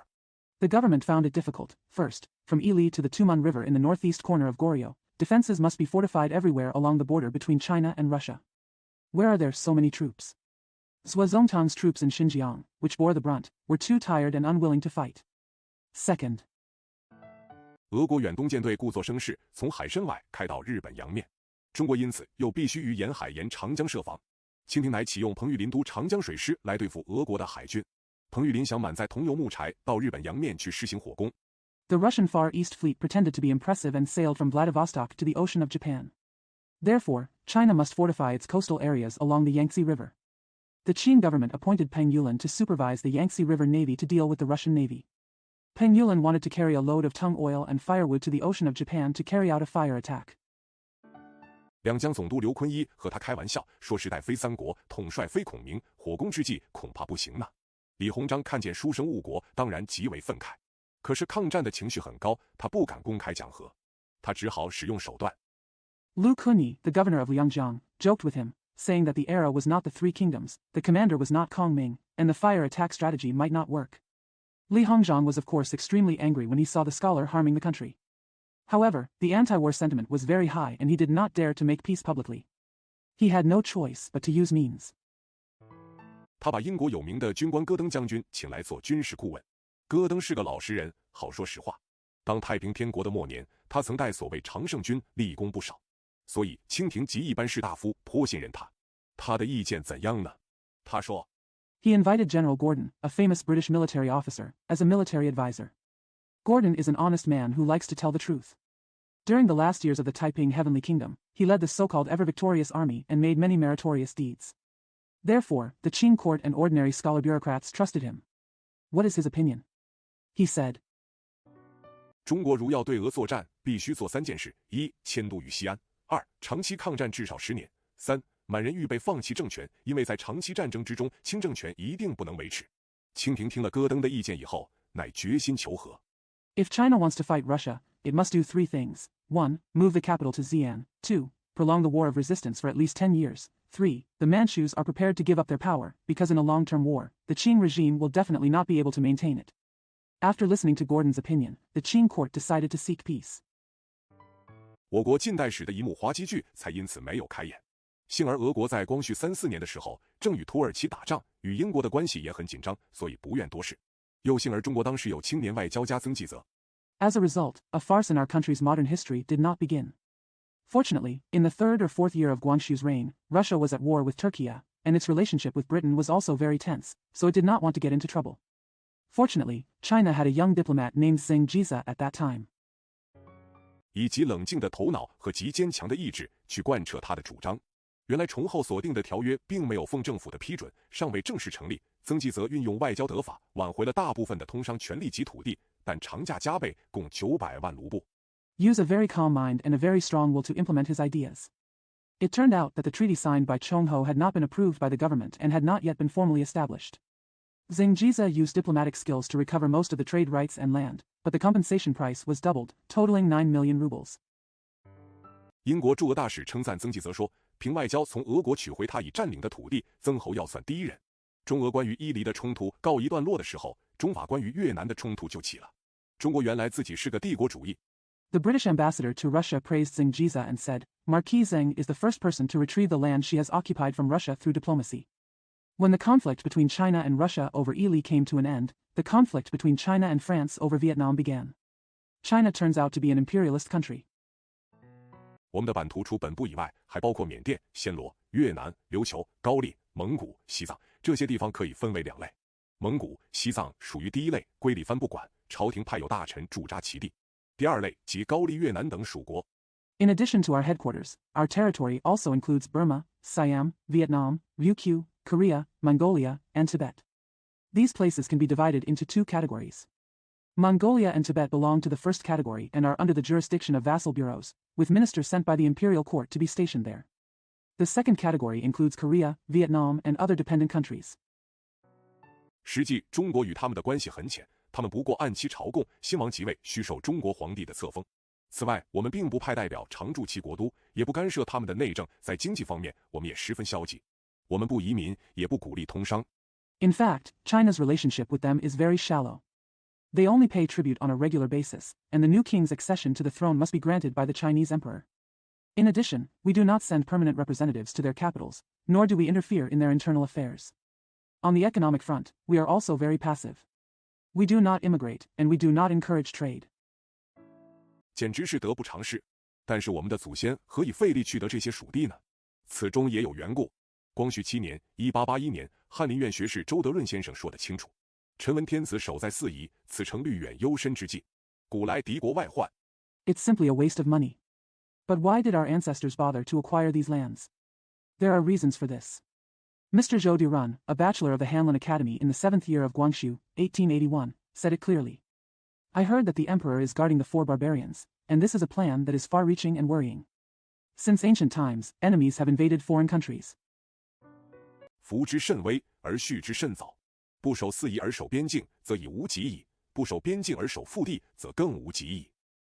The government found it difficult. First, from Yili to the Tuman River in the northeast corner of Goryeo, defenses must be fortified everywhere along the border between China and Russia. Where are there so many troops? Zhuozongtang's troops in Xinjiang, which bore the brunt, were too tired and unwilling to fight. Second, 俄国远东舰队故作声势，从海参崴开到日本洋面，中国因此又必须于沿海沿长江设防。清廷乃启用彭玉麟都长江水师来对付俄国的海军。彭玉麟想满载桐油木柴到日本洋面去施行火攻。The Russian Far East Fleet pretended to be impressive and sailed from Vladivostok to the Ocean of Japan. Therefore, China must fortify its coastal areas along the Yangtze River. The Qing government appointed Peng Yulin to supervise the Yangtze River Navy to deal with the Russian Navy. Peng Yulin wanted to carry a load of tung oil and firewood to the Ocean of Japan to carry out a fire attack. 两江总督刘坤一和他开玩笑说：“时代非三国，统帅非孔明，火攻之计恐怕不行呢。”李鸿章看见书生误国，当然极为愤慨。可是抗战的情绪很高，他不敢公开讲和，他只好使用手段。Lu Kunyi, the governor of Liangjiang, joked with him, saying that the era was not the Three Kingdoms, the commander was not Kong Ming, and the fire attack strategy might not work. Li Hongzhang was of course extremely angry when he saw the scholar harming the country. However, the anti-war sentiment was very high and he did not dare to make peace publicly. He had no choice but to use means. 他把英国有名的军官戈登将军请来做军事顾问。戈登是个老实人，好说实话。当太平天国的末年，他曾带所谓常胜军立功不少，所以清廷及一般士大夫颇信任他。他的意见怎样呢？他说 He invited General Gordon, a famous British military officer, as a military advisor. Gordon is an honest man who likes to tell the truth. During the last years of the Taiping Heavenly Kingdom, he led the so-called ever-victorious army and made many meritorious deeds. Therefore, the Qing court and ordinary scholar bureaucrats trusted him. What is his opinion? He said, 中国如要对俄作战，必须做三件事：一、迁都于西安；二、长期抗战至少10年；三、满人预备放弃政权，因为在长期战争之中，清政权一定不能维持。清廷听了戈登的意见以后，乃决心求和。If China wants to fight Russia, it must do three things. 1. Move the capital to Xi'an. 2. Prolong the war of resistance for at least 10 years. 3. The Manchus are prepared to give up their power, because in a long-term war, the Qing regime will definitely not be able to maintain it. After listening to Gordon's opinion, the Qing court decided to seek peace. 我国近代史的一幕滑稽剧才因此没有开演。幸而俄国在光绪3、4年的时候，正与土耳其打仗，与英国的关系也很紧张，所以不愿多事。又幸而中国当时有青年外交家曾纪泽。As a result, a farce in our country's modern history did not begin. Fortunately, in the third or fourth year of Guangxu's reign, Russia was at war with Turkey, and its relationship with Britain was also very tense, so it did not want to get into trouble. Fortunately, China had a young diplomat named Zheng Jiza at that time. 以极冷静的头脑和极坚强的意志去贯彻他的主张。原来崇后所定的条约并没有奉政府的批准，尚未正式成立。曾纪泽运用外交得法，挽回了大部分的通商权利及土地，但长价加倍，共900万卢布。Use a very calm mind and a very strong will to implement his ideas. It turned out that the treaty signed by Chongho had not been approved by the government and had not yet been formally established. Zhengjiza used diplomatic skills to recover most of the trade rights and land, but the compensation price was doubled, totaling 9 million rubles. 英国驻俄大使称赞曾纪泽说，凭外交从俄国取回他已占领的土地，曾侯要算第一人。中俄关于伊犁的冲突告一段落的时候，中法关于越南的冲突就起了。中国原来自己是个帝国主义。The British ambassador to Russia praised Zhengjiza and said, Marquis Zheng is the first person to retrieve the land she has occupied from Russia through diplomacy. When the conflict between China and Russia over Ely came to an end, the conflict between China and France over Vietnam began. China turns out to be an imperialist country. 我们的版图除本部以外，还包括缅甸、暹罗、越南、琉球、高丽、蒙古、西藏，这些地方可以分为2类。蒙古、西藏属于第一类，归里藩不管，朝廷派有大臣驻扎其地。第2类即高丽、越南等属国。In addition to our headquarters, our territory also includes Burma, Siam, Vietnam, Ryukyu, Korea, Mongolia, and Tibet. These places can be divided into 2 categories. Mongolia and Tibet belong to the first category and are under the jurisdiction of vassal bureaus, with ministers sent by the imperial court to be stationed there. The second category includes Korea, Vietnam, and other dependent countries. 实际中国与他们的关系很浅，他们不过按期朝贡，新王即位需受中国皇帝的册封。此外，我们并不派代表常驻其国都，也不干涉他们的内政，在经济方面，我们也十分消极。我们不移民，也不鼓励通商。In fact, China's relationship with them is very shallow. They only pay tribute on a regular basis, and the new king's accession to the throne must be granted by the Chinese emperor. In addition, we do not send permanent representatives to their capitals, nor do we interfere in their internal affairs. On the economic front, we are also very passive. We do not immigrate, and we do not encourage trade. 简直是得不偿失。但是我们的祖先何以费力取得这些属地呢？此中也有缘故。光绪7年（1881年），翰林院学士周德润先生说得清楚：“臣闻天子守在四夷，此诚虑远幽深之计。古来敌国外患。” It's simply a waste of money. But why did our ancestors bother to acquire these lands? There are reasons for this. Mr. Zhou Durun, a bachelor of the Hanlin Academy in the 7th year of Guangxu, 1881, said it clearly. I heard that the emperor is guarding the 4 barbarians, and this is a plan that is far-reaching and worrying. Since ancient times, enemies have invaded foreign countries. 夫之甚微，而畜之甚早。不守四夷而守边境，则已无及矣；不守边境而守腹地，则更无及矣。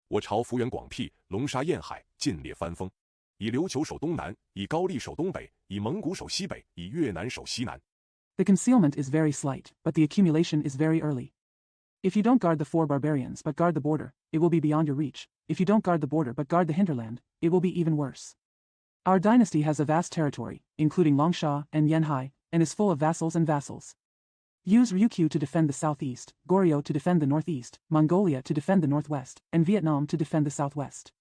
我朝幅员广辟，龙沙沿海，尽列藩封，以琉球守东南，以高丽守东北，以蒙古守西北，以越南守西南。The concealment is very slight, but the accumulation is very early. If you don't guard the 4 barbarians but guard the border, it will be beyond your reach. If you don't guard the border but guard the hinterland, it will be even worse. Our dynasty has a vast territory, including Longsha and Yanhai, and is full of vassals and vassals. Use Ryukyu to defend the southeast, Goryeo to defend the northeast, Mongolia to defend the northwest, and Vietnam to defend the southwest.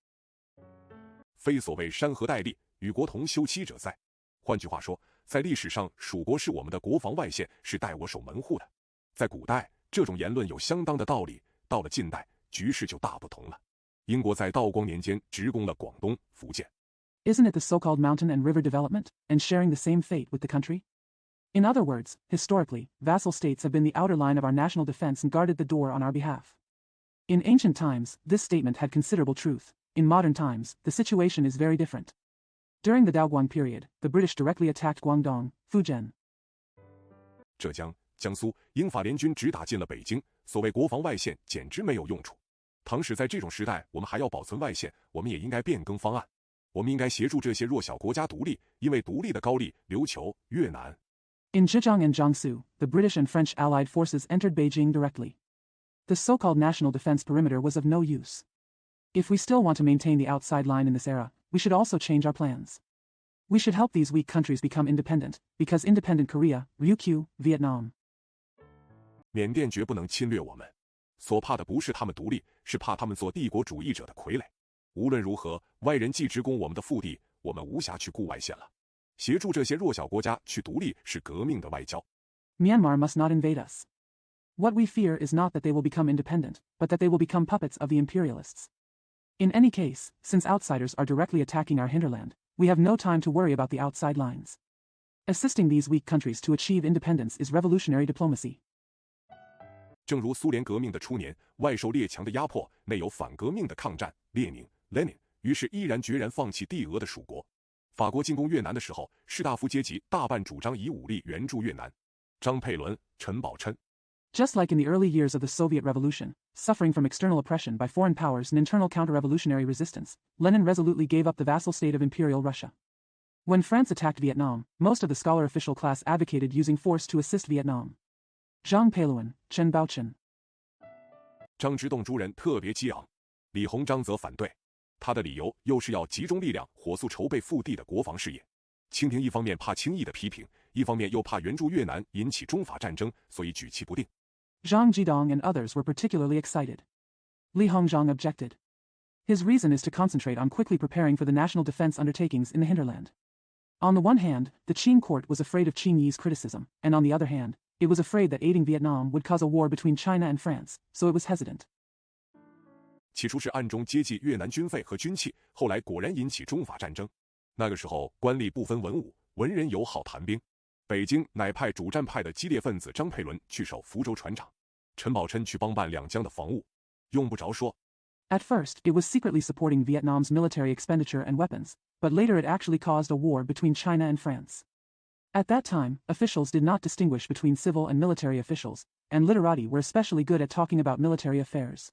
非所谓山河代立，与国同休戚者哉。换句话说，在历史上，蜀国是我们的国防外线，是代我守门户的。在古代，这种言论有相当的道理，到了近代，局势就大不同了。英国在道光年间直攻了广东、福建。Isn't it the so-called mountain and river development, and sharing the same fate with the country? In other words, historically, vassal states have been the outer line of our national defense and guarded the door on our behalf. In ancient times, this statement had considerable truth. In modern times, the situation is very different. During the Daoguang period, the British directly attacked Guangdong, Fujian. 浙江、江苏，英法联军直打进了北京，所谓国防外线简直没有用处。倘使在这种时代，我们还要保存外线，我们也应该变更方案。我们应该协助这些弱小国家独立，因为独立的高丽、琉球、越南。In Zhejiang and Jiangsu, the British and French allied forces entered Beijing directly. The so-called national defense perimeter was of no use. If we still want to maintain the outside line in this era, we should also change our plans. We should help these weak countries become independent, because independent Korea, Ryukyu, Vietnam. 缅甸绝不能侵略我们，所怕的不是他们独立，是怕他们做帝国主义者的傀儡。无论如何，外人既直攻我们的腹地，我们无暇去顾外线了。协助这些弱小国家去独立是革命的外交。Myanmar must not invade us. What we fear is not that they will become independent, but that they will become puppets of the imperialists. In any case, since outsiders are directly attacking our hinterland, we have no time to worry about the outside lines. Assisting these weak countries to achieve independence is revolutionary diplomacy. 正如苏联革命的初年，外受列强的压迫，内有反革命的抗战，列宁、Lenin，于是毅然决然放弃帝俄的属国。法国进攻越南的时候，士大夫阶级大半主张以武力援助越南。张佩伦、陈宝琛。Just like in the early years of the Soviet Revolution, suffering from external oppression by foreign powers and internal counter-revolutionary resistance, Lenin resolutely gave up the vassal state of Imperial Russia. When France attacked Vietnam, most of the scholar official class advocated using force to assist Vietnam. Zhang Peiluan, Chen Baochen。张之洞诸人特别激昂，李鸿章则反对。他的理由又是要集中力量，火速筹备腹地的国防事业。清廷一方面怕轻易的批评，一方面又怕援助越南引起中法战争，所以举棋不定。Zhang Zhidong and others were particularly excited. Li Hongzhang objected. His reason is to concentrate on quickly preparing for the national defense undertakings in the hinterland. On the one hand, the Qing court was afraid of Qing Yi's criticism, and on the other hand, it was afraid that aiding Vietnam would cause a war between China and France, so it was hesitant. 起初是暗中接济越南军费和军器，后来果然引起中法战争。那个时候官吏不分文武，文人友好谈兵。北京乃派主战派的激烈分子张佩伦去守福州船厂，陈宝琛去帮办两江的防务。用不着说。At first, it was secretly supporting Vietnam's military expenditure and weapons, but later it actually caused a war between China and France. At that time, officials did not distinguish between civil and military officials, and literati were especially good at talking about military affairs.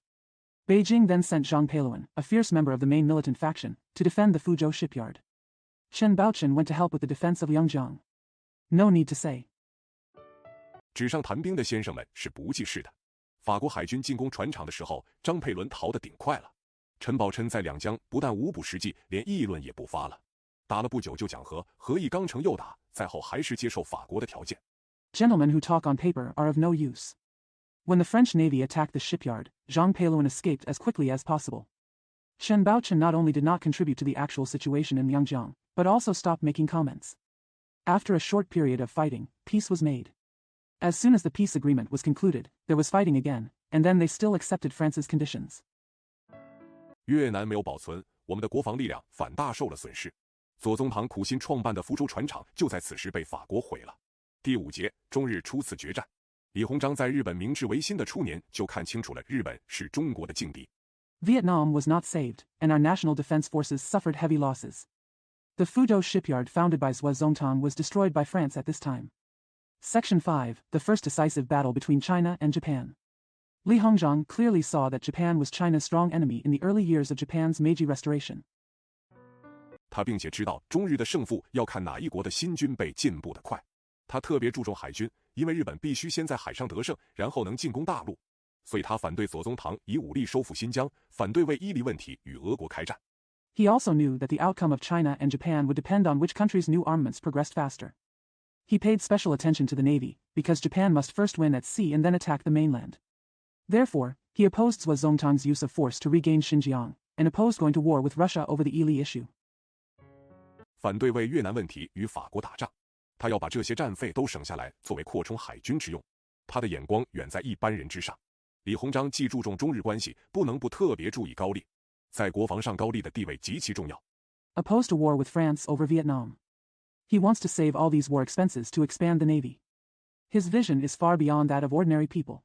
Beijing then sent Zhang Peiluan, a fierce member of the main militant faction, to defend the Fuzhou shipyard. Chen Baochen went to help with the defense of Yangjiang. No need to say. 纸上谈兵的先生们是不记事的。法国海军进攻船厂的时候，张佩伦逃得顶快了。陈宝琛在两江不但无补实际，连议论也不发了。打了不久就讲和，和议刚成又打，再后还是接受法国的条件。Gentlemen who talk on paper are of no use. When the French Navy attacked the shipyard, Zhang Peiluan escaped as quickly as possible. Chen Baochen not only did not contribute to the actual situation in Yangjiang, but also stopped making comments. After a short period of fighting, peace was made. As soon as the peace agreement was concluded, there was fighting again, and then they still accepted France's conditions. 越南没有保存，我们的国防力量反大受了损失。左宗棠苦心创办的福州船厂就在此时被法国毁了。第5节，中日初次决战。李鸿章在日本明治维新的初年就看清楚了日本是中国的劲敌。Vietnam was not saved, and our national defense forces suffered heavy losses. The Fuzhou shipyard founded by Zhuozongtang was destroyed by France at this time. Section 5, the first decisive battle between China and Japan. Li Hongzhang clearly saw that Japan was China's strong enemy in the early years of Japan's Meiji Restoration. 他并且知道中日的胜负要看哪一国的新军备进步得快。他特别注重海军，因为日本必须先在海上得胜，然后能进攻大陆。所以他反对左宗棠以武力收复新疆，反对为伊犁问题与俄国开战。He also knew that the outcome of China and Japan would depend on which country's new armaments progressed faster. He paid special attention to the Navy, because Japan must first win at sea and then attack the mainland. Therefore, he opposed Zhuozongtang's use of force to regain Xinjiang, and opposed going to war with Russia over the Ili issue. 反对为越南问题与法国打仗，他要把这些战费都省下来，作为扩充海军之用。他的眼光远在一般人之上。李鸿章既注重中日关系，不能不特别注意高丽。在国防上，高丽的地位极其重要。Opposed a war with France over Vietnam. He wants to save all these war expenses to expand the Navy. His vision is far beyond that of ordinary people.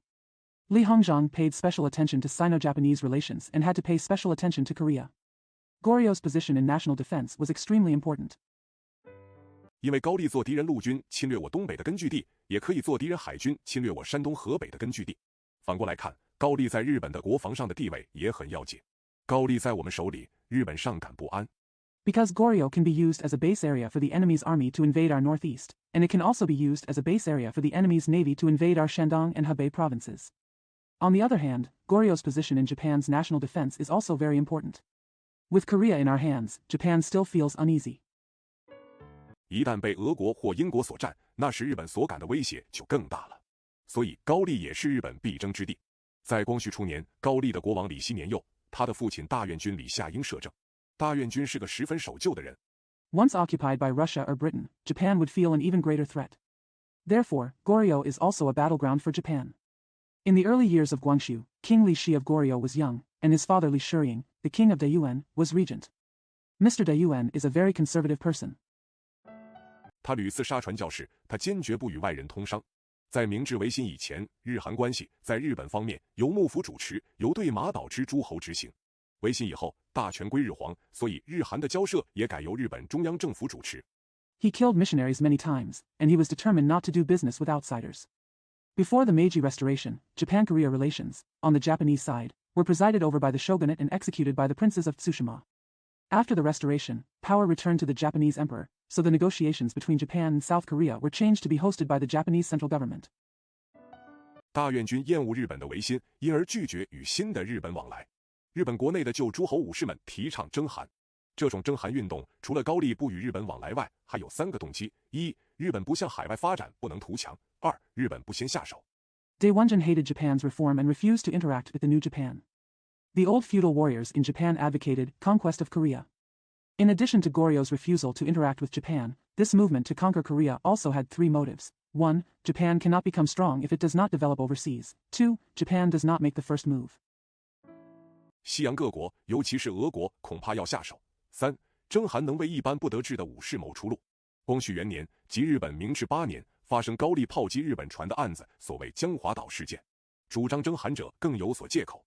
Li Hongzhang paid special attention to Sino-Japanese relations and had to pay special attention to Korea. Goryeo position in national defense was extremely important. 因为高丽做敌人陆军侵略我东北的根据地，也可以做敌人海军侵略我山东河北的根据地。反过来看，高丽在日本的国防上的地位也很要紧。高丽在我们手里，日本尚感不安。Because Goryeo can be used as a base area for the enemy's army to invade our northeast, and it can also be used as a base area for the enemy's navy to invade our Shandong and Hebei provinces. On the other hand, Goryeo's position in Japan's national defense is also very important. With Korea in our hands, Japan still feels uneasy. 一旦被俄国或英国所占，那时日本所感的威胁就更大了。所以高丽也是日本必争之地。在光绪初年，高丽的国王李熙年幼，他的父亲大院君李夏英摄政。大院君是个十分守旧的人。Once occupied by Russia or Britain, Japan would feel an even greater threat. Therefore, Goryeo is also a battleground for Japan. In the early years of Guangxu, King Li Shi of Goryeo was young, and his father Li Shiying, the king of Dayuan, was regent. Mr. Dayuan is a very conservative person. 他屡次杀传教士，他坚决不与外人通商。在明治维新以前，日韩关系在日本方面由幕府主持，由对马岛之诸侯执行。维新以后，大权归日皇，所以日韩的交涉也改由日本中央政府主持。He killed missionaries many times, and he was determined not to do business with outsiders. Before the Meiji Restoration, Japan-Korea relations, on the Japanese side, were presided over by the shogunate and executed by the princes of Tsushima. After the restoration, power returned to the Japanese emperor, so the negotiations between Japan and South Korea were changed to be hosted by the Japanese central government. 大院军厌恶日本的维新，因而拒绝与新的日本往来。日本国内的旧诸侯武士们提倡征韩。这种征韩运动除了高丽不与日本往来外，还有3个动机：一、日本不向海外发展，不能图强；二、日本不先下手。Daewonjin hated Japan's reform and refused to interact with the new Japan. The old feudal warriors in Japan advocated conquest of Korea. In addition to Goryeo refusal to interact with Japan, this movement to conquer Korea also had 3 motives. 1. Japan cannot become strong if it does not develop overseas. 2. Japan does not make the first move. 西洋各国，尤其是俄国，恐怕要下手。3. 征韩能为一般不得志的武士谋出路。光绪元年，即日本明治8年，发生高丽炮击日本船的案子，所谓江华岛事件，主张征韩者更有所借口。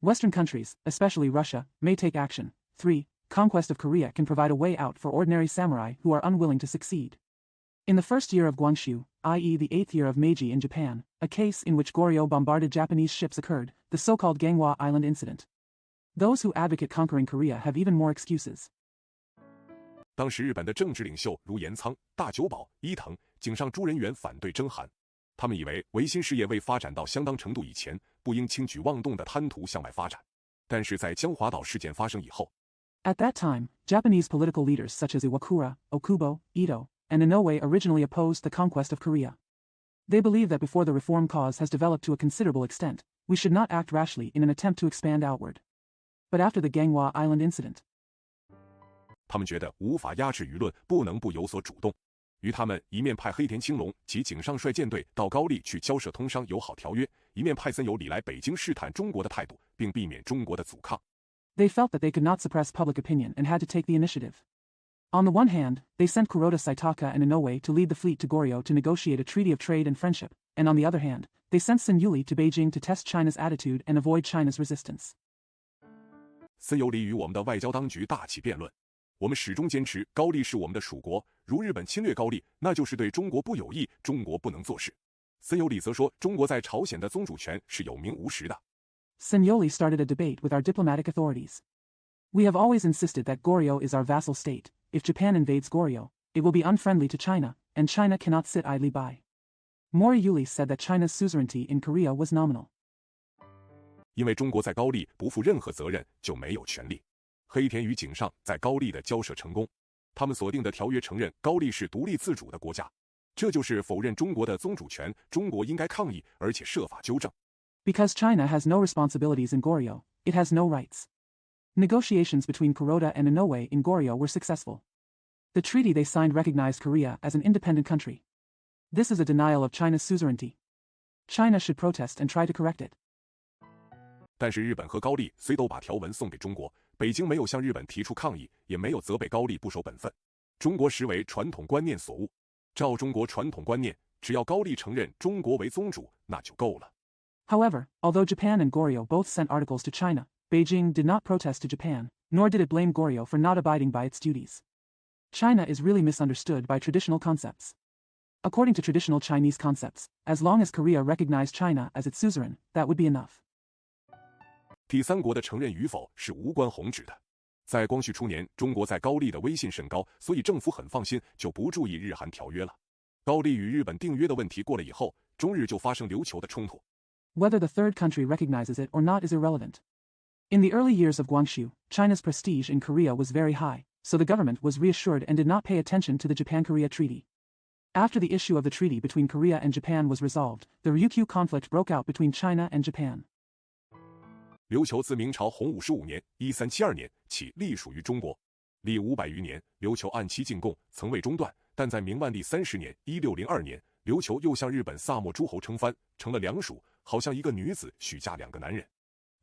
Western countries, especially Russia, may take action. 3. Conquest of Korea can provide a way out for ordinary samurai who are unwilling to succeed. In the first year of Guangxu, i.e. the 8th year of Meiji in Japan, a case in which Goryeo bombarded Japanese ships occurred, the so-called Ganghwa Island incident. Those who advocate conquering Korea have even more excuses. 当时日本的政治领袖如岩仓、大久保、伊藤、井上诸人员反对征韩，他们以为维新事业未发展到相当程度以前，不应轻举妄动地贪图向外发展。但是在江华岛事件发生以后， At that time, Japanese political leaders such as Iwakura, Okubo, Ito, and Inoue originally opposed the conquest of Korea. They believe that before the reform cause has developed to a considerable extent, we should not act rashly in an attempt to expand outward. But after the Ganghwa Island incident, 他们觉得无法压制舆论，不能不有所主动。于他们一面派黑田清隆及井上率舰队到高丽去交涉通商友好条约，一面派森友礼来北京试探中国的态度，并避免中国的阻抗。They felt that they could not suppress public opinion and had to take the initiative. On the one hand, they sent Kuroda Saitaka and Inoue to lead the fleet to Goryeo to negotiate a treaty of trade and friendship, and on the other hand, they sent Sun Yuli to Beijing to test China's attitude and avoid China's resistance. 森友礼与我们的外交当局大起辩论。我们始终坚持高丽是我们的属国，如日本侵略高丽，那就是对中国不有益，中国不能做事。森友礼则说，中国在朝鲜的宗主权是有名无实的。Sun Yuli started a debate with our diplomatic authorities. We have always insisted that Goryeo is our vassal state. If Japan invades Goryeo, it will be unfriendly to China, and China cannot sit idly by. Mori Yuli said that China's suzerainty in Korea was nominal. 因为中国在高丽不负任何责任，就没有权利。黑田与井上在高丽的交涉成功，他们所定的条约承认高丽是独立自主的国家，这就是否认中国的宗主权。中国应该抗议，而且设法纠正。Because China has no responsibilities in Goryeo, it has no rights. Negotiations between Kuroda and Inoue in Goryeo were successful. The treaty they signed recognized Korea as an independent country. This is a denial of China's suzerainty. China should protest and try to correct it. 但是日本和高丽虽都把条文送给中国，北京没有向日本提出抗议，也没有责备高丽不守本分。中国实为传统观念所误。照中国传统观念，只要高丽承认中国为宗主，那就够了。However, although Japan and Goryeo both sent articles to China, Beijing did not protest to Japan, nor did it blame Goryeo for not abiding by its duties. China is really misunderstood by traditional concepts. According to traditional Chinese concepts, as long as Korea recognized China as its suzerain, that would be enough. 第三国的承认与否是无关宏旨的。在光绪初年，中国在高丽的威信甚高，所以政府很放心，就不注意日韩条约了。高丽与日本订约的问题过了以后，中日就发生琉球的冲突。Whether the third country recognizes it or not is irrelevant. In the early years of Guangxu, China's prestige in Korea was very high, so the government was reassured and did not pay attention to the Japan-Korea Treaty. After the issue of the treaty between Korea and Japan was resolved, the Ryukyu conflict broke out between China and Japan. 琉球自明朝洪武15年1372年起隶属于中国，历500余年，琉球按期进贡，曾未中断。但在明万历30年1602年，琉球又向日本萨摩诸侯称藩，成了良属，好像一个女子许嫁2个男人。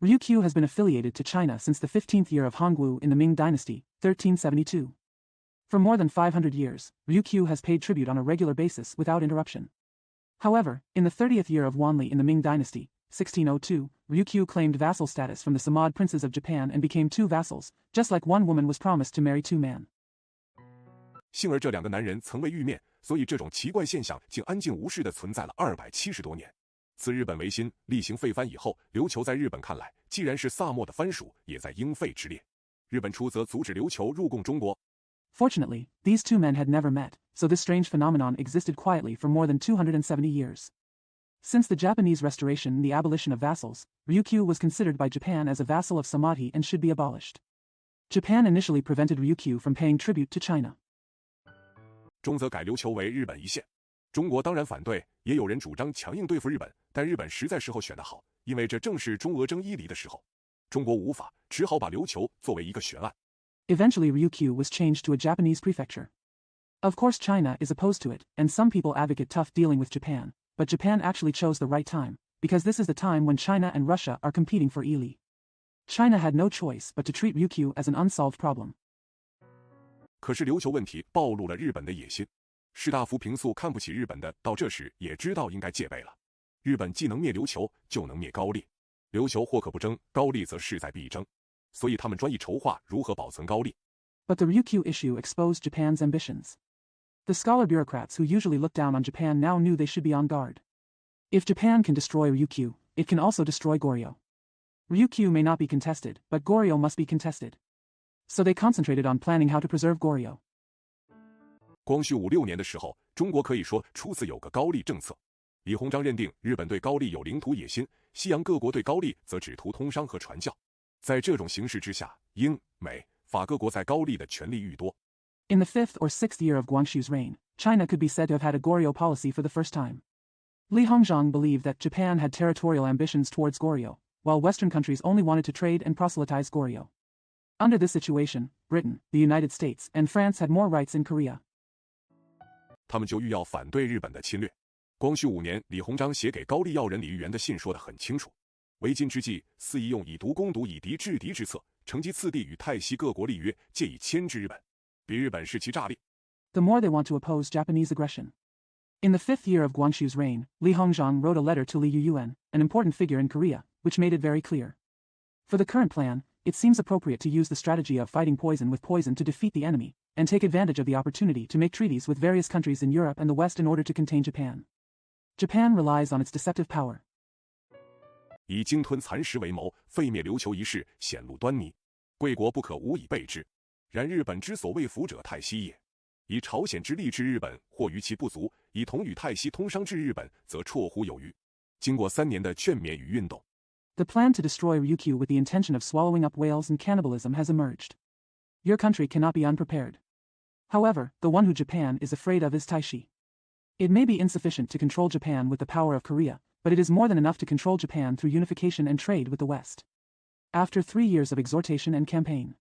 Ryukyu has been affiliated to China since the 15th year of Hongwu in the Ming Dynasty, 1372. For more than 500 years, Ryukyu has paid tribute on a regular basis without interruption. However, in the 30th year of Wanli in the Ming Dynasty, 1602, Ryukyu claimed vassal status from the Samad princes of Japan and became two vassals, just like one woman was promised to marry two men. 幸而这两个男人曾未遇面，所以这种奇怪现象竟安静无事地存在了270多年。自日本维新厉行废藩以后，琉球在日本看来，既然是萨漠的藩属，也在应废之列。日本出则阻止琉球入贡中国。Fortunately, these two men had never met, so this strange phenomenon existed quietly for more than 270 years. Since the Japanese restoration and the abolition of vassals, Ryukyu was considered by Japan as a vassal of Samadhi and should be abolished. Japan initially prevented Ryukyu from paying tribute to China. 中则改琉球为日本一县。中国当然反对，也有人主张强硬对付日本，但日本实在时候选得好，因为这正是中俄争伊犁的时候。中国无法，只好把琉球作为一个悬案。Eventually Ryukyu was changed to a Japanese prefecture. Of course China is opposed to it, and some people advocate tough dealing with Japan, but Japan actually chose the right time, because this is the time when China and Russia are competing for Ely. China had no choice but to treat Ryukyu as an unsolved problem. 可是琉球问题暴露了日本的野心，士大夫平素看不起日本的，到这时也知道应该戒备了。日本既能灭琉球，就能灭高丽。琉球或可不争，高丽则势在必争，所以他们专意筹划如何保存高丽。But the Ryukyu issue exposed Japan's ambitions. The scholar bureaucrats who usually looked down on Japan now knew they should be on guard. If Japan can destroy Ryukyu, it can also destroy Goryeo. Ryukyu may not be contested, but Goryeo must be contested. So they concentrated on planning how to preserve Goryeo. 光绪56年的时候，中国可以说初次有个高丽政策。李鸿章认定日本对高丽有领土野心，西洋各国对高丽则只图通商和传教。在这种形势之下，英、美、法各国在高丽的权力愈多。In the 5th or 6th year of Guangxu's reign, China could be said to have had a Goryeo policy for the first time. Li Hongzhang believed that Japan had territorial ambitions towards Goryeo, while Western countries only wanted to trade and proselytize Goryeo. Under this situation, Britain, the United States, and France had more rights in Korea. 他们就欲要反对日本的侵略。光绪5年，李鸿章写给高丽要人李玉元的信说得很清楚：为今之计，肆意用以毒攻毒、以敌制敌之策，乘机次第与泰西各国立约，借以牵制日本，逼日本视其诈力。The more they want to oppose Japanese aggression. In the 5th year of Guangxu's reign, Li Hongzhang wrote a letter to Li Yuyuan, an important figure in Korea, which made it very clear. For the current plan, it seems appropriate to use the strategy of fighting poison with poison to defeat the enemy, and take advantage of the opportunity to make treaties with various countries in Europe and the West in order to contain Japan. Japan relies on its deceptive power. 以鲸吞蚕食为谋，废灭琉球一事显露端倪，贵国不可无以备之。然日本之所谓服者，泰西也。以朝鲜之力治日本，或于其不足；以同与泰西通商治日本，则绰乎有余。经过3年的劝勉与运动， The plan to destroy Ryukyu with the intention of swallowing up whales and cannibalism has emerged. Your country cannot be unprepared. However, the one who Japan is afraid of is Taixi. It may be insufficient to control Japan with the power of Korea, but it is more than enough to control Japan through unification and trade with the West. After 3 years of exhortation and campaign,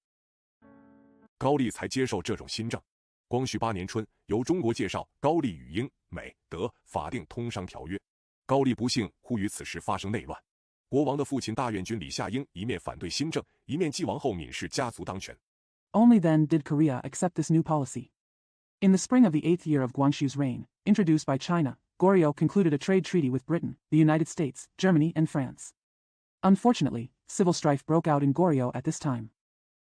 高丽才接受这种新政。光绪8年春，由中国介绍高丽与英、美、德法定通商条约。高丽不幸忽于此时发生内乱。国王的父亲大院君李夏英一面反对新政，一面继王后闵氏家族当权。Only then did Korea accept this new policy. In the spring of the 8th year of Guangxu's reign, introduced by China, Goryeo concluded a trade treaty with Britain, the United States, Germany, and France. Unfortunately, civil strife broke out in Goryeo at this time.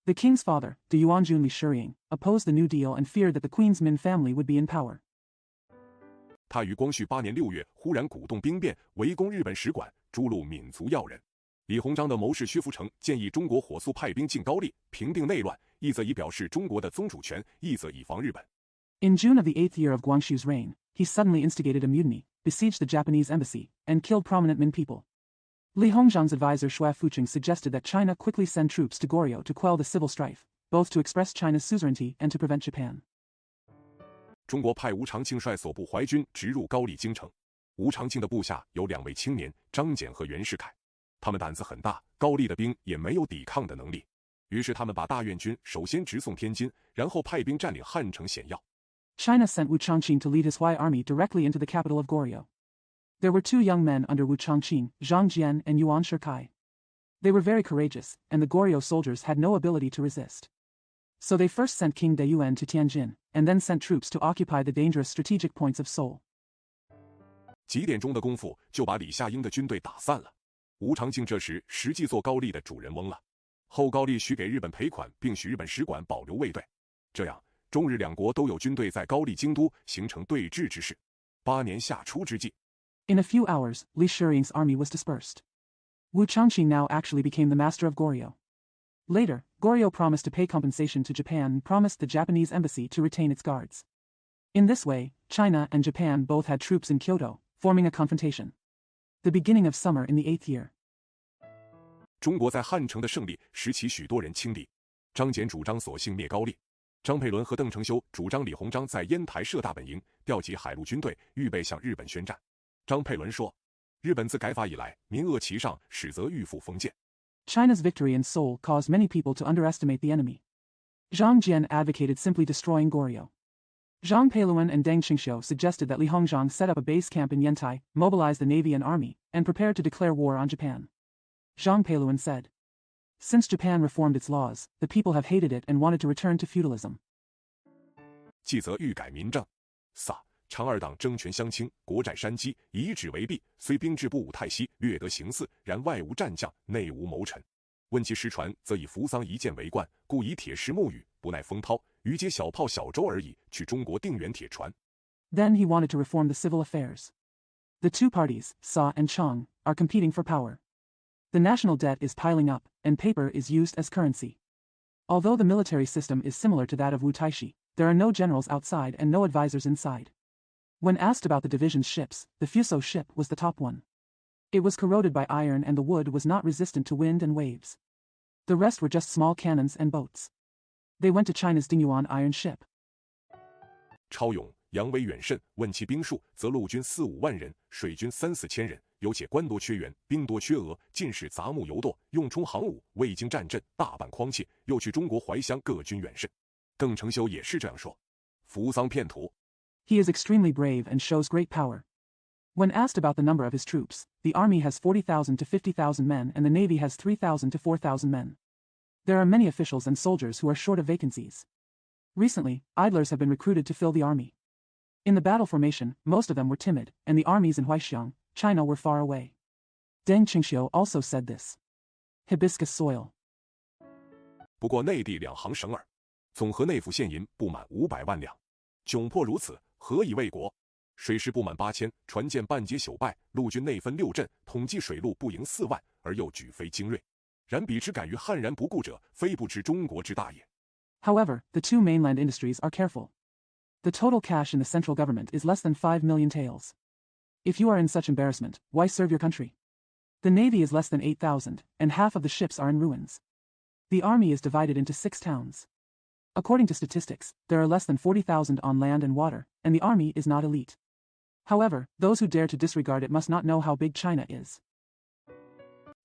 The king's father, the Yuanjun Li Shiying, opposed the New Deal and feared that the Queen's Min family would be in power. 他于光绪8年6月忽然鼓动兵变，围攻日本使馆，诛戮闽族要人。李鸿章的谋士薛福成建议中国火速派兵进高丽，平定内乱，一则以表示中国的宗主权，一则以防日本。In June of the 8th year of Guangxu's reign, he suddenly instigated a mutiny, besieged the Japanese embassy, and killed prominent Min people. Li Hongzhang's advisor Xue Fuqing suggested that China quickly send troops to Goryeo to quell the civil strife, both to express China's suzerainty and to prevent Japan. 中国派吴长庆率所部淮军直入高丽京城。吴长庆的部下有2位青年，张謇和袁世凯，他们胆子很大，高丽的兵也没有抵抗的能力。于是他们把大院军首先直送天津，然后派兵占领汉城险要。China sent Wu Changqing to lead his Hui army directly into the capital of Goryeo. There were 2 young men under Wu Changqing, Zhang Jian and Yuan Shikai. They were very courageous, and the Goryeo soldiers had no ability to resist. So they first sent King Dayuan to Tianjin, and then sent troops to occupy the dangerous strategic points of Seoul. 几点钟的功夫就把李夏英的军队打散了。吴长敬这时实际做高丽的主人翁了。后高丽许给日本赔款，并许日本使馆保留卫队，这样中日两国都有军队在高丽京都形成对峙之势。8年夏初之际 In a few hours, Li Shiying's army was dispersed. Wu Changqing now actually became the master of Goryeo. Later, Goryeo promised to pay compensation to Japan and promised the Japanese embassy to retain its guards. In this way, China and Japan both had troops in Kyoto, forming a confrontation. The beginning of summer in the 8th year. 中国在汉城的胜利使其许多人轻敌。张謇主张索性灭高丽，张佩纶和邓承修主张李鸿章在烟台设大本营，调集海陆军队，预备向日本宣战。张佩纶说：“日本自改法以来，民恶其上，始则欲复封建。” China's victory in Seoul caused many people to underestimate the enemy. Zhang Jian advocated simply destroying Goryeo. Zhang Peiluan and Deng Qingxiu suggested that Li Hongzhang set up a base camp in Yantai, mobilize the navy and army, and prepare to declare war on Japan. Zhang Peiluan said, "Since Japan reformed its laws, the people have hated it and wanted to return to feudalism." 继则欲改民政，撒长二党争权相倾，国债山积，以纸为币。虽兵制不武太息，略得形似，然外无战将，内无谋臣。问其实传，则以扶桑一箭为冠，故以铁石木雨，不耐风涛，余皆小炮小舟而已。去中国定远铁船。Then he wanted to reform the civil affairs. The two parties, Sa and Chang, are competing for power. The national debt is piling up, and paper is used as currency. Although the military system is similar to that of Wu Taishi, there are no generals outside and no advisors inside. When asked about the division's ships, the Fuso ship was the top one. It was corroded by iron and the wood was not resistant to wind and waves. The rest were just small cannons and boats. They went to China's Dingyuan iron ship. 超勇，扬威远甚，问其兵数，则陆军4、5万人，水军3、4千人。有且官多缺员，兵多缺额，尽是杂木游堕，用冲航武，未经战阵，大半匡切。又去中国怀乡，各军远甚。邓承修也是这样说。扶桑骗土。He is extremely brave and shows great power. When asked about the number of his troops, the army has 40,000 to 50,000 men and the navy has 3,000 to 4,000 men. There are many officials and soldiers who are short of vacancies. Recently, idlers have been recruited to fill the army. In the battle formation, most of them were timid, and the armies in Huaixiang, China were far away. Deng Qingxiu also said this. Hibiscus soil. 不过内地2行省耳，总和内府现银不满500万两，窘迫如此，何以为国？水师不满8000，船舰半截朽败，陆军内分6镇，统计水陆不盈4万，而又举非精锐。然彼之敢于悍然不顾者，非不知中国之大也。However, the two mainland industries are careful. The total cash in the central government is less than 5 million taels. If you are in such embarrassment, why serve your country? The navy is less than 8,000, and half of the ships are in ruins. The army is divided into 6 towns. According to statistics, there are less than 40,000 on land and water, and the army is not elite. However, those who dare to disregard it must not know how big China is.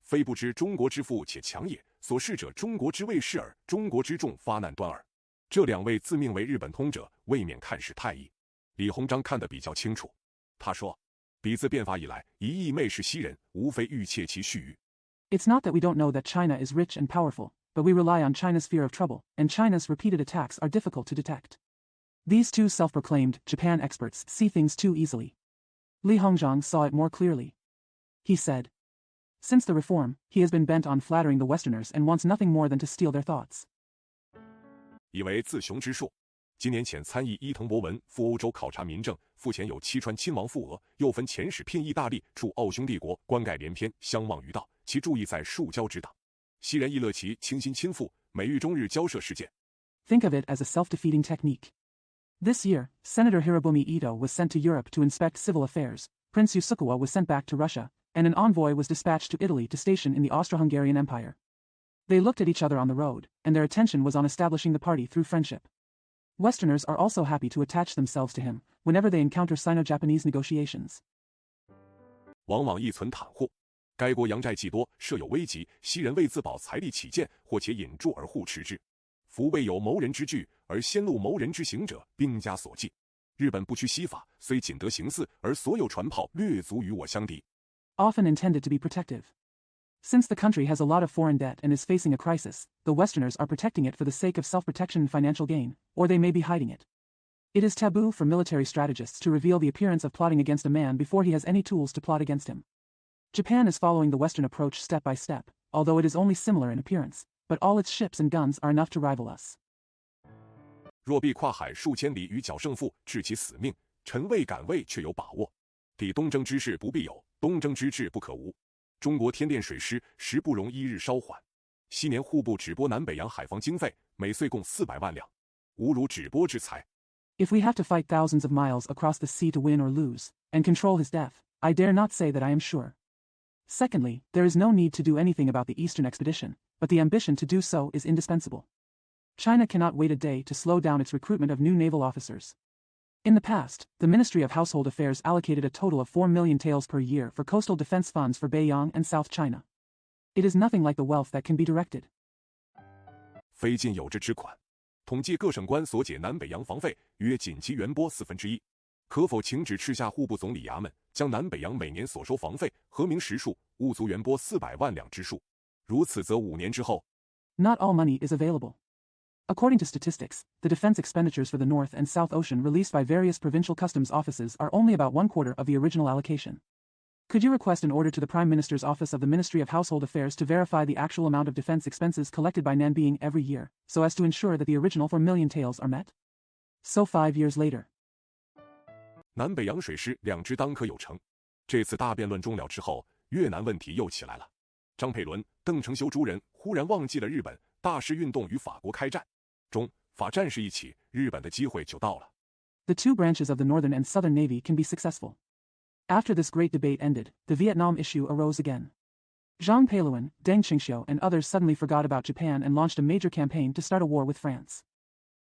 非不知中国之富且强也，所事者中国之未是耳，中国之众发难端耳。这2位自命为日本通者，未免看识太易。李鸿章看得比较清楚，他说：“彼自变法以来，一意媚视西人，无非欲窃其须臾。” It's not that we don't know that China is rich and powerful, but we rely on China's fear of trouble, and China's repeated attacks are difficult to detect. These two self-proclaimed Japan experts see things too easily. Li Hongzhang saw it more clearly. He said, "Since the reform, he has been bent on flattering the Westerners and wants nothing more than to steal their thoughts." 以为自雄之术。今年遣参议伊藤博文赴欧洲考察民政，复前有七川亲王赴俄，又分遣使聘意大利，处奥匈帝国，官盖连篇，相望于道。其注意在树交之党。西人亦乐其倾心亲附，美誉中日交涉事件。Think of it as a self-defeating technique. This year, Senator Hirobumi Ito was sent to Europe to inspect civil affairs, Prince Yusukawa was sent back to Russia, and an envoy was dispatched to Italy to station in the Austro-Hungarian Empire. They looked at each other on the road, and their attention was on establishing the party through friendship. Westerners are also happy to attach themselves to him, whenever they encounter Sino-Japanese negotiations. 往往亦存袒护。该国洋债既多，设有危急，西人为自保财力起见，或且引助而护持之。夫未有谋人之据，而先露谋人之行者，兵家所忌。日本不屈西法，虽仅得形似，而所有船炮略足与我相敌。Often intended to be protective. Since the country has a lot of foreign debt and is facing a crisis, the Westerners are protecting it for the sake of self-protection and financial gain, or they may be hiding it. It is taboo for military strategists to reveal the appearance of plotting against a man before he has any tools to plot against him. Japan is following the Western approach step by step, although it is only similar in appearance, but all its ships and guns are enough to rival us. 若必跨海数千里与侥胜负，致其死命，臣未敢为，却有把握。彼东征之势不必有，东征之志不可无。中国天电水师时不容一日稍缓。昔年户部只拨南北洋海防经费，每岁共400万两，无如只拨之才。If we have to fight thousands of miles across the sea to win or lose, and control his death, I dare not say that I am sure. Secondly, there is no need to do anything about the Eastern expedition, but the ambition to do so is indispensable. China cannot wait a day to slow down its recruitment of new naval officers. In the past, the Ministry of Household Affairs allocated a total of 4 million taels per year for coastal defense funds for Beiyang and South China. It is nothing like the wealth that can be directed. 非尽有之之款。统计各省官所解南北洋防费，约仅其原拨1/4。可否请旨敕下户部总理衙门，将南北洋每年所收防费核明实数，务足原拨400万两之数。如此则5年之后 Not all money is available. According to statistics, the defense expenditures for the North and South Ocean released by various provincial customs offices are only about 1/4 of the original allocation. Could you request an order to the Prime Minister's Office of the Ministry of Household Affairs to verify the actual amount of defense expenses collected by Nanbeing every year, so as to ensure that the original 4 million taels are met? So 5 years later. 南北洋水师2支当可有成。这次大辩论终了之后，越南问题又起来了。张佩伦、邓承修诸人忽然忘记了日本大肆运动与法国开战。中法战事一起，日本的机会就到了。The two branches of the Northern and Southern Navy can be successful. After this great debate ended, the Vietnam issue arose again. Zhang Peiluan, Deng Qingxiu and others suddenly forgot about Japan and launched a major campaign to start a war with France.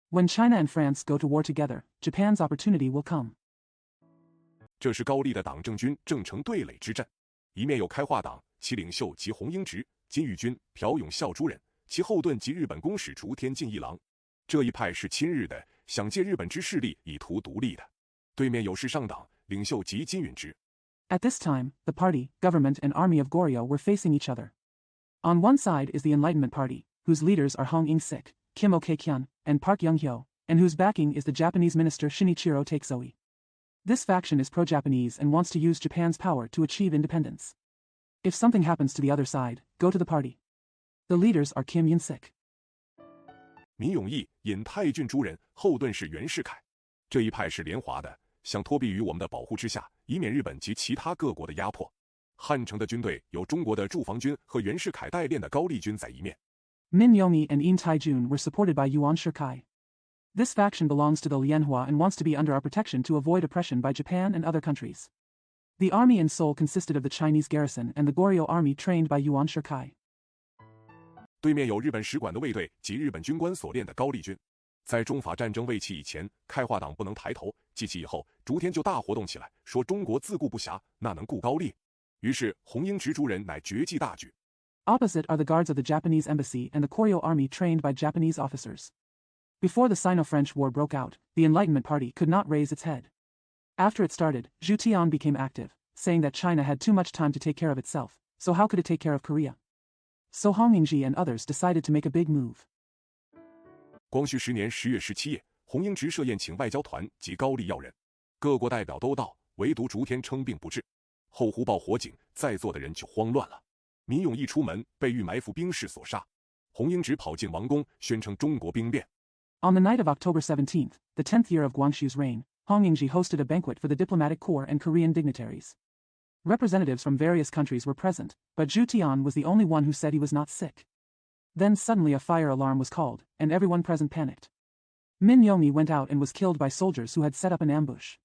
When China and France go to war together, Japan's opportunity will come. 这是高丽的党政军正成对垒之阵，一面有开化党，其领袖即洪英直、金玉君、朴永孝诸人，其后盾即日本公使竹田进一郎。这一派是亲日的，想借日本之势力以图独立的。对面有是上党，领袖即金允直。At this time, the party, government and army of Goryeo were facing each other. On one side is the Enlightenment Party, whose leaders are Hong In-sik, Kim Ok-kyun, and Park Young-hyo, and whose backing is the Japanese minister Shinichiro Takesoi. This faction is pro-Japanese and wants to use Japan's power to achieve independence. If something happens to the other side, go to the party. The leaders are Kim In-sik. 闵永义、尹泰俊诸人后盾是袁世凯，这一派是联华的，想托庇于我们的保护之下，以免日本及其他各国的压迫。汉城的军队有中国的驻防军和袁世凯代练的高丽军在一面。Min Yongyi and Yin Taijun were supported by Yuan Shikai. This faction belongs to the Lianhua and wants to be under our protection to avoid oppression by Japan and other countries. The army in Seoul consisted of the Chinese garrison and the Goryeo army trained by Yuan Shikai. 对面有日本使馆的卫队及日本军官所练的高丽军。在中法战争未起以前，开化党不能抬头，继起以后，竹田就大活动起来，说中国自顾不暇，那能顾高丽？于是洪英直诸人乃绝技大举。Opposite are the guards of the Japanese embassy and the Goryeo army trained by Japanese officers. Before the Sino-French War broke out, the Enlightenment Party could not raise its head. After it started, Zhu Tian became active, saying that China had too much time to take care of itself, so how could it take care of Korea? So Hong Yingji and others decided to make a big move. 光绪10年10月17日，洪英直设宴请外交团及高丽要人，各国代表都到，唯独竹田称病不治。后忽报火警，在座的人就慌乱了。闵永义出门，被欲埋伏兵士所杀。洪英直跑进王宫，宣称中国兵变。On the night of October 17th, the 10th year of Guangxu's reign, Hong Yingji hosted a banquet for the diplomatic corps and Korean dignitaries. Representatives from various countries were present, but Zhu Tian was the only one who said he was not sick. Then suddenly a fire alarm was called, and everyone present panicked. Min Yongyi went out and was killed by soldiers who had set up an ambush.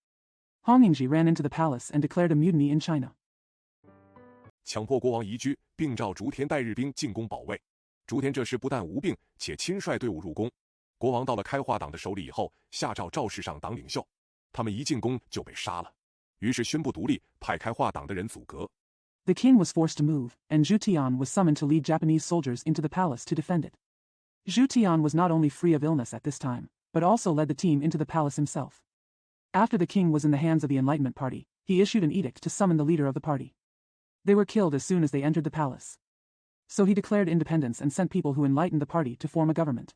Hong Yingji ran into the palace and declared a mutiny in China. 强迫国王移居，并召竹田带日兵进宫保卫。竹田这时不但无病，且亲率队伍入宫。国王到了开化党的手里以后，下诏赵氏上党领袖，他们一进宫就被杀了。于是宣布独立，派开化党的人阻隔。The king was forced to move, and Zhu Tian was summoned to lead Japanese soldiers into the palace to defend it. Zhu Tian was not only free of illness at this time, but also led the team into the palace himself. After the king was in the hands of the Enlightenment Party, he issued an edict to summon the leader of the party. They were killed as soon as they entered the palace. So he declared independence and sent people who enlightened the party to form a government.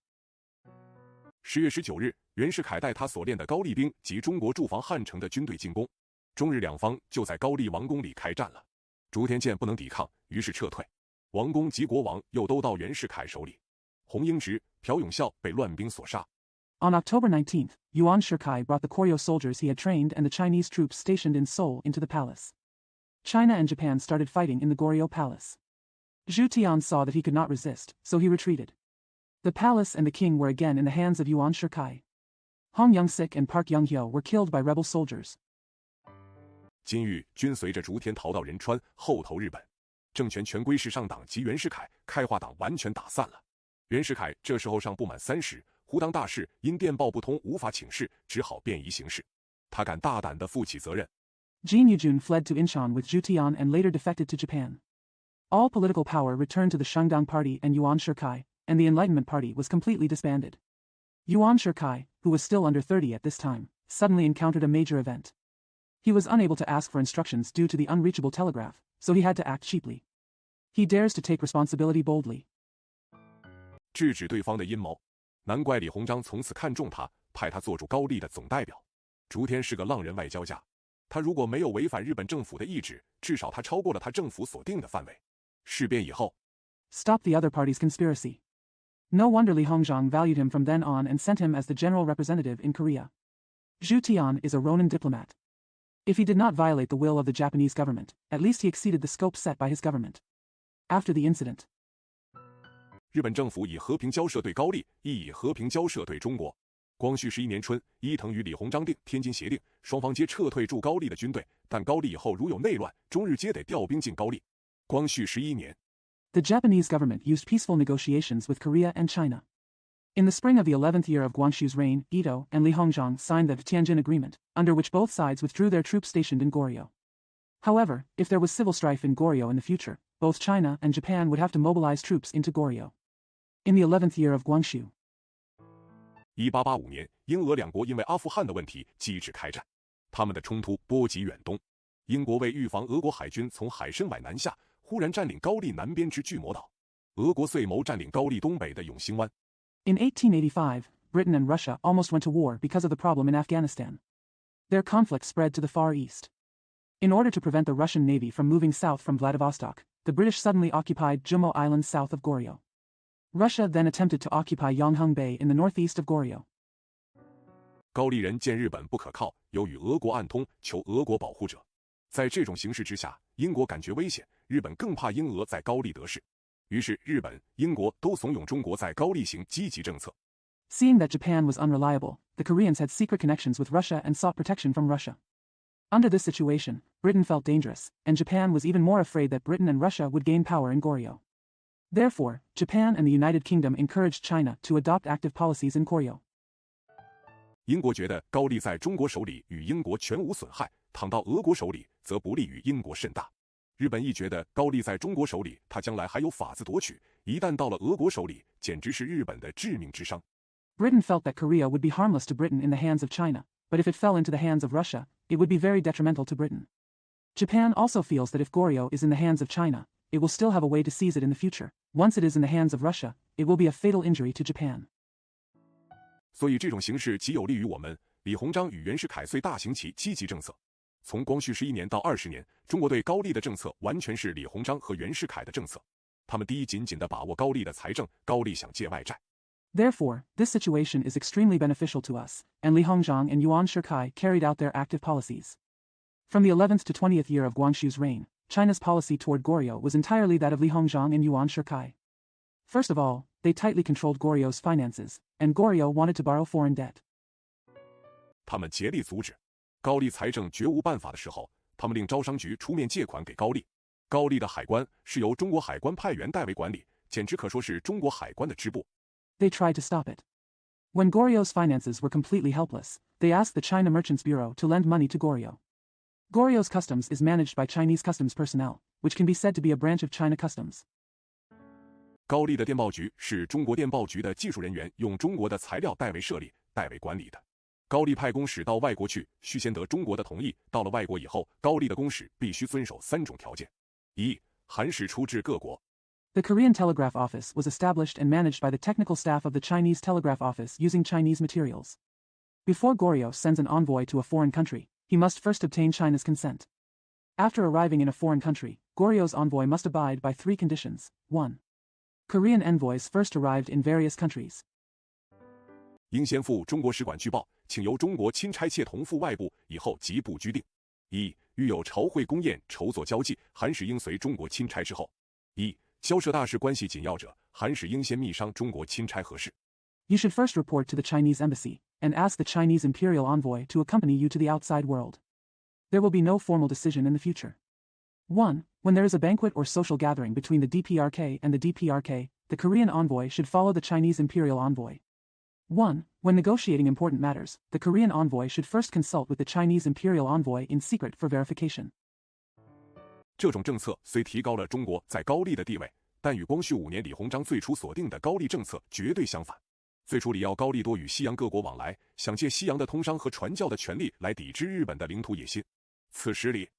10月19日，袁世凯带他所练的高丽兵及中国驻防汉城的军队进攻，中日两方就在高丽王宫里开战了。竹田见不能抵抗，于是撤退。王公及国王又都到袁世凯手里。洪英直、朴永孝被乱兵所杀。On October 19th, Yuan Shikai brought the Koryo soldiers he had trained and the Chinese troops stationed in Seoul into the palace. China and Japan started fighting in the Goryeo Palace. Zhu Tian saw that he could not resist, so he retreated. The palace and the king were again in the hands of Yuan Shikai. Hong Young-sik and Park Young-hyo were killed by rebel soldiers. 金玉均随着竹田逃到仁川，后投日本。政权全归是上党及袁世凯，开化党完全打散了。袁世凯这时候尚不满30，胡当大事因电报不通无法请示，只好便宜行事。他敢大胆地负起责任。Jin Yujun fled to Incheon with Zhu Tian and later defected to Japan. All political power returned to the Shangdang Party and Yuan Shikai, and the Enlightenment Party was completely disbanded. Yuan Shikai, who was still under 30 at this time, suddenly encountered a major event. He was unable to ask for instructions due to the unreachable telegraph, so he had to act cheaply. He dares to take responsibility boldly. 制止对方的阴谋，难怪李鸿章从此看中他，派他做驻高丽的总代表。竹田是个浪人外交家，他如果没有违反日本政府的意志，至少他超过了他政府所定的范围。事变以后 Stop the other party's conspiracy. No wonder Li Hongzhang valued him from then on and sent him as the general representative in Korea. Zhu Tian is a Ronin diplomat. If he did not violate the will of the Japanese government, at least he exceeded the scope set by his government. After the incident, 日本政府以和平交涉对高丽，亦以和平交涉对中国。光绪11年春，伊藤与李鸿章订《天津协定》，双方皆撤退驻高丽的军队，但高丽以后如有内乱，中日皆得调兵进高丽。光绪11年 the Japanese government used peaceful negotiations with Korea and China. In the spring of the 11th year of Guangxu's reign, Ito and Li Hongzhang signed the Tianjin Agreement, under which both sides withdrew their troops stationed in Goryeo. However, if there was civil strife in Goryeo in the future, both China and Japan would have to mobilize troops into Goryeo. In the 11th year of Guangxu, 1885年，英俄两国因为阿富汗的问题机智开战，他们的冲突波及远东。英国为预防俄国海军从海参崴南下，忽然占领高丽南边之巨魔岛，俄国遂谋占领高丽东北的永兴湾。In 1885, Britain and Russia almost went to war because of the problem in Afghanistan. Their conflict spread to the Far East. In order to prevent the Russian Navy from moving south from Vladivostok, the British suddenly occupied Jumo Island south of Goryeo. Russia then attempted to occupy Yonghang Bay in the northeast of Goryeo. 高丽人见日本不可靠，又与俄国暗通，求俄国保护者。在这种形势之下，英国感觉危险，日本更怕英俄在高丽得势。于是日本、英国都怂恿中国在高丽行积极政策。Seeing that Japan was unreliable, the Koreans had secret connections with Russia and sought protection from Russia. Under this situation, Britain felt dangerous, and Japan was even more afraid that Britain and Russia would gain power in Goryeo. Therefore, Japan and the United Kingdom encouraged China to adopt active policies in Goryeo. 英国觉得高丽在中国手里与英国全无损害，倘到俄国手里，则不利于英国甚大。日本亦觉得高丽在中国手里，他将来还有法子夺取；一旦到了俄国手里，简直是日本的致命之伤。Britain felt that Korea would be harmless to Britain in the hands of China, but if it fell into the hands of Russia, it would be very detrimental to Britain. Japan also feels that if Goryeo is in the hands of China, it will still have a way to seize it in the future. Once it is in the hands of Russia, it will be a fatal injury to Japan. 所以这种形势极有利于我们。李鸿章与袁世凯遂大行其积极政策。从光绪11年到20年，中国对高丽的政策完全是李鸿章和袁世凯的政策。他们第一紧紧地把握高丽的财政，高丽想借外债。Therefore, this situation is extremely beneficial to us, and Li Hongzhang and Yuan Shikai carried out their active policies. From the 11th to 20th year of Guangxu's reign, China's policy toward Goryeo was entirely that of Li Hongzhang and Yuan Shikai. First of all, they tightly controlled Goryeo's finances, and Goryeo wanted to borrow foreign debt. 他们竭力阻止高丽财政绝无办法的时候，他们令招商局出面借款给高丽。高丽的海关是由中国海关派员代为管理，简直可说是中国海关的支部。They tried to stop it. When Goryeo's finances were completely helpless, they asked the China Merchants Bureau to lend money to Goryeo. Goryeo's customs is managed by Chinese customs personnel, which can be said to be a branch of China customs. 高丽的电报局是中国电报局的技术人员用中国的材料代为设立、代为管理的。高丽派公使到外国去，需先得中国的同意。到了外国以后，高丽的公使必须遵守3种条件：一、函使出至各国。The Korean Telegraph Office was established and managed by the technical staff of the Chinese Telegraph Office using Chinese materials. Before Goryeo sends an envoy to a foreign country, he must first obtain China's consent. After arriving in a foreign country, Goryeo envoy must abide by 3 conditions. 1. Korean envoys first arrived in various countries. 应先赴中国使馆据报，请由中国钦差妾同赴外部，以后即不拘定。一、遇有朝会宫宴，筹作交际，韩使应随中国钦差之后。一、交涉大事关系紧要者，韩使应先密商中国钦差何事。You should first report to the Chinese embassy, and ask the Chinese imperial envoy to accompany you to the outside world. There will be no formal decision in the future. 1. When there is a banquet or social gathering between the DPRK and the DPRK, the Korean envoy should follow the Chinese imperial envoy. 1. When negotiating important matters, the Korean envoy should first consult with the Chinese imperial envoy in secret for verification. 这种政策虽提高了中国在高丽的地位，但与光绪5年李鸿章最初所定的高丽政策绝对相反。最初里要高丽多与西洋各国往来，想借西洋的通商和传教的权利来抵制日本的领土野心。此时里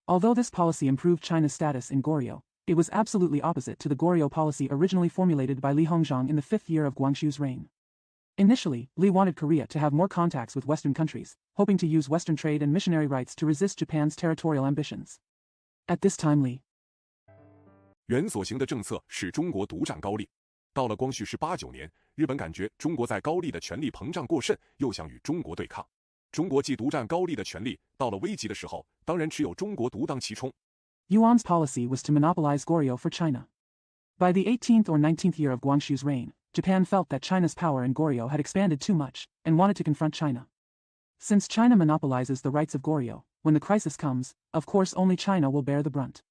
Although this policy improved China's status in Goryeo, it was absolutely opposite to the Goryeo policy originally formulated by Li Hongzhang in the 5th year of Guangxu's reign. Initially, Li wanted Korea to have more contacts with Western countries, hoping to use Western trade and missionary rights to resist Japan's territorial ambitions. At this time Li 原所行的政策使中国独占高丽。到了光绪18、9年，日本感觉中国在高丽的权力膨胀过甚，又想与中国对抗。中国既独占高丽的权力，到了危急的时候，当然持有中国独当其冲。Yuan's policy was to monopolize Goryeo for China. By the 18th or 19th year of Guangxu's reign, Japan felt that China's power in Goryeo had expanded too much, and wanted to confront China. Since China monopolizes the rights of Goryeo, when the crisis comes, of course only China will bear the brunt.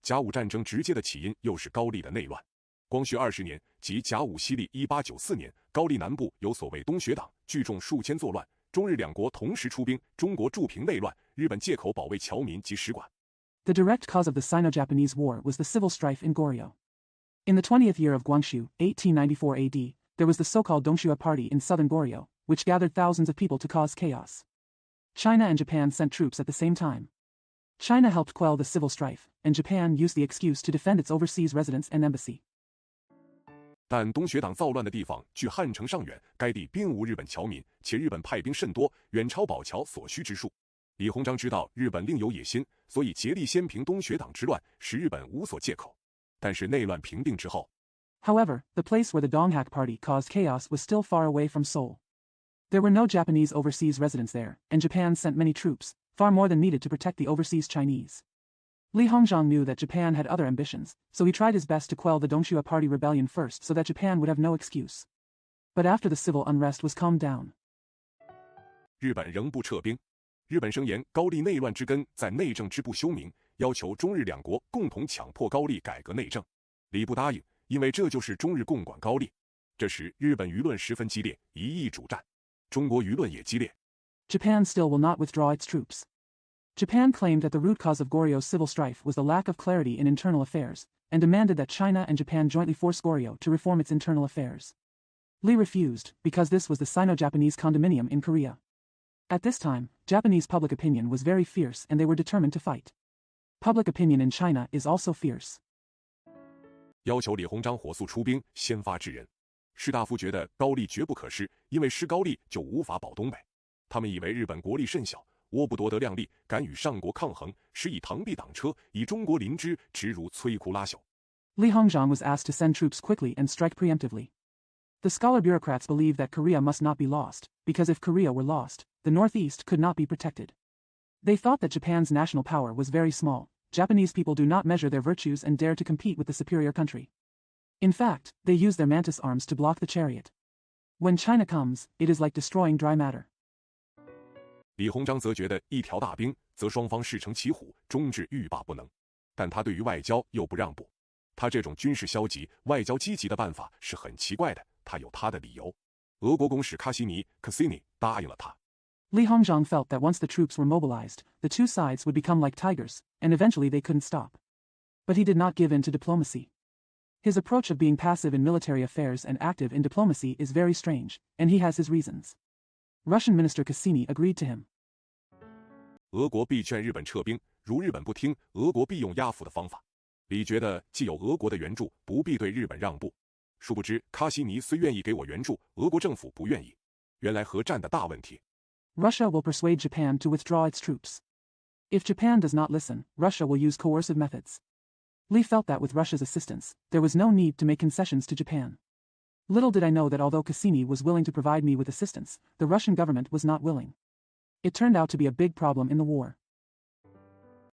甲午战争直接的起因又是高丽的内乱。光绪20年，即甲午西历1894年，高丽南部有所谓东学党，聚众数千作乱，中日两国同时出兵，中国助平内乱，日本借口保卫侨民及使馆。The direct cause of the Sino-Japanese War was the civil strife in Goryeo. In the 20th year of Guangxu, 1894 AD, there was the so-called Dongxue Party in southern Goryeo, which gathered thousands of people to cause chaos. China and Japan sent troops at the same time. China helped quell the civil strife, and Japan used the excuse to defend its overseas residence and embassy. 但东学党造乱的地方距汉城尚远，该地并无日本侨民，且日本派兵甚多，远超保侨所需之数。李鸿章知道日本另有野心，所以竭力先平东学党之乱，使日本无所借口。但是内乱平定之后 However, the place where the Donghak Party caused chaos was still far away from Seoul. There were no Japanese overseas residents there, and Japan sent many troops, far more than needed to protect the overseas Chinese. Li Hongzhang knew that Japan had other ambitions, so he tried his best to quell the Dongxue Party rebellion first so that Japan would have no excuse. But after the civil unrest was calmed down, 日本仍不撤兵。日本声言高丽内乱之根在内政之不修明，要求中日两国共同强迫高丽改革内政。李不答应，因为这就是中日共管高丽。这时日本舆论十分激烈，一意主战。中国舆论也激烈。Japan still will not withdraw its troops. Japan claimed that the root cause of Goryeo's civil strife was the lack of clarity in internal affairs, and demanded that China and Japan jointly force Goryeo to reform its internal affairs. Li refused, because this was the Sino-Japanese condominium in Korea. At this time, Japanese public opinion was very fierce and they were determined to fight. Public opinion in China is also fierce. 要求李鸿章火速出兵，先发制人。士大夫觉得高丽绝不可失，因为失高丽就无法保东北。他们以为日本国力甚小，窝不夺得量力，敢与上国抗衡，实以螳臂挡车，以中国临之，直如摧枯拉朽。Li Hongzhang was asked to send troops quickly and strike preemptively. The scholar bureaucrats believed that Korea must not be lost, because if Korea were lost, the Northeast could not be protected. They thought that Japan's national power was very small. Japanese people do not measure their virtues and dare to compete with the superior country. In fact, they use their mantis arms to block the chariot. When China comes, it is like destroying dry matter. 李鸿章则觉得一条大兵，则双方势成骑虎，终至欲罢不能。但他对于外交又不让步。他这种军事消极、外交积极的办法是很奇怪的，他有他的理由。俄国公使卡西尼 Cassini 答应了他。Li Hongzhang felt that once the troops were mobilized, the two sides would become like tigers, and eventually they couldn't stop. But he did not give in to diplomacy. His approach of being passive in military affairs and active in diplomacy is very strange, and he has his reasons. Russian Minister Cassini agreed to him. 俄国必劝日本撤兵，如日本不听，俄国必用压服的方法。李觉得既有俄国的援助，不必对日本让步。殊不知卡西尼虽愿意给我援助，俄国政府不愿意。原来核战的大问题。Russia will persuade Japan to withdraw its troops. If Japan does not listen, Russia will use coercive methods. Lee felt that with Russia's assistance, there was no need to make concessions to Japan. Little did I know that although Cassini was willing to provide me with assistance, the Russian government was not willing. It turned out to be a big problem in the war.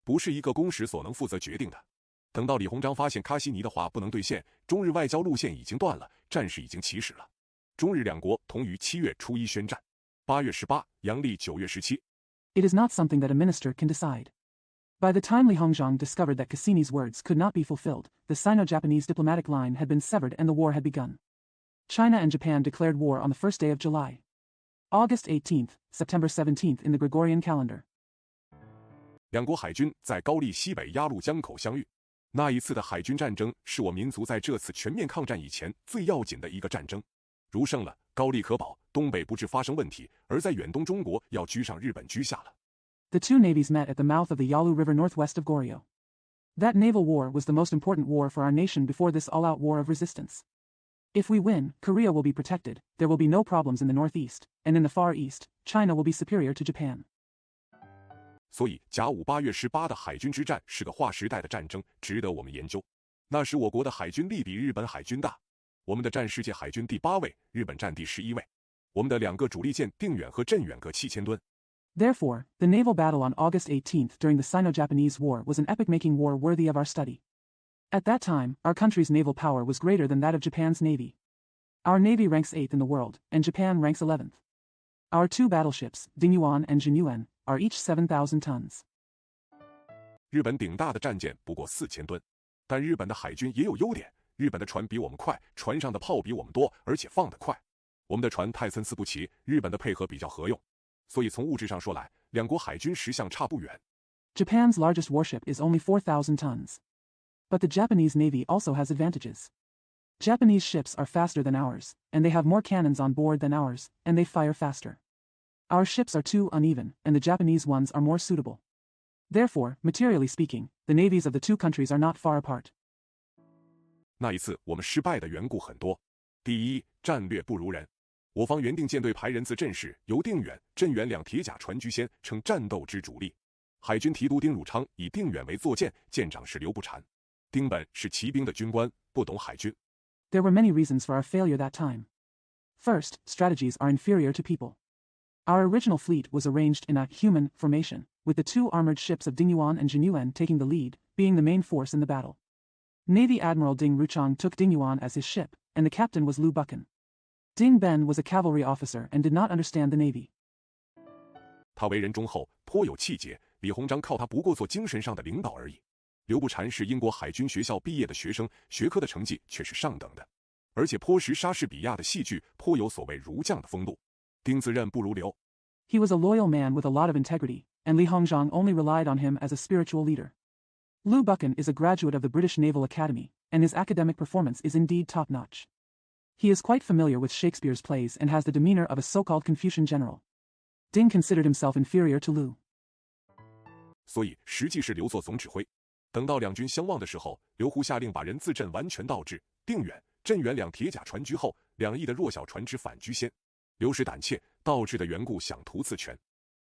不是一个公使所能负责决定的。等到李鸿章发现卡西尼的话不能兑现，中日外交路线已经断了，战事已经起始了。中日两国同于7月初1宣战，8月18，阳历9月17。It is not something that a minister can decide. By the time Li Hongzhang discovered that Cassini's words could not be fulfilled, the Sino-Japanese diplomatic line had been severed and the war had begun. China and Japan declared war on the first day of July. August 18th, September 17th in the Gregorian calendar. 两国海军在高丽西北鸭绿江口相遇。那一次的海军战争是我民族在这次全面抗战以前最要紧的一个战争。如胜了，高丽可保，东北不致发生问题，而在远东中国要居上日本居下了。The two navies met at the mouth of the Yalu River northwest of Goryeo. That naval war was the most important war for our nation before this all-out war of resistance. If we win, Korea will be protected, there will be no problems in the northeast, and in the far east, China will be superior to Japan. 所以甲午8月18的海军之战是个划时代的战争，值得我们研究。那时我国的海军力比日本海军大，我们的占世界海军第8位，日本占第11位。我们的两个主力舰定远和镇远各7000吨。Therefore, the naval battle on August 18th during the Sino-Japanese War was an epic-making war worthy of our study. At that time, our country's naval power was greater than that of Japan's navy. Our navy ranks 8th in the world, and Japan ranks 11th. Our two battleships, Dingyuan and Jinyuan, are each 7,000 tons. 日本顶大的战舰不过4000吨，但日本的海军也有优点，日本的船比我们快，船上的炮比我们多，而且放得快。我们的船太参差不齐，日本的配合比较合用。所以从物质上说来，两国海军实相差不远。Japan's largest warship is only 4,000 tons. But the Japanese navy also has advantages. Japanese ships are faster than ours, and they have more cannons on board than ours, and they fire faster. Our ships are too uneven, and the Japanese ones are more suitable. Therefore, materially speaking, the navies of the two countries are not far apart. 那一次我们失败的缘故很多。第一，战略不如人。我方原定舰队排人自阵势，由定远、镇远两铁甲船居先，称战斗之主力。海军提督丁汝昌以定远为坐舰，舰长是刘步蟾。丁本是骑兵的军官，不懂海军。There were many reasons for our failure that time. First, strategies are inferior to people. Our original fleet was arranged in a human formation, with the two armored ships of Dingyuan and Jinyuan taking the lead, being the main force in the battle. Navy Admiral Ding Ruchang took Dingyuan as his ship, and the captain was Lu Buchan. Ding Ben was a cavalry officer and did not understand the navy. 他为人忠厚，颇有气节，李鸿章靠他不过做精神上的领导而已。刘步蟾是英国海军学校毕业的学生，学科的成绩却是上等的，而且颇识莎士比亚的戏剧，颇有所谓儒将的风度。丁自认不如刘。He was a loyal man with a lot of integrity, and Li Hongzhang only relied on him as a spiritual leader. Lu Buchan is a graduate of the British Naval Academy, and his academic performance is indeed top-notch. He is quite familiar with Shakespeare's plays and has the demeanor of a so-called Confucian general. Ding considered himself inferior to Lu. 所以实际是刘做总指挥。等到两军相望的时候，刘胡下令把人自阵完全倒置，定远、镇远两铁甲船居后，两翼的弱小船只反居先。刘氏胆怯，倒置的缘故想图次权，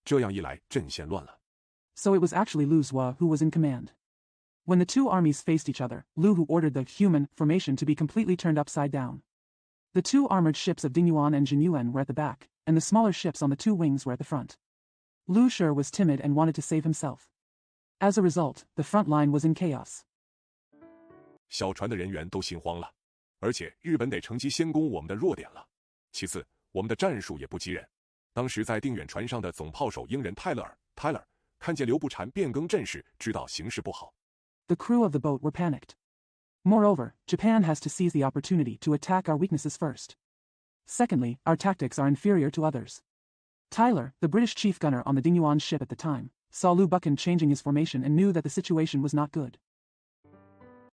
这样一来阵线乱了。So it was actually Lu Zhua who was in command. When the two armies faced each other, Lu who ordered the human formation to be completely turned upside down. The two armored ships of Dingyuan and Jinyuan were at the back, and the smaller ships on the two wings were at the front. Lu Shi was timid and wanted to save himself. As a result, the front line was in chaos. 小船的人员都心慌了，而且日本得乘机先攻我们的弱点了。其次，我们的战术也不及人。当时在定远船上的总炮手英人泰勒尔 （Tyler） 看见刘步蟾变更阵势，知道形势不好。The crew of the boat were panicked. Moreover, Japan has to seize the opportunity to attack our weaknesses first. Secondly, our tactics are inferior to others. Tyler, the British chief gunner on the Dingyuan ship at the time, saw Lu Buchan changing his formation and knew that the situation was not good.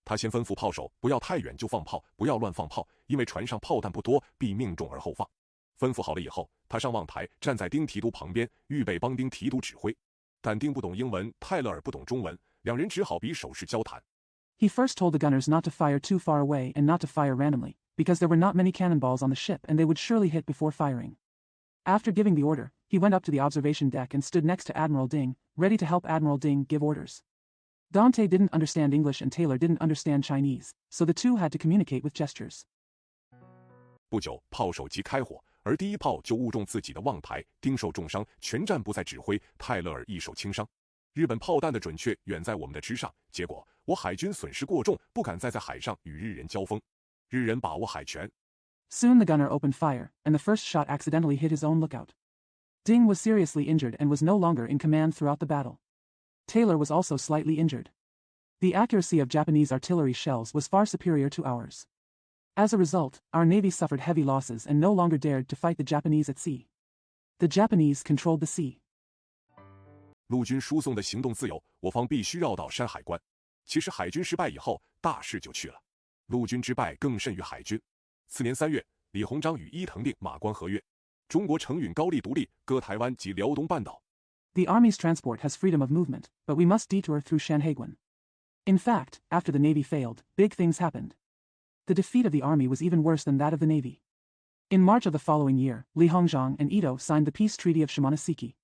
他先吩咐炮手不要太远就放炮，不要乱放炮，因为船上炮弹不多，必命中而后放。吩咐好了以后，他上望台，站在丁提督旁边，预备帮丁提督指挥。但丁不懂英文，泰勒尔不懂中文，两人只好比手势交谈。He first told the gunners not to fire too far away and not to fire randomly, because there were not many cannonballs on the ship and they would surely hit before firing. After giving the order, he went up to the observation deck and stood next to Admiral Ding, ready to help Admiral Ding give orders. Dante didn't understand English and Taylor didn't understand Chinese, so the two had to communicate with gestures. 不久，炮手机开火，而第一炮就误中自己的望台，丁受重伤，全战不再指挥，泰勒尔一手轻伤。日本炮弹的准确远在我们的之上，结果我海军损失过重，不敢再在海上与日人交锋。日人把握海权。Soon the gunner opened fire, and the first shot accidentally hit his own lookout. Ding was seriously injured and was no longer in command throughout the battle. Taylor was also slightly injured. The accuracy of Japanese artillery shells was far superior to ours. As a result, our navy suffered heavy losses and no longer dared to fight the Japanese at sea. The Japanese controlled the sea. 陆军输送的行动自由，我方必须绕道山海关。其实海军失败以后，大势就去了。陆军之败更甚于海军。次年3月，李鸿章与伊藤定马关合约，中国承允高丽独立，割台湾及辽东半岛。The Army's transport has freedom of movement, but we must detour through Shanhaiguan. In fact, after the Navy failed, big things happened. The defeat of the Army was even worse than that of the Navy. In March of the following year, Li Hongzhang and Ito signed the peace treaty of Shimonoseki.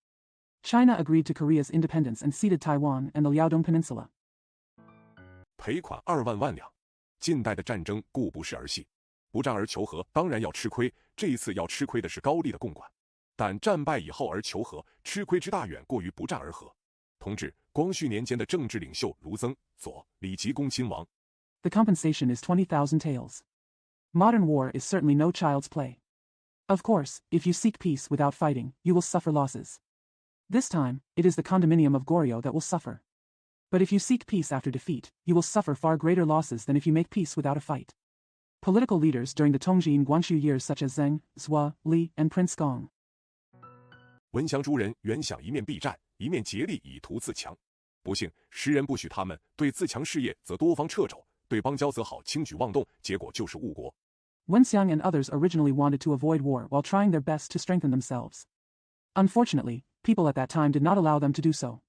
China agreed to Korea's independence and ceded Taiwan and the Liaodong Peninsula. 赔款2万万两。近代的战争固不是儿戏，不战而求和，当然要吃亏。这一次要吃亏的是高丽的共管，但战败以后而求和，吃亏之大远过于不战而和。同治、光绪年间的政治领袖卢曾、左、李吉恭亲王。The compensation is 20,000 taels. Modern war is certainly no child's play. Of course, if you seek peace without fighting, you will suffer losses. This time, it is the condominium of Goryeo that will suffer. But if you seek peace after defeat, you will suffer far greater losses than if you make peace without a fight. Political leaders during the Tongji and Guangxu years such as Zheng, Zhua, Li, and Prince Gong. 文祥诸人原想一面避战，一面竭力以图自强，不幸时人不许他们，对自强事业则多方掣肘，对邦交则好轻举妄动，结果就是误国。Wenxiang and others originally wanted to avoid war while trying their best to strengthen themselves. Unfortunately, people at that time did not allow them to do so.